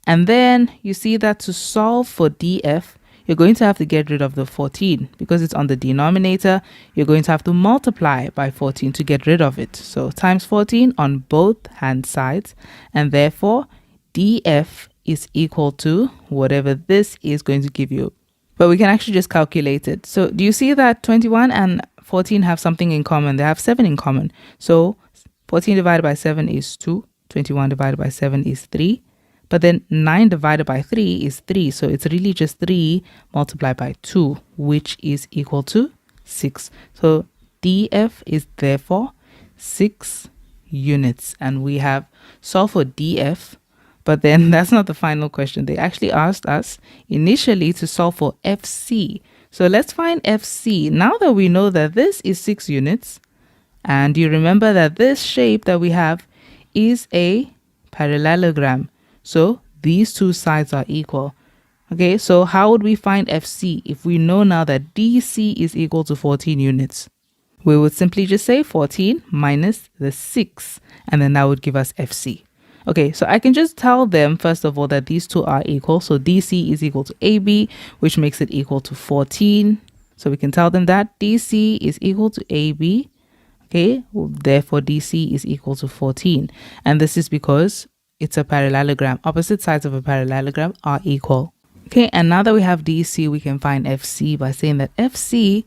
And then you see that to solve for DF, you're going to have to get rid of the 14 because it's on the denominator. You're going to have to multiply by 14 to get rid of it. So times 14 on both hand sides, and therefore DF is equal to whatever this is going to give you. But we can actually just calculate it. So do you see that 21 and 14 have something in common? They have 7 in common. So 14 divided by 7 is 2. 21 divided by 7 is 3. But then 9 divided by 3 is 3. So it's really just 3 multiplied by 2, which is equal to 6. So DF is therefore 6 units. And we have solved for DF. But then that's not the final question. They actually asked us initially to solve for FC. So let's find FC. Now that we know that this is 6 units, and you remember that this shape that we have is a parallelogram. So these two sides are equal. Okay, so how would we find FC if we know now that DC is equal to 14 units? We would simply just say 14 minus the 6, and then that would give us FC. Okay, so I can just tell them, first of all, that these two are equal. So DC is equal to AB, which makes it equal to 14. So we can tell them that DC is equal to AB. Okay, therefore DC is equal to 14. And this is because it's a parallelogram. Opposite sides of a parallelogram are equal. Okay, and now that we have DC, we can find FC by saying that FC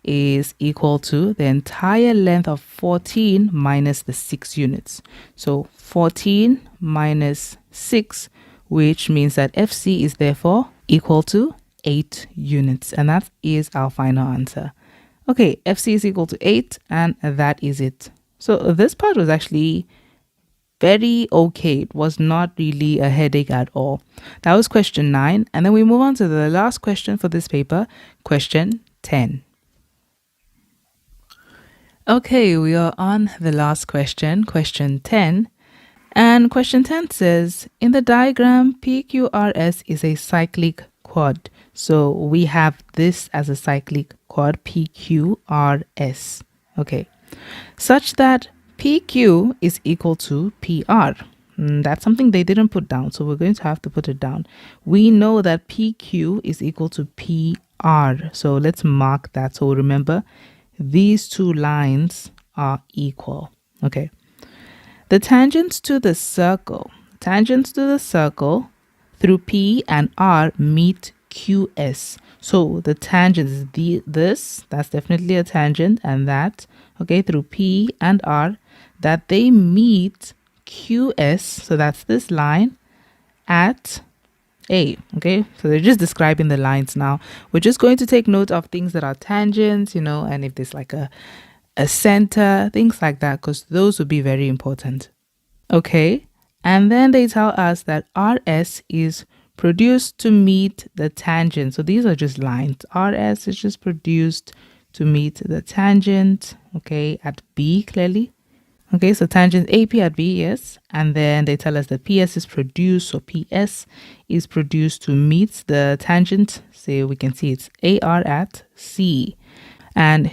is equal to the entire length of 14 minus the 6 units. So 14 minus 6, which means that FC is therefore equal to 8 units. And that is our final answer. Okay, FC is equal to 8, and that is it. So this part was actually very okay. It was not really a headache at all. That was question 9. And then we move on to the last question for this paper, question 10. Okay, we are on the last question, question 10. And question 10 says, in the diagram, PQRS is a cyclic quad. So we have this as a cyclic quad, PQRS. Okay, such that PQ is equal to PR. That's something they didn't put down, so we're going to have to put it down. We know that PQ is equal to PR, so let's mark that. So remember, these two lines are equal. Okay. The tangents to the circle through P and R meet QS. So the tangent is this, that's definitely a tangent, and that, okay, through P and R, that they meet QS, so that's this line, at A. Okay, so they're just describing the lines now. We're just going to take note of things that are tangents, and if there's like a center, things like that, because those would be very important. Okay, and then they tell us that RS is produced to meet the tangent. So these are just lines. RS is just produced to meet the tangent, okay, at B clearly. Okay, so tangent AP at B, yes. And then they tell us that PS is produced, so PS is produced to meet the tangent. So we can see it's AR at C. And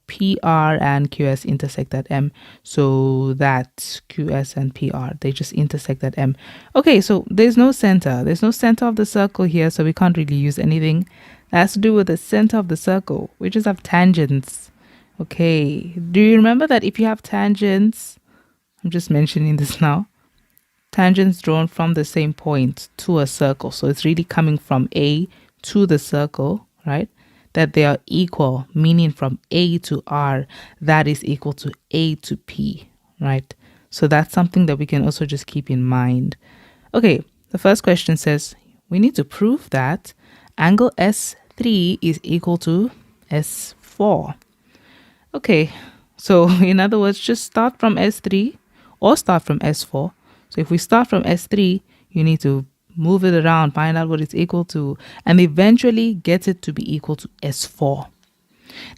PR and QS intersect at M. So that's QS and PR. They just intersect at M. Okay, so there's no center. There's no center of the circle here, so we can't really use anything that has to do with the center of the circle. We just have tangents. Okay, do you remember that if you have tangents, I'm just mentioning this now, tangents drawn from the same point to a circle, so it's really coming from A to the circle, right? That they are equal, meaning from A to R, that is equal to A to P, right? So that's something that we can also just keep in mind. Okay, the first question says, we need to prove that angle S3 is equal to S4. Okay, so in other words, just start from S3 or start from S4. So if we start from S3, you need to move it around, find out what it's equal to, and eventually get it to be equal to S4.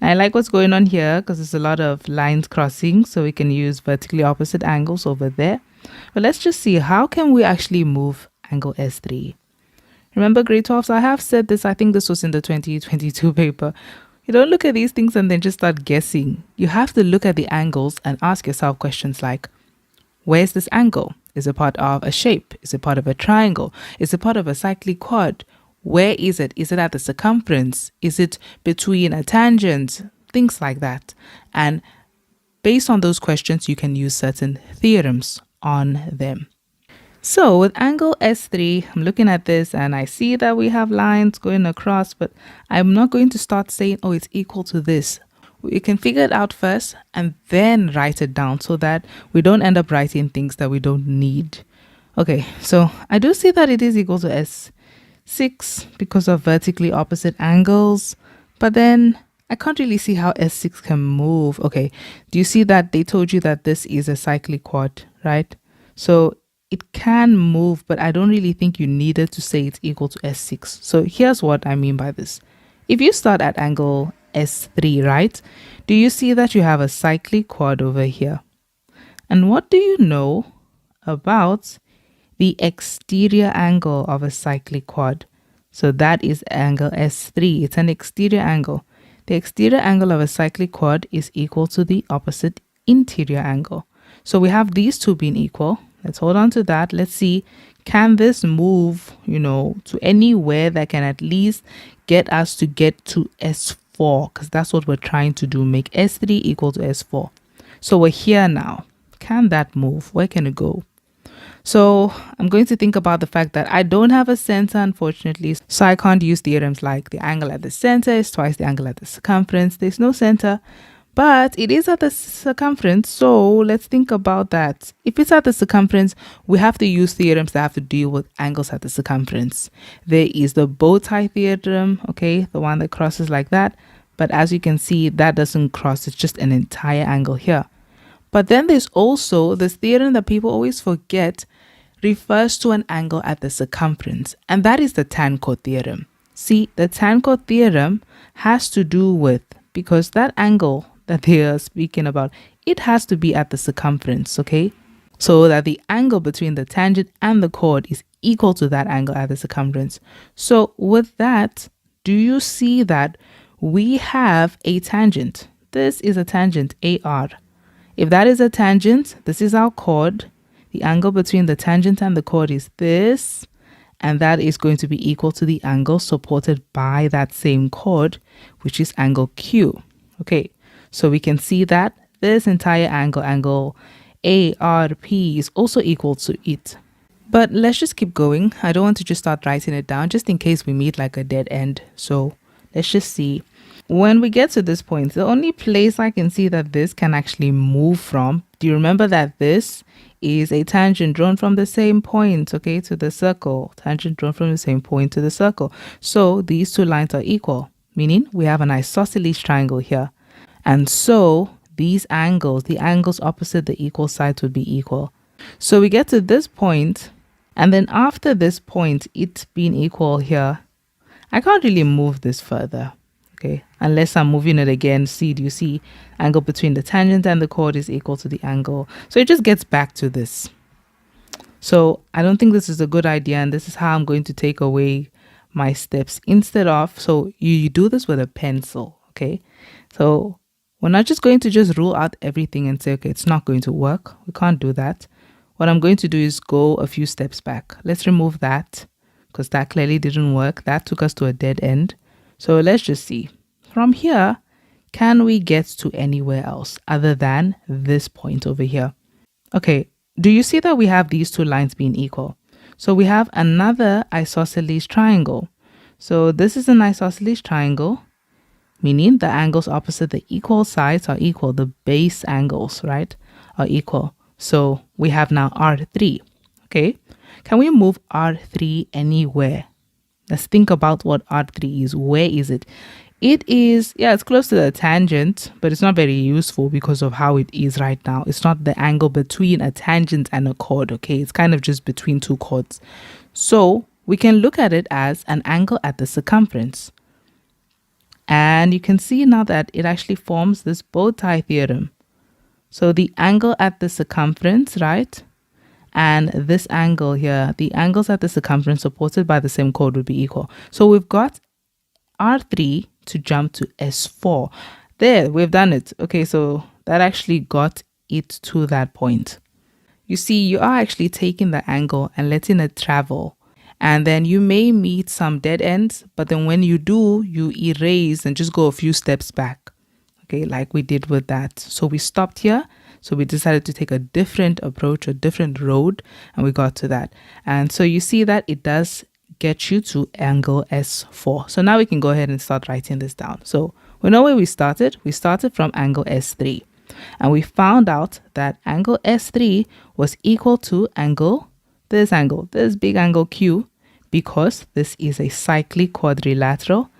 Now, I like what's going on here because there's a lot of lines crossing, so we can use vertically opposite angles over there. But let's just see, how can we actually move angle S3? Remember grade 12, so I have said this, I think this was in the 2022 paper. You don't look at these things and then just start guessing. You have to look at the angles and ask yourself questions like, where's this angle? Is it part of a shape? Is it part of a triangle? Is it part of a cyclic quad? Where is it? Is it at the circumference? Is it between a tangent? Things like that. And based on those questions, you can use certain theorems on them. So with angle S3, I'm looking at this and I see that we have lines going across, but I'm not going to start saying, oh, it's equal to this. We can figure it out first and then write it down so that we don't end up writing things that we don't need. Okay, so I do see that it is equal to S6 because of vertically opposite angles, but then I can't really see how S6 can move. Okay, do you see that they told you that this is a cyclic quad, right? So it can move, but I don't really think you needed to say it's equal to S6. So here's what I mean by this. If you start at angle S3, right? Do you see that you have a cyclic quad over here? And what do you know about the exterior angle of a cyclic quad? So that is angle S3. It's an exterior angle. The exterior angle of a cyclic quad is equal to the opposite interior angle. So we have these two being equal. Let's hold on to that. Let's see, can this move, to anywhere that can at least get us to get to S4? Because that's what we're trying to do, make S3 equal to S4. So we're here now. Can that move? Where can it go? So I'm going to think about the fact that I don't have a center, unfortunately. So I can't use theorems like the angle at the center is twice the angle at the circumference. There's no center. But it is at the circumference, so let's think about that. If it's at the circumference, we have to use theorems that have to deal with angles at the circumference. There is the bow tie theorem, okay, the one that crosses like that. But as you can see, that doesn't cross. It's just an entire angle here. But then there's also this theorem that people always forget refers to an angle at the circumference, and that is the tan chord theorem. See, the tan chord theorem has to do with, because that angle that they are speaking about, it has to be at the circumference, okay? So that the angle between the tangent and the chord is equal to that angle at the circumference. So with that, do you see that we have a tangent? This is a tangent, AR. If that is a tangent, this is our chord. The angle between the tangent and the chord is this, and that is going to be equal to the angle supported by that same chord, which is angle Q. Okay, so we can see that this entire angle ARP is also equal to it. But let's just keep going. I don't want to just start writing it down just in case we meet like a dead end. So let's just see. When we get to this point, the only place I can see that this can actually move from, do you remember that this is a tangent drawn from the same point, okay, to the circle. Tangent drawn from the same point to the circle. So these two lines are equal, meaning we have an isosceles triangle here. And so these angles, the angles opposite the equal sides would be equal. So we get to this point, and then after this point, it being equal here, I can't really move this further. Okay, unless I'm moving it again. See, do you see? Angle between the tangent and the chord is equal to the angle. So it just gets back to this. So I don't think this is a good idea, and this is how I'm going to take away my steps instead of, so you do this with a pencil, okay? So we're not just going to just rule out everything and say, okay, it's not going to work. We can't do that. What I'm going to do is go a few steps back. Let's remove that because that clearly didn't work. That took us to a dead end. So let's just see. From here, can we get to anywhere else other than this point over here? Okay, do you see that we have these two lines being equal? So we have another isosceles triangle. So this is an isosceles triangle, meaning the angles opposite the equal sides are equal. The base angles, right, are equal. So we have now R3, okay? Can we move R3 anywhere? Let's think about what R3 is. Where is it? It is, yeah, it's close to the tangent, but it's not very useful because of how it is right now. It's not the angle between a tangent and a chord, okay? It's kind of just between two chords. So we can look at it as an angle at the circumference. And you can see now that it actually forms this bow tie theorem. So the angle at the circumference, right? And this angle here, the angles at the circumference supported by the same chord would be equal. So we've got R3 to jump to S4. There, we've done it. Okay, so that actually got it to that point. You see, you are actually taking the angle and letting it travel. And then you may meet some dead ends, but then when you do, you erase and just go a few steps back. Okay, like we did with that. So we stopped here. So we decided to take a different approach, a different road, and we got to that. And so you see that it does get you to angle S4. So now we can go ahead and start writing this down. So we know where we started. We started from angle S3. And we found out that angle S3 was equal to this big angle Q, because this is a cyclic quadrilateral.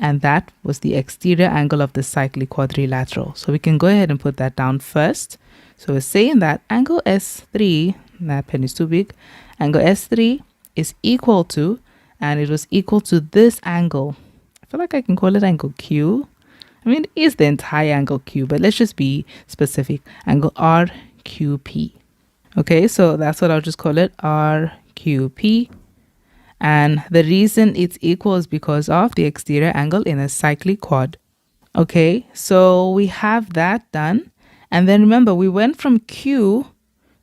And that was the exterior angle of the cyclic quadrilateral. So we can go ahead and put that down first. So we're saying that angle S3, that pen is too big, angle S3 is equal to, and it was equal to this angle. I feel like I can call it angle Q. I mean, it is the entire angle Q, but let's just be specific. Angle RQP. Okay, so that's what I'll just call it, RQP. And the reason it's equal is because of the exterior angle in a cyclic quad. Okay, so we have that done. And then remember, we went from Q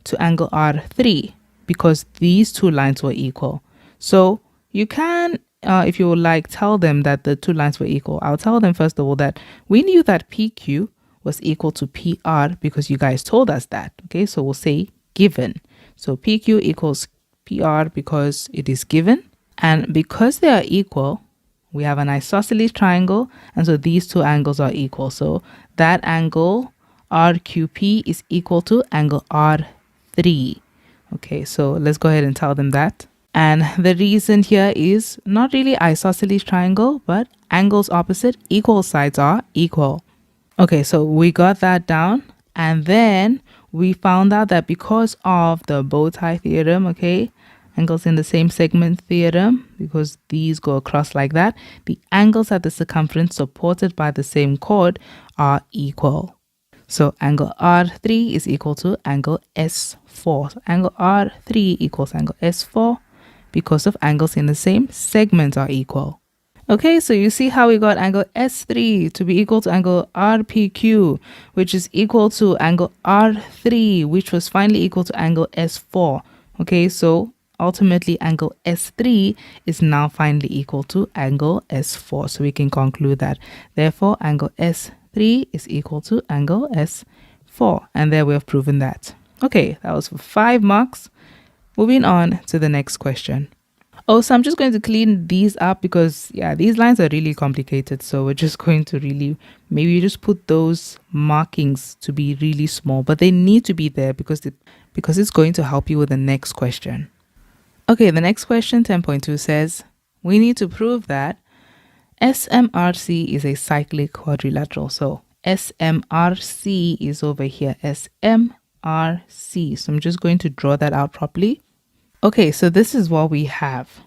to angle R3 because these two lines were equal. So you can, if you would like, tell them that the two lines were equal. I'll tell them first of all that we knew that PQ was equal to PR because you guys told us that. Okay, so we'll say given. So PQ equals PR because it is given. And because they are equal, we have an isosceles triangle. And so these two angles are equal. So that angle RQP is equal to angle R3. Okay, so let's go ahead and tell them that. And the reason here is not really isosceles triangle, but angles opposite, equal sides are equal. Okay, so we got that down. And then we found out that because of the bow tie theorem, okay, angles in the same segment theorem, because these go across like that, the angles at the circumference supported by the same chord are equal. So angle R3 is equal to angle S4. So angle R3 equals angle S4 because of angles in the same segment are equal. Okay, so you see how we got angle S3 to be equal to angle RPQ, which is equal to angle R3, which was finally equal to angle S4. Okay, so ultimately angle S3 is now finally equal to angle S4. So we can conclude that. Therefore, angle S3 is equal to angle S4. And there we have proven that. Okay, that was for 5 marks. Moving on to the next question. Oh, so I'm just going to clean these up because, yeah, these lines are really complicated. So we're just going to really, maybe just put those markings to be really small, but they need to be there because it's going to help you with the next question. Okay, the next question, 10.2 says, we need to prove that SMRC is a cyclic quadrilateral. So SMRC is over here, SMRC. So I'm just going to draw that out properly. Okay, so this is what we have.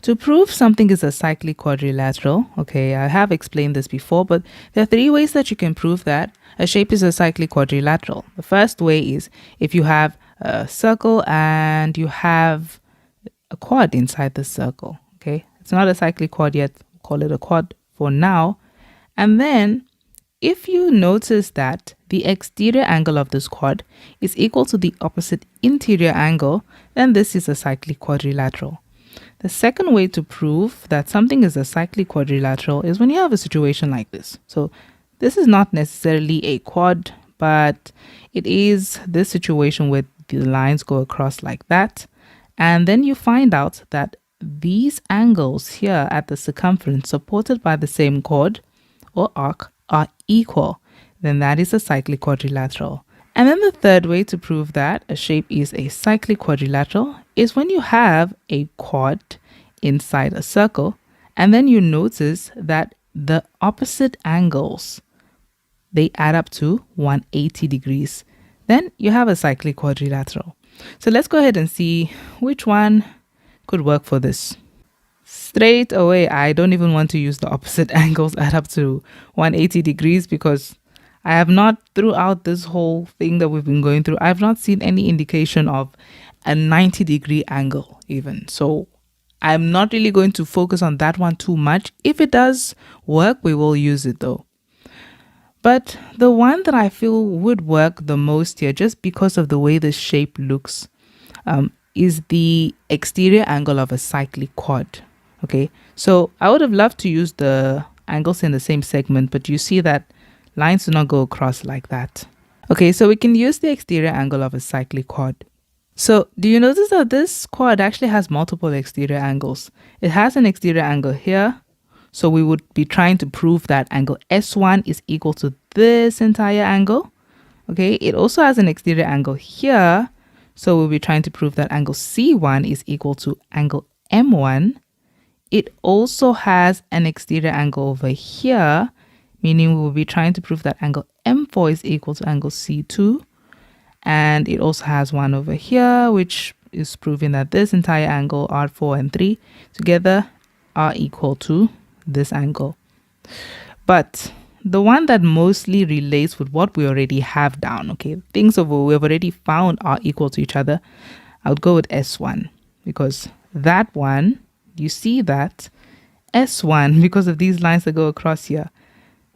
To prove something is a cyclic quadrilateral, okay, I have explained this before, but there are 3 ways that you can prove that a shape is a cyclic quadrilateral. The first way is if you have a circle and you have a quad inside the circle, okay? It's not a cyclic quad yet, we'll call it a quad for now. And then if you notice that the exterior angle of this quad is equal to the opposite interior angle, then this is a cyclic quadrilateral. The second way to prove that something is a cyclic quadrilateral is when you have a situation like this. So this is not necessarily a quad, but it is this situation where the lines go across like that. And then you find out that these angles here at the circumference supported by the same chord or arc are equal. Then that is a cyclic quadrilateral. And then the third way to prove that a shape is a cyclic quadrilateral is when you have a quad inside a circle and then you notice that the opposite angles, they add up to 180 degrees. Then you have a cyclic quadrilateral. So let's go ahead and see which one could work for this. Straight away, I don't even want to use the opposite angles add up to 180 degrees because I have not, throughout this whole thing that we've been going through, I've not seen any indication of a 90-degree angle even. So I'm not really going to focus on that one too much. If it does work, we will use it though. But the one that I feel would work the most here, just because of the way this shape looks, is the exterior angle of a cyclic quad. Okay, so I would have loved to use the angles in the same segment, but you see that lines do not go across like that. Okay, so we can use the exterior angle of a cyclic quad. So do you notice that this quad actually has multiple exterior angles? It has an exterior angle here. So we would be trying to prove that angle S1 is equal to this entire angle. Okay, it also has an exterior angle here. So we'll be trying to prove that angle C1 is equal to angle M1. It also has an exterior angle over here, meaning we will be trying to prove that angle M4 is equal to angle C2. And it also has one over here, which is proving that this entire angle R4 and 3 together are equal to this angle. But the one that mostly relates with what we already have down, okay, things we've already found are equal to each other, I would go with S1 because that one, you see that S1, because of these lines that go across here,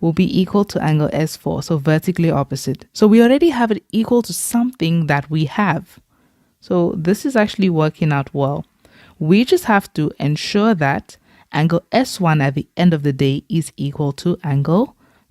will be equal to angle S4, so vertically opposite. So we already have it equal to something that we have. So this is actually working out well. We just have to ensure that angle S1 at the end of the day is equal to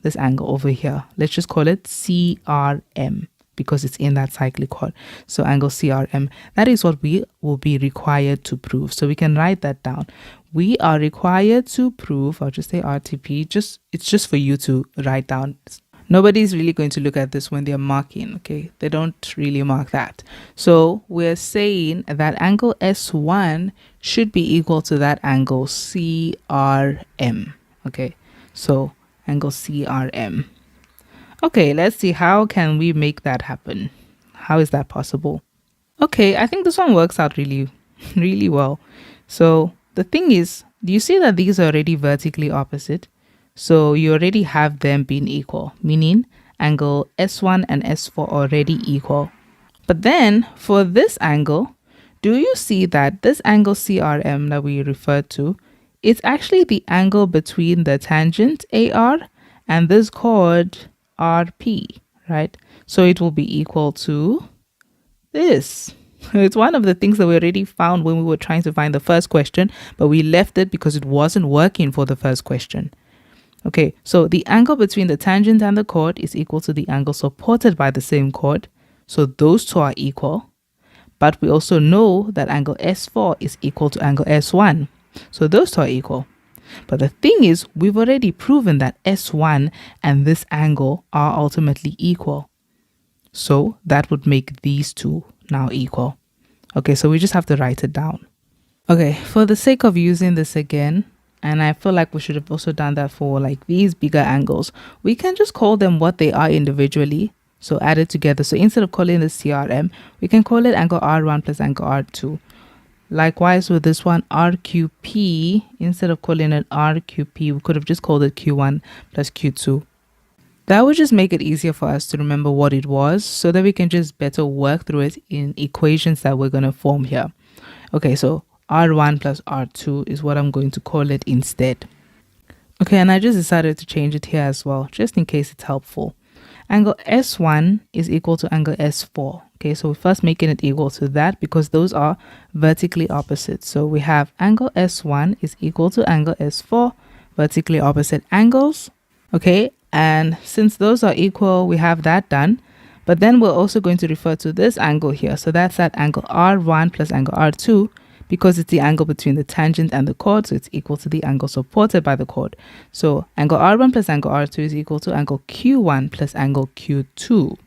this angle over here. Let's just call it CRM because it's in that cyclic quad. So angle CRM, that is what we will be required to prove. So we can write that down. We are required to prove, I'll just say RTP, it's just for you to write down. It's Nobody's really going to look at this when they're marking, okay? They don't really mark that. So we're saying that angle S1 should be equal to that angle CRM, okay? So angle CRM. Okay, let's see, how can we make that happen? How is that possible? Okay, I think this one works out really, really well. So the thing is, do you see that these are already vertically opposite? So you already have them being equal, meaning angle S1 and S4 already equal. But then for this angle, do you see that this angle CRM that we referred to, it's actually the angle between the tangent AR and this chord RP, right? So it will be equal to this. It's one of the things that we already found when we were trying to find the first question, but we left it because it wasn't working for the first question. Okay, so the angle between the tangent and the chord is equal to the angle supported by the same chord. So those two are equal. But we also know that angle S4 is equal to angle S1. So those two are equal. But the thing is, we've already proven that S1 and this angle are ultimately equal. So that would make these two now equal. Okay, so we just have to write it down. Okay, for the sake of using this again, and I feel like we should have also done that for like these bigger angles, we can just call them what they are individually. So add it together. So instead of calling this CRM, we can call it angle R1 plus angle R2. Likewise with this one, RQP, instead of calling it RQP, we could have just called it Q1 plus Q2. That would just make it easier for us to remember what it was so that we can just better work through it in equations that we're going to form here. Okay, so R1 plus R2 is what I'm going to call it instead. Okay, and I just decided to change it here as well, just in case it's helpful. Angle S1 is equal to angle S4. Okay, so we're first making it equal to that because those are vertically opposite. So we have angle S1 is equal to angle S4, vertically opposite angles. Okay, and since those are equal, we have that done. But then we're also going to refer to this angle here. So that's that angle R1 plus angle R2 because it's the angle between the tangent and the chord. So it's equal to the angle supported by the chord. So angle R1 plus angle R2 is equal to angle Q1 plus angle Q2.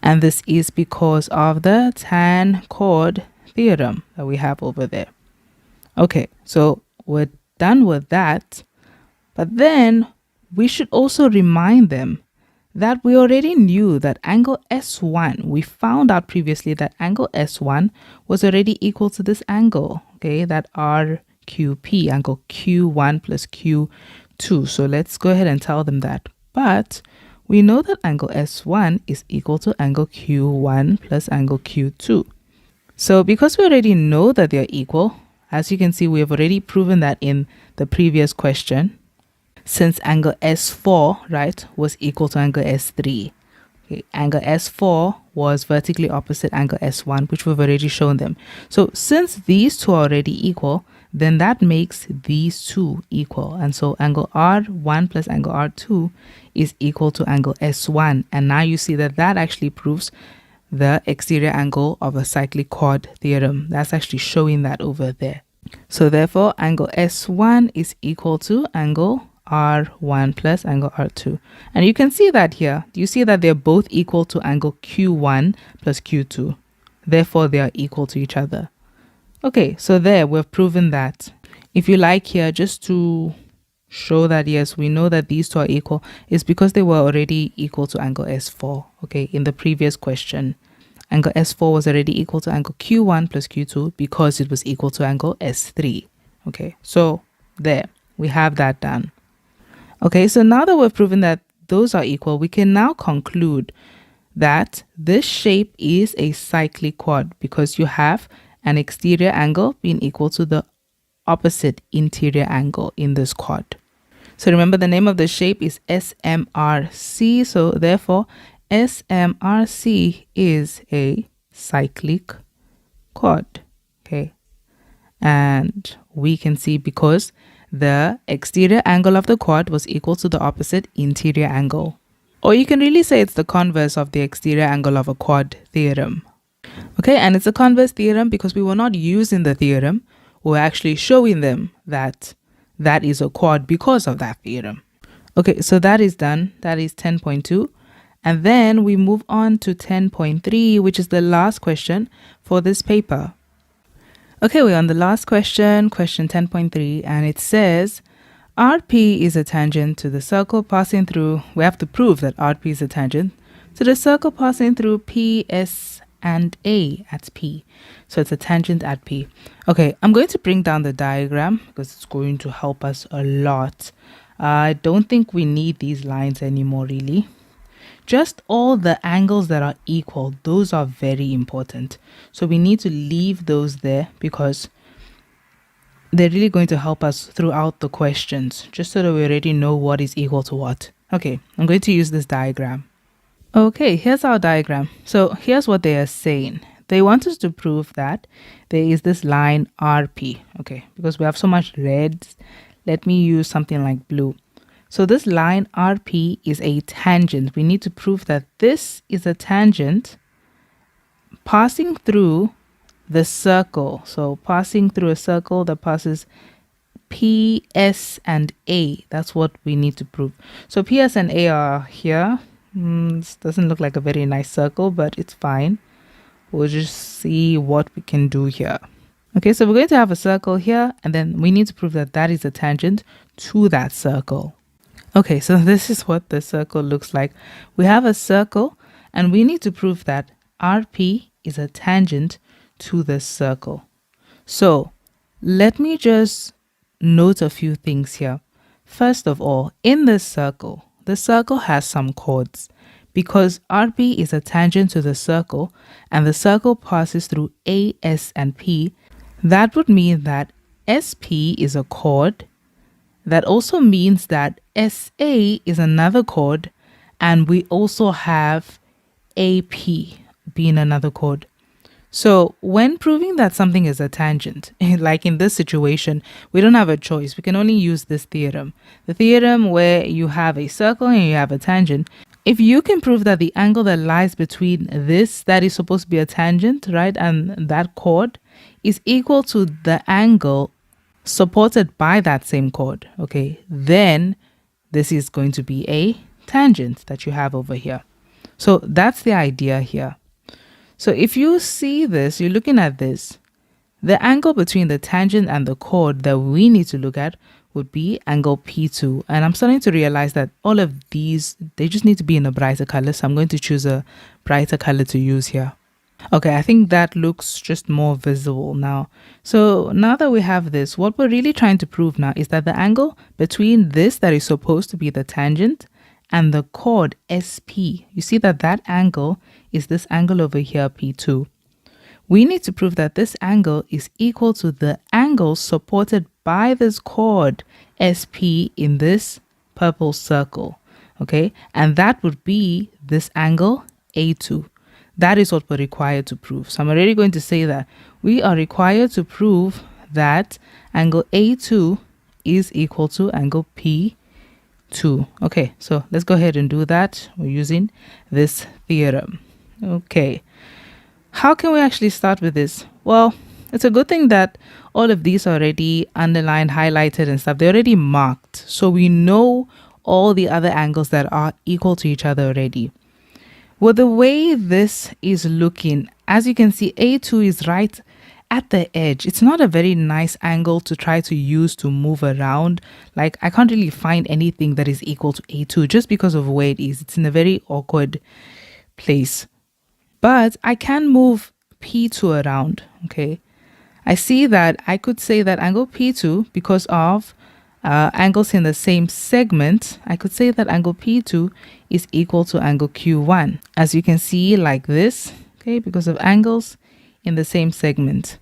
And this is because of the tan chord theorem that we have over there. Okay, so we're done with that. But then we should also remind them that we already knew that angle S1, we found out previously that angle S1 was already equal to this angle, okay, that RQP, angle Q1 plus Q2. So let's go ahead and tell them that. But we know that angle S1 is equal to angle Q1 plus angle Q2. So because we already know that they're equal, as you can see, we have already proven that in the previous question, since angle S4, right, was equal to angle S3. Okay, angle S4 was vertically opposite angle S1, which we've already shown them. So since these two are already equal, then that makes these two equal. And so angle R1 plus angle R2 is equal to angle S1. And now you see that that actually proves the exterior angle of a cyclic chord theorem. That's actually showing that over there. So therefore, angle S1 is equal to angle R1 plus angle R2. And you can see that here. Do you see that they're both equal to angle Q1 plus Q2? Therefore, they are equal to each other. Okay, so there, we've proven that. If you like here, just to show that, yes, we know that these two are equal, is because they were already equal to angle S4. Okay, in the previous question, angle S4 was already equal to angle Q1 plus Q2 because it was equal to angle S3. Okay, so there, we have that done. Okay, so now that we've proven that those are equal, we can now conclude that this shape is a cyclic chord because you have an exterior angle being equal to the opposite interior angle in this chord. So remember, the name of the shape is SMRC. So therefore, SMRC is a cyclic chord. Okay, and we can see because the exterior angle of the chord was equal to the opposite interior angle. Or you can really say it's the converse of the exterior angle of a chord theorem. Okay, and it's a converse theorem because we were not using the theorem. We're actually showing them that that is a chord because of that theorem. Okay, so that is done. That is 10.2. And then we move on to 10.3, which is the last question for this paper. Okay, we're on the last question, question 10.3, and it says, RP is a tangent to the circle passing through, we have to prove that RP is a tangent to the circle passing through P, S, and A at P. So it's a tangent at P. Okay, I'm going to bring down the diagram because it's going to help us a lot. I don't think we need these lines anymore, really. Just all the angles that are equal, those are very important. So we need to leave those there because they're really going to help us throughout the questions, just so that we already know what is equal to what. Okay, I'm going to use this diagram. Okay, here's our diagram. So here's what they are saying. They want us to prove that there is this line RP. Okay, because we have so much red, let me use something like blue. So this line RP is a tangent. We need to prove that this is a tangent passing through the circle. So passing through a circle that passes P, S, and A. That's what we need to prove. So P, S, and A are here. This doesn't look like a very nice circle, but it's fine. We'll just see what we can do here. Okay, so we're going to have a circle here, and then we need to prove that that is a tangent to that circle. Okay, so this is what the circle looks like. We have a circle, and we need to prove that RP is a tangent to this circle. So let me just note a few things here. First of all, in this circle, the circle has some chords. Because RP is a tangent to the circle, and the circle passes through A, S, and P, that would mean that SP is a chord. That also means that SA is another chord, and we also have AP being another chord. So when proving that something is a tangent, like in this situation, we don't have a choice. We can only use this theorem. The theorem where you have a circle and you have a tangent. If you can prove that the angle that lies between this, that is supposed to be a tangent, right, and that chord is equal to the angle supported by that same chord, okay, then this is going to be a tangent that you have over here. So that's the idea here. So if you see this, you're looking at this, the angle between the tangent and the chord that we need to look at would be angle P2. And I'm starting to realize that all of these, they just need to be in a brighter color. So I'm going to choose a brighter color to use here. Okay, I think that looks just more visible now. So now that we have this, what we're really trying to prove now is that the angle between this that is supposed to be the tangent and the chord SP, you see that that angle is this angle over here, P2. We need to prove that this angle is equal to the angle supported by this chord SP in this purple circle, okay? And that would be this angle A2. That is what we're required to prove. So I'm already going to say that we are required to prove that angle A2 is equal to angle P2. Okay, so let's go ahead and do that. We're using this theorem. Okay, how can we actually start with this? Well, it's a good thing that all of these are already underlined, highlighted and stuff. They're already marked. So we know all the other angles that are equal to each other already. Well, the way this is looking, as you can see, A2 is right at the edge. It's not a very nice angle to try to use to move around. Like, I can't really find anything that is equal to A2 just because of where it is. It's in a very awkward place. But I can move P2 around, okay? I see that I could say that angle P2, because of angles in the same segment, I could say that angle P2 is equal to angle Q1. As you can see, like this, okay, because of angles in the same segment.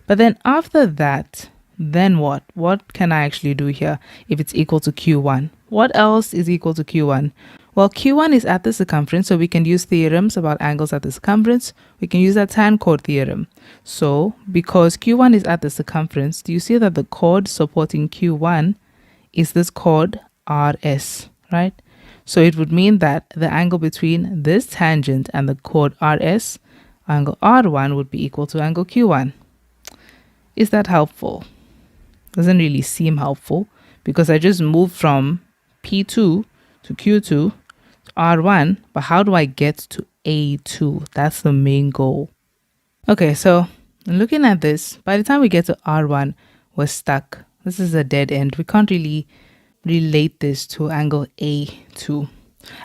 But then after that, then what? What can I actually do here if it's equal to Q1? What else is equal to Q1? Well, Q1 is at the circumference, so we can use theorems about angles at the circumference. We can use that tan chord theorem. So because Q1 is at the circumference, do you see that the chord supporting Q1 is this chord RS, right? So it would mean that the angle between this tangent and the chord RS, angle R1, would be equal to angle Q1. Is that helpful? Doesn't really seem helpful because I just moved from P2 to Q2. R1, but how do I get to A2? That's the main goal. Okay, so looking at this, by the time we get to R1, we're stuck. This is a dead end. We can't really relate this to angle A2.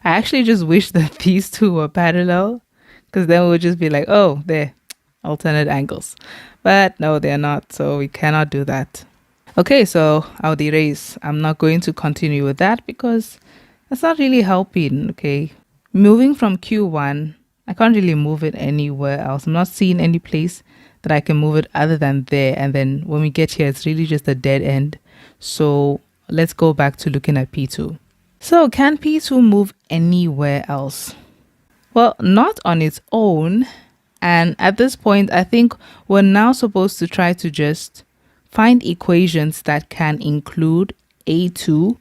I actually just wish that these two were parallel, because then we would just be like, oh, they're alternate angles. But no, they're not, so we cannot do that. Okay, so I'll erase. I'm not going to continue with that because that's not really helping, okay? Moving from Q1, I can't really move it anywhere else. I'm not seeing any place that I can move it other than there. And then when we get here, it's really just a dead end. So let's go back to looking at P2. So can P2 move anywhere else? Well, not on its own. And at this point, I think we're now supposed to try to just find equations that can include A2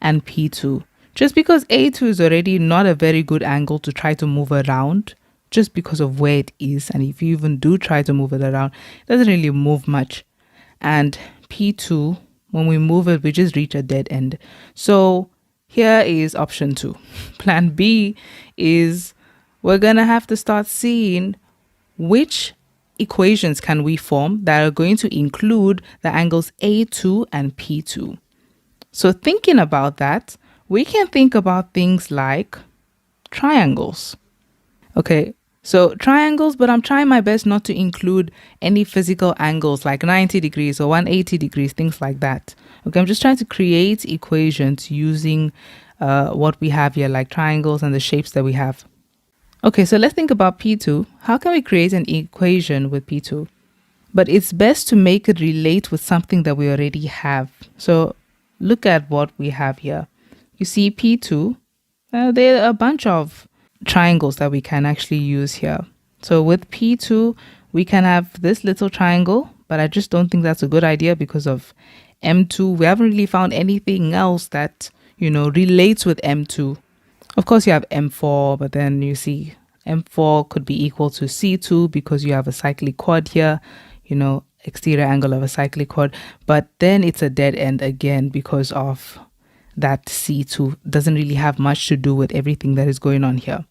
and P2. Just because A2 is already not a very good angle to try to move around, just because of where it is. And if you even do try to move it around, it doesn't really move much. And P2, when we move it, we just reach a dead end. So here is option 2. Plan B is we're going to have to start seeing which equations can we form that are going to include the angles A2 and P2. So thinking about that, we can think about things like triangles. Okay, so triangles, but I'm trying my best not to include any physical angles like 90 degrees or 180 degrees, things like that. Okay, I'm just trying to create equations using what we have here, like triangles and the shapes that we have. Okay, so let's think about P2. How can we create an equation with P2? But it's best to make it relate with something that we already have. So look at what we have here. You see P2, there are a bunch of triangles that we can actually use here. So with P2, we can have this little triangle, but I just don't think that's a good idea because of M2. We haven't really found anything else that, relates with M2. Of course, you have M4, but then you see M4 could be equal to C2 because you have a cyclic quad here, exterior angle of a cyclic quad. But then it's a dead end again because of that C2 doesn't really have much to do with everything that is going on here.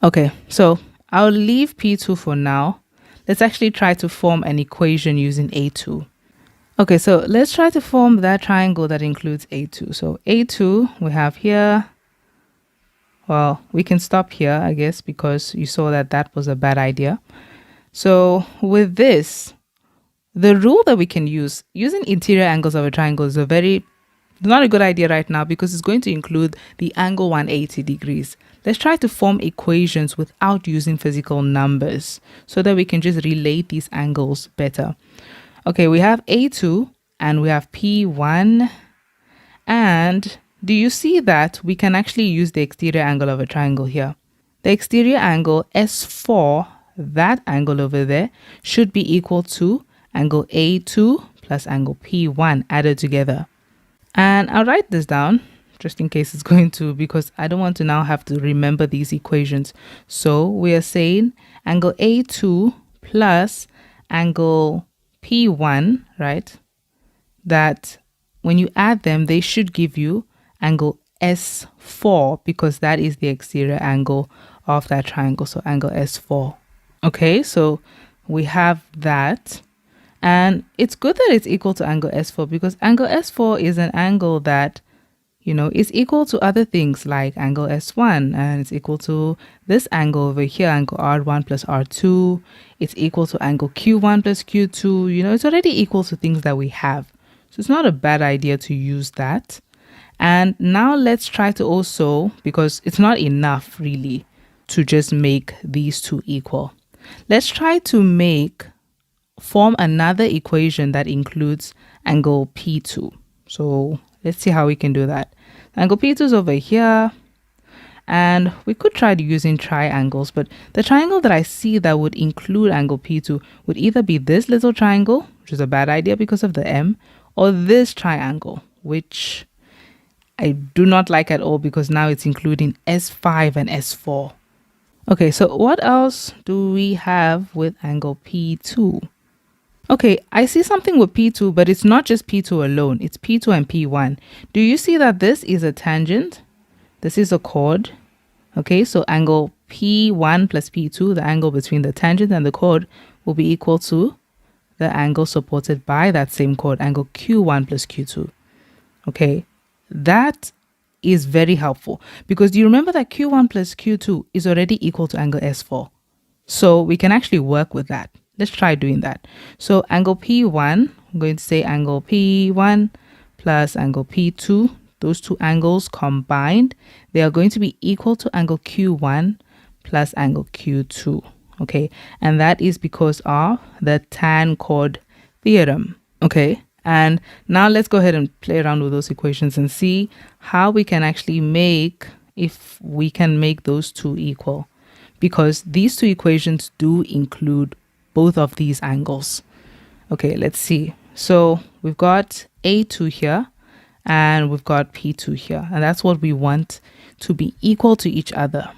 Okay, so I'll leave P2 for now. Let's actually try to form an equation using A2. Okay, so let's try to form that triangle that includes A2. So A2 we have here. Well, we can stop here, I guess, because you saw that that was a bad idea. So with this, the rule that we can use, using interior angles of a triangle is not a good idea right now because it's going to include the angle 180 degrees. Let's try to form equations without using physical numbers so that we can just relate these angles better. Okay, we have A2 and we have P1. And do you see that we can actually use the exterior angle of a triangle here? The exterior angle S4, that angle over there, should be equal to angle A2 plus angle P1 added together. And I'll write this down just in case it's going to, because I don't want to now have to remember these equations. So we are saying angle A2 plus angle P1, right? That when you add them, they should give you angle S4 because that is the exterior angle of that triangle. So angle S4. Okay, so we have that. And it's good that it's equal to angle S4 because angle S4 is an angle that, is equal to other things like angle S1, and it's equal to this angle over here, angle R1 plus R2. It's equal to angle Q1 plus Q2. It's already equal to things that we have. So it's not a bad idea to use that. And now let's try to also, because it's not enough really to just make these two equal. Let's try to form another equation that includes angle P2. So let's see how we can do that. Angle P2 is over here. And we could try using triangles, but the triangle that I see that would include angle P2 would either be this little triangle, which is a bad idea because of the M, or this triangle, which I do not like at all because now it's including S5 and S4. Okay, so what else do we have with angle P2? Okay, I see something with P2, but it's not just P2 alone. It's P2 and P1. Do you see that this is a tangent? This is a chord. Okay, so angle P1 plus P2, the angle between the tangent and the chord, will be equal to the angle supported by that same chord, angle Q1 plus Q2. Okay, that is very helpful because do you remember that Q1 plus Q2 is already equal to angle S4? So we can actually work with that. Let's try doing that. So angle P1, I'm going to say angle P1 plus angle P2. Those two angles combined, they are going to be equal to angle Q1 plus angle Q2. Okay, and that is because of the tan chord theorem. Okay, and now let's go ahead and play around with those equations and see how we can actually if we can make those two equal, because these two equations do include both of these angles. Okay, let's see. So we've got A2 here and we've got P2 here, and that's what we want to be equal to each other.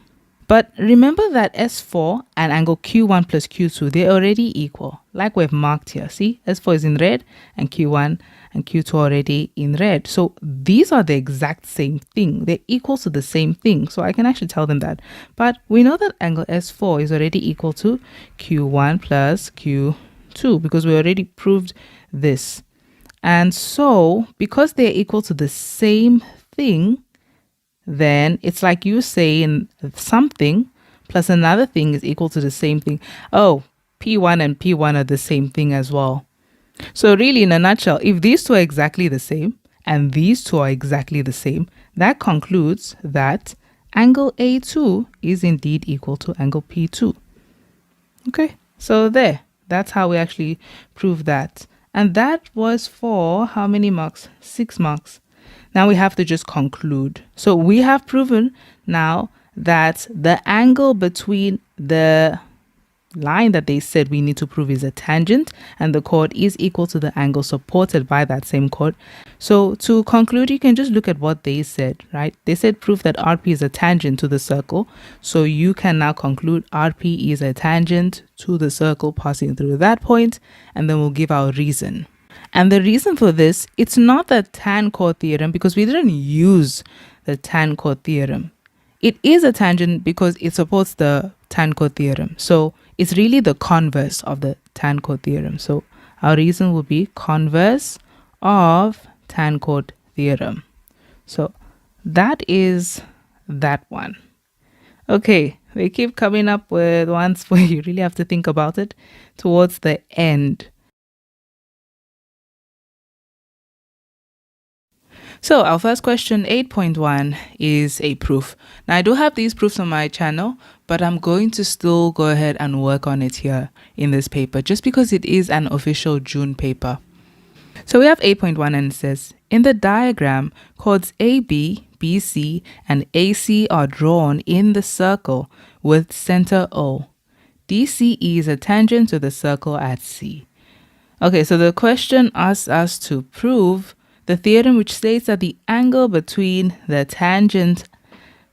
But remember that S4 and angle Q1 plus Q2, they're already equal, like we've marked here. See, S4 is in red and Q1 and Q2 already in red. So these are the exact same thing. They're equal to the same thing. So I can actually tell them that. But we know that angle S4 is already equal to Q1 plus Q2 because we already proved this. And so because they're equal to the same thing, then it's like you saying something plus another thing is equal to the same thing. Oh, P1 and P1 are the same thing as well. So really, in a nutshell, if these two are exactly the same and these two are exactly the same, that concludes that angle A2 is indeed equal to angle P2. Okay, so that's how we actually prove that. And that was for how many marks? 6 marks. Now we have to just conclude. So we have proven now that the angle between the line that they said we need to prove is a tangent and the chord is equal to the angle supported by that same chord. So to conclude, you can just look at what they said, right? They said prove that RP is a tangent to the circle. So you can now conclude RP is a tangent to the circle passing through that point, and then we'll give our reason. And the reason for this, it's not the tan chord theorem because we didn't use the tan chord theorem. It is a tangent because it supports the tan chord theorem. So it's really the converse of the tan chord theorem. So our reason would be converse of tan chord theorem. So that is that one. Okay, they keep coming up with ones where you really have to think about it towards the end. So our first question, 8.1, is a proof. Now I do have these proofs on my channel, but I'm going to still go ahead and work on it here in this paper, just because it is an official June paper. So we have 8.1 and it says, in the diagram, chords AB, BC, and AC are drawn in the circle with center O. DCE is a tangent to the circle at C. Okay, so the question asks us to prove the theorem which states that the angle between the tangent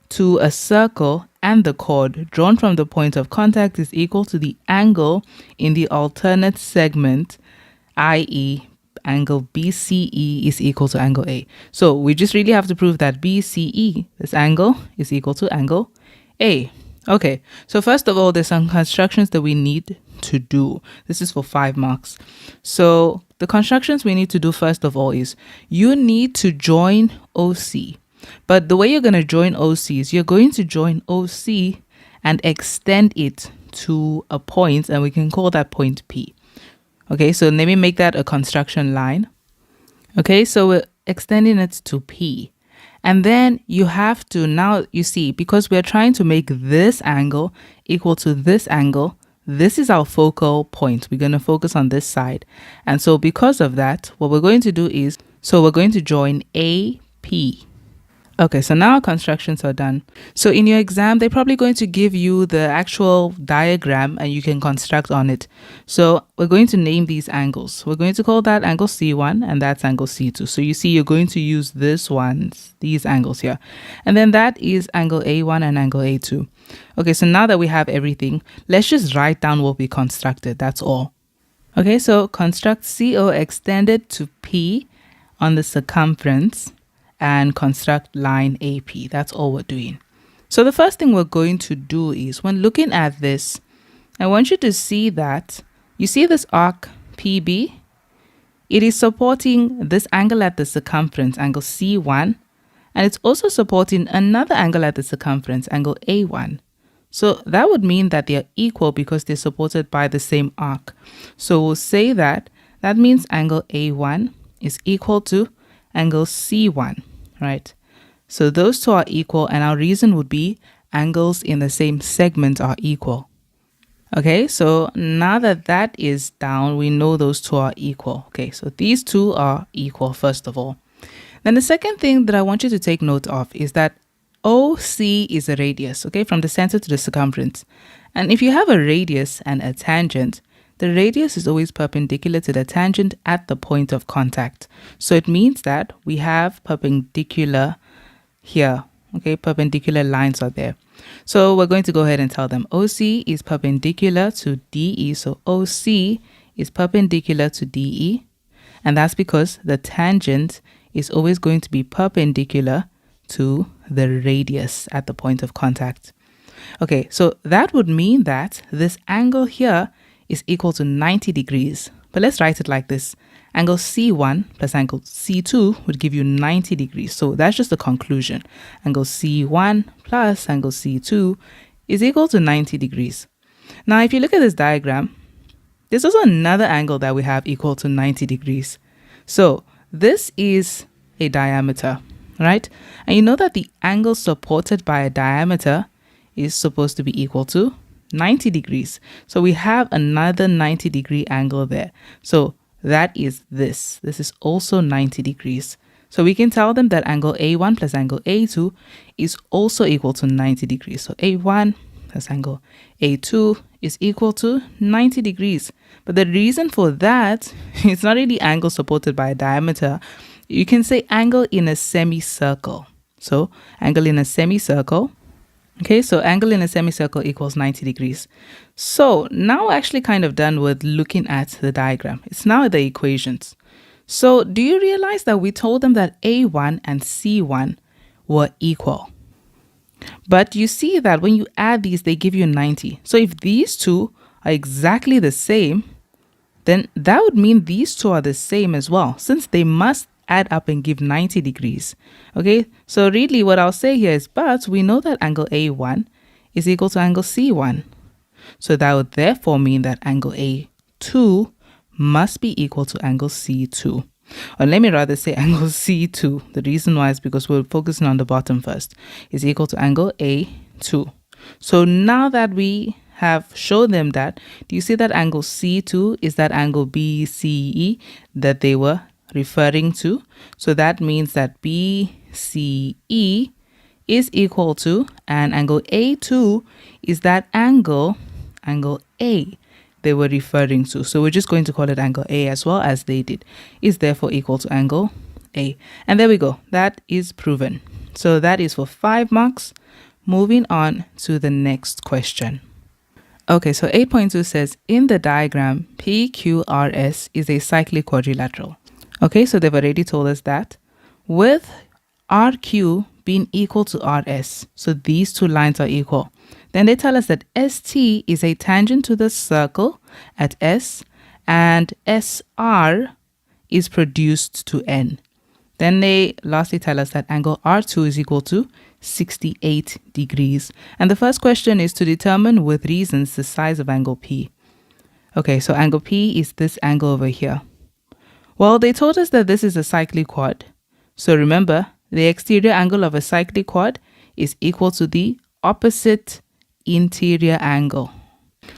to a circle and the chord drawn from the point of contact is equal to the angle in the alternate segment, i.e. angle BCE is equal to angle A. So we just really have to prove that BCE, this angle, is equal to angle A. Okay, so first of all, there's some constructions that we need to do. This is for 5 marks. So the constructions we need to do first of all is you need to join OC. But the way you're going to join OC is you're going to join OC and extend it to a point, and we can call that point P. Okay, so let me make that a construction line. Okay, so we're extending it to P. And then you have to, now you see, because we're trying to make this angle equal to this angle, this is our focal point. We're going to focus on this side. And so because of that, what we're going to do is, so we're going to join AP. Okay, so now our constructions are done. So in your exam, they're probably going to give you the actual diagram and you can construct on it. So we're going to name these angles. We're going to call that angle C1 and that's angle C2. So you see, you're going to use these angles here. And then that is angle A1 and angle A2. Okay, so now that we have everything, let's just write down what we constructed. That's all. Okay, so construct CO extended to P on the circumference and construct line AP. That's all we're doing. So the first thing we're going to do is, when looking at this, I want you to see that you see this arc PB. It is supporting this angle at the circumference, angle C1, and it's also supporting another angle at the circumference, angle A1. So that would mean that they are equal because they're supported by the same arc. So we'll say that means angle A1 is equal to angle C1, right? So those two are equal, and our reason would be angles in the same segment are equal. Okay, so now that that is down, we know those two are equal. Okay, so these two are equal, first of all. Then the second thing that I want you to take note of is that OC is a radius, okay, from the center to the circumference. And if you have a radius and a tangent, the radius is always perpendicular to the tangent at the point of contact. So it means that we have perpendicular here, okay, perpendicular lines are there. So we're going to go ahead and tell them OC is perpendicular to DE. So OC is perpendicular to DE. And that's because the tangent is always going to be perpendicular to the radius at the point of contact. Okay, so that would mean that this angle here is equal to 90 degrees. But let's write it like this. Angle C1 plus angle C2 would give you 90 degrees. So that's just the conclusion. Angle C1 plus angle C2 is equal to 90 degrees. Now, if you look at this diagram, there's also another angle that we have equal to 90 degrees. So this is a diameter, right? And you know that the angle supported by a diameter is supposed to be equal to 90 degrees. So we have another 90 degree angle there. So that is this. This is also 90 degrees. So we can tell them that angle A1 plus angle A2 is also equal to 90 degrees. So A1 plus angle A2 is equal to 90 degrees. But the reason for that, it's not really angle supported by a diameter. You can say angle in a semicircle. So angle in a semicircle. Okay, so angle in a semicircle equals 90 degrees. So now we're actually kind of done with looking at the diagram. It's now the equations. So do you realize that we told them that A1 and C1 were equal? But you see that when you add these, they give you 90. So if these two are exactly the same, then that would mean these two are the same as well, since they must add up and give 90 degrees. Okay, so really what I'll say here is, but we know that angle A1 is equal to angle C1. So that would therefore mean that angle A2 must be equal to angle C2. Or let me rather say angle C2. The reason why is because we're focusing on the bottom first. Is equal to angle A2. So now that we have shown them that, do you see that angle C2 is that angle BCE that they were referring to? So that means that BCE is equal to, and angle A2 is that angle A they were referring to. So we're just going to call it angle A as well, as they did, is therefore equal to angle A. And there we go. That is proven. So that is for 5 marks. Moving on to the next question. Okay, so 8.2 says, in the diagram, PQRS is a cyclic quadrilateral. Okay, so they've already told us that, with RQ being equal to RS. So these two lines are equal. Then they tell us that ST is a tangent to the circle at S, and SR is produced to N. Then they lastly tell us that angle R2 is equal to 68 degrees. And the first question is to determine with reasons the size of angle P. Okay, so angle P is this angle over here. Well, they told us that this is a cyclic quad. So remember, the exterior angle of a cyclic quad is equal to the opposite interior angle.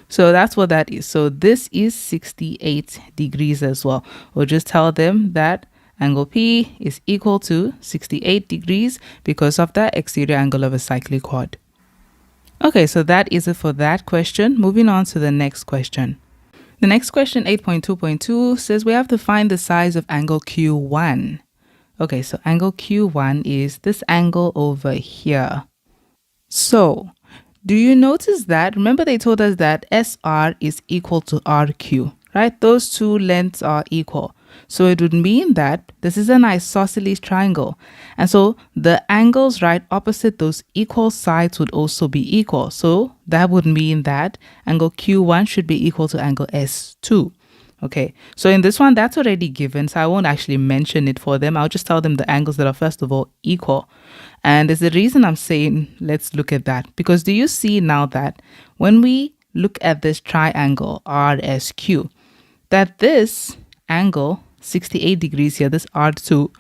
So that's what that is. So this is 68 degrees as well. We'll just tell them that angle P is equal to 68 degrees because of the exterior angle of a cyclic quad. Okay, so that is it for that question. Moving on to the next question. The next question, 8.2.2, says we have to find the size of angle Q1. Okay, so angle Q1 is this angle over here. So, do you notice that? Remember they told us that SR is equal to RQ, right? Those two lengths are equal. So it would mean that this is an isosceles triangle. And so the angles right opposite those equal sides would also be equal. So that would mean that angle Q1 should be equal to angle S2. Okay, so in this one, that's already given, so I won't actually mention it for them. I'll just tell them the angles that are, first of all, equal. And there's a reason I'm saying let's look at that, because do you see now that when we look at this triangle RSQ, that this angle 68 degrees here, this R2,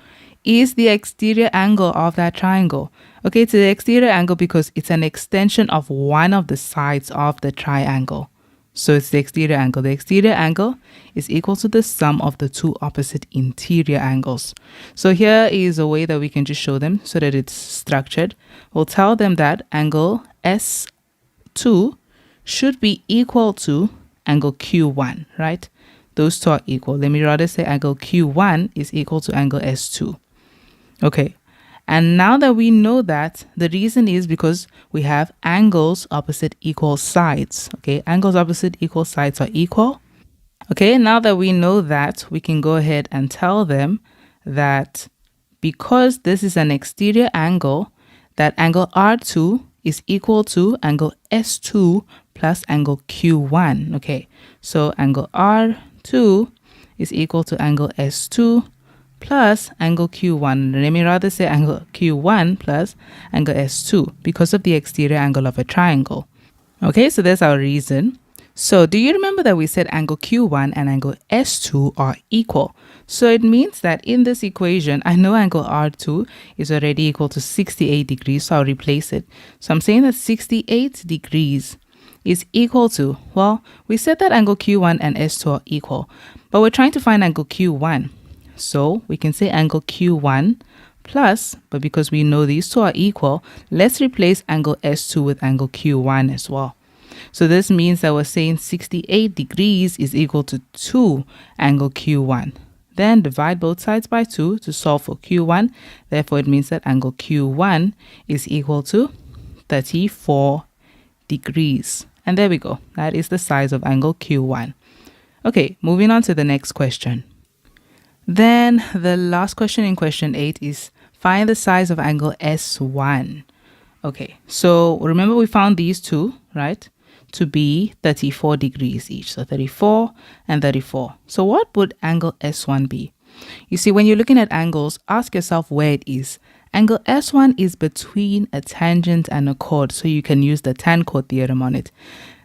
is the exterior angle of that triangle. Okay, it's the exterior angle because it's an extension of one of the sides of the triangle. So it's the exterior angle. The exterior angle is equal to the sum of the two opposite interior angles. So here is a way that we can just show them so that it's structured. We'll tell them that angle S2 should be equal to angle Q1, right? Those two are equal. Let me rather say angle Q1 is equal to angle S2. Okay. And now that we know that, the reason is because we have angles opposite equal sides. Okay, angles opposite equal sides are equal. Okay, now that we know that, we can go ahead and tell them that because this is an exterior angle, that angle R2 is equal to angle S2 plus angle Q1. Okay, so angle R2 is equal to angle S2 plus angle Q1. Let me rather say angle Q1 plus angle S2 because of the exterior angle of a triangle. Okay, so there's our reason. So do you remember that we said angle Q1 and angle S2 are equal? So it means that in this equation, I know angle R2 is already equal to 68 degrees, so I'll replace it. So I'm saying that 68 degrees is equal to, well, we said that angle Q1 and S2 are equal, but we're trying to find angle Q1. So we can say angle Q1 plus, but because we know these two are equal, let's replace angle S2 with angle Q1 as well. So this means that we're saying 68 degrees is equal to 2 angle Q1. Then divide both sides by 2 to solve for Q1. Therefore, it means that angle Q1 is equal to 34 degrees. And there we go. That is the size of angle Q1. Okay, moving on to the next question. Then the last question in question 8 is find the size of angle S1. Okay, so remember we found these two, right, to be 34 degrees each. So 34 and 34. So what would angle S1 be? You see, when you're looking at angles, ask yourself where it is. Angle S1 is between a tangent and a chord, so you can use the tan chord theorem on it.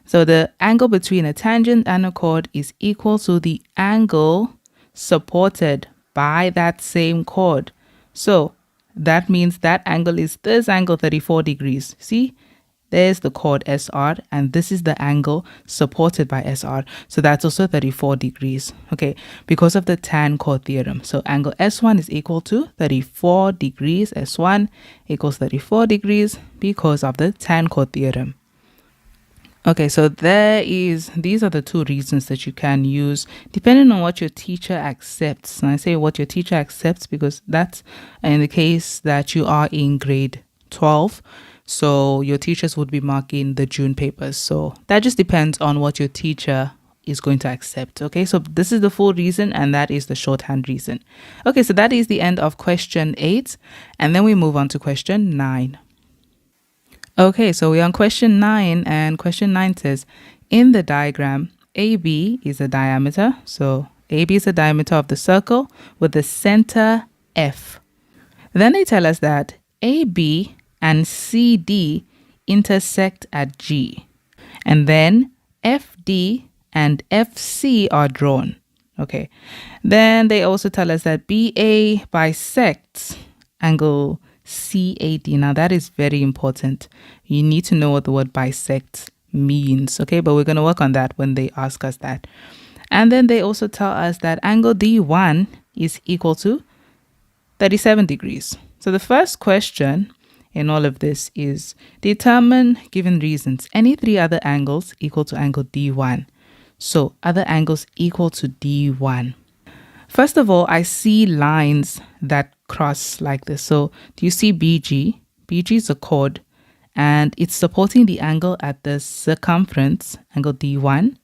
So the angle between a tangent and a chord is equal to the angle supported by that same chord. So that means that angle is this angle 34 degrees. See, there's the chord SR and this is the angle supported by SR. So that's also 34 degrees. Okay, because of the tan chord theorem. So angle S1 is equal to 34 degrees. S1 equals 34 degrees because of the tan chord theorem. Okay, so these are the two reasons that you can use depending on what your teacher accepts. And I say what your teacher accepts because that's in the case that you are in grade 12. So your teachers would be marking the June papers. So that just depends on what your teacher is going to accept. Okay, so this is the full reason and that is the shorthand reason. Okay, so that is the end of question 8. And then we move on to question 9. Okay, so we're on question 9 and question 9 says, in the diagram, AB is a diameter. So AB is the diameter of the circle with the center F. Then they tell us that AB and CD intersect at G. And then FD and FC are drawn. Okay. Then they also tell us that BA bisects angle CAD. Now that is very important. You need to know what the word bisect means. Okay, but we're going to work on that when they ask us that. And then they also tell us that angle D1 is equal to 37 degrees. So the first question in all of this is determine, given reasons, any three other angles equal to angle D1. So other angles equal to D1. First of all, I see lines that cross like this. So do you see BG? BG is a chord and it's supporting the angle at the circumference, angle D1.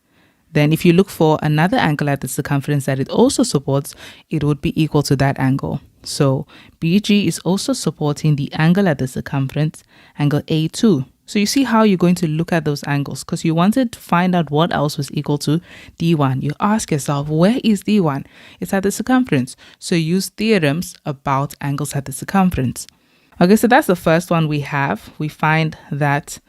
then if you look for another angle at the circumference that it also supports, it would be equal to that angle. So BG is also supporting the angle at the circumference, angle A2. So you see how you're going to look at those angles, because you wanted to find out what else was equal to D1. You ask yourself, where is D1? It's at the circumference. So use theorems about angles at the circumference. Okay, so that's the first one we have. We find that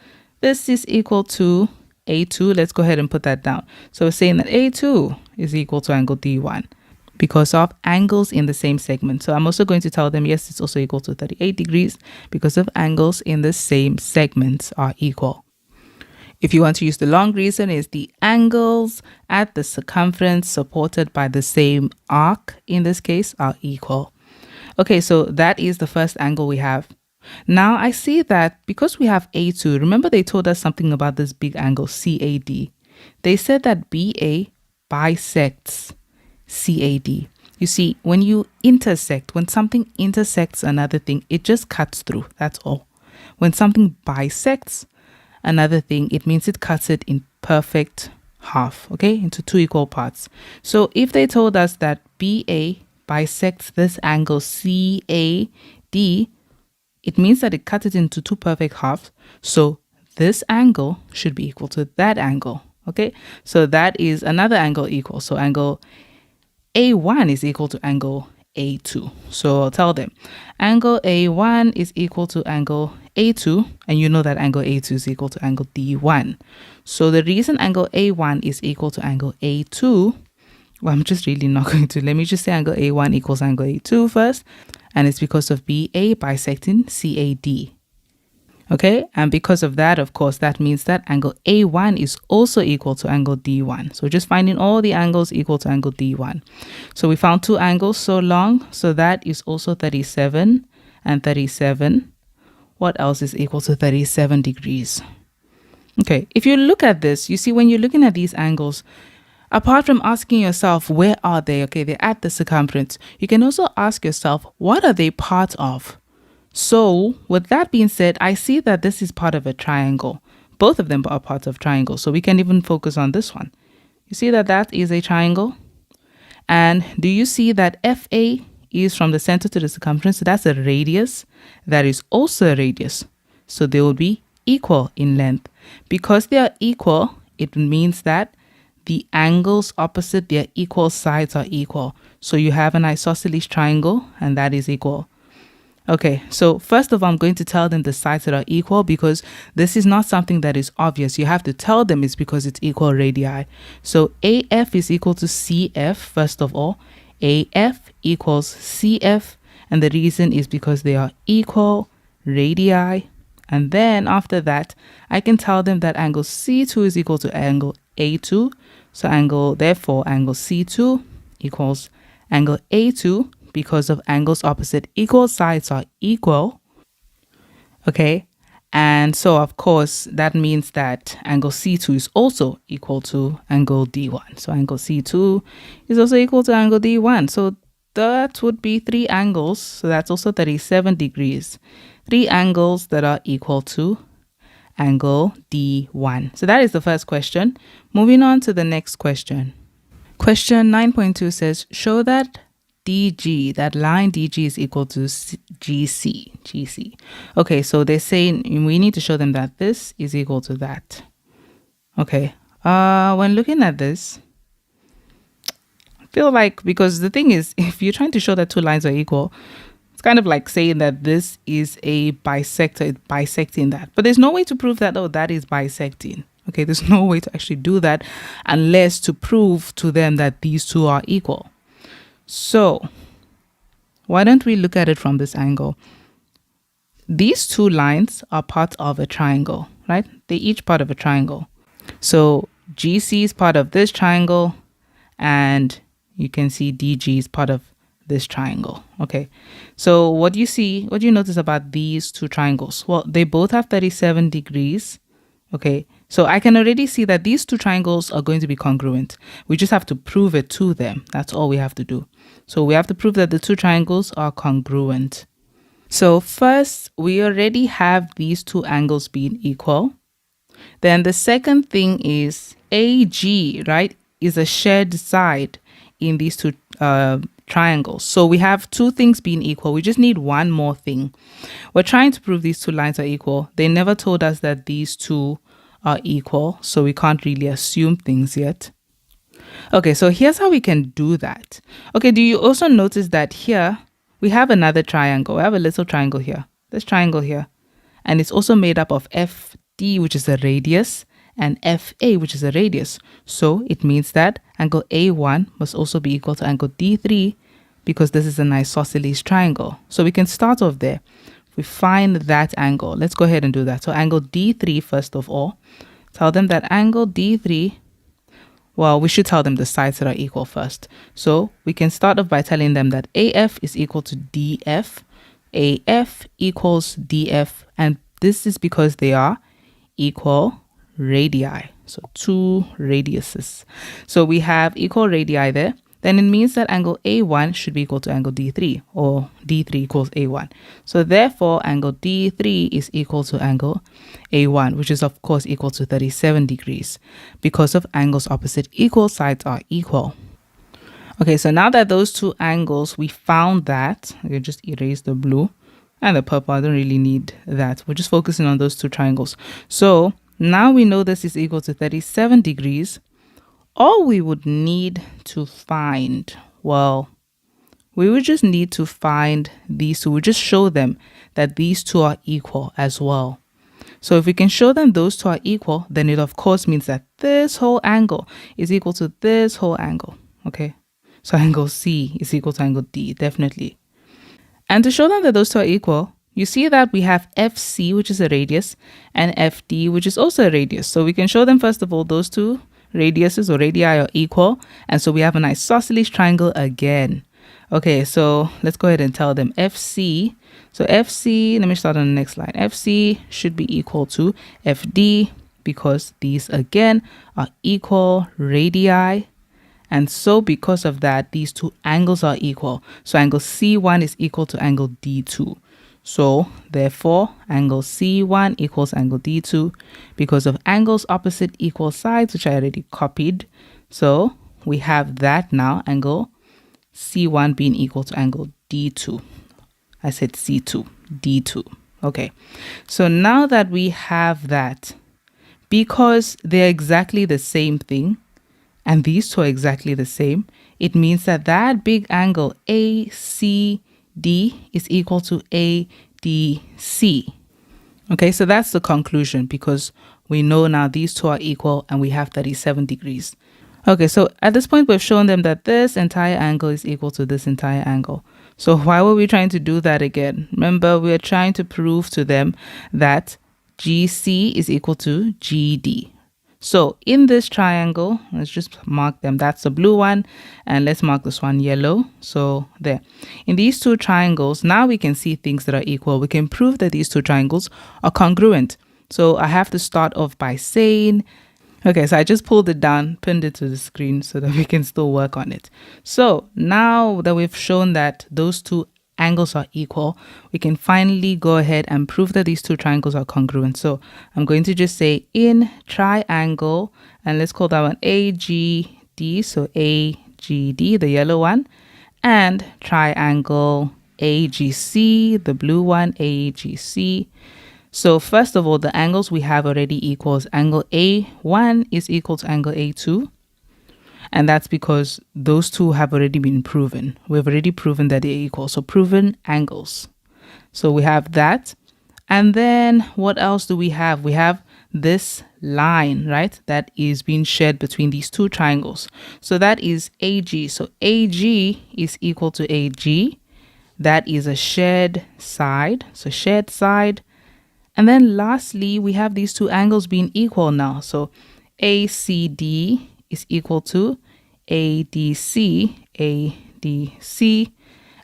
this is equal to A2. Let's go ahead and put that down. So we're saying that A2 is equal to angle D1 because of angles in the same segment. So I'm also going to tell them, yes, it's also equal to 38 degrees because of angles in the same segments are equal. If you want to use the long reason, is the angles at the circumference supported by the same arc, in this case, are equal. Okay, so that is the first angle we have. Now I see that because we have A2, remember they told us something about this big angle CAD. They said that BA bisects CAD. You see, when you intersect, when something intersects another thing, it just cuts through. That's all. When something bisects another thing, it means it cuts it in perfect half, okay, into two equal parts. So if they told us that BA bisects this angle CAD, it means that it cuts it into two perfect halves. So this angle should be equal to that angle, okay? So that is another angle equal. So angle A1 is equal to angle A2. So I'll tell them angle A1 is equal to angle A2, and you know that angle A2 is equal to angle D1. So the reason angle A1 is equal to angle A2, well, I'm just really not going to. Let me just say angle A1 equals angle A2 first, and it's because of BA bisecting CAD. Okay, and because of that, of course, that means that angle A1 is also equal to angle D1. So just finding all the angles equal to angle D1. So we found two angles so long, so that is also 37 and 37. What else is equal to 37 degrees? Okay, if you look at this, you see when you're looking at these angles, apart from asking yourself, where are they? Okay, they're at the circumference. You can also ask yourself, what are they part of? So with that being said, I see that this is part of a triangle. Both of them are parts of triangles. So we can even focus on this one. You see that that is a triangle. And do you see that FA is from the center to the circumference? So that's a radius. That is also a radius. So they will be equal in length. Because they are equal, it means that the angles opposite their equal sides are equal. So you have an isosceles triangle, and that is equal. Okay, so first of all, I'm going to tell them the sides that are equal because this is not something that is obvious. You have to tell them it's because it's equal radii. So AF is equal to CF, first of all. AF equals CF, and the reason is because they are equal radii. And then after that, I can tell them that angle C2 is equal to angle A2. So therefore, angle C2 equals angle A2 because of angles opposite equal sides are equal. Okay. And so, of course, that means that angle C2 is also equal to angle D1. So angle C2 is also equal to angle D1. So that would be three angles. So that's also 37 degrees. Three angles that are equal to angle D1. So that is the first question. Moving on to the next question. Question 9.2 says, show that DG, that line DG is equal to GC. Okay, so they're saying we need to show them that this is equal to that. Okay, when looking at this, I feel like, because the thing is, if you're trying to show that two lines are equal, it's kind of like saying that this is a bisector, it's bisecting that. But there's no way to prove that, oh, that is bisecting. Okay, there's no way to actually do that unless to prove to them that these two are equal. So why don't we look at it from this angle? These two lines are part of a triangle, right? They're each part of a triangle. So GC is part of this triangle, and you can see DG is part of this triangle. Okay, so what do you notice about these two triangles? Well, they both have 37 degrees. Okay, so I can already see that these two triangles are going to be congruent. We just have to prove it to them. That's all we have to do. So we have to prove that the two triangles are congruent. So first, we already have these two angles being equal. Then the second thing is AG, right, is a shared side in these two triangles. So we have two things being equal. We just need one more thing. We're trying to prove these two lines are equal. They never told us that these two are equal, so we can't really assume things yet. Okay, so here's how we can do that. Okay, do you also notice that here we have another triangle? We have a little triangle here. This triangle here. And it's also made up of FD, which is a radius, and FA, which is a radius. So it means that angle A1 must also be equal to angle D3 because this is an isosceles triangle. So we can start off there. We find that angle. Let's go ahead and do that. So angle D3, first of all, tell them that angle D3, well, we should tell them the sides that are equal first. So we can start off by telling them that AF is equal to DF, AF equals DF, and this is because they are equal radii. So two radiuses. So we have equal radii there. Then it means that angle A1 should be equal to angle D3, or D3 equals A1. So therefore, angle D3 is equal to angle A1, which is of course equal to 37 degrees. Because of angles opposite equal, sides are equal. Okay, so now that those two angles, we found that, I can just erase the blue and the purple. I don't really need that. We're just focusing on those two triangles. So now we know this is equal to 37 degrees. All we would need to find, well, we would just need to find these two. We just show them that these two are equal as well. So if we can show them those two are equal, then it of course means that this whole angle is equal to this whole angle. Okay, so angle C is equal to angle D, definitely. And to show them that those two are equal, you see that we have FC, which is a radius, and FD, which is also a radius. So we can show them, first of all, those two radiuses or radii are equal, and so we have an isosceles triangle again. Okay, so let's go ahead and tell them FC. So FC, let me start on the next line. FC should be equal to FD because these again are equal radii, and so because of that, these two angles are equal. So angle C1 is equal to angle D2. So therefore, angle C1 equals angle D2 because of angles opposite equal sides, which I already copied. So we have that now, angle C1 being equal to angle D2. I said C2, D2. Okay, so now that we have that, because they're exactly the same thing, and these two are exactly the same, it means that that big angle ACD is equal to ADC. Okay, so that's the conclusion because we know now these two are equal and we have 37 degrees. Okay, so at this point, we've shown them that this entire angle is equal to this entire angle. So why were we trying to do that again? Remember, we are trying to prove to them that GC is equal to GD. So in this triangle, let's just mark them. That's the blue one. And let's mark this one yellow. So there. In these two triangles, now we can see things that are equal. We can prove that these two triangles are congruent. So I have to start off by saying, okay, so I just pulled it down, pinned it to the screen so that we can still work on it. So now that we've shown that those two angles are equal, we can finally go ahead and prove that these two triangles are congruent. So I'm going to just say in triangle, and let's call that one AGD, so AGD, the yellow one, and triangle AGC, the blue one, AGC. So first of all, the angles we have already equals angle A1 is equal to angle A2. And that's because those two have already been proven. We've already proven that they're equal. So proven angles. So we have that. And then what else do we have? We have this line, right? That is being shared between these two triangles. So that is AG. So AG is equal to AG. That is a shared side. So shared side. And then lastly, we have these two angles being equal now. So ACD is equal to ADC, ADC,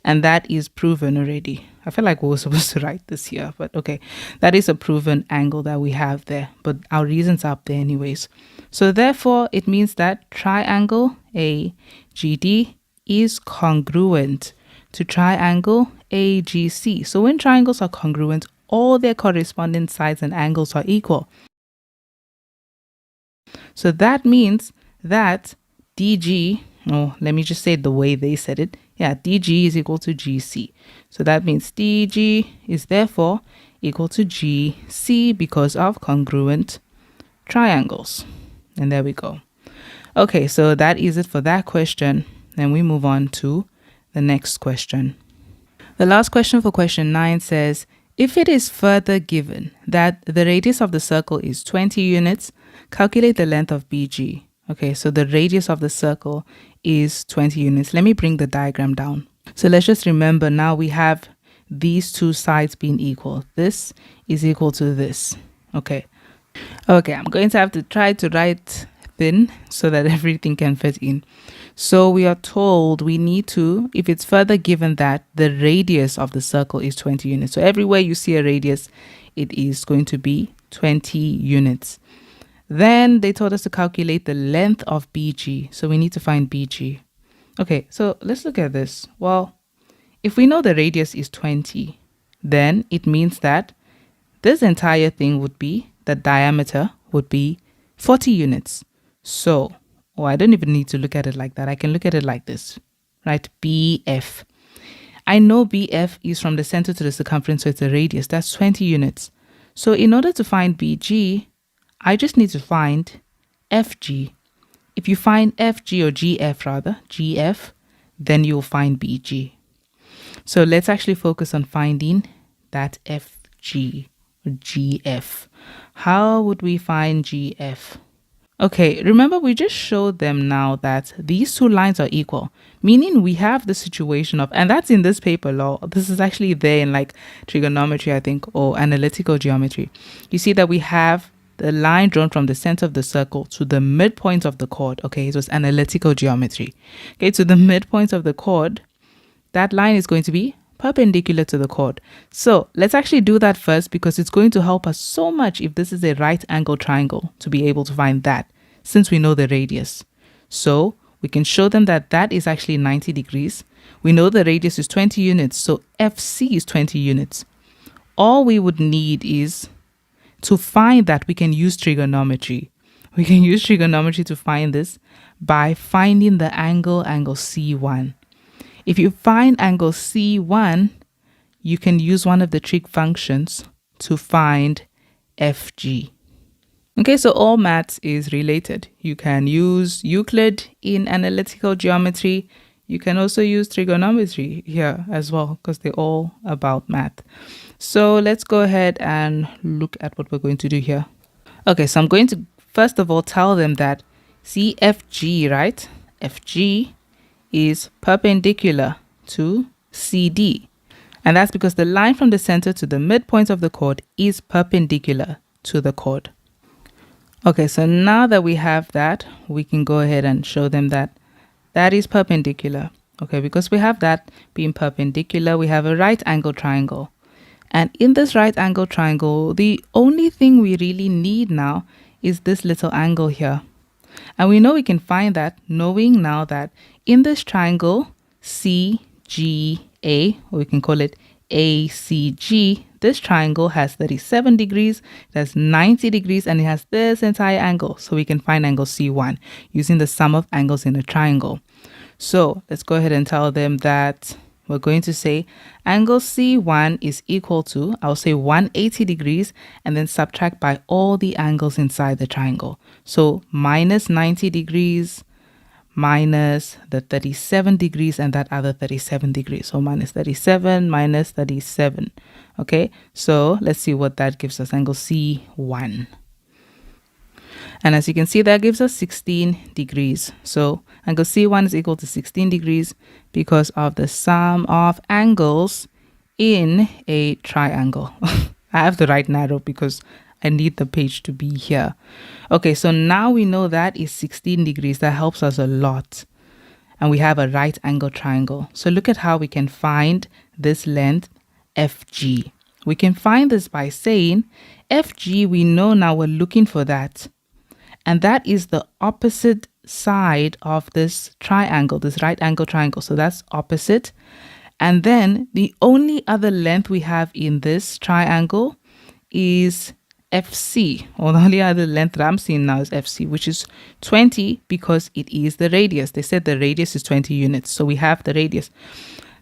and that is proven already. I feel like we were supposed to write this here, but okay. That is a proven angle that we have there, but our reasons are up there anyways. So therefore, it means that triangle AGD is congruent to triangle AGC. So when triangles are congruent, all their corresponding sides and angles are equal. So that means that DG, let me just say it the way they said it. Yeah, DG is equal to GC. So that means DG is therefore equal to GC because of congruent triangles. And there we go. Okay, so that is it for that question. Then we move on to the next question. The last question for question 9 says, if it is further given that the radius of the circle is 20 units, calculate the length of BG. Okay, so the radius of the circle is 20 units. Let me bring the diagram down. So let's just remember now we have these two sides being equal. This is equal to this. Okay, I'm going to have to try to write thin so that everything can fit in. So we are told we need to, if it's further given that the radius of the circle is 20 units. So everywhere you see a radius, it is going to be 20 units. Then they told us to calculate the length of BG. So we need to find BG. Okay, so let's look at this. Well, if we know the radius is 20, then it means that this entire thing would be, the diameter would be 40 units. So, I don't even need to look at it like that. I can look at it like this, right? BF. I know BF is from the center to the circumference, so it's a radius. That's 20 units. So in order to find BG, I just need to find FG. If you find FG or GF rather, GF, then you'll find BG. So let's actually focus on finding that FG or GF. How would we find GF? Okay, remember we just showed them now that these two lines are equal, meaning we have the situation of, and that's in this paper law, this is actually there in like trigonometry, I think, or analytical geometry. You see that we have the line drawn from the center of the circle to the midpoint of the chord. Okay, it was analytical geometry. Okay, to the midpoint of the chord, that line is going to be perpendicular to the chord. So let's actually do that first because it's going to help us so much if this is a right angle triangle to be able to find that since we know the radius. So we can show them that that is actually 90 degrees. We know the radius is 20 units, so FC is 20 units. All we would need is to find that we can use trigonometry. We can use trigonometry to find this by finding the angle C1. If you find angle C1, you can use one of the trig functions to find FG. Okay, so all maths is related. You can use Euclid in analytical geometry. You can also use trigonometry here as well because they're all about math. So let's go ahead and look at what we're going to do here. Okay, so I'm going to first of all tell them that CFG, right? FG is perpendicular to CD. And that's because the line from the center to the midpoint of the chord is perpendicular to the chord. Okay, so now that we have that, we can go ahead and show them that that is perpendicular. Okay, because we have that being perpendicular, we have a right angle triangle. And in this right angle triangle, the only thing we really need now is this little angle here. And we know we can find that knowing now that in this triangle CGA, or we can call it ACG, this triangle has 37 degrees, it has 90 degrees, and it has this entire angle. So we can find angle C1 using the sum of angles in a triangle. So let's go ahead and tell them that we're going to say angle C1 is equal to, I'll say 180 degrees, and then subtract by all the angles inside the triangle. So minus 90 degrees, minus the 37 degrees, and that other 37 degrees. So minus 37, minus 37. Okay, so let's see what that gives us, angle C1. And as you can see, that gives us 16 degrees. So angle C1 is equal to 16 degrees because of the sum of angles in a triangle. I have to write narrow because I need the page to be here. Okay, so now we know that is 16 degrees. That helps us a lot. And we have a right angle triangle. So look at how we can find this length FG. We can find this by saying FG, we know now we're looking for that. And that is the opposite side of this triangle, this right angle triangle. So that's opposite. And then the only other length we have in this triangle is FC, or the only other length that I'm seeing now is FC, which is 20 because it is the radius. They said the radius is 20 units, so we have the radius.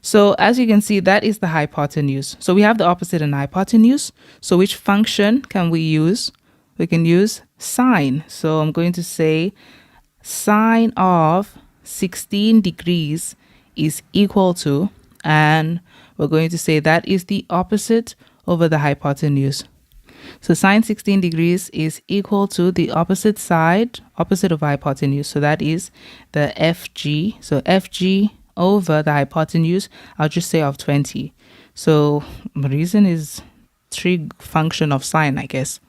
So as you can see, that is the hypotenuse. So we have the opposite and hypotenuse. So which function can we use? We can use sine. So I'm going to say sine of 16 degrees is equal to, and we're going to say that is the opposite over the hypotenuse. So sine 16 degrees is equal to the opposite side, opposite of hypotenuse. So that is the FG. So FG over the hypotenuse, I'll just say of 20. So the reason is trig function of sine, I guess.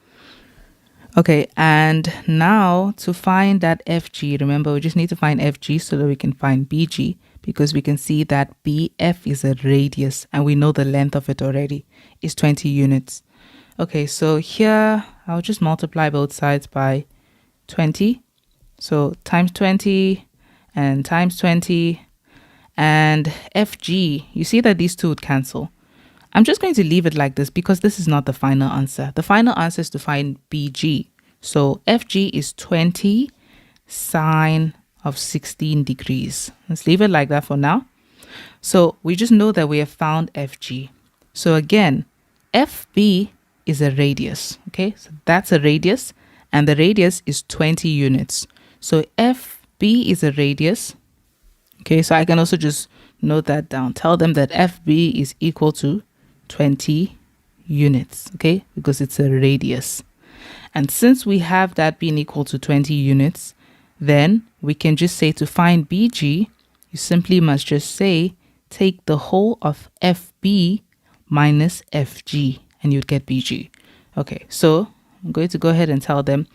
Okay, and now to find that FG, remember we just need to find FG so that we can find BG, because we can see that BF is a radius and we know the length of it already is 20 units. Okay, so here I'll just multiply both sides by 20. So times 20 and times 20, and FG, you see that these two would cancel. I'm just going to leave it like this because this is not the final answer. The final answer is to find BG. So FG is 20 sine of 16 degrees. Let's leave it like that for now. So we just know that we have found FG. So again, FB is a radius. Okay, so that's a radius, and the radius is 20 units. So FB is a radius. Okay, so I can also just note that down. Tell them that FB is equal to 20 units, okay, because it's a radius. And since we have that being equal to 20 units, then we can just say to find BG, you simply must just say, take the whole of FB minus FG, and you'd get BG. Okay, so I'm going to go ahead and tell them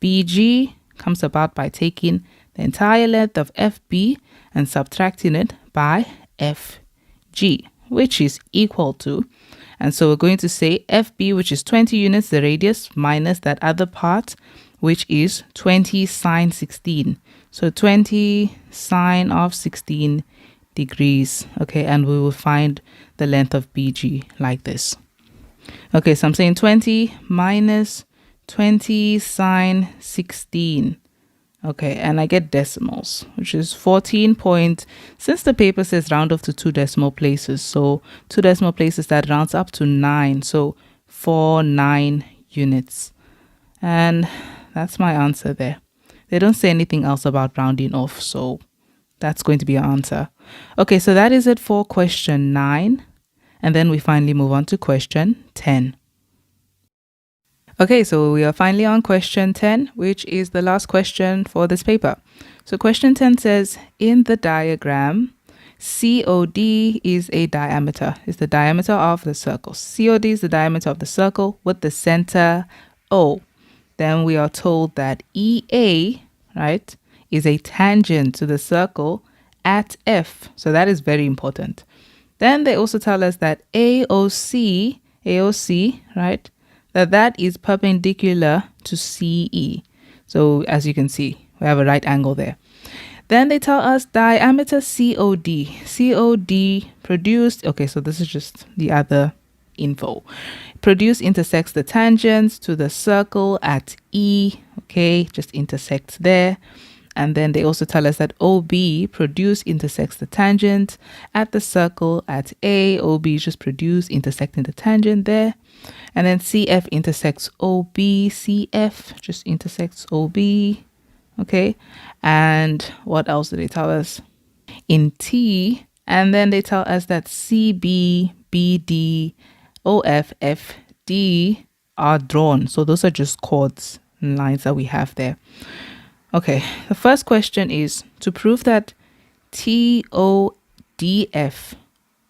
BG comes about by taking the entire length of FB and subtracting it by FG, which is equal to, and so we're going to say FB, which is 20 units, the radius, minus that other part, which is 20 sine 16. So 20 sine of 16 degrees. Okay, and we will find the length of BG like this. Okay, so I'm saying 20 minus 20 sine 16. Okay, and I get decimals, which is 14 point, since the paper says round off to 2 decimal places, so 2 decimal places, that rounds up to 9, so 49 units. And that's my answer there. They don't say anything else about rounding off, so that's going to be our answer. Okay, so that is it for question 9, and then we finally move on to question 10. Okay, so we are finally on question 10, which is the last question for this paper. So question 10 says, in the diagram, COD is a diameter. It's the diameter of the circle. COD is the diameter of the circle with the center O. Then we are told that EA, right, is a tangent to the circle at F. So that is very important. Then they also tell us that AOC, right, that is perpendicular to CE. So as you can see, we have a right angle there. Then they tell us diameter COD. COD produced, okay, so this is just the other info. Produced intersects the tangents to the circle at E, okay, just intersects there. And then they also tell us that OB produced intersects the tangent at the circle at A. OB is just produced intersecting the tangent there. And then CF intersects OB. CF just intersects OB. Okay. And what else do they tell us? In T. And then they tell us that CB, BD, OF, FD are drawn. So those are just chords and lines that we have there. Okay, the first question is to prove that TODF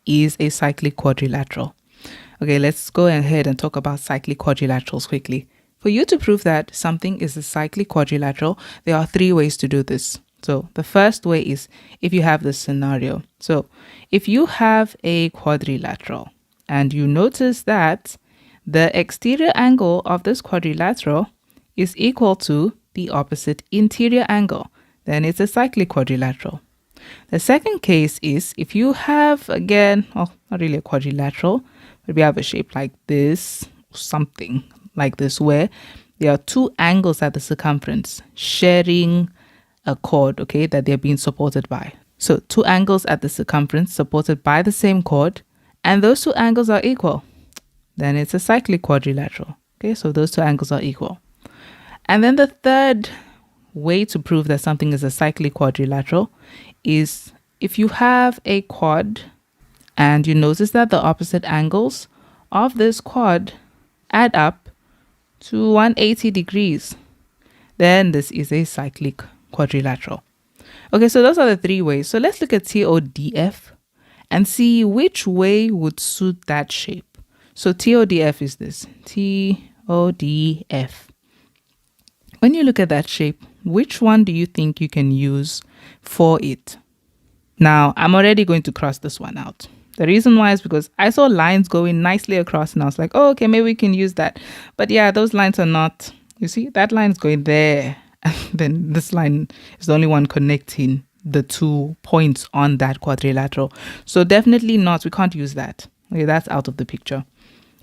is a cyclic quadrilateral. Okay, let's go ahead and talk about cyclic quadrilaterals quickly. For you to prove that something is a cyclic quadrilateral, there are 3 ways to do this. So the first way is if you have this scenario. So if you have a quadrilateral and you notice that the exterior angle of this quadrilateral is equal to the opposite interior angle, then it's a cyclic quadrilateral. The second case is if you have, again, not really a quadrilateral, but we have a shape like this, something like this, where there are two angles at the circumference sharing a chord, okay, that they're being supported by. So two angles at the circumference supported by the same chord, and those two angles are equal. Then it's a cyclic quadrilateral. Okay, so those two angles are equal. And then the third way to prove that something is a cyclic quadrilateral is if you have a quad and you notice that the opposite angles of this quad add up to 180 degrees, then this is a cyclic quadrilateral. Okay, so those are the three ways. So let's look at TODF and see which way would suit that shape. So TODF is this, TODF. When you look at that shape, which one do you think you can use for it? Now, I'm already going to cross this one out. The reason why is because I saw lines going nicely across and I was like, oh, okay, maybe we can use that. But yeah, those lines are not, you see, that line is going there. And then this line is the only one connecting the 2 points on that quadrilateral. So definitely not, we can't use that. Okay, that's out of the picture.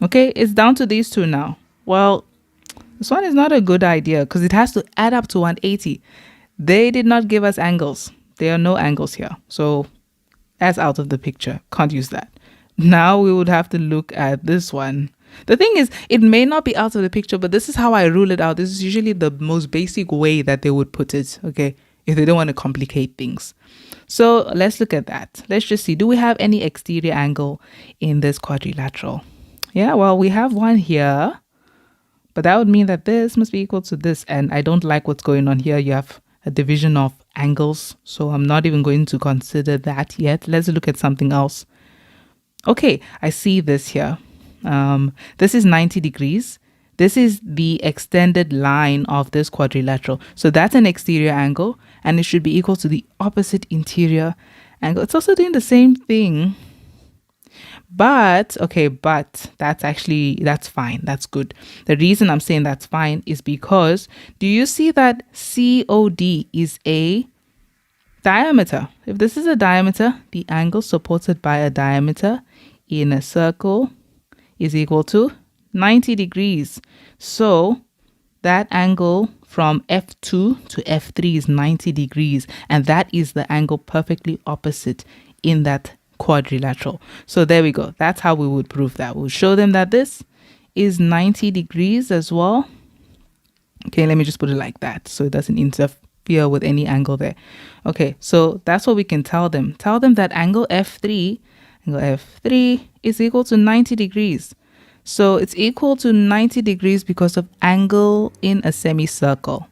Okay, it's down to these two now. Well, this one is not a good idea because it has to add up to 180. They did not give us angles. There are no angles here. So that's out of the picture. Can't use that. Now we would have to look at this one. The thing is, it may not be out of the picture, but this is how I rule it out. This is usually the most basic way that they would put it, okay, if they don't want to complicate things. So let's look at that. Let's just see, do we have any exterior angle in this quadrilateral? Yeah, well, we have one here, but that would mean that this must be equal to this. And I don't like what's going on here. You have a division of angles, so I'm not even going to consider that yet. Let's look at something else. Okay, I see this here. This is 90 degrees. This is the extended line of this quadrilateral. So that's an exterior angle, and it should be equal to the opposite interior angle. It's also doing the same thing. But, okay, but that's fine. That's good. The reason I'm saying that's fine is because, do you see that COD is a diameter? If this is a diameter, the angle supported by a diameter in a circle is equal to 90 degrees. So that angle from F2 to F3 is 90 degrees. And that is the angle perfectly opposite in that quadrilateral. So there we go. That's how we would prove that. We'll show them that this is 90 degrees as well. Okay, let me just put it like that so it doesn't interfere with any angle there. Okay, so that's what we can tell them. Tell them that angle F3 is equal to 90 degrees. So it's equal to 90 degrees because of angle in a semicircle.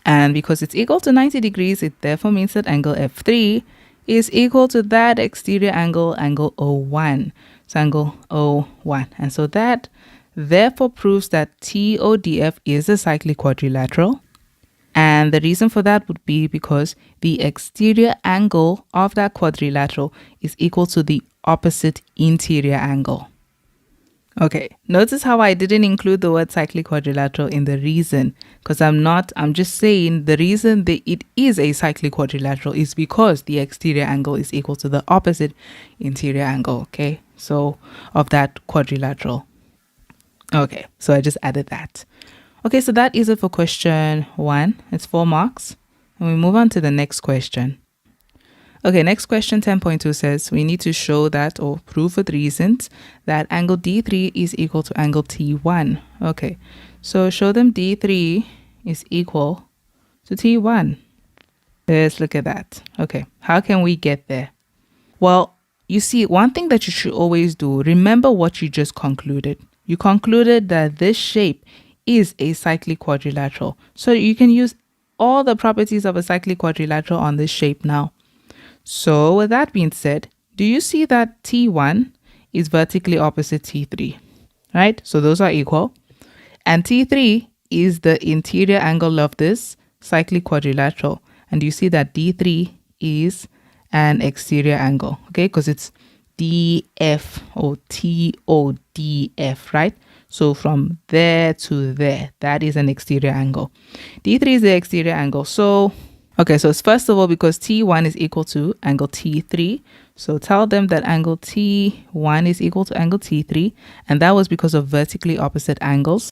And because it's equal to 90 degrees, it therefore means that angle F3 is equal to that exterior angle, angle O1. So angle O1. And so that therefore proves that TODF is a cyclic quadrilateral. And the reason for that would be because the exterior angle of that quadrilateral is equal to the opposite interior angle. Okay, notice how I didn't include the word cyclic quadrilateral in the reason, because I'm just saying the reason that it is a cyclic quadrilateral is because the exterior angle is equal to the opposite interior angle, okay? So of that quadrilateral. Okay, so I just added that. Okay, so that is it for question 1. It's 4 marks. And we move on to the next question. Okay, next question 10.2 says we need to show that or prove with reasons that angle D3 is equal to angle T1. Okay, so show them D3 is equal to T1. Let's look at that. Okay, how can we get there? Well, you see, one thing that you should always do, remember what you just concluded. You concluded that this shape is a cyclic quadrilateral. So you can use all the properties of a cyclic quadrilateral on this shape now. So with that being said, do you see that T1 is vertically opposite T3, right? So those are equal. And T3 is the interior angle of this cyclic quadrilateral. And you see that D3 is an exterior angle, okay? Because it's DF or TODF, right? So from there to there, that is an exterior angle. D3 is the exterior angle. So Okay, so it's first of all because T1 is equal to angle T3. So tell them that angle T1 is equal to angle T3. And that was because of vertically opposite angles.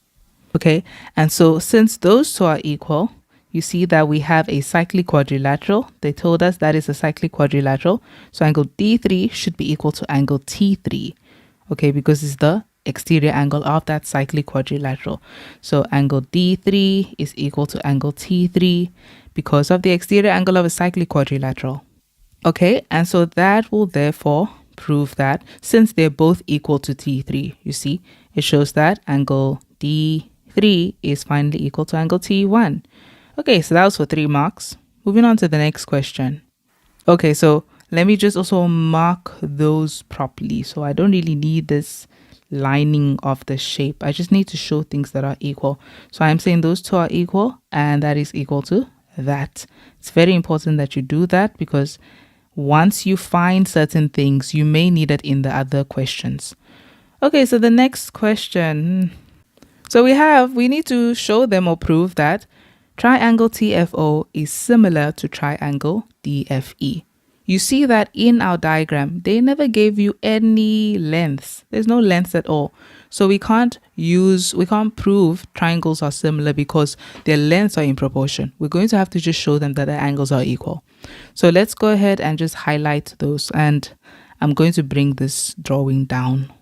Okay, and so since those two are equal, you see that we have a cyclic quadrilateral. They told us that is a cyclic quadrilateral. So angle D3 should be equal to angle T3. Okay, because it's the exterior angle of that cyclic quadrilateral. So angle D3 is equal to angle T3 because of the exterior angle of a cyclic quadrilateral. Okay, and so that will therefore prove that since they're both equal to T3, you see, it shows that angle D3 is finally equal to angle T1. Okay, so that was for 3 marks. Moving on to the next question. Okay, so let me just also mark those properly. So I don't really need this lining of the shape. I just need to show things that are equal. So I'm saying those two are equal and that is equal to that. It's very important that you do that because once you find certain things, you may need it in the other questions. Okay, so the next question. So we need to show them or prove that triangle TFO is similar to triangle DFE. You see that in our diagram, they never gave you any lengths. There's no lengths at all. So we can't prove triangles are similar because their lengths are in proportion. We're going to have to just show them that their angles are equal. So let's go ahead and just highlight those. And I'm going to bring this drawing down.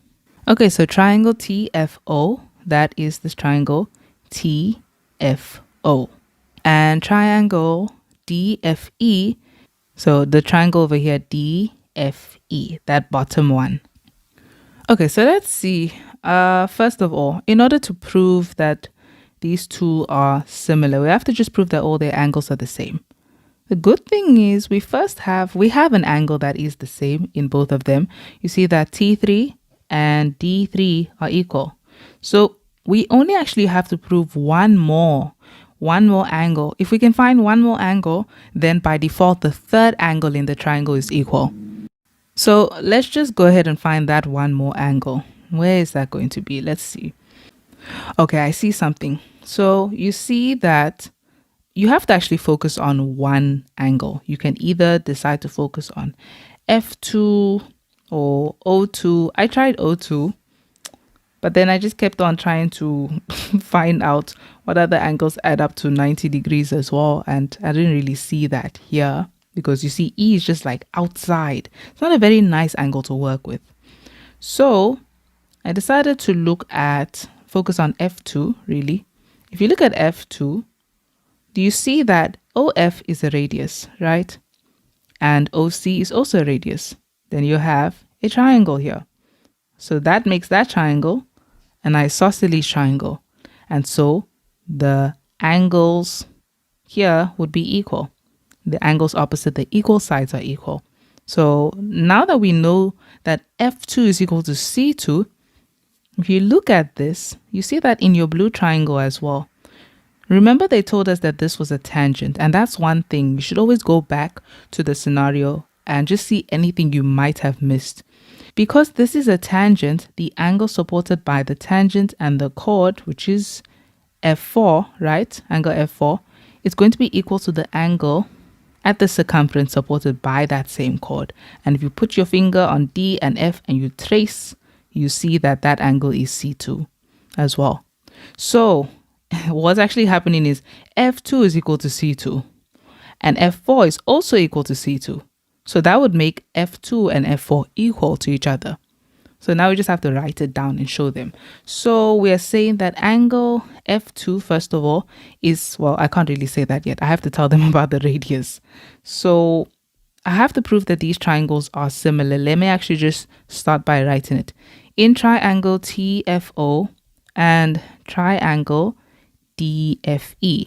Okay, so triangle TFO, that is this triangle TFO. And triangle DFE, so the triangle over here, DFE, that bottom one. Okay, so let's see. First of all, in order to prove that these two are similar, we have to just prove that all their angles are the same. The good thing is we have an angle that is the same in both of them. You see that T3 and D3 are equal. So we only actually have to prove one more angle. If we can find one more angle, then by default, the third angle in the triangle is equal. So let's just go ahead and find that one more angle. Where is that going to be? Let's see. Okay, I see something. So you see that you have to actually focus on one angle. You can either decide to focus on F2 or O2. I tried O2. But then I just kept on trying to find out what other angles add up to 90 degrees as well. And I didn't really see that here because you see E is just like outside. It's not a very nice angle to work with. So I decided to focus on F2 really. If you look at F2, do you see that OF is a radius, right? And OC is also a radius. Then you have a triangle here. So that makes that triangle an isosceles triangle. And so the angles here would be equal. The angles opposite the equal sides are equal. So now that we know that F2 is equal to C2, if you look at this, you see that in your blue triangle as well. Remember they told us that this was a tangent, and that's one thing. You should always go back to the scenario and just see anything you might have missed. Because this is a tangent, the angle supported by the tangent and the chord, which is F4, right? Angle F4, is going to be equal to the angle at the circumference supported by that same chord. And if you put your finger on D and F and you trace, you see that that angle is C2 as well. So what's actually happening is F2 is equal to C2 and F4 is also equal to C2. So that would make F2 and F4 equal to each other. So now we just have to write it down and show them. So we are saying that angle F2, first of all, is, well, I can't really say that yet. I have to tell them about the radius. So I have to prove that these triangles are similar. Let me actually just start by writing it. In triangle TFO and triangle DFE,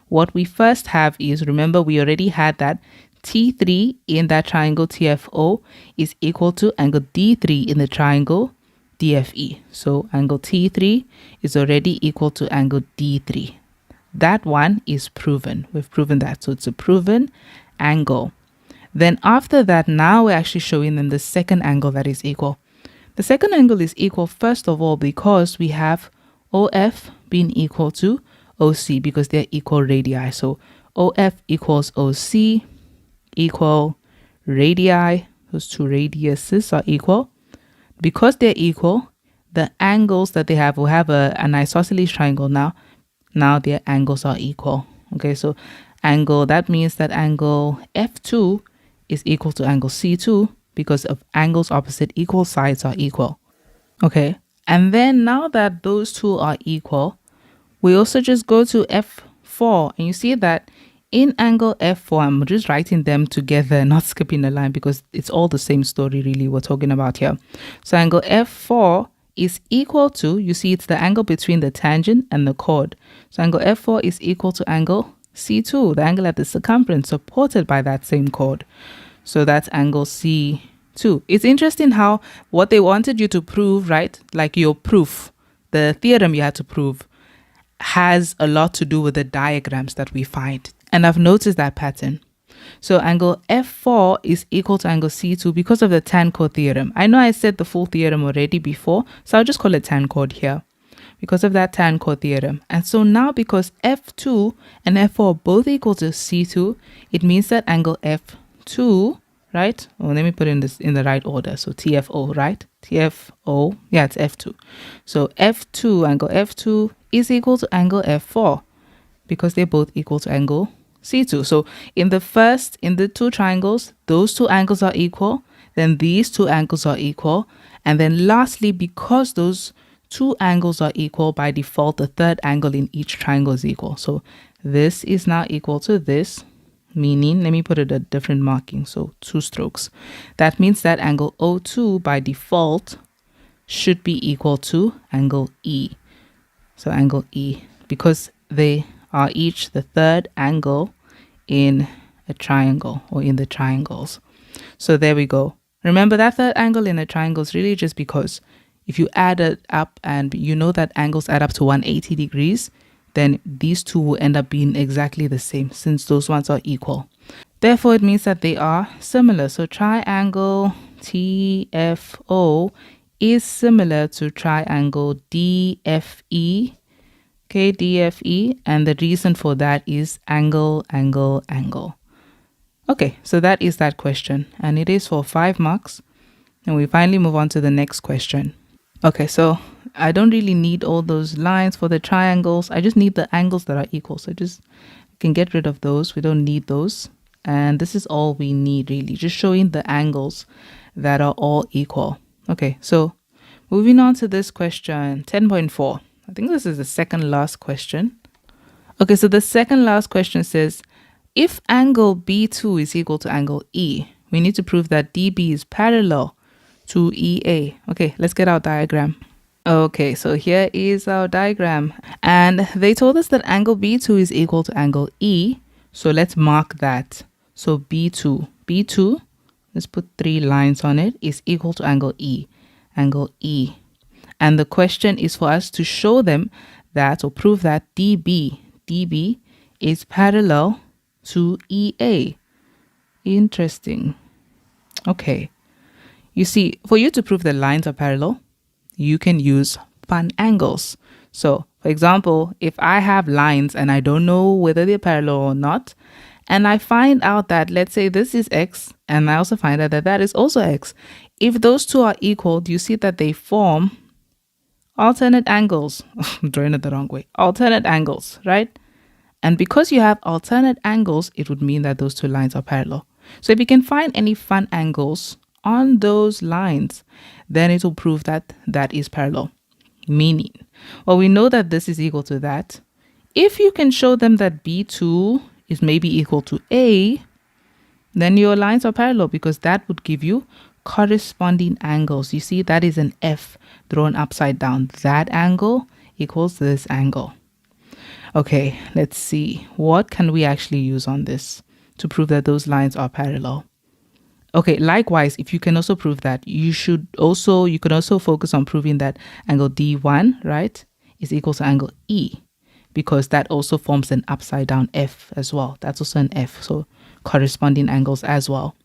what we first have is, remember we already had that T3 in that triangle TFO is equal to angle D3 in the triangle DFE. So angle T3 is already equal to angle D3. That one is proven. We've proven that. So it's a proven angle. Then after that, now we're actually showing them the second angle that is equal. The second angle is equal, first of all, because we have OF being equal to OC because they're equal radii. So OF equals OC equal radii. Those two radiuses are equal. Because they're equal, the angles that they have will have an isosceles triangle now. Now their angles are equal. Okay, so angle, that means that angle F2 is equal to angle C2 because of angles opposite equal sides are equal. Okay, and then now that those two are equal, we also just go to F4, and you see that in angle F4, I'm just writing them together, not skipping a line because it's all the same story really we're talking about here. So angle F4 is equal to, you see it's the angle between the tangent and the chord. So angle F4 is equal to angle C2, the angle at the circumference supported by that same chord. So that's angle C2. It's interesting how what they wanted you to prove, right? Like your proof, the theorem you had to prove, has a lot to do with the diagrams that we find. And I've noticed that pattern. So angle F4 is equal to angle C2 because of the tan chord theorem. I know I said the full theorem already before, so I'll just call it tan chord here because of that tan chord theorem. And so now because F2 and F4 are both equal to C2, it means that angle F2, right? Oh, let me put in this in the right order. So TFO, right? TFO, yeah, it's F2. So F2, angle F2 is equal to angle F4 because they're both equal to angle C2. So in the two triangles, those two angles are equal, then these two angles are equal, and then lastly, because those two angles are equal, by default, the third angle in each triangle is equal. So this is now equal to this, meaning, let me put it a different marking, so 2 strokes. That means that angle O2 by default should be equal to angle E. So angle E, because they are each the third angle in a triangle or in the triangles. So there we go. Remember that third angle in a triangle is really just because if you add it up and you know that angles add up to 180 degrees, then these two will end up being exactly the same since those ones are equal. Therefore, it means that they are similar. So triangle TFO is similar to triangle DFE. Okay, DFE, and the reason for that is angle, angle, angle. Okay, so that is that question, and it is for 5 marks. And we finally move on to the next question. Okay, so I don't really need all those lines for the triangles. I just need the angles that are equal. So just can get rid of those. We don't need those. And this is all we need really, just showing the angles that are all equal. Okay, so moving on to this question, 10.4. I think this is the second last question. Okay, so the second last question says, if angle B2 is equal to angle E, we need to prove that DB is parallel to EA. Okay, let's get our diagram. Okay, so here is our diagram. And they told us that angle B2 is equal to angle E. So let's mark that. So B2, let's put 3 lines on it, is equal to angle E. Angle E. And the question is for us to show them that or prove that DB is parallel to EA. Interesting. Okay. You see, for you to prove the lines are parallel, you can use fun angles. So, for example, if I have lines and I don't know whether they're parallel or not, and I find out that, let's say this is X, and I also find out that that is also X. If those two are equal, do you see that they form alternate angles? I'm drawing it the wrong way. Alternate angles, right? And because you have alternate angles, it would mean that those two lines are parallel. So if you can find any fun angles on those lines, then it will prove that that is parallel. Meaning, well, we know that this is equal to that. If you can show them that B2 is maybe equal to A, then your lines are parallel because that would give you corresponding angles. You see, that is an F thrown upside down. That angle equals this angle. Okay, let's see. What can we actually use on this to prove that those lines are parallel? Okay, likewise, if you can also prove that, you could also focus on proving that angle D1, right, is equal to angle E, because that also forms an upside down F as well. That's also an F, so corresponding angles as well.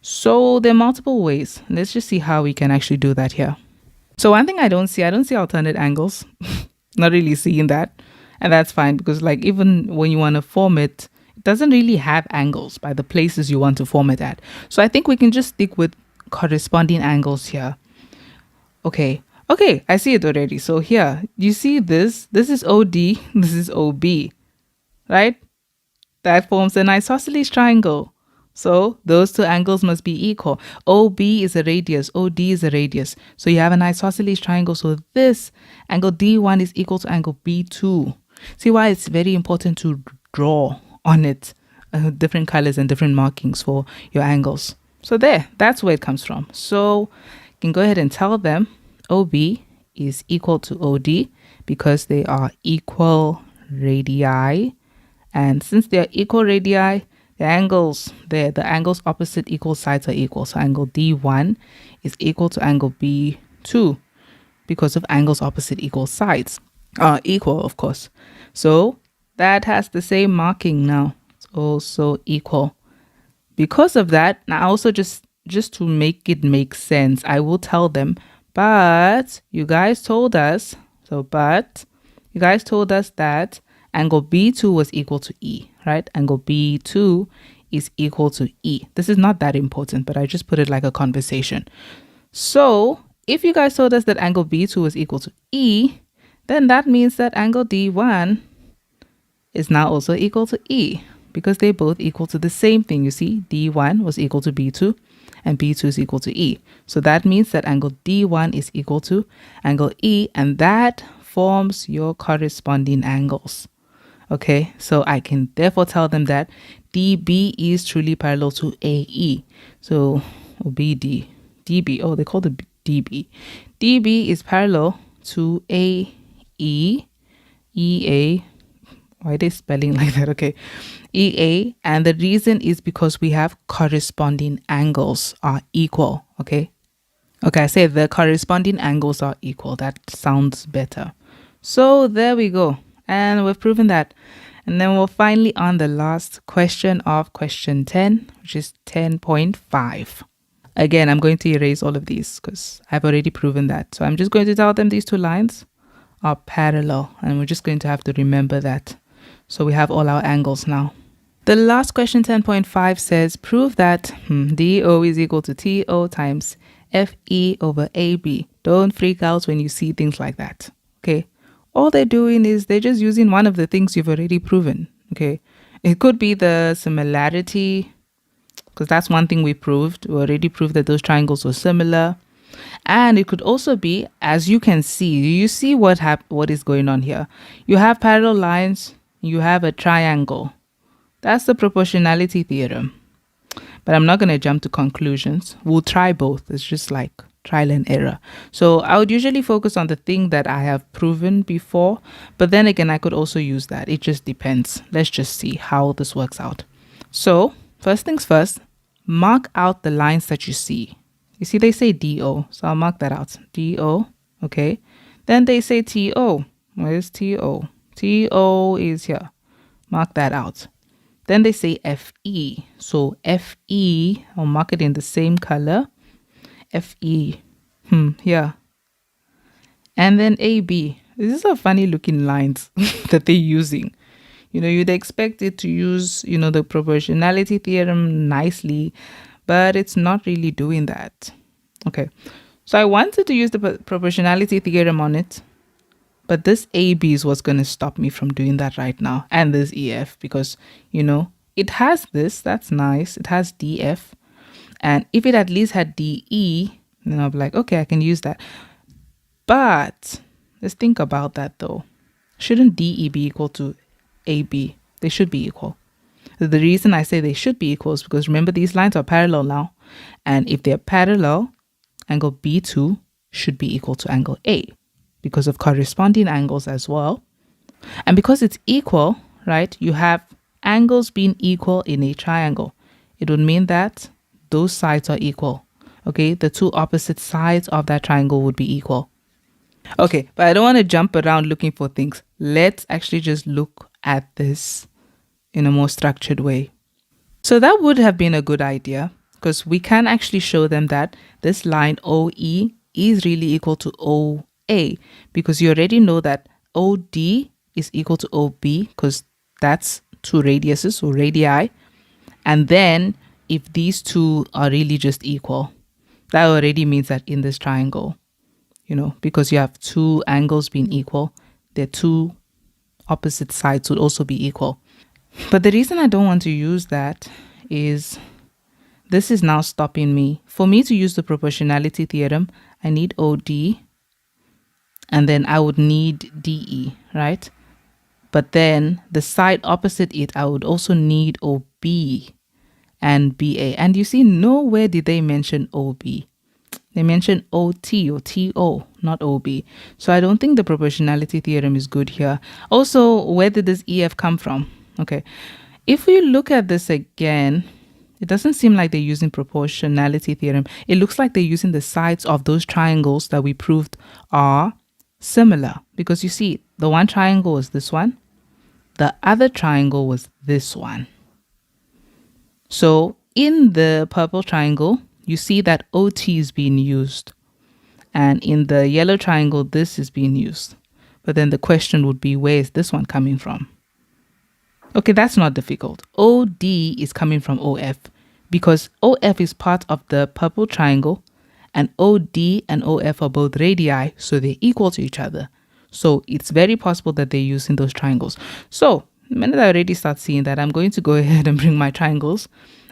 So there are multiple ways. Let's just see how we can actually do that here. So one thing I don't see alternate angles. Not really seeing that. And that's fine because like even when you want to form it doesn't really have angles by the places you want to form it at. So I think we can just stick with corresponding angles here. Okay, I see it already. So here, you see this is OD, this is OB, right? That forms an isosceles triangle. So those two angles must be equal. OB is a radius, OD is a radius. So you have an isosceles triangle. So this angle D1 is equal to angle B2. See why it's very important to draw on it different colors and different markings for your angles. So that's where it comes from. So you can go ahead and tell them OB is equal to OD because they are equal radii. And since they are equal radii, the angles opposite equal sides are equal. So angle D1 is equal to angle B2 because of angles opposite equal sides are equal, of course. So that has the same marking now. It's also equal. Because of that, now also just to make it make sense, I will tell them, but you guys told us that angle B2 was equal to E, right? Angle B2 is equal to E. This is not that important, but I just put it like a conversation. So if you guys told us that angle B2 is equal to E, then that means that angle D1 is now also equal to E because they're both equal to the same thing. You see, D1 was equal to B2 and B2 is equal to E. So that means that angle D1 is equal to angle E, and that forms your corresponding angles. Okay, so I can therefore tell them that DB is truly parallel to AE. So BD, DB, oh, they call it DB. DB is parallel to AE, EA. Why are they spelling like that? Okay, EA. And the reason is because we have corresponding angles are equal. Okay, I say the corresponding angles are equal. That sounds better. So there we go. And we've proven that. And then we're finally on the last question of question 10, which is 10.5. Again, I'm going to erase all of these because I've already proven that. So I'm just going to tell them these two lines are parallel. And we're just going to have to remember that. So we have all our angles now. The last question 10.5 says, prove that DO is equal to TO times FE over AB. Don't freak out when you see things like that. Okay. All they're doing is they're just using one of the things you've already proven. Okay. It could be the similarity, because that's one thing we proved. We already proved that those triangles were similar. And it could also be, as you can see, you see what is going on here. You have parallel lines, you have a triangle. That's the proportionality theorem. But I'm not going to jump to conclusions. We'll try both. It's just like trial and error. So I would usually focus on the thing that I have proven before, but then again, I could also use that. It just depends. Let's just see how this works out. So first things first, mark out the lines that you see. You see, they say DO, so I'll mark that out. DO, okay. Then they say TO. Where's TO? TO is here. Mark that out. Then they say FE. So FE, I'll mark it in the same color. FE, here. And then AB. These are funny looking lines that they're using. You know, you'd expect it to use, the proportionality theorem nicely, but it's not really doing that. Okay. So I wanted to use the proportionality theorem on it, but this AB is what's going to stop me from doing that right now. And this EF, because, it has this. That's nice. It has DF. And if it at least had DE, then I'll be like, okay, I can use that. But let's think about that though. Shouldn't DE be equal to AB? They should be equal. The reason I say they should be equal is because remember, these lines are parallel now. And if they're parallel, angle B2 should be equal to angle A because of corresponding angles as well. And because it's equal, right, you have angles being equal in a triangle. It would mean that those sides are equal. Okay, the two opposite sides of that triangle would be equal. Okay, but I don't want to jump around looking for things. Let's actually just look at this in a more structured way. So that would have been a good idea because we can actually show them that this line OE is really equal to OA because you already know that OD is equal to OB because that's two radiuses or radii. And then if these two are really just equal, that already means that in this triangle, because you have two angles being equal, their two opposite sides would also be equal. But the reason I don't want to use that is this is now stopping me. For me to use the proportionality theorem, I need OD and then I would need DE, right? But then the side opposite it, I would also need OB and BA. And you see, nowhere did they mention OB. They mentioned OT or TO, not OB. So I don't think the proportionality theorem is good here. Also, where did this EF come from? Okay, if we look at this again, it doesn't seem like they're using proportionality theorem. It looks like they're using the sides of those triangles that we proved are similar. Because you see, the one triangle was this one. The other triangle was this one. So in the purple triangle, you see that OT is being used. And in the yellow triangle, this is being used. But then the question would be, where is this one coming from? Okay, that's not difficult. OD is coming from OF because OF is part of the purple triangle and OD and OF are both radii, so they're equal to each other. So it's very possible that they're using those triangles. So the minute I already start seeing that, I'm going to go ahead and bring my triangles.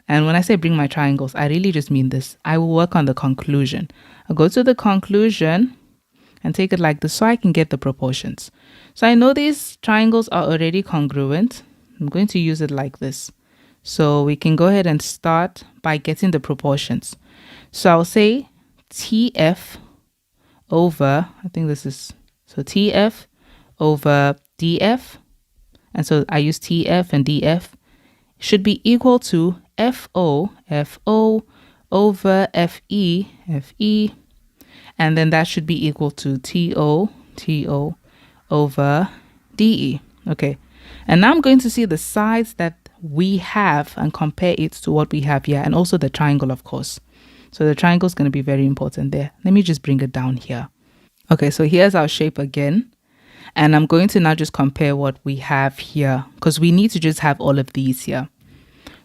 And when I say bring my triangles, I really just mean this. I will work on the conclusion. I'll go to the conclusion and take it like this so I can get the proportions. So I know these triangles are already congruent. I'm going to use it like this. So we can go ahead and start by getting the proportions. So I'll say TF over, I think this is, so TF over DF. And so I use TF and DF should be equal to FO over FE. And then that should be equal to TO over DE. Okay. And now I'm going to see the sides that we have and compare it to what we have here, and also the triangle, of course. So the triangle is going to be very important there. Let me just bring it down here. Okay, so here's our shape again. And I'm going to now just compare what we have here because we need to just have all of these here.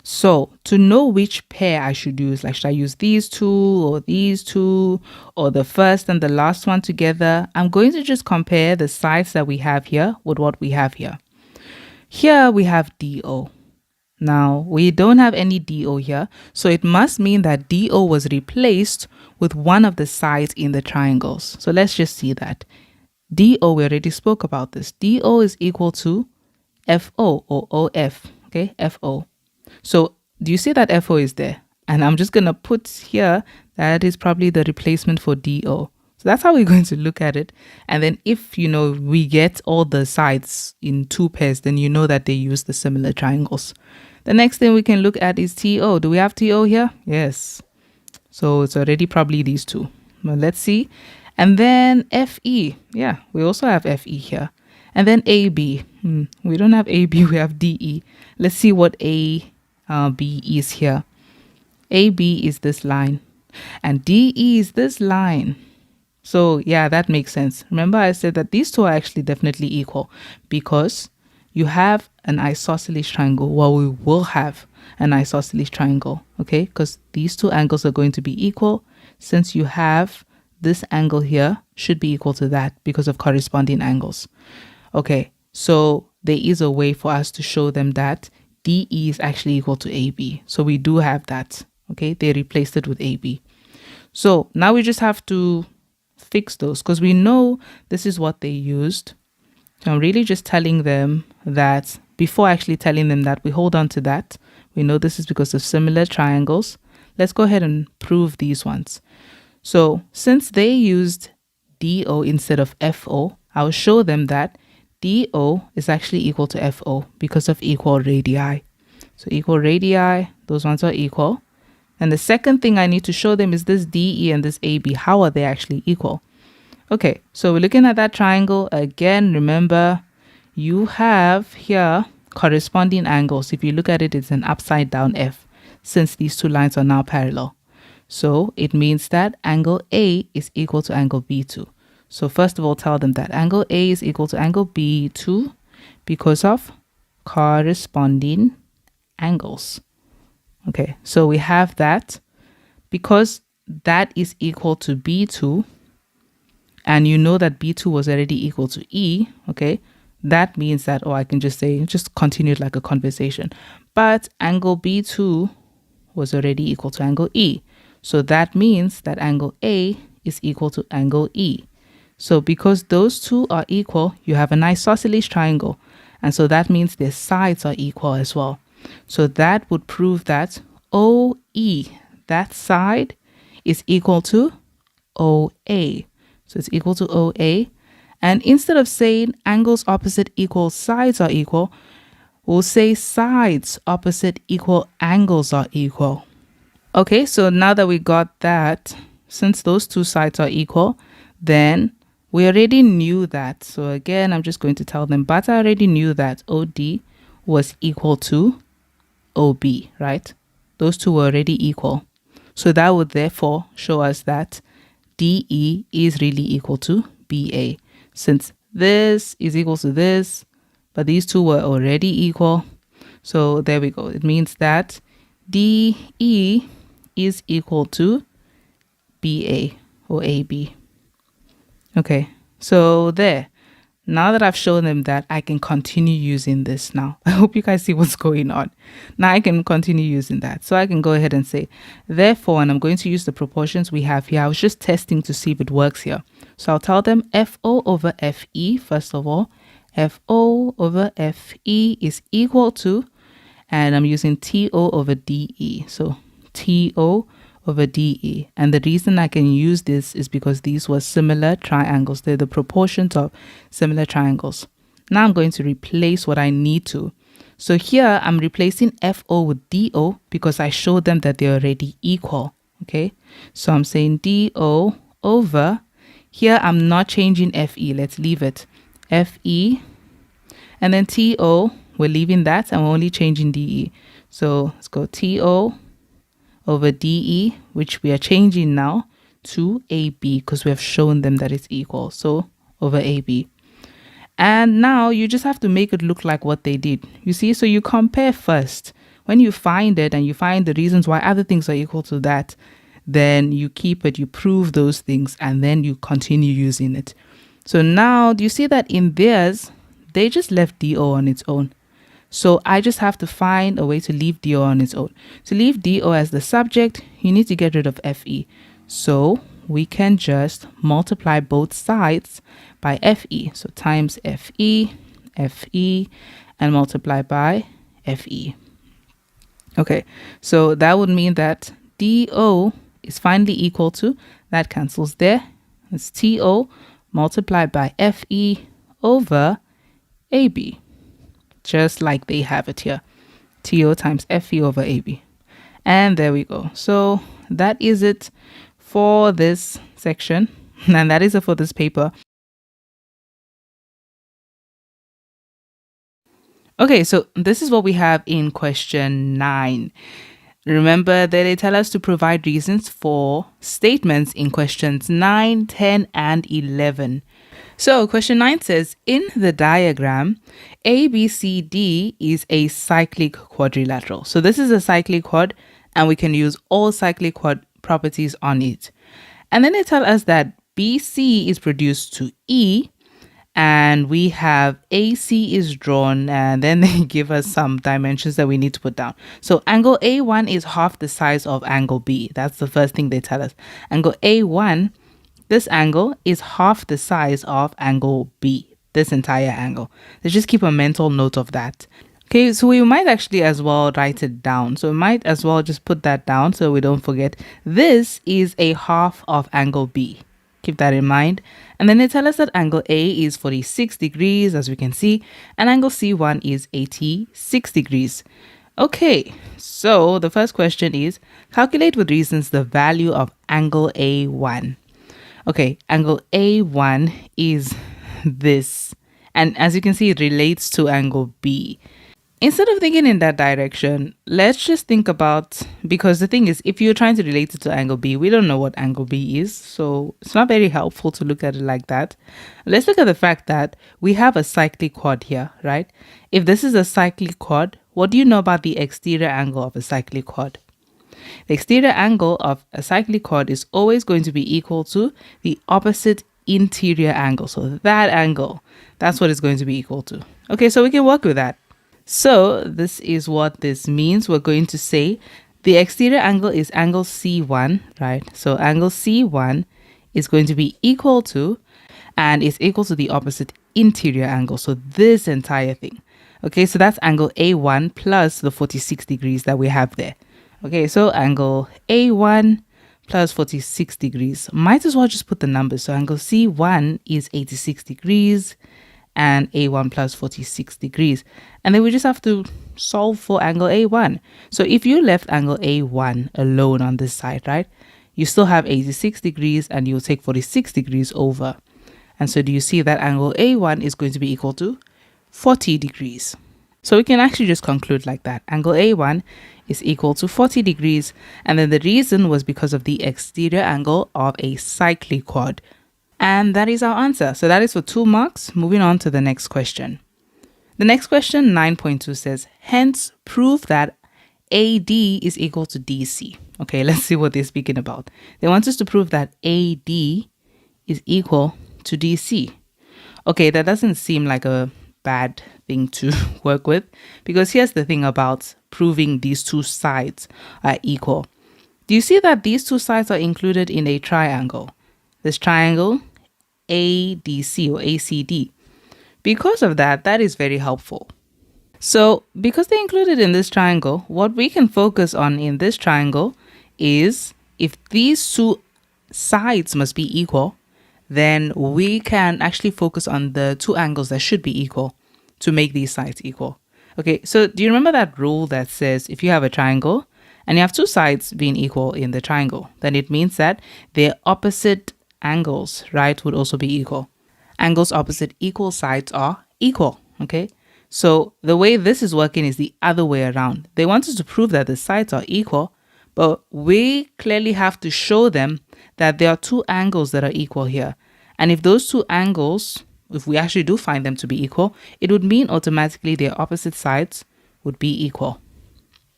So to know which pair I should use, like should I use these two or the first and the last one together? I'm going to just compare the sides that we have here with what we have here. Here we have DO. Now we don't have any DO here, so it must mean that DO was replaced with one of the sides in the triangles. So let's just see that. DO, we already spoke about this. DO is equal to FO or OF, okay, FO. So do you see that FO is there? And I'm just going to put here that is probably the replacement for DO. So that's how we're going to look at it. And then if, we get all the sides in two pairs, then you know that they use the similar triangles. The next thing we can look at is TO. Do we have TO here? Yes. So it's already probably these two. Well, let's see. And then FE. Yeah, we also have FE here. And then AB. We don't have AB, we have DE. Let's see what B is here. AB is this line. And DE is this line. So yeah, that makes sense. Remember I said that these two are actually definitely equal because you have an isosceles triangle. Well, we will have an isosceles triangle, okay? Because these two angles are going to be equal since you have this angle here should be equal to that because of corresponding angles. Okay, so there is a way for us to show them that DE is actually equal to AB. So we do have that, okay? They replaced it with AB. So now we just have to fix those because we know this is what they used. So I'm really just telling them that before actually telling them that we hold on to that. We know this is because of similar triangles. Let's go ahead and prove these ones. So since they used DO instead of FO, I'll show them that DO is actually equal to FO because of equal radii. So equal radii, those ones are equal. And the second thing I need to show them is this DE and this AB. How are they actually equal? Okay, so we're looking at that triangle. Again, remember, you have here corresponding angles. If you look at it, it's an upside down F since these two lines are now parallel. So it means that angle A is equal to angle B2. So first of all, tell them that angle A is equal to angle B2 because of corresponding angles. Okay, so we have that. Because that is equal to B2, and you know that B2 was already equal to E, okay, that means that, I can just say, just continue it like a conversation. But angle B2 was already equal to angle E. So that means that angle A is equal to angle E. So because those two are equal, you have an isosceles triangle. And so that means their sides are equal as well. So that would prove that OE, that side, is equal to OA. So it's equal to OA. And instead of saying angles opposite equal sides are equal, we'll say sides opposite equal angles are equal. Okay, so now that we got that, since those two sides are equal, then we already knew that. So again, I'm just going to tell them, but I already knew that OD was equal to OB, right? Those two were already equal. So that would therefore show us that DE is really equal to BA. Since this is equal to this, but these two were already equal. So there we go. It means that DE is equal to BA or AB. Okay, so there. Now that I've shown them that, I can continue using this now. I hope you guys see what's going on. Now I can continue using that. So I can go ahead and say, therefore, and I'm going to use the proportions we have here. I was just testing to see if it works here. So I'll tell them FO over FE, first of all. FO over FE is equal to, and I'm using TO over DE. So TO over DE. And the reason I can use this is because these were similar triangles. They're the proportions of similar triangles. Now I'm going to replace what I need to. So here I'm replacing FO with DO because I showed them that they're already equal. Okay, so I'm saying DO over, here I'm not changing FE. Let's leave it. FE, and then TO, we're leaving that and we're only changing DE. So let's go TO over DE, which we are changing now to AB because we have shown them that it's equal. So over AB. And now you just have to make it look like what they did. You see, so you compare first. When you find it and you find the reasons why other things are equal to that, then you keep it, you prove those things, and then you continue using it. So now, do you see that in theirs, they just left DO on its own. So I just have to find a way to leave DO on its own. To leave DO as the subject, you need to get rid of FE. So we can just multiply both sides by FE. So times FE, FE, and multiply by FE. Okay, so that would mean that DO is finally equal to, that cancels there. It's TO multiplied by FE over AB. Just like they have it here. TO times FE over AB. And there we go. So that is it for this section. And that is it for this paper. Okay, so this is what we have in question 9. Remember that they tell us to provide reasons for statements in questions 9, 10, and 11. So question 9 says, in the diagram, ABCD is a cyclic quadrilateral. So this is a cyclic quad, and we can use all cyclic quad properties on it. And then they tell us that BC is produced to E, and we have AC is drawn, and then they give us some dimensions that we need to put down. So angle A1 is half the size of angle B. That's the first thing they tell us. Angle A1, this angle is half the size of angle B, this entire angle. Let's just keep a mental note of that. Okay, so we might actually as well write it down. So we might as well just put that down so we don't forget. This is a half of angle B. Keep that in mind. And then they tell us that angle A is 46 degrees, as we can see, and angle C1 is 86 degrees. Okay, so the first question is, calculate with reasons the value of angle A1. Okay, angle A1 is this. And as you can see, it relates to angle B. instead of thinking in that direction, let's just think about, because the thing is, if you're trying to relate it to angle B, we don't know what angle B is, so it's not very helpful to look at it like that. Let's look at the fact that we have a cyclic quad here, right? If this is a cyclic quad, what do you know about the exterior angle of a cyclic quad? The exterior angle of a cyclic quad is always going to be equal to the opposite interior angle. So that angle, that's what it's going to be equal to. Okay, so we can work with that. So this is what this means. We're going to say the exterior angle is angle C1, right? So angle C1 is going to be equal to, and is equal to the opposite interior angle. So this entire thing. Okay, so that's angle A1 plus the 46 degrees that we have there. Okay, so angle A1 plus 46 degrees. Might as well just put the numbers. So angle C1 is 86 degrees and A1 plus 46 degrees. And then we just have to solve for angle A1. So if you left angle A1 alone on this side, right, you still have 86 degrees and you'll take 46 degrees over. And so do you see that angle A1 is going to be equal to 40 degrees. So we can actually just conclude like that. Angle A1 is equal to 40 degrees. And then the reason was because of the exterior angle of a cyclic quad. And that is our answer. So that is for 2 marks. Moving on to the next question. The next question, 9.2, says, hence prove that AD is equal to DC. Okay, let's see what they're speaking about. They want us to prove that AD is equal to DC. Okay, that doesn't seem like a bad thing to work with, because here's the thing about proving these two sides are equal. Do you see that these two sides are included in a triangle? This triangle ADC or ACD. Because of that, that is very helpful. So because they're included in this triangle, what we can focus on in this triangle is if these two sides must be equal, then we can actually focus on the two angles that should be equal to make these sides equal. Okay, so do you remember that rule that says if you have a triangle and you have two sides being equal in the triangle, then it means that their opposite angles, right, would also be equal. Angles opposite equal sides are equal, okay? So the way this is working is the other way around. They want us to prove that the sides are equal, but we clearly have to show them that there are two angles that are equal here. And if those two angles, if we actually do find them to be equal, it would mean automatically their opposite sides would be equal.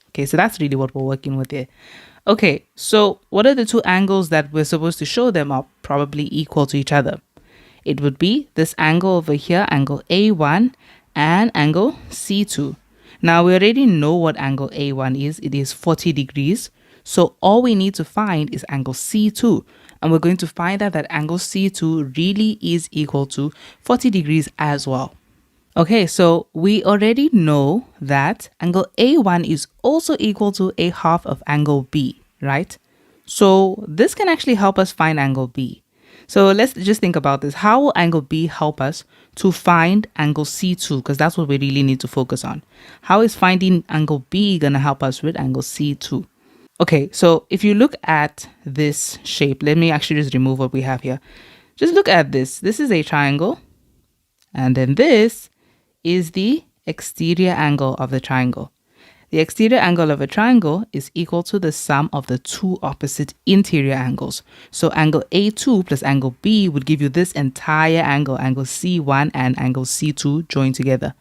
Okay, so that's really what we're working with here. Okay, so what are the two angles that we're supposed to show them are probably equal to each other? It would be this angle over here, angle A1, and angle C2. Now we already know what angle A1 is. It is 40 degrees. So all we need to find is angle C2. And we're going to find out that angle C2 really is equal to 40 degrees as well. Okay, so we already know that angle A1 is also equal to a half of angle B, right? So this can actually help us find angle B. So let's just think about this. How will angle B help us to find angle C2? Because that's what we really need to focus on. How is finding angle B going to help us with angle C2? Okay, so if you look at this shape, let me actually just remove what we have here. Just look at this. This is a triangle. And then this is the exterior angle of the triangle. The exterior angle of a triangle is equal to the sum of the two opposite interior angles. So angle A2 plus angle B would give you this entire angle, angle C1 and angle C2 joined together.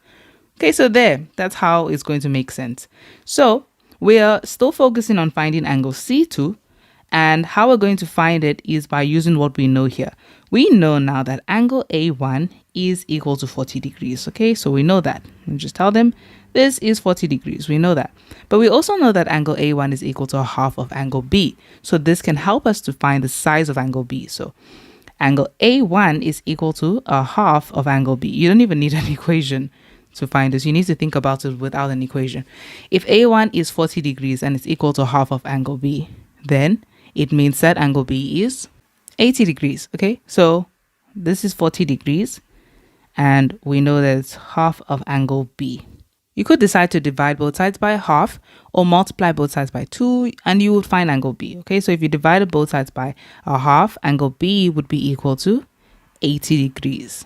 Okay, so that's how it's going to make sense. So we are still focusing on finding angle C2, and how we're going to find it is by using what we know here. We know now that angle A1 is equal to 40 degrees. Okay, so we know that. And just tell them this is 40 degrees. We know that. But we also know that angle A1 is equal to a half of angle B. So this can help us to find the size of angle B. So angle A1 is equal to a half of angle B. You don't even need an equation to find this. You need to think about it without an equation. If A1 is 40 degrees and it's equal to half of angle B, then it means that angle B is 80 degrees. Okay, so this is 40 degrees and we know that it's half of angle B. You could decide to divide both sides by half or multiply both sides by 2 and you would find angle B. Okay, so if you divided both sides by a half, angle B would be equal to 80 degrees.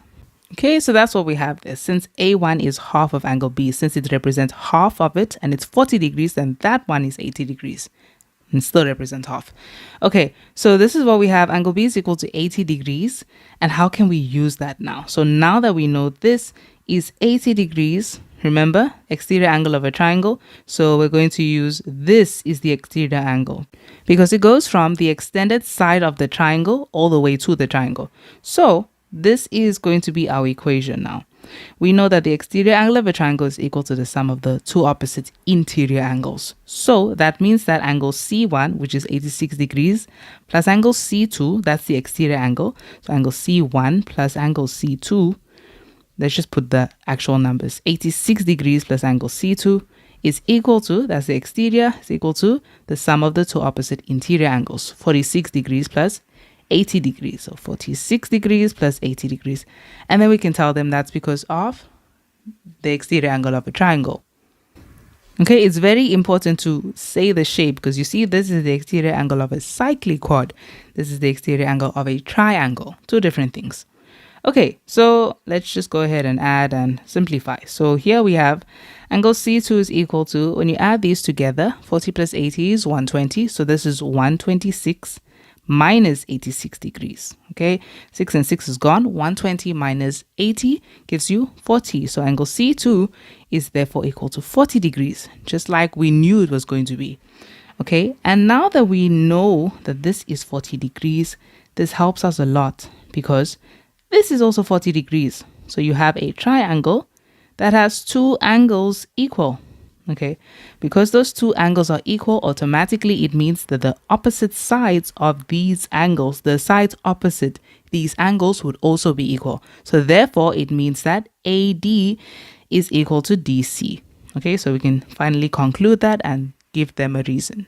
Okay, so that's what we have there. Since A1 is half of angle B, since it represents half of it and it's 40 degrees, then that one is 80 degrees and still represents half. Okay, so this is what we have. Angle B is equal to 80 degrees. And how can we use that now? So now that we know this is 80 degrees, remember, exterior angle of a triangle. So we're going to use this is the exterior angle because it goes from the extended side of the triangle all the way to the triangle. So this is going to be our equation now. We know that the exterior angle of a triangle is equal to the sum of the two opposite interior angles. So that means that angle C1, which is 86 degrees, plus angle C2, that's the exterior angle. So angle C1 plus angle C2, let's just put the actual numbers. 86 degrees plus angle C2 is equal to, that's the exterior, is equal to the sum of the two opposite interior angles, 46 degrees plus 80 degrees. So 46 degrees plus 80 degrees. And then we can tell them that's because of the exterior angle of a triangle. Okay, it's very important to say the shape because you see this is the exterior angle of a cyclic quad. This is the exterior angle of a triangle. Two different things. Okay, so let's just go ahead and add and simplify. So here we have angle C2 is equal to, when you add these together, 40 plus 80 is 120. So this is 126 minus 86 degrees. Okay, 6 and 6 is gone. 120 minus 80 gives you 40. So angle C2 is therefore equal to 40 degrees, just like we knew it was going to be. Okay, and now that we know that this is 40 degrees, this helps us a lot because this is also 40 degrees. So you have a triangle that has two angles equal. Okay, because those two angles are equal, automatically it means that the opposite sides of these angles, the sides opposite these angles would also be equal. So therefore, it means that AD is equal to DC. Okay, so we can finally conclude that and give them a reason.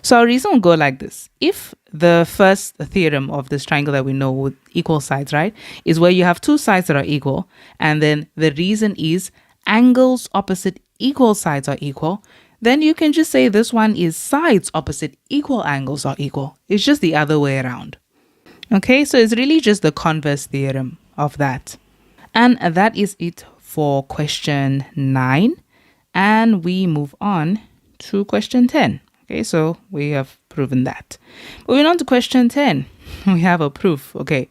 So our reason will go like this. If the first theorem of this triangle that we know with equal sides, right, is where you have two sides that are equal, and then the reason is angles opposite equal sides are equal, then you can just say this one is sides opposite equal angles are equal. It's just the other way around. Okay, so it's really just the converse theorem of that. And that is it for question 9. And we move on to question 10. Okay, so we have proven that. Moving on to question 10, we have a proof. Okay,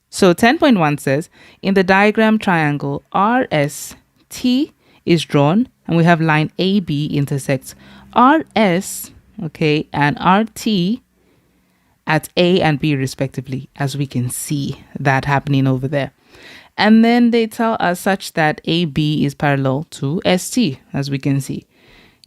so 10.1 says, in the diagram triangle RST is drawn, and we have line AB intersects RS, okay, and RT at A and B respectively, as we can see that happening over there. And then they tell us such that AB is parallel to ST, as we can see.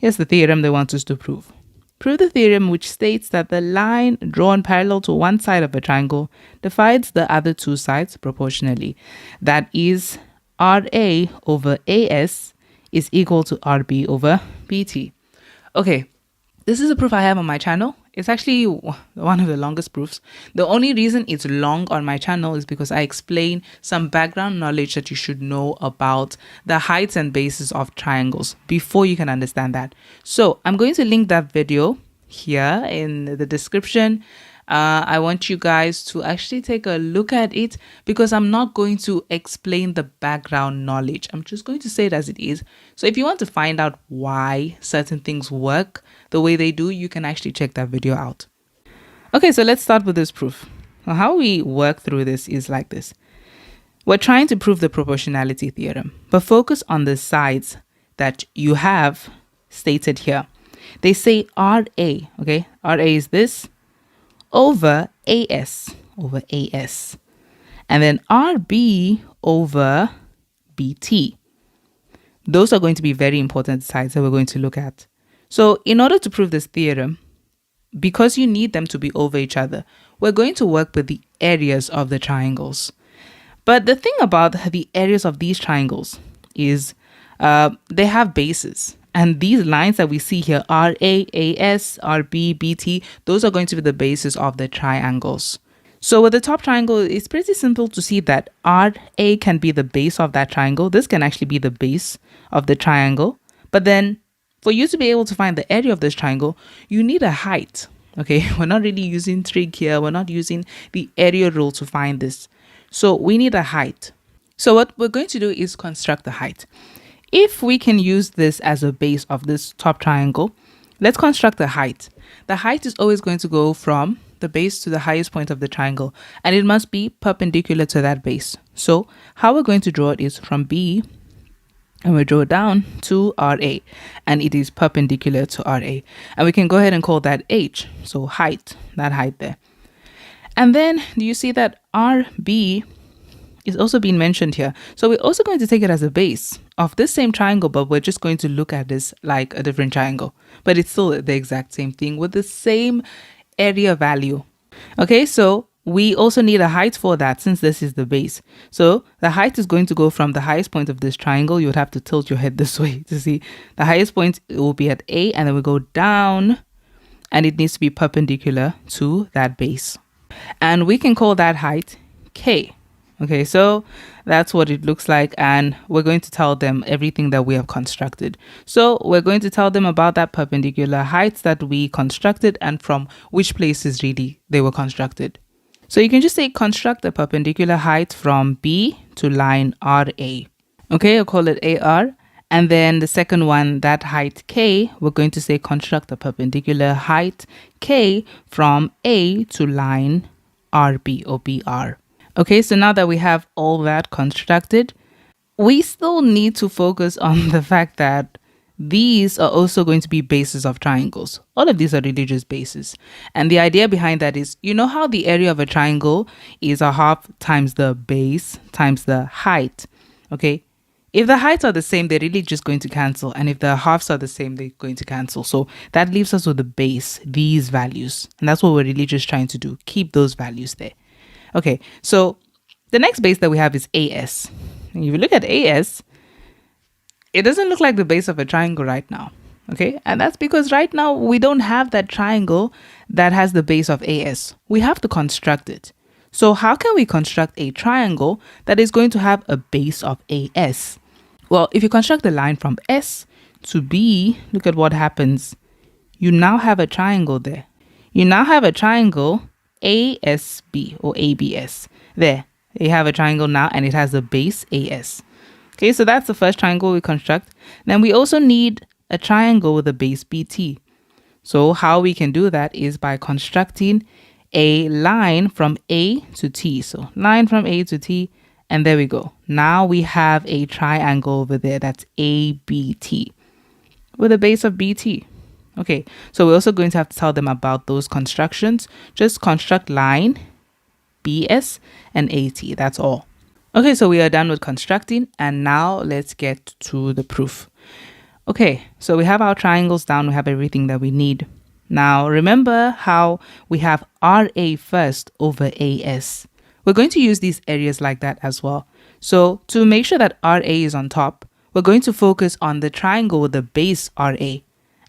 Here's the theorem they want us to prove. Prove the theorem which states that the line drawn parallel to one side of a triangle divides the other two sides proportionally. That is, RA over AS is equal to RB over BT. Okay, this is a proof I have on my channel. It's actually one of the longest proofs. The only reason it's long on my channel is because I explain some background knowledge that you should know about the heights and bases of triangles before you can understand that. So I'm going to link that video here in the description. I want you guys to actually take a look at it because I'm not going to explain the background knowledge. I'm just going to say it as it is. So if you want to find out why certain things work the way they do, you can actually check that video out. Okay, so let's start with this proof. Now, how we work through this is like this. We're trying to prove the proportionality theorem, but focus on the sides that you have stated here. They say RA, okay? RA is this over AS, and then RB over BT. Those are going to be very important sides that we're going to look at. So in order to prove this theorem, because you need them to be over each other, we're going to work with the areas of the triangles. But the thing about the areas of these triangles is they have bases. And these lines that we see here, RA, AS, RB, BT, those are going to be the bases of the triangles. So with the top triangle, it's pretty simple to see that RA can be the base of that triangle. This can actually be the base of the triangle. But then for you to be able to find the area of this triangle, you need a height. Okay, we're not really using trig here. We're not using the area rule to find this. So we need a height. So what we're going to do is construct the height. If we can use this as a base of this top triangle, let's construct the height. The height is always going to go from the base to the highest point of the triangle, and it must be perpendicular to that base. So how we're going to draw it is from B, and we draw down to RA, and it is perpendicular to RA. And we can go ahead and call that H, so height, that height there. And then do you see that RB is also being mentioned here? So we're also going to take it as a base of this same triangle, but we're just going to look at this like a different triangle. But it's still the exact same thing with the same area value. Okay, so we also need a height for that since this is the base. So the height is going to go from the highest point of this triangle. You would have to tilt your head this way to see. The highest point will be at A, and then we go down, and it needs to be perpendicular to that base. And we can call that height K. Okay, so that's what it looks like, and we're going to tell them everything that we have constructed. So we're going to tell them about that perpendicular heights that we constructed and from which places really they were constructed. So you can just say construct the perpendicular height from B to line RA. Okay, I'll call it AR. And then the second one, that height K, we're going to say construct the perpendicular height K from A to line RB or BR. Okay, so now that we have all that constructed, we still need to focus on the fact that these are also going to be bases of triangles. All of these are really just bases. And the idea behind that is, you know how the area of a triangle is a half times the base times the height. Okay, if the heights are the same, they're really just going to cancel. And if the halves are the same, they're going to cancel. So that leaves us with the base, these values. And that's what we're really just trying to do. Keep those values there. Okay, so the next base that we have is AS. And if you look at AS, it doesn't look like the base of a triangle right now. Okay, and that's because right now we don't have that triangle that has the base of AS. We have to construct it. So how can we construct a triangle that is going to have a base of AS? Well, if you construct the line from S to B, look at what happens. You now have a triangle there. You now have a triangle ASB or ABS. There, you have a triangle now, and it has a base AS. Okay, so that's the first triangle we construct. Then we also need a triangle with a base BT. So how we can do that is by constructing a line from A to T. So line from A to T, and there we go. Now we have a triangle over there that's ABT with a base of BT. Okay, so we're also going to have to tell them about those constructions. Just construct line, BS, and AT. That's all. Okay, so we are done with constructing, and now let's get to the proof. Okay, so we have our triangles down. We have everything that we need. Now, remember how we have RA first over AS. We're going to use these areas like that as well. So to make sure that RA is on top, we're going to focus on the triangle with the base RA.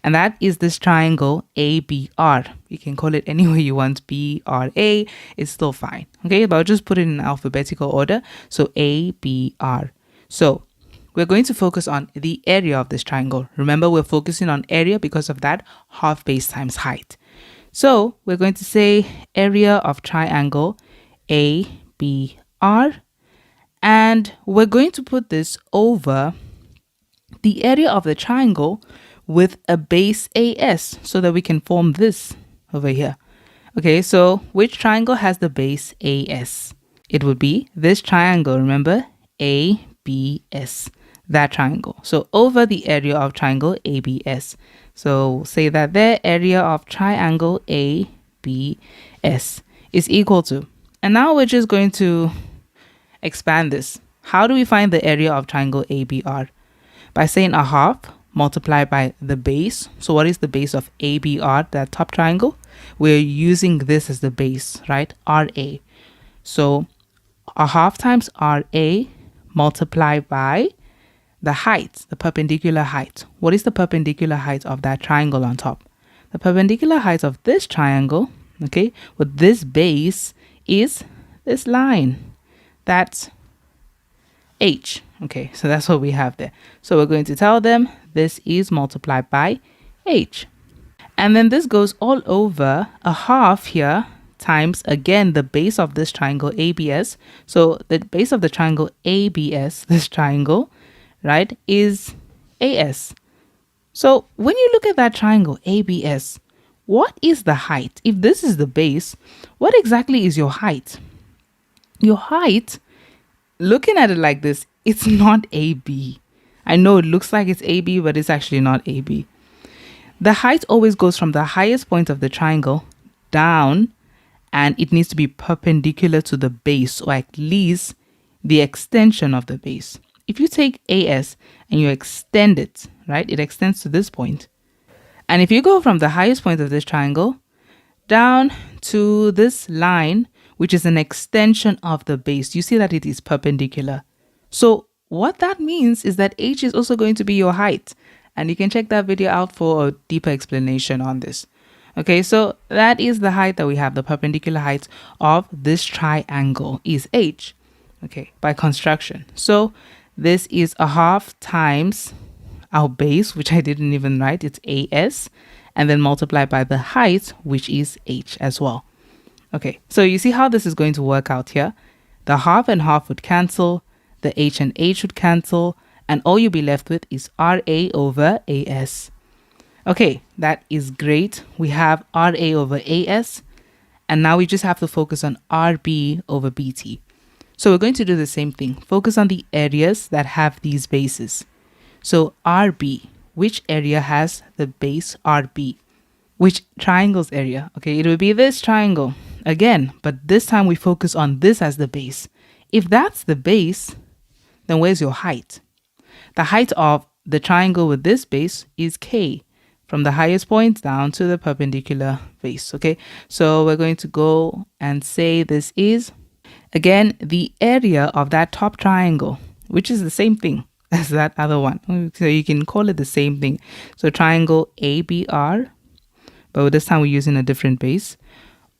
And that is this triangle ABR. You can call it any way you want. BRA is still fine. Okay, but I'll just put it in alphabetical order. So ABR. So we're going to focus on the area of this triangle. Remember, we're focusing on area because of that half base times height. So we're going to say area of triangle ABR. And we're going to put this over the area of the triangle with a base AS so that we can form this over here. Okay, so which triangle has the base AS? It would be this triangle, remember? ABS, that triangle. So over the area of triangle ABS. So say that their area of triangle ABS is equal to. And now we're just going to expand this. How do we find the area of triangle ABR? By saying a half multiplied by the base. So what is the base of ABR, that top triangle? We're using this as the base, right? RA. So a half times RA multiplied by the height, the perpendicular height. What is the perpendicular height of that triangle on top? The perpendicular height of this triangle, okay, with this base is this line. That's H. Okay, so that's what we have there. So we're going to tell them this is multiplied by H. And then this goes all over a half here times, again, the base of this triangle ABS. So the base of the triangle ABS, this triangle, right, is AS. So when you look at that triangle ABS, what is the height? If this is the base, what exactly is your height? Your height, looking at it like this, it's not AB. I know it looks like it's AB, but it's actually not AB. The height always goes from the highest point of the triangle down, and it needs to be perpendicular to the base, or at least the extension of the base. If you take AS and you extend it, right, it extends to this point. And if you go from the highest point of this triangle down to this line, which is an extension of the base, you see that it is perpendicular. So what that means is that H is also going to be your height. And you can check that video out for a deeper explanation on this. Okay, so that is the height that we have. The perpendicular height of this triangle is H, okay, by construction. So this is a half times our base, which I didn't even write. It's AS, and then multiply by the height, which is H as well. Okay, so you see how this is going to work out here. The half and half would cancel, the H and H would cancel, and all you'll be left with is RA over AS. Okay, that is great. We have RA over AS, and now we just have to focus on RB over BT. So we're going to do the same thing. Focus on the areas that have these bases. So RB, which area has the base RB? Which triangle's area? Okay, it will be this triangle again, but this time we focus on this as the base. If that's the base, then where's your height? The height of the triangle with this base is K, from the highest point down to the perpendicular base. Okay, so we're going to go and say this is, again, the area of that top triangle, which is the same thing as that other one. So you can call it the same thing. So triangle ABR, but this time we're using a different base,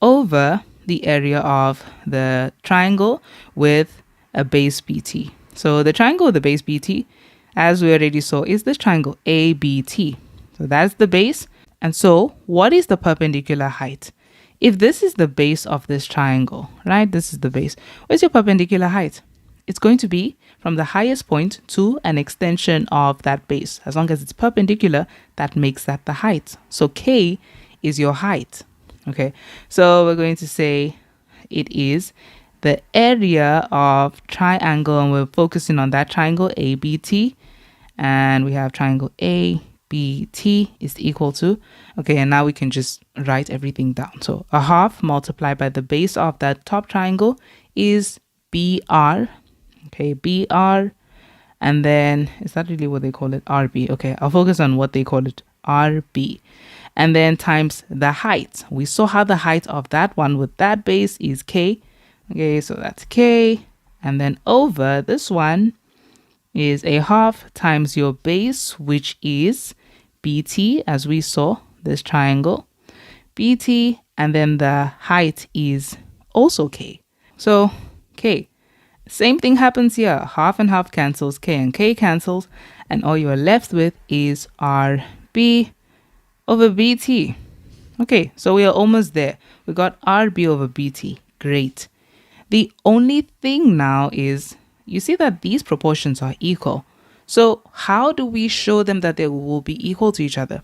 over the area of the triangle with a base BT. So the triangle with the base BT, as we already saw, is this triangle ABT. So that's the base. And so what is the perpendicular height? If this is the base of this triangle, right? This is the base. What's your perpendicular height? It's going to be from the highest point to an extension of that base. As long as it's perpendicular, that makes that the height. So K is your height. Okay, so we're going to say it is the area of triangle, and we're focusing on that triangle ABT, and we have triangle ABT is equal to, okay, and now we can just write everything down. So a half multiplied by the base of that top triangle is BR, okay, BR, and then is that really what they call it? RB. Okay, I'll focus on what they call it, RB. And then times the height. We saw how the height of that one with that base is K. Okay, so that's K. And then over this one is a half times your base, which is BT, as we saw, this triangle. BT, and then the height is also K. So K. Same thing happens here. Half and half cancels, K and K cancels, and all you are left with is RB over BT. Okay, so we are almost there. We got RB over BT. Great. The only thing now is, you see that these proportions are equal. So how do we show them that they will be equal to each other?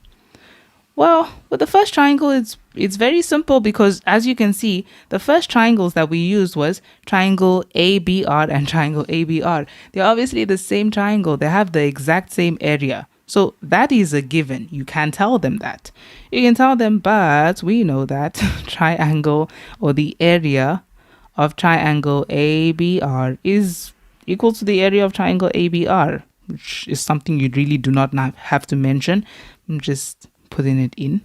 Well, with the first triangle, it's very simple, because as you can see, the first triangles that we used was triangle ABR and triangle ABR. They're obviously the same triangle. They have the exact same area. So that is a given. You can tell them that. You can tell them, but we know that triangle, or the area of triangle ABR, is equal to the area of triangle ABR, which is something you really do not have to mention. I'm just putting it in.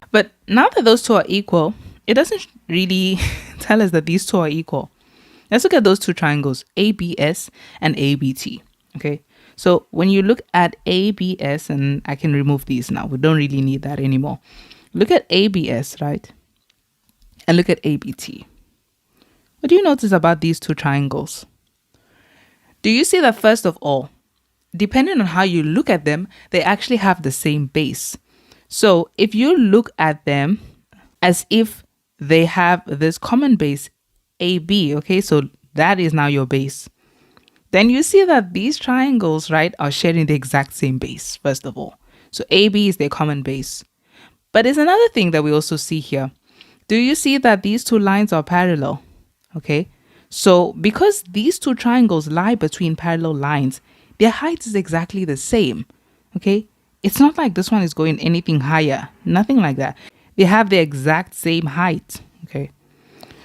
But now that those two are equal, it doesn't really tell us that these two are equal. Let's look at those two triangles, ABS and ABT. Okay, so when you look at ABS, and I can remove these now, we don't really need that anymore. Look at ABS, right? And look at ABT. What do you notice about these two triangles? Do you see that, first of all, depending on how you look at them, they actually have the same base. So if you look at them as if they have this common base AB. Okay, so that is now your base. Then you see that these triangles, right, are sharing the exact same base, first of all. So AB is their common base. But there's another thing that we also see here. Do you see that these two lines are parallel? Okay, so because these two triangles lie between parallel lines, their height is exactly the same. Okay, it's not like this one is going anything higher, nothing like that. They have the exact same height. Okay,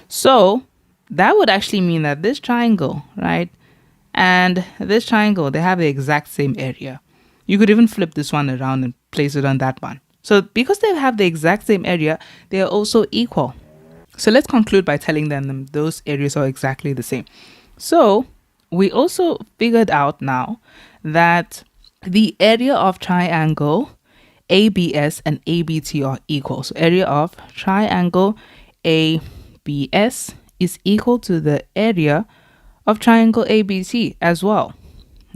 so that would actually mean that this triangle, right, and this triangle, they have the exact same area. You could even flip this one around and place it on that one. So because they have the exact same area, they are also equal. So let's conclude by telling them those areas are exactly the same. So we also figured out now that the area of triangle ABS and ABT are equal. So area of triangle ABS is equal to the area of triangle ABC as well.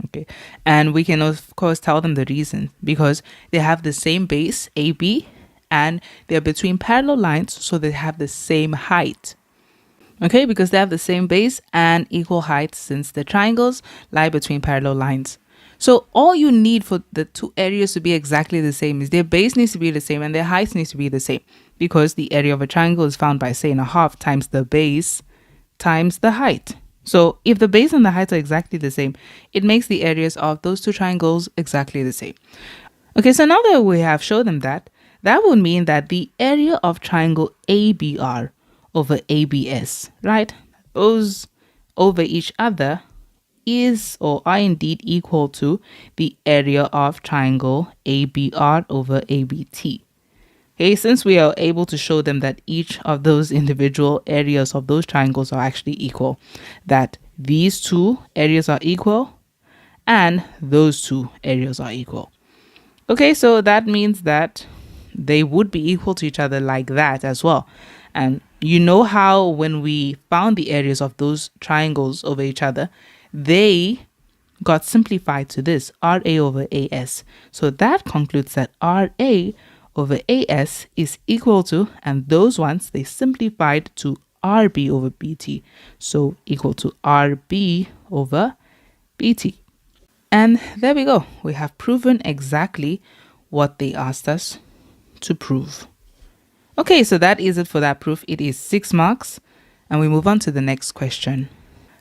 Okay, and we can of course tell them the reason, because they have the same base AB and they're between parallel lines, so they have the same height. Okay, because they have the same base and equal height, since the triangles lie between parallel lines. So all you need for the two areas to be exactly the same is their base needs to be the same and their height needs to be the same, because the area of a triangle is found by saying a half times the base times the height. So if the base and the height are exactly the same, it makes the areas of those two triangles exactly the same. Okay, so now that we have shown them that, that would mean that the area of triangle ABR over ABS, right, those over each other is or are indeed equal to the area of triangle ABR over ABT. Okay, since we are able to show them that each of those individual areas of those triangles are actually equal, that these two areas are equal and those two areas are equal. Okay, so that means that they would be equal to each other like that as well. And you know how when we found the areas of those triangles over each other, they got simplified to this, RA over AS. So that concludes that RA over AS is equal to, and those ones, they simplified to RB over BT. So equal to RB over BT. And there we go. We have proven exactly what they asked us to prove. Okay, so that is it for that proof. It is 6 marks. And we move on to the next question.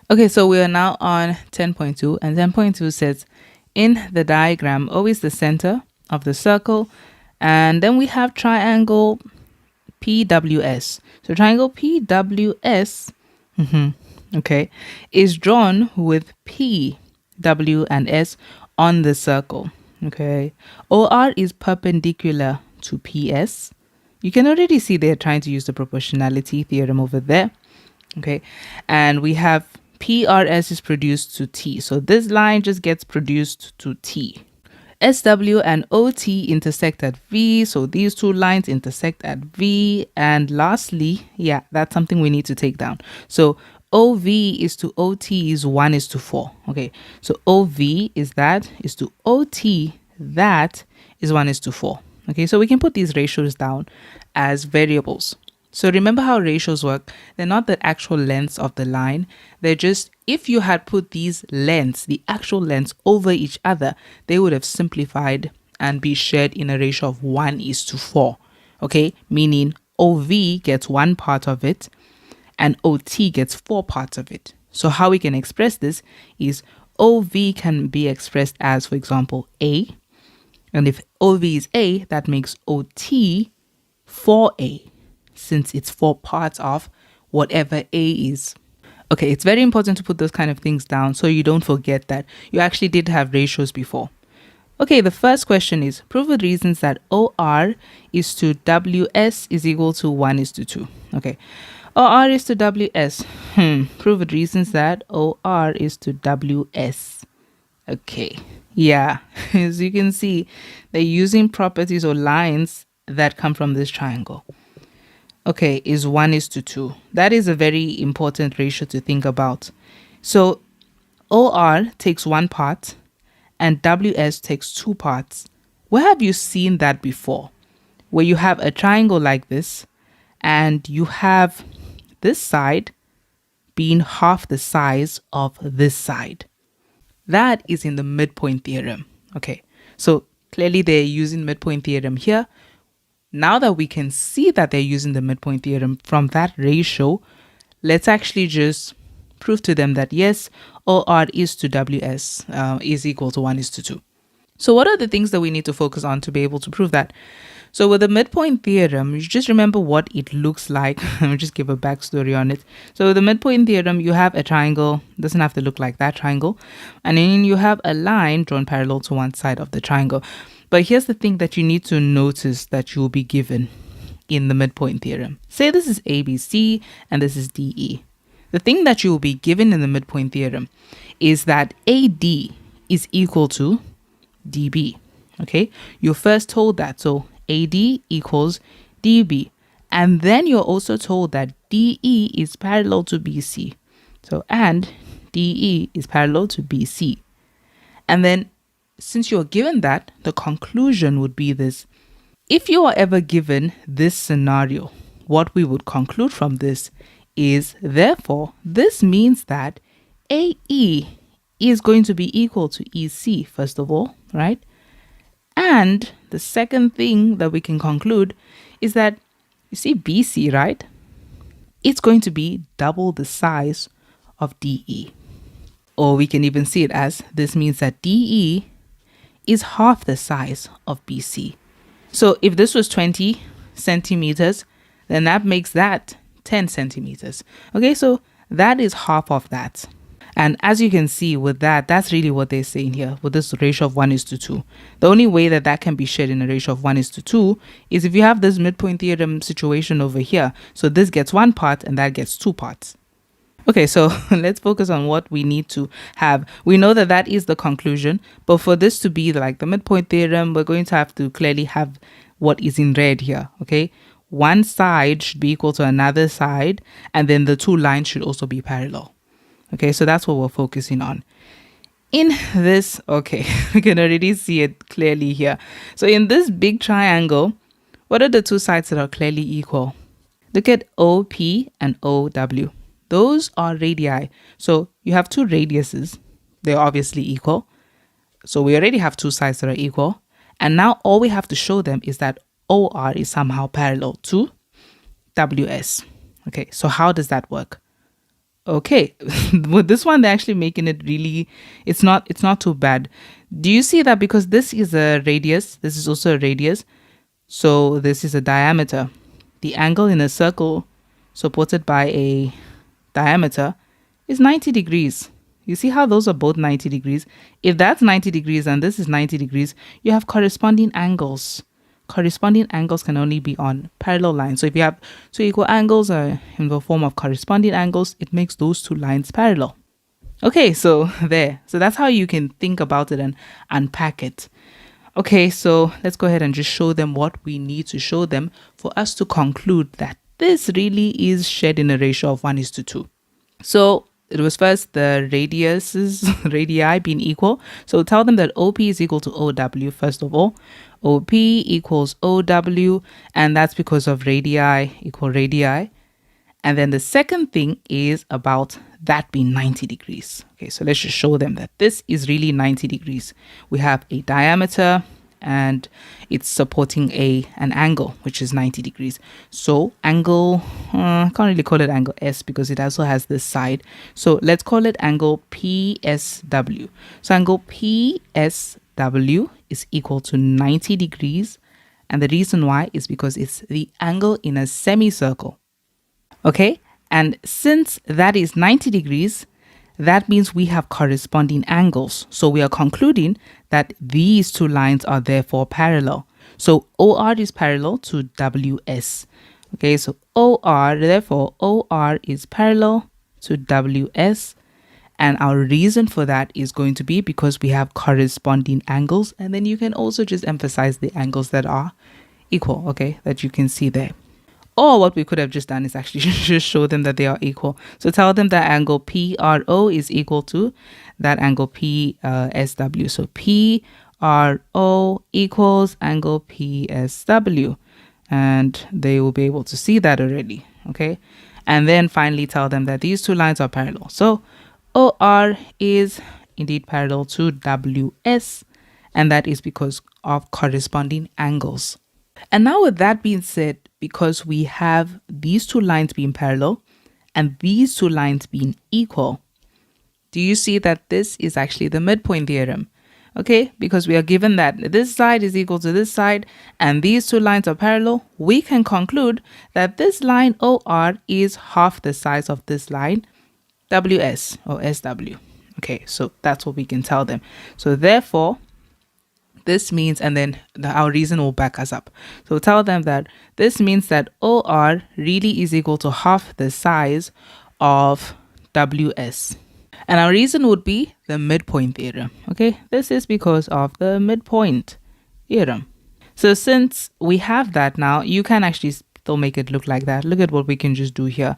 Okay, so we are now on 10.2. And 10.2 says, in the diagram, O is the center of the circle. And then we have triangle PWS. So triangle PWS, okay, is drawn with P, W, and S on the circle. Okay, OR is perpendicular to PS. You can already see they're trying to use the proportionality theorem over there. Okay, and we have PRS is produced to T. So this line just gets produced to T. SW and OT intersect at V, so these two lines intersect at V. And lastly, yeah, that's something we need to take down. So OV is to OT is 1:4. Okay, so OV is to OT, that is 1:4. Okay, so we can put these ratios down as variables. So remember how ratios work. They're not the actual lengths of the line. They're just, if you had put these lengths, the actual lengths over each other, they would have simplified and be shared in a ratio of 1:4. Okay, meaning OV gets one part of it and OT gets 4 parts of it. So how we can express this is OV can be expressed as, for example, A. And if OV is A, that makes OT 4A, since it's 4 parts of whatever A is. Okay, it's very important to put those kind of things down so you don't forget that you actually did have ratios before. Okay, the first question is, prove with reasons that OR is to WS is equal to 1:2. Okay, OR is to WS. Prove with reasons that OR is to WS. Okay, yeah, as you can see, they're using properties or lines that come from this triangle. Okay, is 1:2. That is a very important ratio to think about. So OR takes 1 part and WS takes 2 parts. Where have you seen that before? Where you have a triangle like this and you have this side being half the size of this side. That is in the midpoint theorem. Okay, so clearly they're using midpoint theorem here. Now that we can see that they're using the midpoint theorem from that ratio, let's actually just prove to them that yes, OR is to WS is equal to 1:2. So what are the things that we need to focus on to be able to prove that? So with the midpoint theorem, you just remember what it looks like. Let me just give a backstory on it. So with the midpoint theorem, you have a triangle. It doesn't have to look like that triangle. And then you have a line drawn parallel to one side of the triangle. But here's the thing that you need to notice that you'll be given in the midpoint theorem. Say this is ABC and this is DE. The thing that you will be given in the midpoint theorem is that AD is equal to DB. Okay, you're first told that. So AD equals DB. And then you're also told that DE is parallel to BC. So, and DE is parallel to BC. And then since you're given that, the conclusion would be this. If you are ever given this scenario, what we would conclude from this is, therefore, this means that AE is going to be equal to EC, first of all, right? And the second thing that we can conclude is that, you see BC, right? It's going to be double the size of DE. Or we can even see it as, this means that DE is half the size of BC. So if this was 20 centimeters, then that makes that 10 centimeters. Okay, so that is half of that. And as you can see with that, that's really what they're saying here with this ratio of 1:2. The only way that that can be shared in a ratio of 1:2 is if you have this midpoint theorem situation over here. So this gets one part and that gets two parts. Okay, so let's focus on what we need to have. We know that that is the conclusion, but for this to be like the midpoint theorem, we're going to have to clearly have what is in red here, okay? One side should be equal to another side, and then the two lines should also be parallel. Okay, so that's what we're focusing on. In this, okay, we can already see it clearly here. So in this big triangle, what are the two sides that are clearly equal? Look at OP and OW. Those are radii. So you have two radiuses. They're obviously equal. So we already have two sides that are equal. And now all we have to show them is that OR is somehow parallel to WS. Okay, so how does that work? Okay, with this one, they're actually making it really, it's not too bad. Do you see that because this is a radius, this is also a radius, so this is a diameter. The angle in a circle supported by a diameter is 90 degrees. You see how those are both 90 degrees? If that's 90 degrees and this is 90 degrees, you have corresponding angles. Corresponding angles can only be on parallel lines. So if you have two equal angles in the form of corresponding angles, it makes those two lines parallel. Okay, so there. So that's how you can think about it and unpack it. Okay, so let's go ahead and just show them what we need to show them for us to conclude that this really is shared in a ratio of 1:2. So it was first the radii being equal. So tell them that OP is equal to OW first of all. OP equals OW, and that's because of radii equal radii. And then the second thing is about that being 90 degrees. Okay, so let's just show them that this is really 90 degrees. We have a diameter and it's supporting an angle, which is 90 degrees. So angle, I can't really call it angle S because it also has this side. So let's call it angle PSW. So angle PSW is equal to 90 degrees. And the reason why is because it's the angle in a semicircle. Okay, and since that is 90 degrees, that means we have corresponding angles. So we are concluding that these two lines are therefore parallel. So OR is parallel to WS. Okay, so therefore OR is parallel to WS. And our reason for that is going to be because we have corresponding angles. And then you can also just emphasize the angles that are equal, okay, that you can see there. Or what we could have just done is actually just show them that they are equal. So tell them that angle PRO is equal to that angle PSW. So PRO equals angle PSW. and they will be able to see that already, okay? And then finally tell them that these two lines are parallel. So OR is indeed parallel to WS, and that is because of corresponding angles. And now with that being said, because we have these two lines being parallel and these two lines being equal, do you see that this is actually the midpoint theorem? Okay, because we are given that this side is equal to this side and these two lines are parallel, we can conclude that this line OR is half the size of this line WS or SW. Okay, so that's what we can tell them. So therefore, this means, and then our reason will back us up. So tell them that this means that OR really is equal to half the size of WS. And our reason would be the midpoint theorem. Okay, this is because of the midpoint theorem. So since we have that now, you can actually still make it look like that. Look at what we can just do here.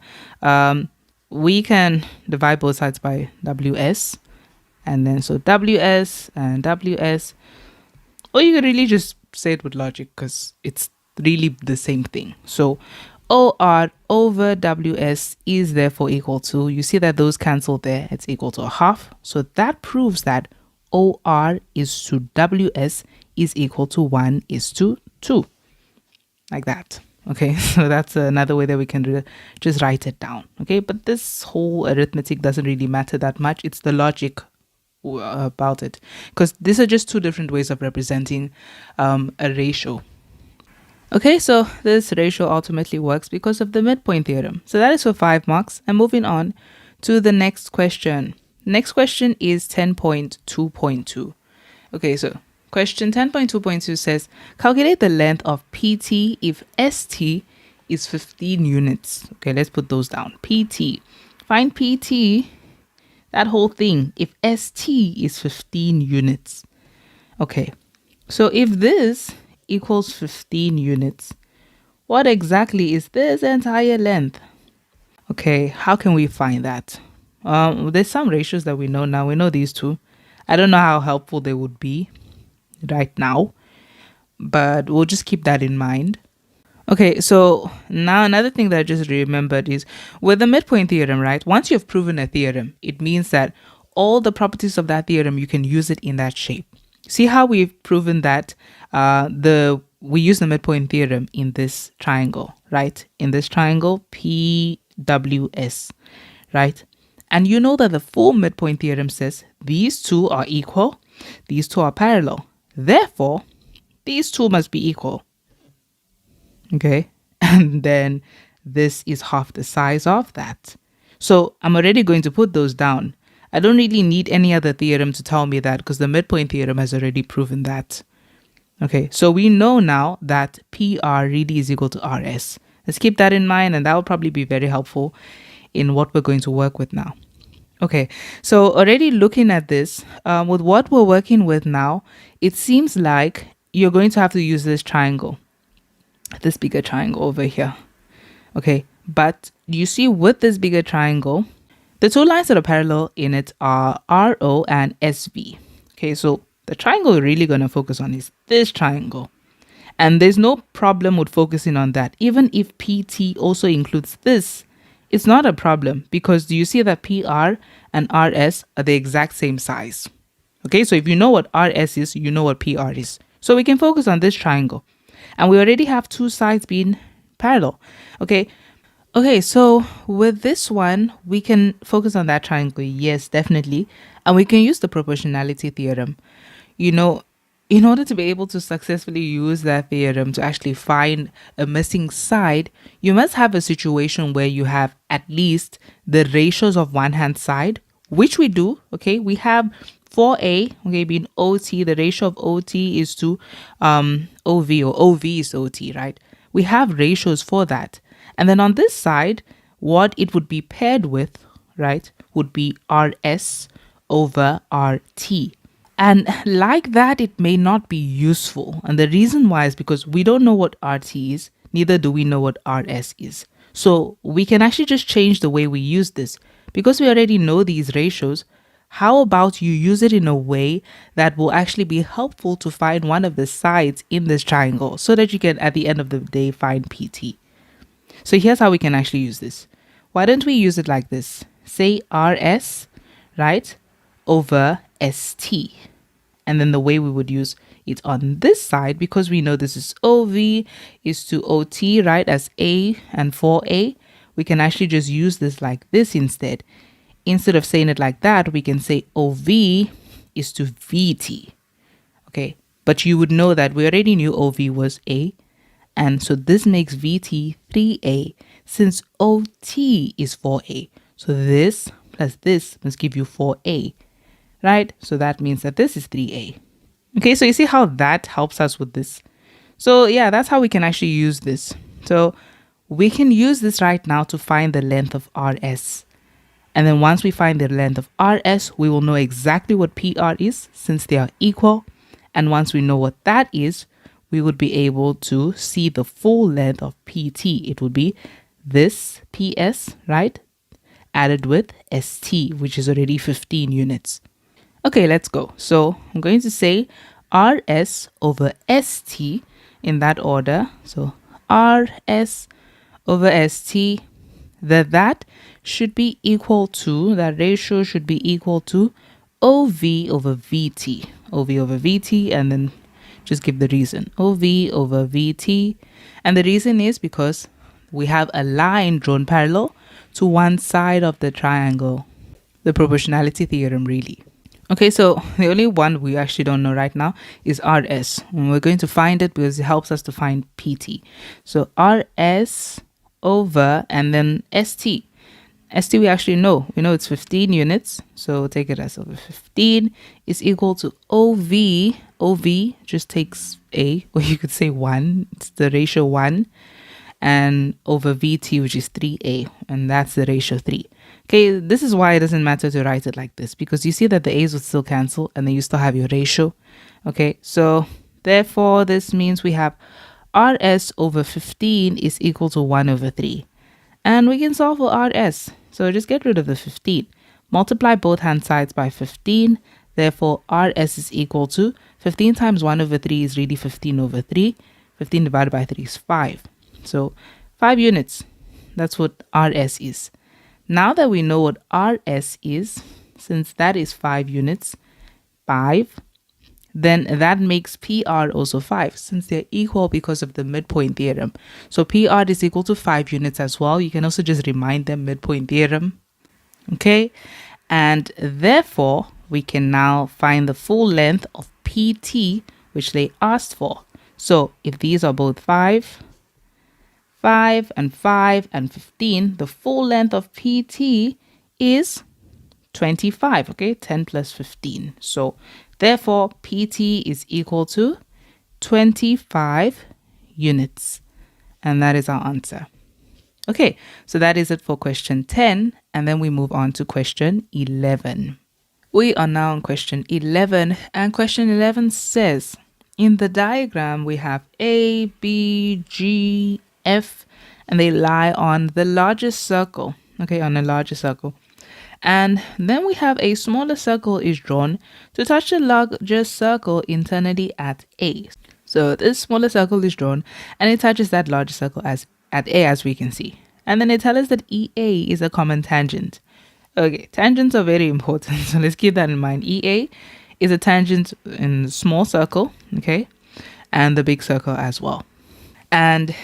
We can divide both sides by WS, and then so WS and WS. Or you could really just say it with logic because it's really the same thing. So OR over WS is therefore equal to, you see that those cancel there, it's equal to a half. So that proves that OR is to WS is equal to 1:2. Like that. Okay, so that's another way that we can just write it down. Okay, but this whole arithmetic doesn't really matter that much. It's the logic about it, because these are just two different ways of representing a ratio. Okay, so this ratio ultimately works because of the midpoint theorem. So that is for 5 marks. And moving on to the next question. Next question is 10.2.2. Okay, so question 10.2.2 says, calculate the length of PT if ST is 15 units. Okay, let's put those down. PT. Find PT, that whole thing, if ST is 15 units. Okay, so if this equals 15 units, what exactly is this entire length? Okay, how can we find that? There's some ratios that we know now. We know these two. I don't know how helpful they would be right now, but we'll just keep that in mind. Okay, so now another thing that I just remembered is with the midpoint theorem, right? Once you've proven a theorem, it means that all the properties of that theorem, you can use it in that shape. See how we've proven that we use the midpoint theorem in this triangle, right? In this triangle, PWS, right? And you know that the full midpoint theorem says these two are equal, these two are parallel. Therefore, these two must be equal. Okay, and then this is half the size of that. So I'm already going to put those down. I don't really need any other theorem to tell me that because the midpoint theorem has already proven that. Okay, so we know now that PR really is equal to RS. Let's keep that in mind, and that will probably be very helpful in what we're going to work with now. Okay, so already looking at this, with what we're working with now, it seems like you're going to have to use this triangle, this bigger triangle over here. Okay, but you see with this bigger triangle, the two lines that are parallel in it are RO and SV. Okay, so the triangle we're really going to focus on is this triangle. And there's no problem with focusing on that. Even if PT also includes this, it's not a problem because do you see that PR and RS are the exact same size? Okay, so if you know what RS is, you know what PR is. So we can focus on this triangle. And we already have two sides being parallel. Okay, so with this one, we can focus on that triangle. Yes, definitely. And we can use the proportionality theorem. You know, in order to be able to successfully use that theorem to actually find a missing side, you must have a situation where you have at least the ratios of one hand side, which we do. Okay, we have 4A, okay, being OT, the ratio of OT is to OV, or OV is OT, right? We have ratios for that. And then on this side, what it would be paired with, right, would be RS over RT. And like that, it may not be useful. And the reason why is because we don't know what RT is, neither do we know what RS is. So we can actually just change the way we use this. Because we already know these ratios, how about you use it in a way that will actually be helpful to find one of the sides in this triangle so that you can, at the end of the day, find PT. So here's how we can actually use this. Why don't we use it like this? Say RS, right, over ST. And then the way we would use it on this side, because we know this is OV is to OT, right, as A and 4A, we can actually just use this like this instead. Instead of saying it like that, we can say OV is to VT. Okay, but you would know that we already knew OV was A, and so this makes VT 3A since OT is 4A. So this plus this must give you 4A, right? So that means that this is 3A. Okay, so you see how that helps us with this. So yeah, that's how we can actually use this. So we can use this right now to find the length of RS. And then once we find the length of RS, we will know exactly what PR is since they are equal. And once we know what that is, we would be able to see the full length of PT. It would be this PS, right? Added with ST, which is already 15 units. Okay, let's go. So I'm going to say RS over ST in that order. So RS over ST, that should be equal to, that ratio should be equal to OV over VT. OV over VT, and then just give the reason. OV over VT. And the reason is because we have a line drawn parallel to one side of the triangle. The proportionality theorem, really. Okay, so the only one we actually don't know right now is RS. And we're going to find it because it helps us to find PT. So RS over and then ST. ST we actually know. We know it's 15 units. So take it as over 15 is equal to OV. OV just takes A, or you could say 1. It's the ratio 1. And over VT, which is 3A. And that's the ratio 3. Okay, this is why it doesn't matter to write it like this, because you see that the A's would still cancel and then you still have your ratio. Okay, so therefore this means we have RS over 15 is equal to 1 over 3. And we can solve for RS. So just get rid of the 15. Multiply both hand sides by 15. Therefore, RS is equal to 15 times 1 over 3 is really 15 over 3. 15 divided by 3 is 5. So 5 units. That's what RS is. Now that we know what RS is, since that is 5 units, 5, then that makes PR also 5, since they're equal because of the midpoint theorem. So PR is equal to 5 units as well. You can also just remind them midpoint theorem. Okay, and therefore we can now find the full length of PT, which they asked for. So if these are both 5, 5 and 5 and 15, the full length of PT is 25, okay, 10 plus 15. So therefore PT is equal to 25 units. And that is our answer. Okay, so that is it for question 10. And then we move on to question 11. We are now on question 11. And question 11 says, in the diagram, we have A, B, G, F, and they lie on the largest circle. Okay, on a larger circle. And then we have a smaller circle is drawn to touch the largest circle internally at A. So this smaller circle is drawn and it touches that larger circle as at A, as we can see. And then they tell us that EA is a common tangent. Okay, tangents are very important. So let's keep that in mind. EA is a tangent in the small circle, okay, and the big circle as well. And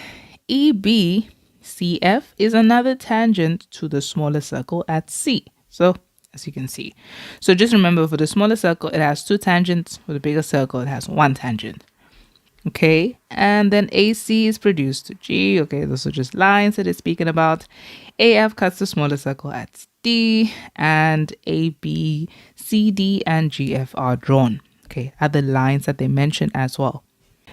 EBCF is another tangent to the smaller circle at C. So as you can see. So just remember, for the smaller circle, it has 2 tangents. For the bigger circle, it has 1 tangent. Okay, and then AC is produced to G. Okay, those are just lines that it's speaking about. AF cuts the smaller circle at D, and AB, CD, and GF are drawn. Okay, other lines that they mention as well.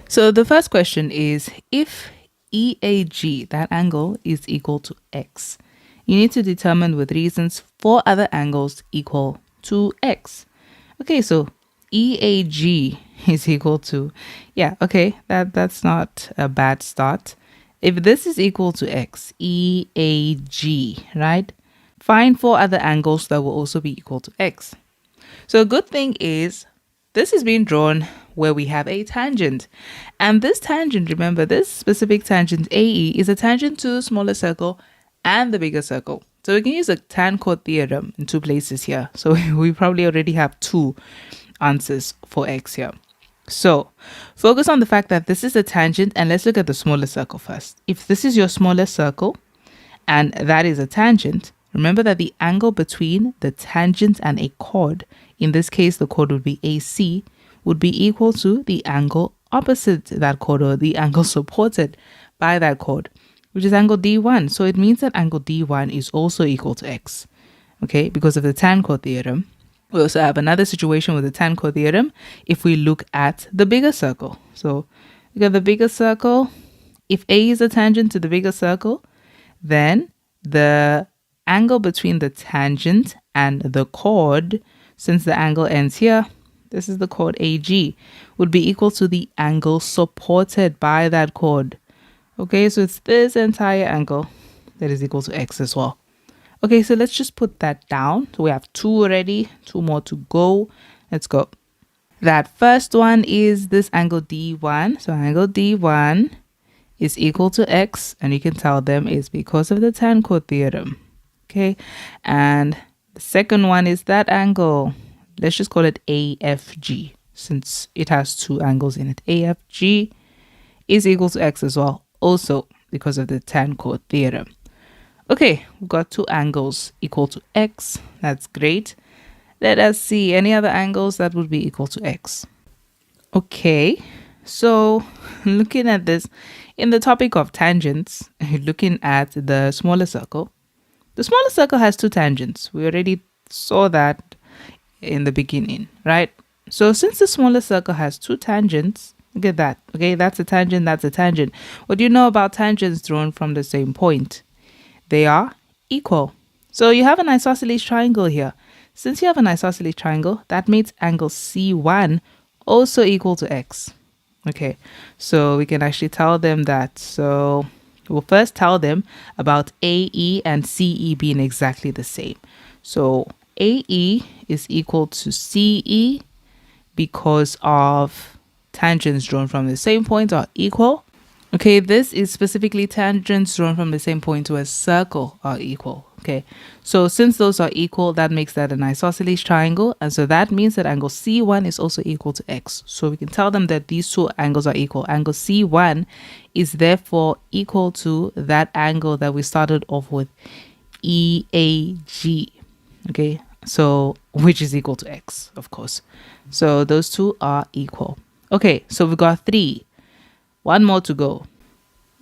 So the first question is, if EAG, that angle, is equal to X, you need to determine with reasons 4 other angles equal to X. Okay, so EAG is equal to, yeah, okay, that's not a bad start. If this is equal to X, EAG, right? Find 4 other angles that will also be equal to X. So a good thing is this is being drawn where we have a tangent. And this tangent, remember, this specific tangent AE is a tangent to the smaller circle and the bigger circle. So we can use a tan chord theorem in two places here. So we probably already have two answers for x here. So focus on the fact that this is a tangent, and let's look at the smaller circle first. If this is your smaller circle and that is a tangent, remember that the angle between the tangent and a chord, in this case the chord would be AC, would be equal to the angle opposite that chord, or the angle supported by that chord, which is angle D1. So it means that angle D1 is also equal to x, okay, because of the tan chord theorem. We also have another situation with the tan chord theorem if we look at the bigger circle. So look at the bigger circle. If A is a tangent to the bigger circle, then the angle between the tangent and the chord, since the angle ends here, this is the chord AG, would be equal to the angle supported by that chord. Okay, so it's this entire angle that is equal to x as well. Okay, so let's just put that down. So we have two already, two more to go. Let's go. That first one is this angle D1. So angle D1 is equal to x, and you can tell them is because of the tan chord theorem. Okay, and the second one is that angle. Let's just call it AFG, since it has two angles in it. AFG is equal to x as well, also because of the tan chord theorem. Okay, we've got two angles equal to x. That's great. Let us see any other angles that would be equal to x. Okay, so looking at this, in the topic of tangents, looking at the smaller circle, the smaller circle has two tangents. We already saw that in the beginning, right? So since the smaller circle has two tangents, look at that. Okay, that's a tangent, that's a tangent. What do you know about tangents drawn from the same point? They are equal. So you have an isosceles triangle here. Since you have an isosceles triangle, that makes angle C1 also equal to x. Okay, so we can actually tell them that. So we'll first tell them about AE and CE being exactly the same. So AE is equal to CE because of tangents drawn from the same point are equal. Okay, this is specifically tangents drawn from the same point to a circle are equal. Okay, so since those are equal, that makes that an isosceles triangle. And so that means that angle C1 is also equal to x. So we can tell them that these two angles are equal. Angle C1 is therefore equal to that angle that we started off with, EAG. Okay, so which is equal to x, of course. So those two are equal. Okay, so we've got 3. One more to go.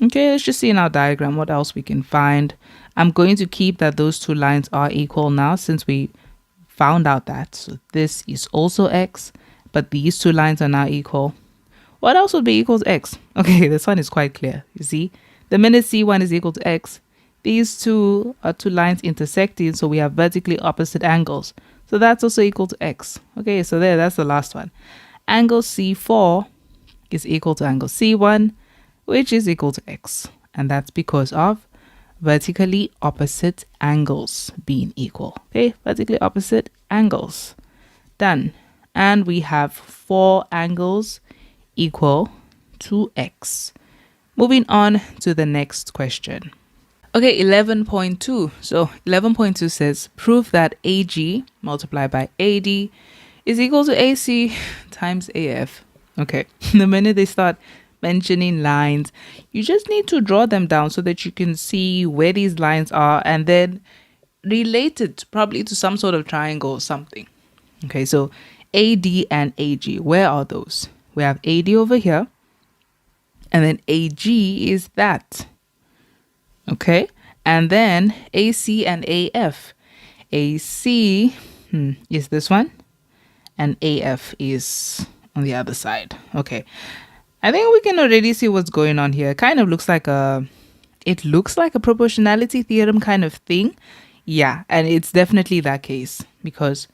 Okay, let's just see in our diagram what else we can find. I'm going to keep that those two lines are equal now, since we found out that. So this is also x, but these two lines are now equal. What else would be equal to x? Okay, this one is quite clear. You see, the minute C1 is equal to x, these two are two lines intersecting, so we have vertically opposite angles. So that's also equal to x. Okay, so that's the last one. Angle C4 is equal to angle C1, which is equal to x. And that's because of vertically opposite angles being equal. Okay, vertically opposite angles. Done. And we have 4 angles equal to x. Moving on to the next question. Okay, 11.2. So 11.2 says, prove that AG multiplied by AD is equal to AC times AF. Okay, the minute they start mentioning lines, you just need to draw them down so that you can see where these lines are and then relate it probably to some sort of triangle or something. Okay, so AD and AG, where are those? We have AD over here, and then AG is that. Okay, and then AC and AF. AC is this one, and AF is on the other side. Okay, I think we can already see what's going on here. It kind of looks like it looks like a proportionality theorem kind of thing. Yeah, and it's definitely that case, because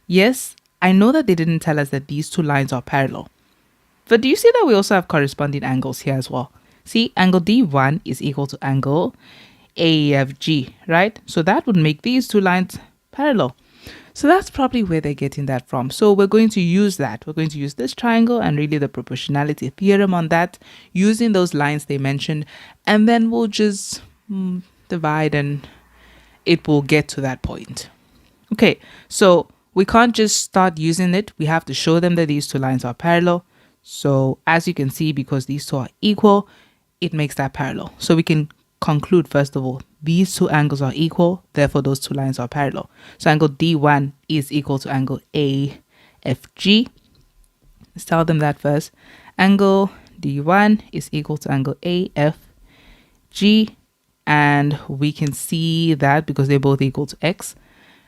yes, I know that they didn't tell us that these two lines are parallel, but do you see that we also have corresponding angles here as well? See, angle D1 is equal to angle AFG, right? So that would make these two lines parallel. So that's probably where they're getting that from. So we're going to use that. We're going to use this triangle and really the proportionality theorem on that, using those lines they mentioned, and then we'll just divide and it will get to that point. Okay, so we can't just start using it. We have to show them that these two lines are parallel. So as you can see, because these two are equal, it makes that parallel. So we can conclude, first of all, these two angles are equal, therefore those two lines are parallel. So angle D1 is equal to angle AFG. Let's tell them that first. Angle D1 is equal to angle AFG, and we can see that because they're both equal to X.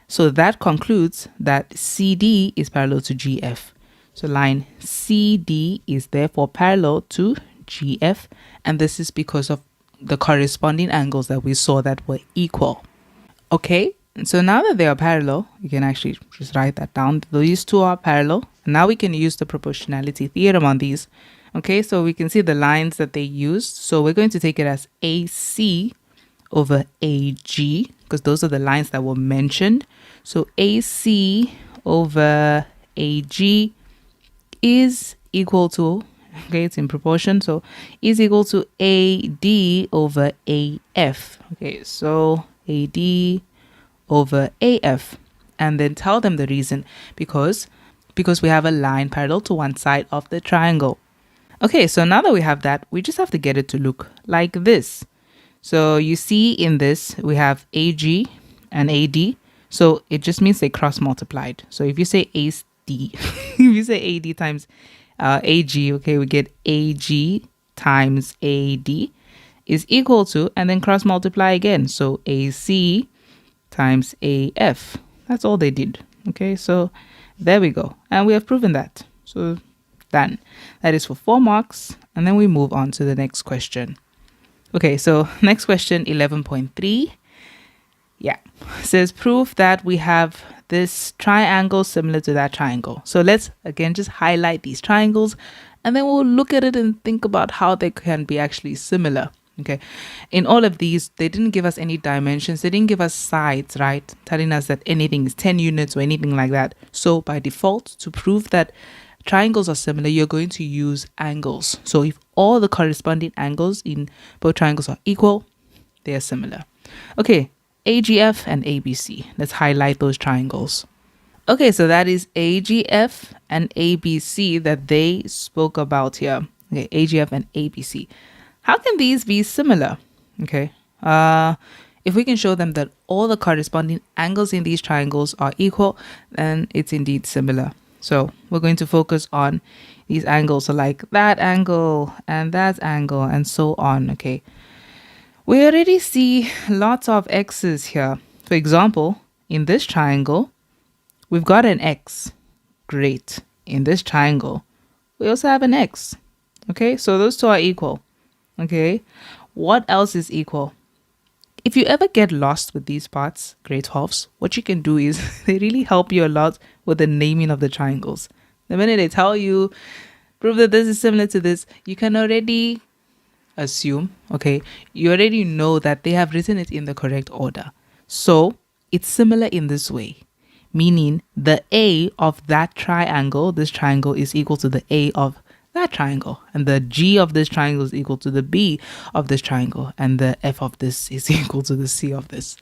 So that concludes that CD is parallel to GF. So line CD is therefore parallel to GF, and this is because of the corresponding angles that we saw that were equal. Okay, and so now that they are parallel, you can actually just write that down. These two are parallel, and now we can use the proportionality theorem on these. Okay, so we can see the lines that they used. So we're going to take it as AC over AG, because those are the lines that were mentioned. So AC over AG is equal to, okay, it's in proportion, so is equal to AD over AF. Okay, so AD over AF, and then tell them the reason, because we have a line parallel to one side of the triangle. Okay, so now that we have that, we just have to get it to look like this. So you see in this, we have AG and AD. So it just means they cross multiplied. So if you say AD, if you say AD times AG, okay, we get AG times AD is equal to, and then cross multiply again. So AC times AF. That's all they did. Okay, so there we go. And we have proven that. So done. That is for 4 marks. And then we move on to the next question. Okay, so next question, 11.3. Yeah, says prove that we have this triangle similar to that triangle. So let's again just highlight these triangles, and then we'll look at it and think about how they can be actually similar. Okay, in all of these, they didn't give us any dimensions. They didn't give us sides, right? Telling us that anything is 10 units or anything like that. So by default, to prove that triangles are similar, you're going to use angles. So if all the corresponding angles in both triangles are equal, they are similar. Okay, AGF and ABC. Let's highlight those triangles. Okay, so that is AGF and ABC that they spoke about here. Okay, AGF and ABC. How can these be similar? Okay, if we can show them that all the corresponding angles in these triangles are equal, then it's indeed similar. So we're going to focus on these angles, so like that angle and that angle and so on. Okay, we already see lots of x's here. For example, in this triangle, we've got an x. Great. In this triangle, we also have an x. Okay, so those two are equal. Okay, what else is equal? If you ever get lost with these parts, grade 12s, what you can do is they really help you a lot with the naming of the triangles. The minute they tell you, prove that this is similar to this, you can already assume, okay, you already know that they have written it in the correct order. So it's similar in this way, meaning the A of that triangle, this triangle, is equal to the A of that triangle, and the G of this triangle is equal to the B of this triangle, and the F of this is equal to the C of this.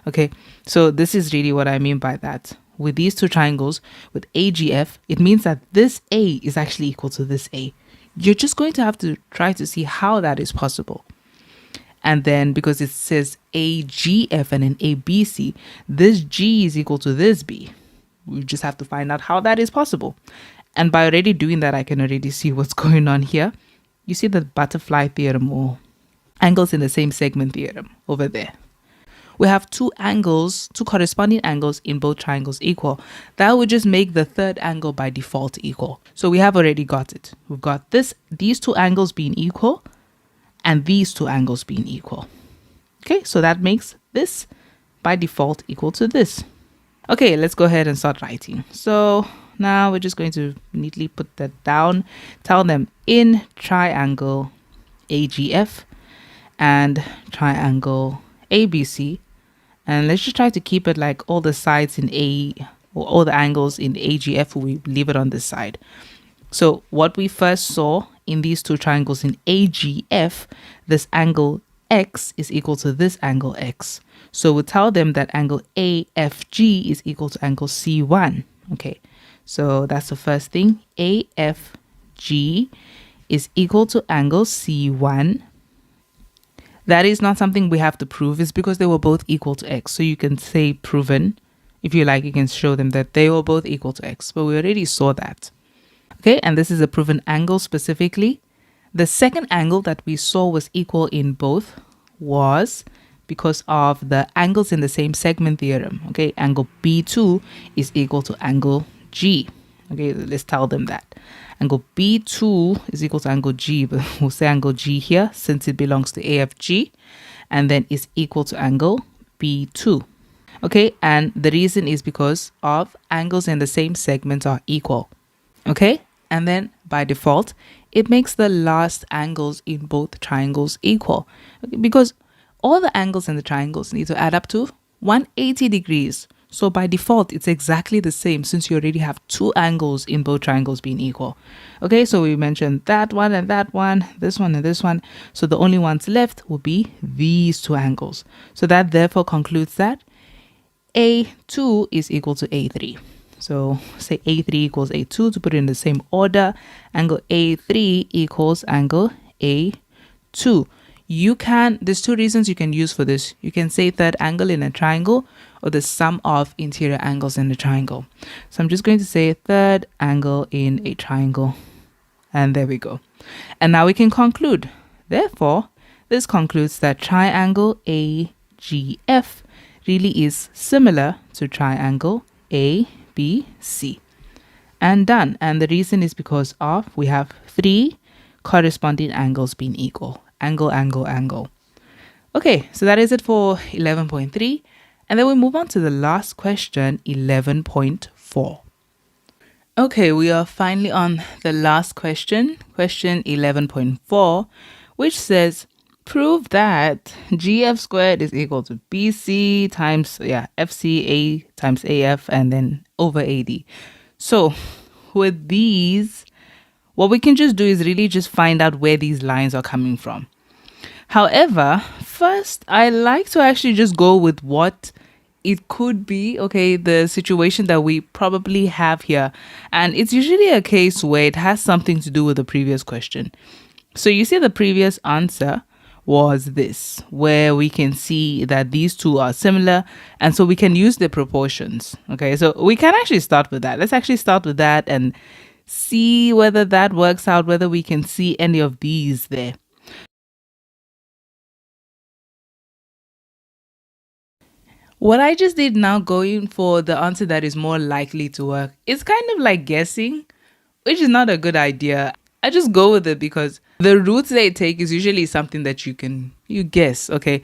Okay, so this is really what I mean by that. With these two triangles, with AGF, it means that this A is actually equal to this A. You're just going to have to try to see how that is possible. And then because it says AGF and an ABC, this G is equal to this B. We just have to find out how that is possible. And by already doing that, I can already see what's going on here. You see the butterfly theorem, or angles in the same segment theorem over there. We have two angles, two corresponding angles in both triangles equal. That would just make the third angle by default equal. So we have already got it. We've got these two angles being equal and these two angles being equal. Okay, so that makes this by default equal to this. Okay, let's go ahead and start writing. So now we're just going to neatly put that down. Tell them in triangle AGF and triangle ABC. And let's just try to keep it like all the sides in A or all the angles in AGF, we leave it on this side. So what we first saw in these two triangles in AGF, this angle X is equal to this angle X. So we'll tell them that angle AFG is equal to angle C1. Okay, so that's the first thing. AFG is equal to angle C1. That is not something we have to prove. It's because they were both equal to X. So you can say proven. If you like, you can show them that they were both equal to X. But we already saw that. Okay, and this is a proven angle specifically. The second angle that we saw was equal in both was because of the angles in the same segment theorem. Okay, angle B2 is equal to angle G. Okay, let's tell them that. Angle B2 is equal to angle G, but we'll say angle G here since it belongs to AFG, and then is equal to angle B2. Okay, and the reason is because of angles in the same segments are equal. Okay, and then by default, it makes the last angles in both triangles equal, because all the angles in the triangles need to add up to 180 degrees. So by default, it's exactly the same since you already have two angles in both triangles being equal. Okay, so we mentioned that one and that one, this one and this one. So the only ones left will be these two angles. So that therefore concludes that A2 is equal to A3. So say A3 equals A2 to put it in the same order. Angle A3 equals angle A2. There's two reasons you can use for this. You can say third angle in a triangle or the sum of interior angles in the triangle. So I'm just going to say third angle in a triangle. And there we go. And now we can conclude. Therefore, this concludes that triangle AGF really is similar to triangle ABC. And done. And the reason is because we have three corresponding angles being equal. Angle, angle, angle. Okay, so that is it for 11.3. And then we move on to the last question, 11.4. Okay, we are finally on the last question, question 11.4, which says, prove that GF squared is equal to BC times, FCA times AF and then over AD. So with these, what we can just do is really just find out where these lines are coming from. However, first, I like to actually just go with what it could be, okay, the situation that we probably have here. And it's usually a case where it has something to do with the previous question. So you see the previous answer was this, where we can see that these two are similar. And so we can use the proportions. Okay, so we can actually start with that. Let's actually start with that and see whether that works out, whether we can see any of these there. What I just did now, going for the answer that is more likely to work, is kind of like guessing, which is not a good idea. I just go with it because the routes they take is usually something that you guess, okay?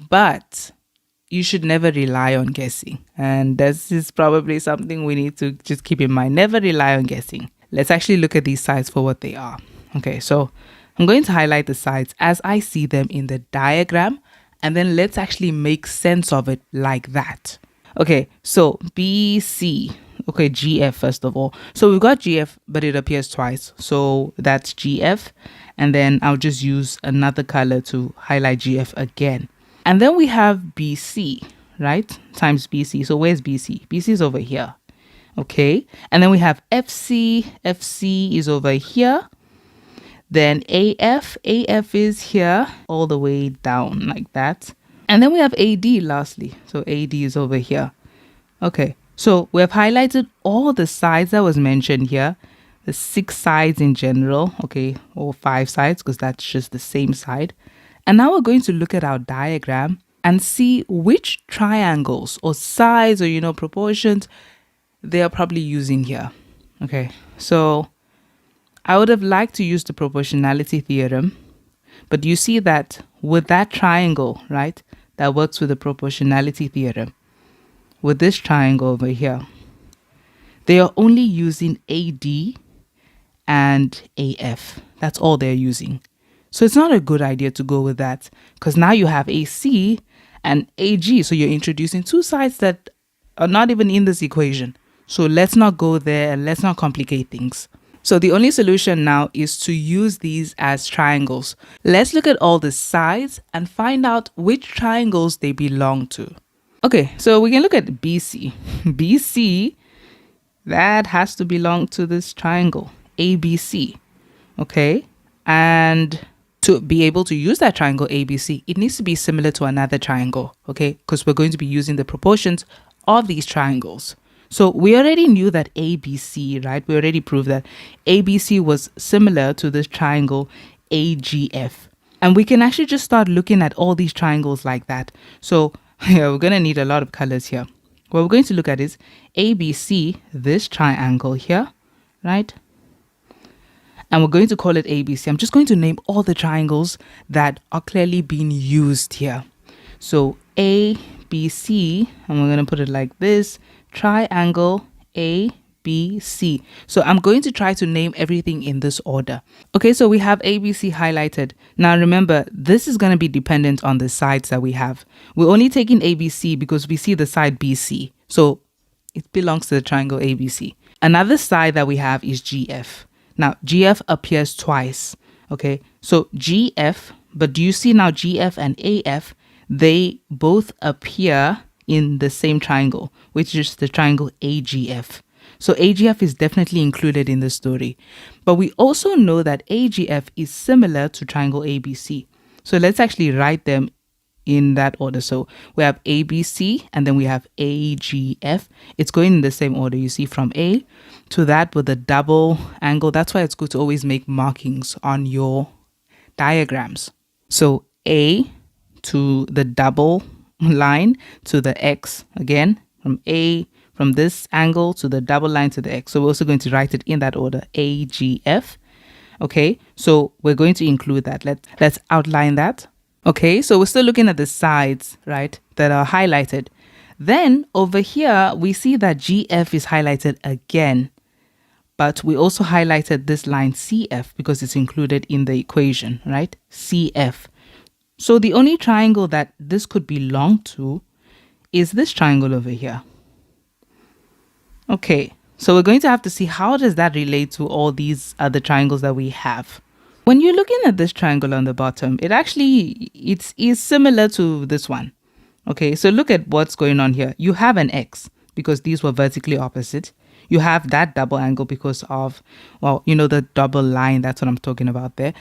But you should never rely on guessing. And this is probably something we need to just keep in mind. Never rely on guessing. Let's actually look at these sides for what they are. Okay, so I'm going to highlight the sides as I see them in the diagram. And then let's actually make sense of it like that. Okay, so BC. Okay, GF first of all. So we've got GF, but it appears twice. So that's GF. And then I'll just use another color to highlight GF again. And then we have BC, right? Times BC. So where's BC? BC is over here. Okay. And then we have FC. FC is over here. Then AF is here all the way down like that. And then we have AD lastly. So AD is over here. Okay, so we have highlighted all the sides that was mentioned here. The 6 sides in general, okay, or 5 sides because that's just the same side. And now we're going to look at our diagram and see which triangles or sides or, proportions they are probably using here. Okay, so I would have liked to use the proportionality theorem, but you see that with that triangle, right, that works with the proportionality theorem. With this triangle over here, they are only using AD and AF. That's all they're using. So it's not a good idea to go with that because now you have AC and AG. So you're introducing two sides that are not even in this equation. So let's not go there and let's not complicate things. So the only solution now is to use these as triangles. Let's look at all the sides and find out which triangles they belong to. Okay, so we can look at BC. BC, that has to belong to this triangle, ABC. Okay, and to be able to use that triangle ABC, it needs to be similar to another triangle, okay? Because we're going to be using the proportions of these triangles. So we already knew that ABC, right? We already proved that ABC was similar to this triangle AGF. And we can actually just start looking at all these triangles like that. So yeah, we're going to need a lot of colors here. What we're going to look at is ABC, this triangle here, right? And we're going to call it ABC. I'm just going to name all the triangles that are clearly being used here. So ABC, and we're going to put it like this, triangle ABC. So I'm going to try to name everything in this order. Okay, so we have ABC highlighted. Now remember, this is going to be dependent on the sides that we have. We're only taking ABC because we see the side BC. So it belongs to the triangle ABC. Another side that we have is GF. Now, GF appears twice, okay? So GF, but do you see now GF and AF, they both appear in the same triangle, which is the triangle AGF. So AGF is definitely included in the story. But we also know that AGF is similar to triangle ABC. So let's actually write them in that order. So we have ABC and then we have AGF. It's going in the same order, you see, from A to that with a double angle. That's why it's good to always make markings on your diagrams. So A to the double line to the X, again from A, from this angle to the double line to the X. So we're also going to write it in that order, AGF. Okay, so we're going to include that. Let's outline that. Okay, so we're still looking at the sides, right, that are highlighted. Then over here, we see that GF is highlighted again, but we also highlighted this line CF because it's included in the equation, right? CF. So the only triangle that this could belong to is this triangle over here. Okay, so we're going to have to see how does that relate to all these other triangles that we have. When you're looking at this triangle on the bottom, it is similar to this one. Okay, so look at what's going on here. You have an X because these were vertically opposite. You have that double angle because of, well, you know, the double line, that's what I'm talking about there,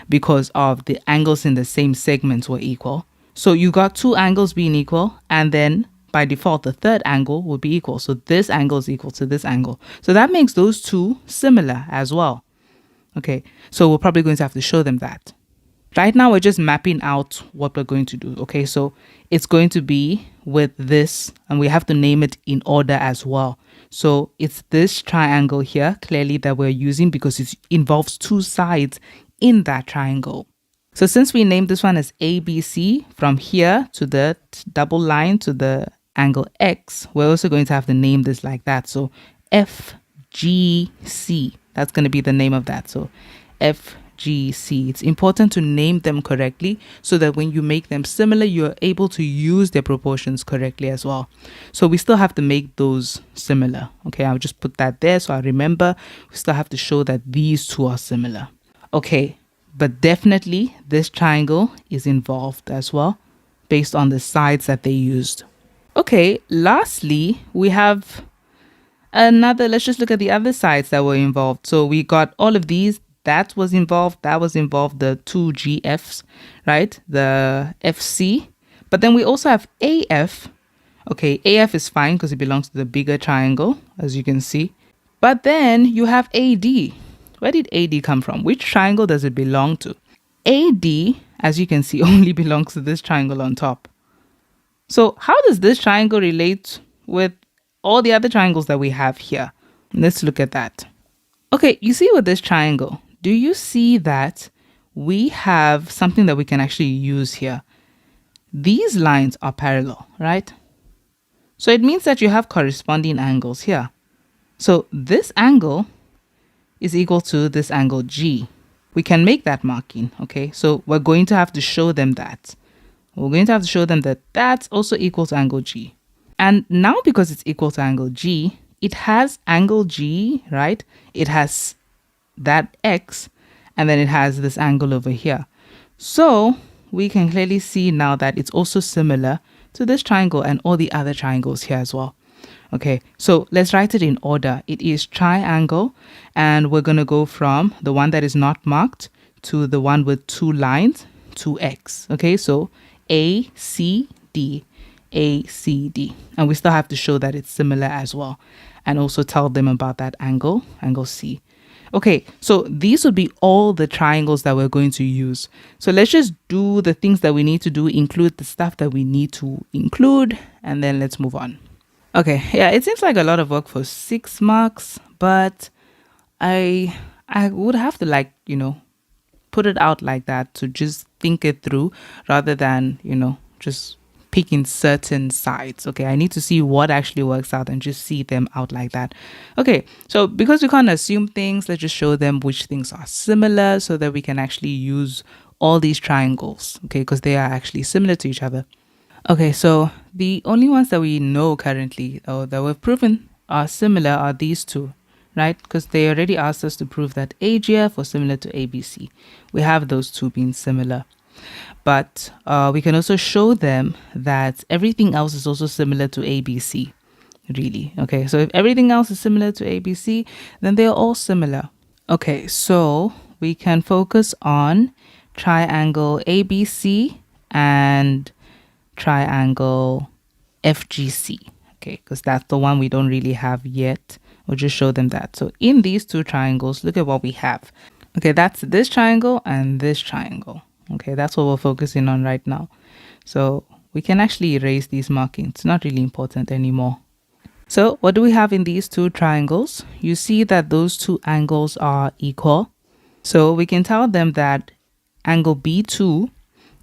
because of the angles in the same segments were equal. So you got two angles being equal, and then by default, the third angle will be equal. So this angle is equal to this angle. So that makes those two similar as well. Okay, so we're probably going to have to show them that. Right now, we're just mapping out what we're going to do. Okay, so it's going to be with this, and we have to name it in order as well. So it's this triangle here, clearly, that we're using because it involves two sides in that triangle. So since we named this one as ABC, from here to the double line to the angle X, we're also going to have to name this like that. So FGC, that's going to be the name of that. So FGC. It's important to name them correctly so that when you make them similar, you're able to use their proportions correctly as well. So we still have to make those similar. Okay, I'll just put that there so I remember. We still have to show that these two are similar. Okay, but definitely this triangle is involved as well based on the sides that they used. Okay, lastly, we have another, let's just look at the other sides that were involved. So we got all of these. That was involved, the two GFs, right? The FC. But then we also have AF. Okay, AF is fine because it belongs to the bigger triangle, as you can see. But then you have AD. Where did AD come from? Which triangle does it belong to? AD, as you can see, only belongs to this triangle on top. So how does this triangle relate with all the other triangles that we have here? Let's look at that. Okay, you see with this triangle, do you see that we have something that we can actually use here? These lines are parallel, right? So it means that you have corresponding angles here. So this angle is equal to this angle G. We can make that marking, okay? So we're going to have to show them that. We're going to have to show them that that's also equal to angle G. And now because it's equal to angle G, it has angle G, right? It has that X, and then it has this angle over here. So we can clearly see now that it's also similar to this triangle and all the other triangles here as well. Okay, so let's write it in order. It is triangle, and we're going to go from the one that is not marked to the one with 2 lines to X. Okay, so ACD, ACD. And we still have to show that it's similar as well, and also tell them about that angle, angle C. Okay, so these would be all the triangles that we're going to use. So let's just do the things that we need to do, include the stuff that we need to include, and then let's move on. Okay, yeah, it seems like a lot of work for 6 marks, but I would have to, like, you know, put it out like that to just think it through rather than, you know, just picking certain sides. Okay, I need to see what actually works out and just see them out like that. Okay, so because we can't assume things, let's just show them which things are similar so that we can actually use all these triangles, okay, because they are actually similar to each other. Okay, so the only ones that we know currently, or that we've proven are similar, are these two, right? Because they already asked us to prove that AGF was similar to ABC. We have those two being similar. But we can also show them that everything else is also similar to ABC, really. Okay, so if everything else is similar to ABC, then they're all similar. Okay, so we can focus on triangle ABC and triangle FGC, okay, because that's the one we don't really have yet. We'll just show them that. So in these two triangles, look at what we have. Okay, that's this triangle and this triangle. Okay, that's what we're focusing on right now. So we can actually erase these markings. It's not really important anymore. So what do we have in these two triangles? You see that those two angles are equal. So we can tell them that angle B2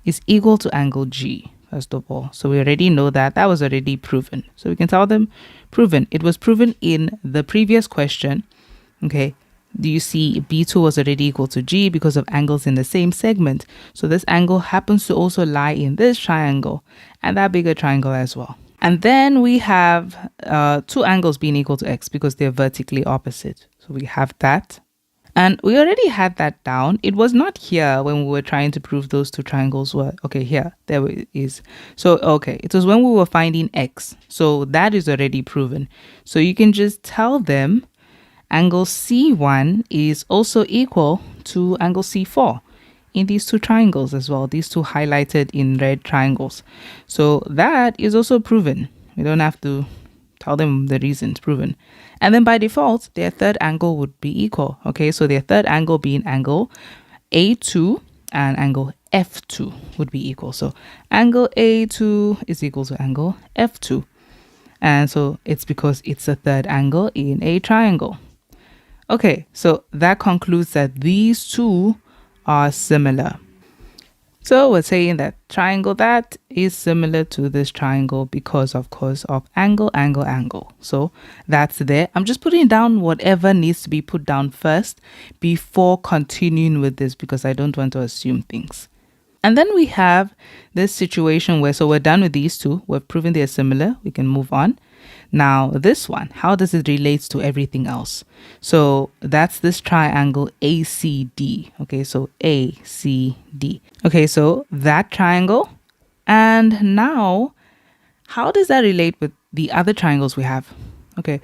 is equal to angle G, first of all. So we already know that. That was already proven. So we can tell them proven. It was proven in the previous question. Okay. Do you see B2 was already equal to G because of angles in the same segment? So this angle happens to also lie in this triangle and that bigger triangle as well. And then we have two angles being equal to X because they're vertically opposite. So we have that. And we already had that down. It was not here when we were trying to prove those two triangles were, okay, here, there it is. So, okay, it was when we were finding X. So that is already proven. So you can just tell them angle C1 is also equal to angle C4 in these two triangles as well, these two highlighted in red triangles. So that is also proven. We don't have to tell them the reasons, proven. And then by default, their third angle would be equal. Okay, so their third angle being angle A2 and angle F2 would be equal. So angle A2 is equal to angle F2. And so it's because it's a third angle in a triangle. Okay, so that concludes that these two are similar. So we're saying that triangle that is similar to this triangle because, of course, of angle, angle, angle. So that's there. I'm just putting down whatever needs to be put down first before continuing with this because I don't want to assume things. And then we have this situation where, so we're done with these two. We've proven they're similar. We can move on. Now, this one, how does it relate to everything else? So that's this triangle ACD. Okay, so ACD. Okay, so that triangle. And now, how does that relate with the other triangles we have? Okay,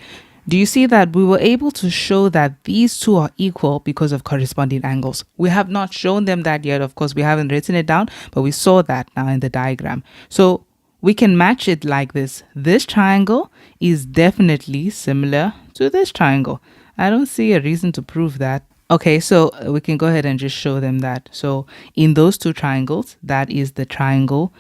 do you see that we were able to show that these two are equal because of corresponding angles? We have not shown them that yet. Of course, we haven't written it down, but we saw that now in the diagram. So we can match it like this. This triangle is definitely similar to this triangle. I don't see a reason to prove that. Okay, so we can go ahead and just show them that. So in those two triangles, that is the triangle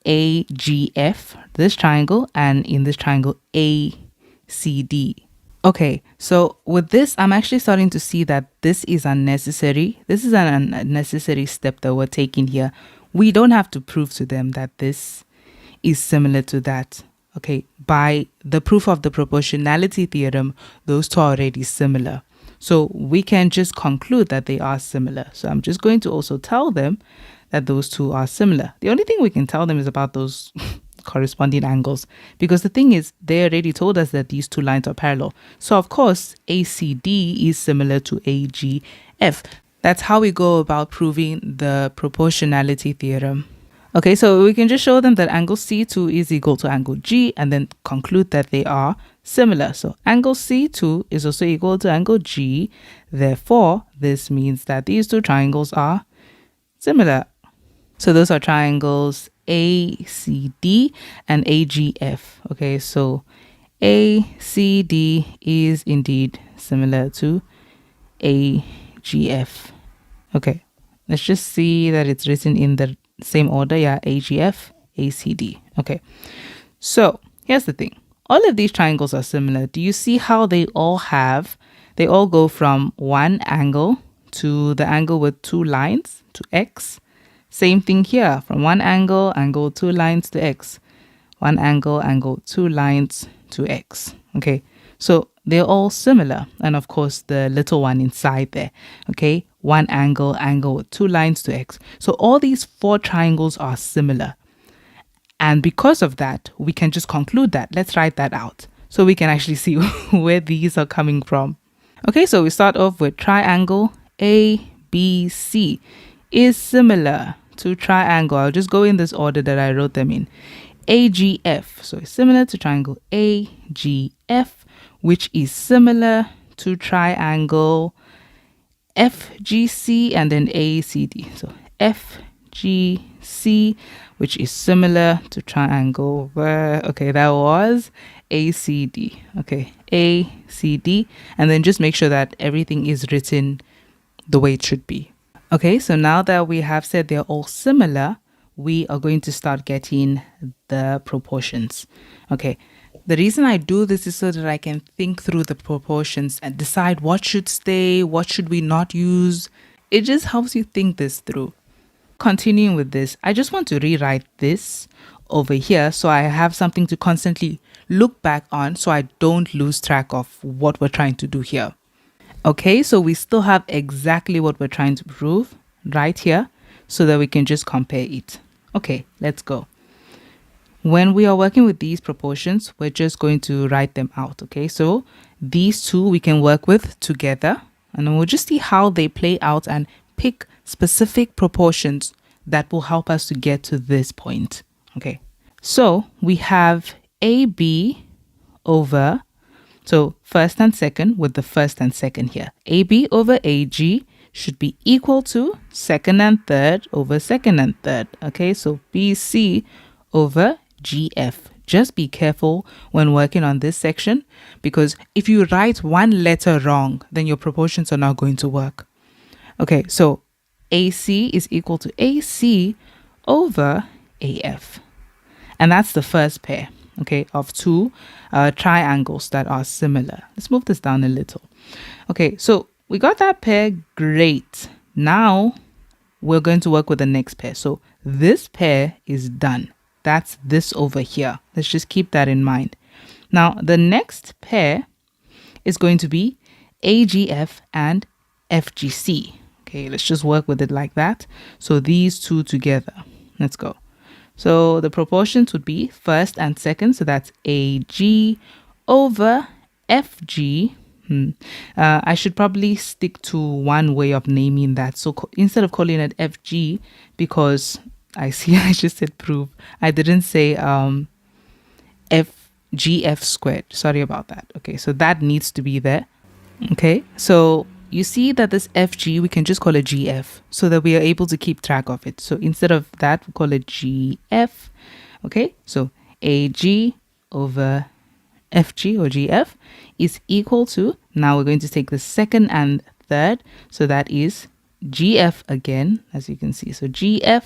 AGF, this triangle, and in this triangle ACD. Okay, so with this, I'm actually starting to see that this is unnecessary. This is an unnecessary step that we're taking here. We don't have to prove to them that this is similar to that. Okay, by the proof of the proportionality theorem, those two are already similar. So we can just conclude that they are similar. So I'm just going to also tell them that those two are similar. The only thing we can tell them is about those corresponding angles, because the thing is, they already told us that these two lines are parallel. So of course, ACD is similar to AGF. That's how we go about proving the proportionality theorem. Okay, so we can just show them that angle C2 is equal to angle G and then conclude that they are similar. So angle C2 is also equal to angle G. Therefore, this means that these two triangles are similar. So those are triangles ACD and AGF. Okay, so ACD is indeed similar to AGF. Okay, let's just see that it's written in the same order. Yeah, AGF, ACD. Okay, so here's the thing. All of these triangles are similar. Do you see how they all go from one angle to the angle with two lines to X? Same thing here, from one angle, two lines to X. One angle, two lines to X. Okay, so they're all similar. And of course, the little one inside there. Okay, one angle with two lines to X. So all these four triangles are similar. And because of that, we can just conclude that. Let's write that out so we can actually see where these are coming from. Okay, so we start off with triangle ABC is similar to triangle. I'll just go in this order that I wrote them in. AGF, so it's similar to triangle AGF, which is similar to triangle FGC and then ACD. So FGC, which is similar to triangle, okay, that was ACD. Okay, ACD, and then just make sure that everything is written the way it should be. Okay, so now that we have said they're all similar, we are going to start getting the proportions. Okay, the reason I do this is so that I can think through the proportions and decide what should stay, what should we not use. It just helps you think this through. Continuing with this, I just want to rewrite this over here so I have something to constantly look back on so I don't lose track of what we're trying to do here. Okay, so we still have exactly what we're trying to prove right here so that we can just compare it. Okay, let's go. When we are working with these proportions, we're just going to write them out. Okay, so these two we can work with together and then we'll just see how they play out and pick specific proportions that will help us to get to this point. Okay, so we have AB over, so first and second with the first and second here. AB over AG should be equal to second and third over second and third. Okay, so BC over GF. Just be careful when working on this section because if you write one letter wrong, then your proportions are not going to work. Okay, so AC is equal to AC over AF. And that's the first pair, okay, of two triangles that are similar. Let's move this down a little. Okay, so we got that pair, great. Now we're going to work with the next pair. So this pair is done. That's this over here. Let's just keep that in mind. Now the next pair is going to be AGF and FGC. Okay, let's just work with it like that. So these two together. Let's go. So the proportions would be first and second. So that's AG over FG. I should probably stick to one way of naming that. So instead of calling it FG, because I see I just said prove. I didn't say FGF squared. Sorry about that. Okay, so that needs to be there. Okay, so you see that this FG, we can just call it GF so that we are able to keep track of it. So instead of that, we call it GF. Okay, so AG over FG or GF is equal to, now we're going to take the second and third. So that is GF again, as you can see. So GF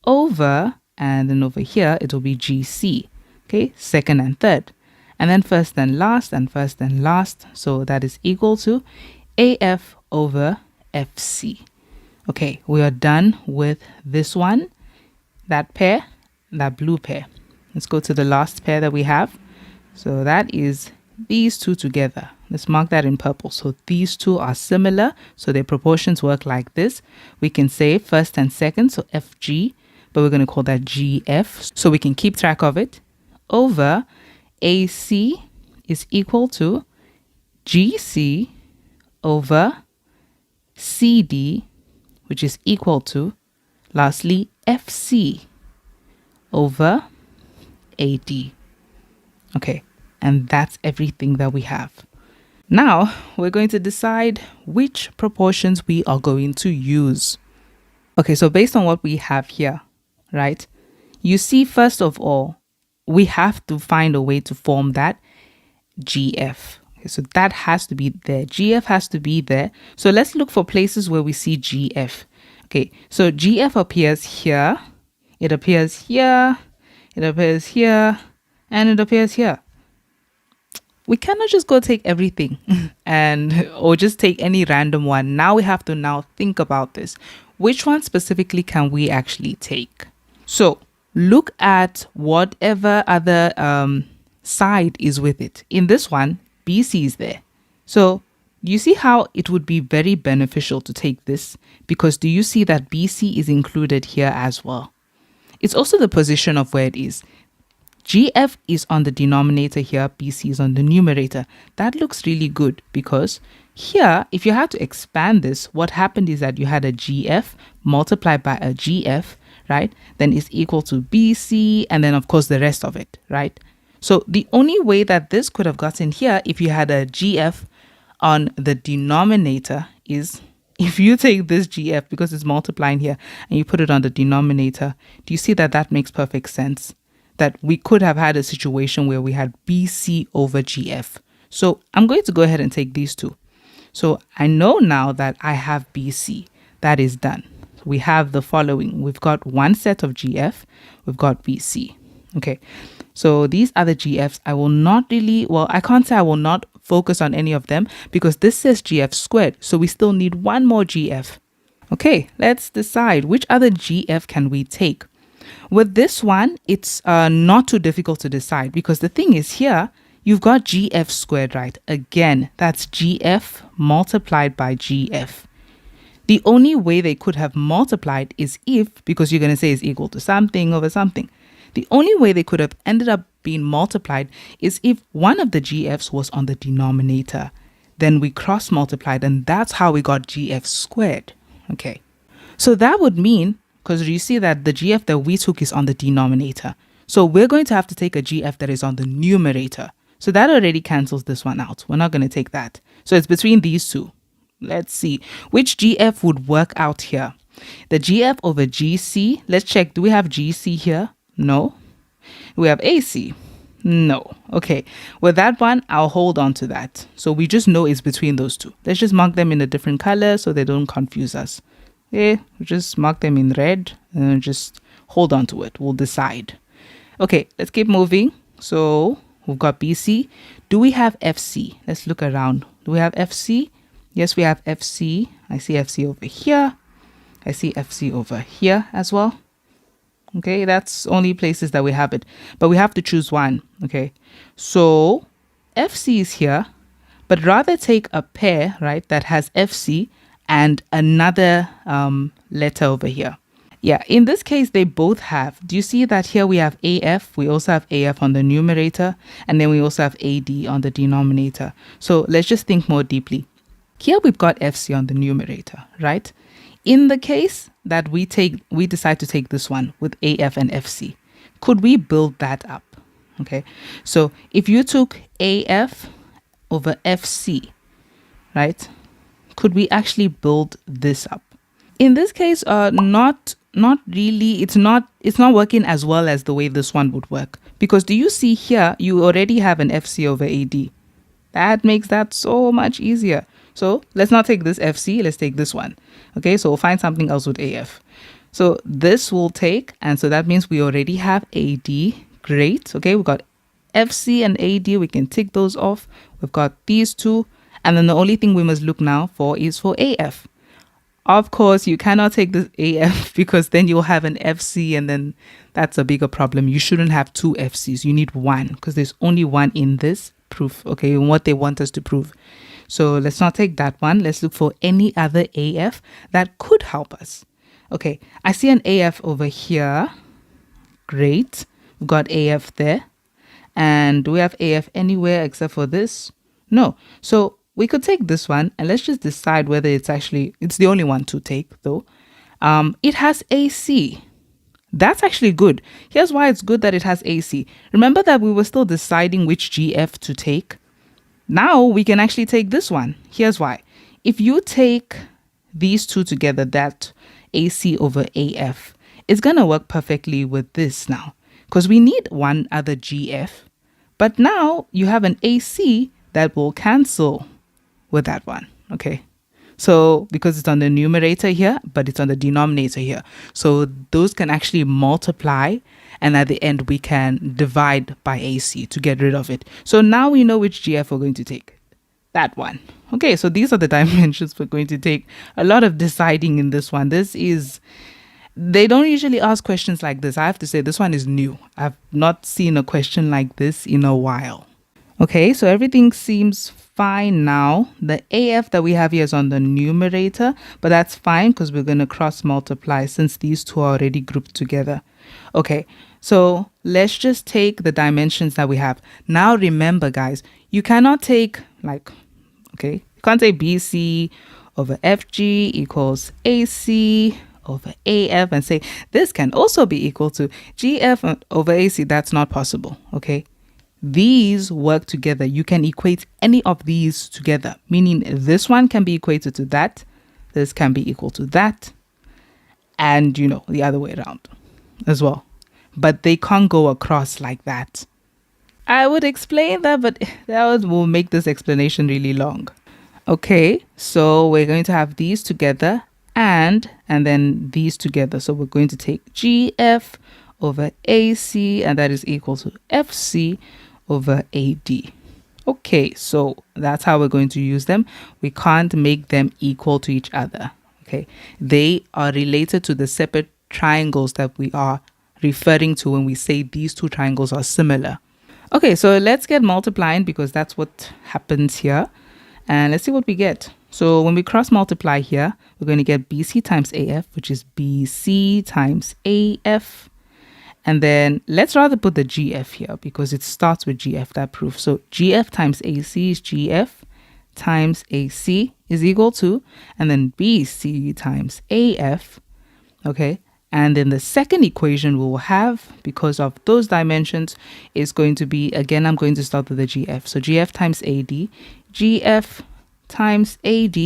over, and then over here, it will be GC. Okay, second and third. And then first and last and first and last. So that is equal to AF over FC. Okay, we are done with this one, that pair, that blue pair. Let's go to the last pair that we have. So that is these two together. Let's mark that in purple. So these two are similar. So their proportions work like this. We can say first and second, so FG, but we're going to call that GF so we can keep track of it, over AC is equal to GC over CD, which is equal to, lastly, FC over AD. Okay, and that's everything that we have. Now, we're going to decide which proportions we are going to use. Okay, so based on what we have here, right, you see, first of all, we have to find a way to form that GF. Okay, so that has to be there. GF has to be there. So let's look for places where we see GF. Okay, so GF appears here, it appears here, it appears here, and it appears here. We cannot just go take everything or just take any random one. Now we have to now think about this. Which one specifically can we actually take? So look at whatever other side is with it. In this one, BC is there. So you see how it would be very beneficial to take this, because do you see that BC is included here as well? It's also the position of where it is. GF is on the denominator here, BC is on the numerator. That looks really good, because here, if you had to expand this, what happened is that you had a GF multiplied by a GF, right? Then it's equal to BC, and then of course the rest of it, right? So the only way that this could have gotten here, if you had a GF on the denominator, is if you take this GF, because it's multiplying here, and you put it on the denominator. Do you see that that makes perfect sense? That we could have had a situation where we had BC over GF. So I'm going to go ahead and take these two. So I know now that I have BC. That is done. We have the following. We've got one set of GF. We've got BC. Okay. So these other GFs, I will not really, well, I can't say I will not focus on any of them, because this says GF squared. So we still need one more GF. Okay, let's decide which other GF can we take. With this one, it's not too difficult to decide, because the thing is here, you've got GF squared, right? Again, that's GF multiplied by GF. The only way they could have multiplied is if, because you're going to say it's equal to something over something. The only way they could have ended up being multiplied is if one of the GFs was on the denominator. Then we cross multiplied, and that's how we got GF squared. Okay, so that would mean, because you see that the GF that we took is on the denominator. So we're going to have to take a GF that is on the numerator. So that already cancels this one out. We're not going to take that. So it's between these two. Let's see which GF would work out here. The GF over GC. Let's check. Do we have GC here? No. Do we have AC? No. Okay. With that one, I'll hold on to that. So we just know it's between those two. Let's just mark them in a different color so they don't confuse us. Okay. Just mark them in red and just hold on to it. We'll decide. Okay. Let's keep moving. So we've got BC. Do we have FC? Let's look around. Do we have FC? Yes, we have FC. I see FC over here. I see FC over here as well. Okay, that's only places that we have it. But we have to choose one. Okay, so FC is here, but rather take a pair, right, that has FC and another letter over here. Yeah, in this case, they both have. Do you see that here we have AF? We also have AF on the numerator, and then we also have AD on the denominator. So let's just think more deeply. Here we've got FC on the numerator, right? In the case that we decide to take this one with AF and FC, could we build that up? Okay, so if you took AF over FC, right, could we actually build this up? In this case, not really. It's not working as well as the way this one would work, because do you see here you already have an FC over AD. That makes that so much easier. So let's not take this FC, let's take this one. Okay, so we'll find something else with AF. So this will take, and so that means we already have AD. Great. Okay, we've got FC and AD. We can tick those off. We've got these two. And then the only thing we must look now for is for AF. Of course, you cannot take this AF because then you'll have an FC, and then that's a bigger problem. You shouldn't have two FCs. You need one, because there's only one in this proof, okay, and what they want us to prove. So let's not take that one. Let's look for any other AF that could help us. Okay, I see an AF over here. Great. We've got AF there. And do we have AF anywhere except for this? No. So we could take this one and let's just decide whether it's the only one to take though. It has AC. That's actually good. Here's why it's good that it has AC. Remember that we were still deciding which GF to take? Now we can actually take this one. Here's why. If you take these two together, that AC over AF, it's going to work perfectly with this now because we need one other GF. But now you have an AC that will cancel with that one. Okay. So because it's on the numerator here, but it's on the denominator here. So those can actually multiply. And at the end, we can divide by AC to get rid of it. So now we know which GF we're going to take. That one. Okay, so these are the dimensions we're going to take. A lot of deciding in this one. They don't usually ask questions like this. I have to say this one is new. I've not seen a question like this in a while. Okay, so everything seems fine now. The AF that we have here is on the numerator, but that's fine because we're going to cross multiply since these two are already grouped together. Okay, so let's just take the dimensions that we have. Now remember, guys, you cannot take you can't say BC over FG equals AC over AF and say this can also be equal to GF over AC. That's not possible. Okay. These work together. You can equate any of these together, meaning this one can be equated to that. This can be equal to that. And, the other way around as well. But they can't go across like that. I would explain that, but that will make this explanation really long. Okay, so we're going to have these together and then these together. So we're going to take GF over AC, and that is equal to FC over AD. Okay, so that's how we're going to use them. We can't make them equal to each other. Okay, they are related to the separate triangles that we are referring to when we say these two triangles are similar. Okay, so let's get multiplying because that's what happens here. And let's see what we get. So when we cross multiply here, we're going to get BC times AF, which is BC times AF. And then let's rather put the GF here because it starts with GF, that proof. So GF times AC is GF times AC is equal to, and then BC times AF. Okay. And then the second equation we will have, because of those dimensions, is going to be, again, I'm going to start with the GF. So GF times AD. GF times AD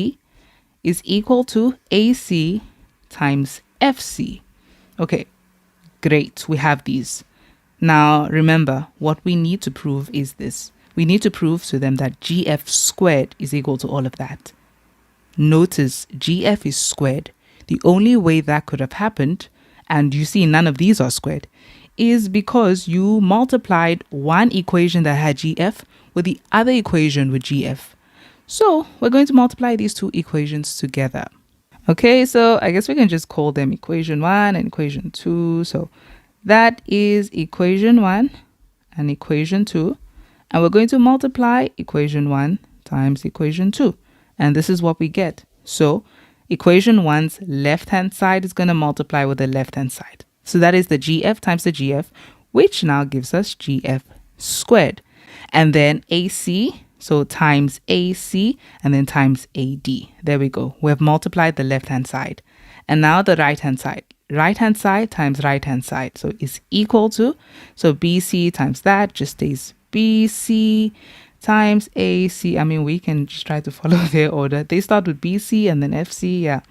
is equal to AC times FC. Okay, great. We have these. Now, remember, what we need to prove is this. We need to prove to them that GF squared is equal to all of that. Notice GF is squared. The only way that could have happened, and you see none of these are squared, is because you multiplied one equation that had GF with the other equation with GF. So we're going to multiply these two equations together. Okay, so I guess we can just call them equation 1 and equation 2. So that is equation 1 and equation 2. And we're going to multiply equation 1 times equation 2. And this is what we get. So equation 1's left-hand side is going to multiply with the left-hand side. So that is the GF times the GF, which now gives us GF squared. And then AC, so times AC, and then times AD. There we go. We have multiplied the left-hand side. And now the right-hand side. Right-hand side times right-hand side. So it's equal to, so BC times that just stays BC times AC. I mean, we can just try to follow their order. They start with BC and then FC. Yeah.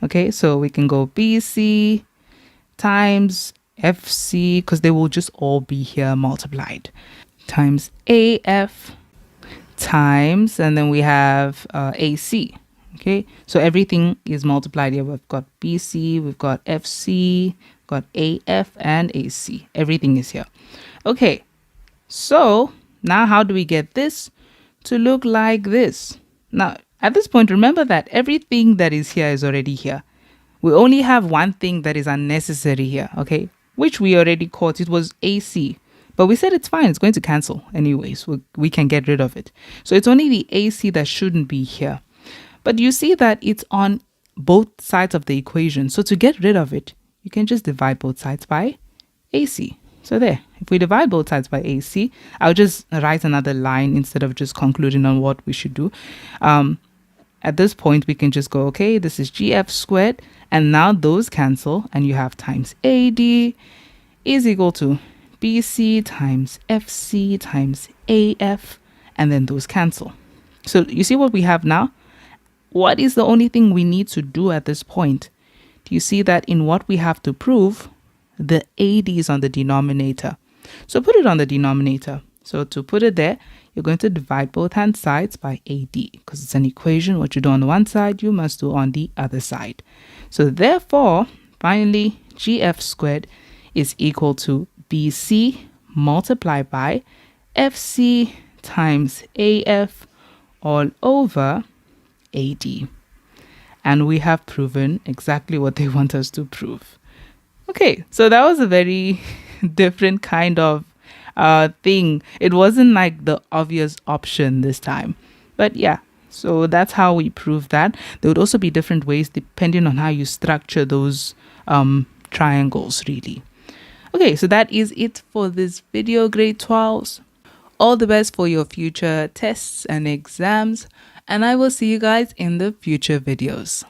Okay, so we can go BC times FC, because they will just all be here multiplied, times AF times, and then we have AC. Okay, so everything is multiplied here. We've got BC, we've got FC, got AF and AC. Everything is here. Okay, so now how do we get this to look like this? Now, at this point, remember that everything that is here is already here. We only have one thing that is unnecessary here, okay? Which we already caught. It was AC. But we said it's fine. It's going to cancel anyways. We can get rid of it. So it's only the AC that shouldn't be here. But you see that it's on both sides of the equation. So to get rid of it, you can just divide both sides by AC. So there, if we divide both sides by AC, I'll just write another line instead of just concluding on what we should do. At this point, we can just go, okay, this is GF squared, and now those cancel, and you have times AD is equal to BC times FC times AF, and then those cancel. So you see what we have now? What is the only thing we need to do at this point? Do you see that in what we have to prove, the AD is on the denominator? So put it on the denominator. So to put it there, you're going to divide both hand sides by AD, because it's an equation. What you do on one side, you must do on the other side. So therefore, finally, GF squared is equal to BC multiplied by FC times AF all over AD. And we have proven exactly what they want us to prove. Okay, so that was a very different kind of thing. It wasn't like the obvious option this time. But yeah, so that's how we prove that. There would also be different ways depending on how you structure those triangles, really. Okay, so that is it for this video, grade 12s. All the best for your future tests and exams, and I will see you guys in the future videos.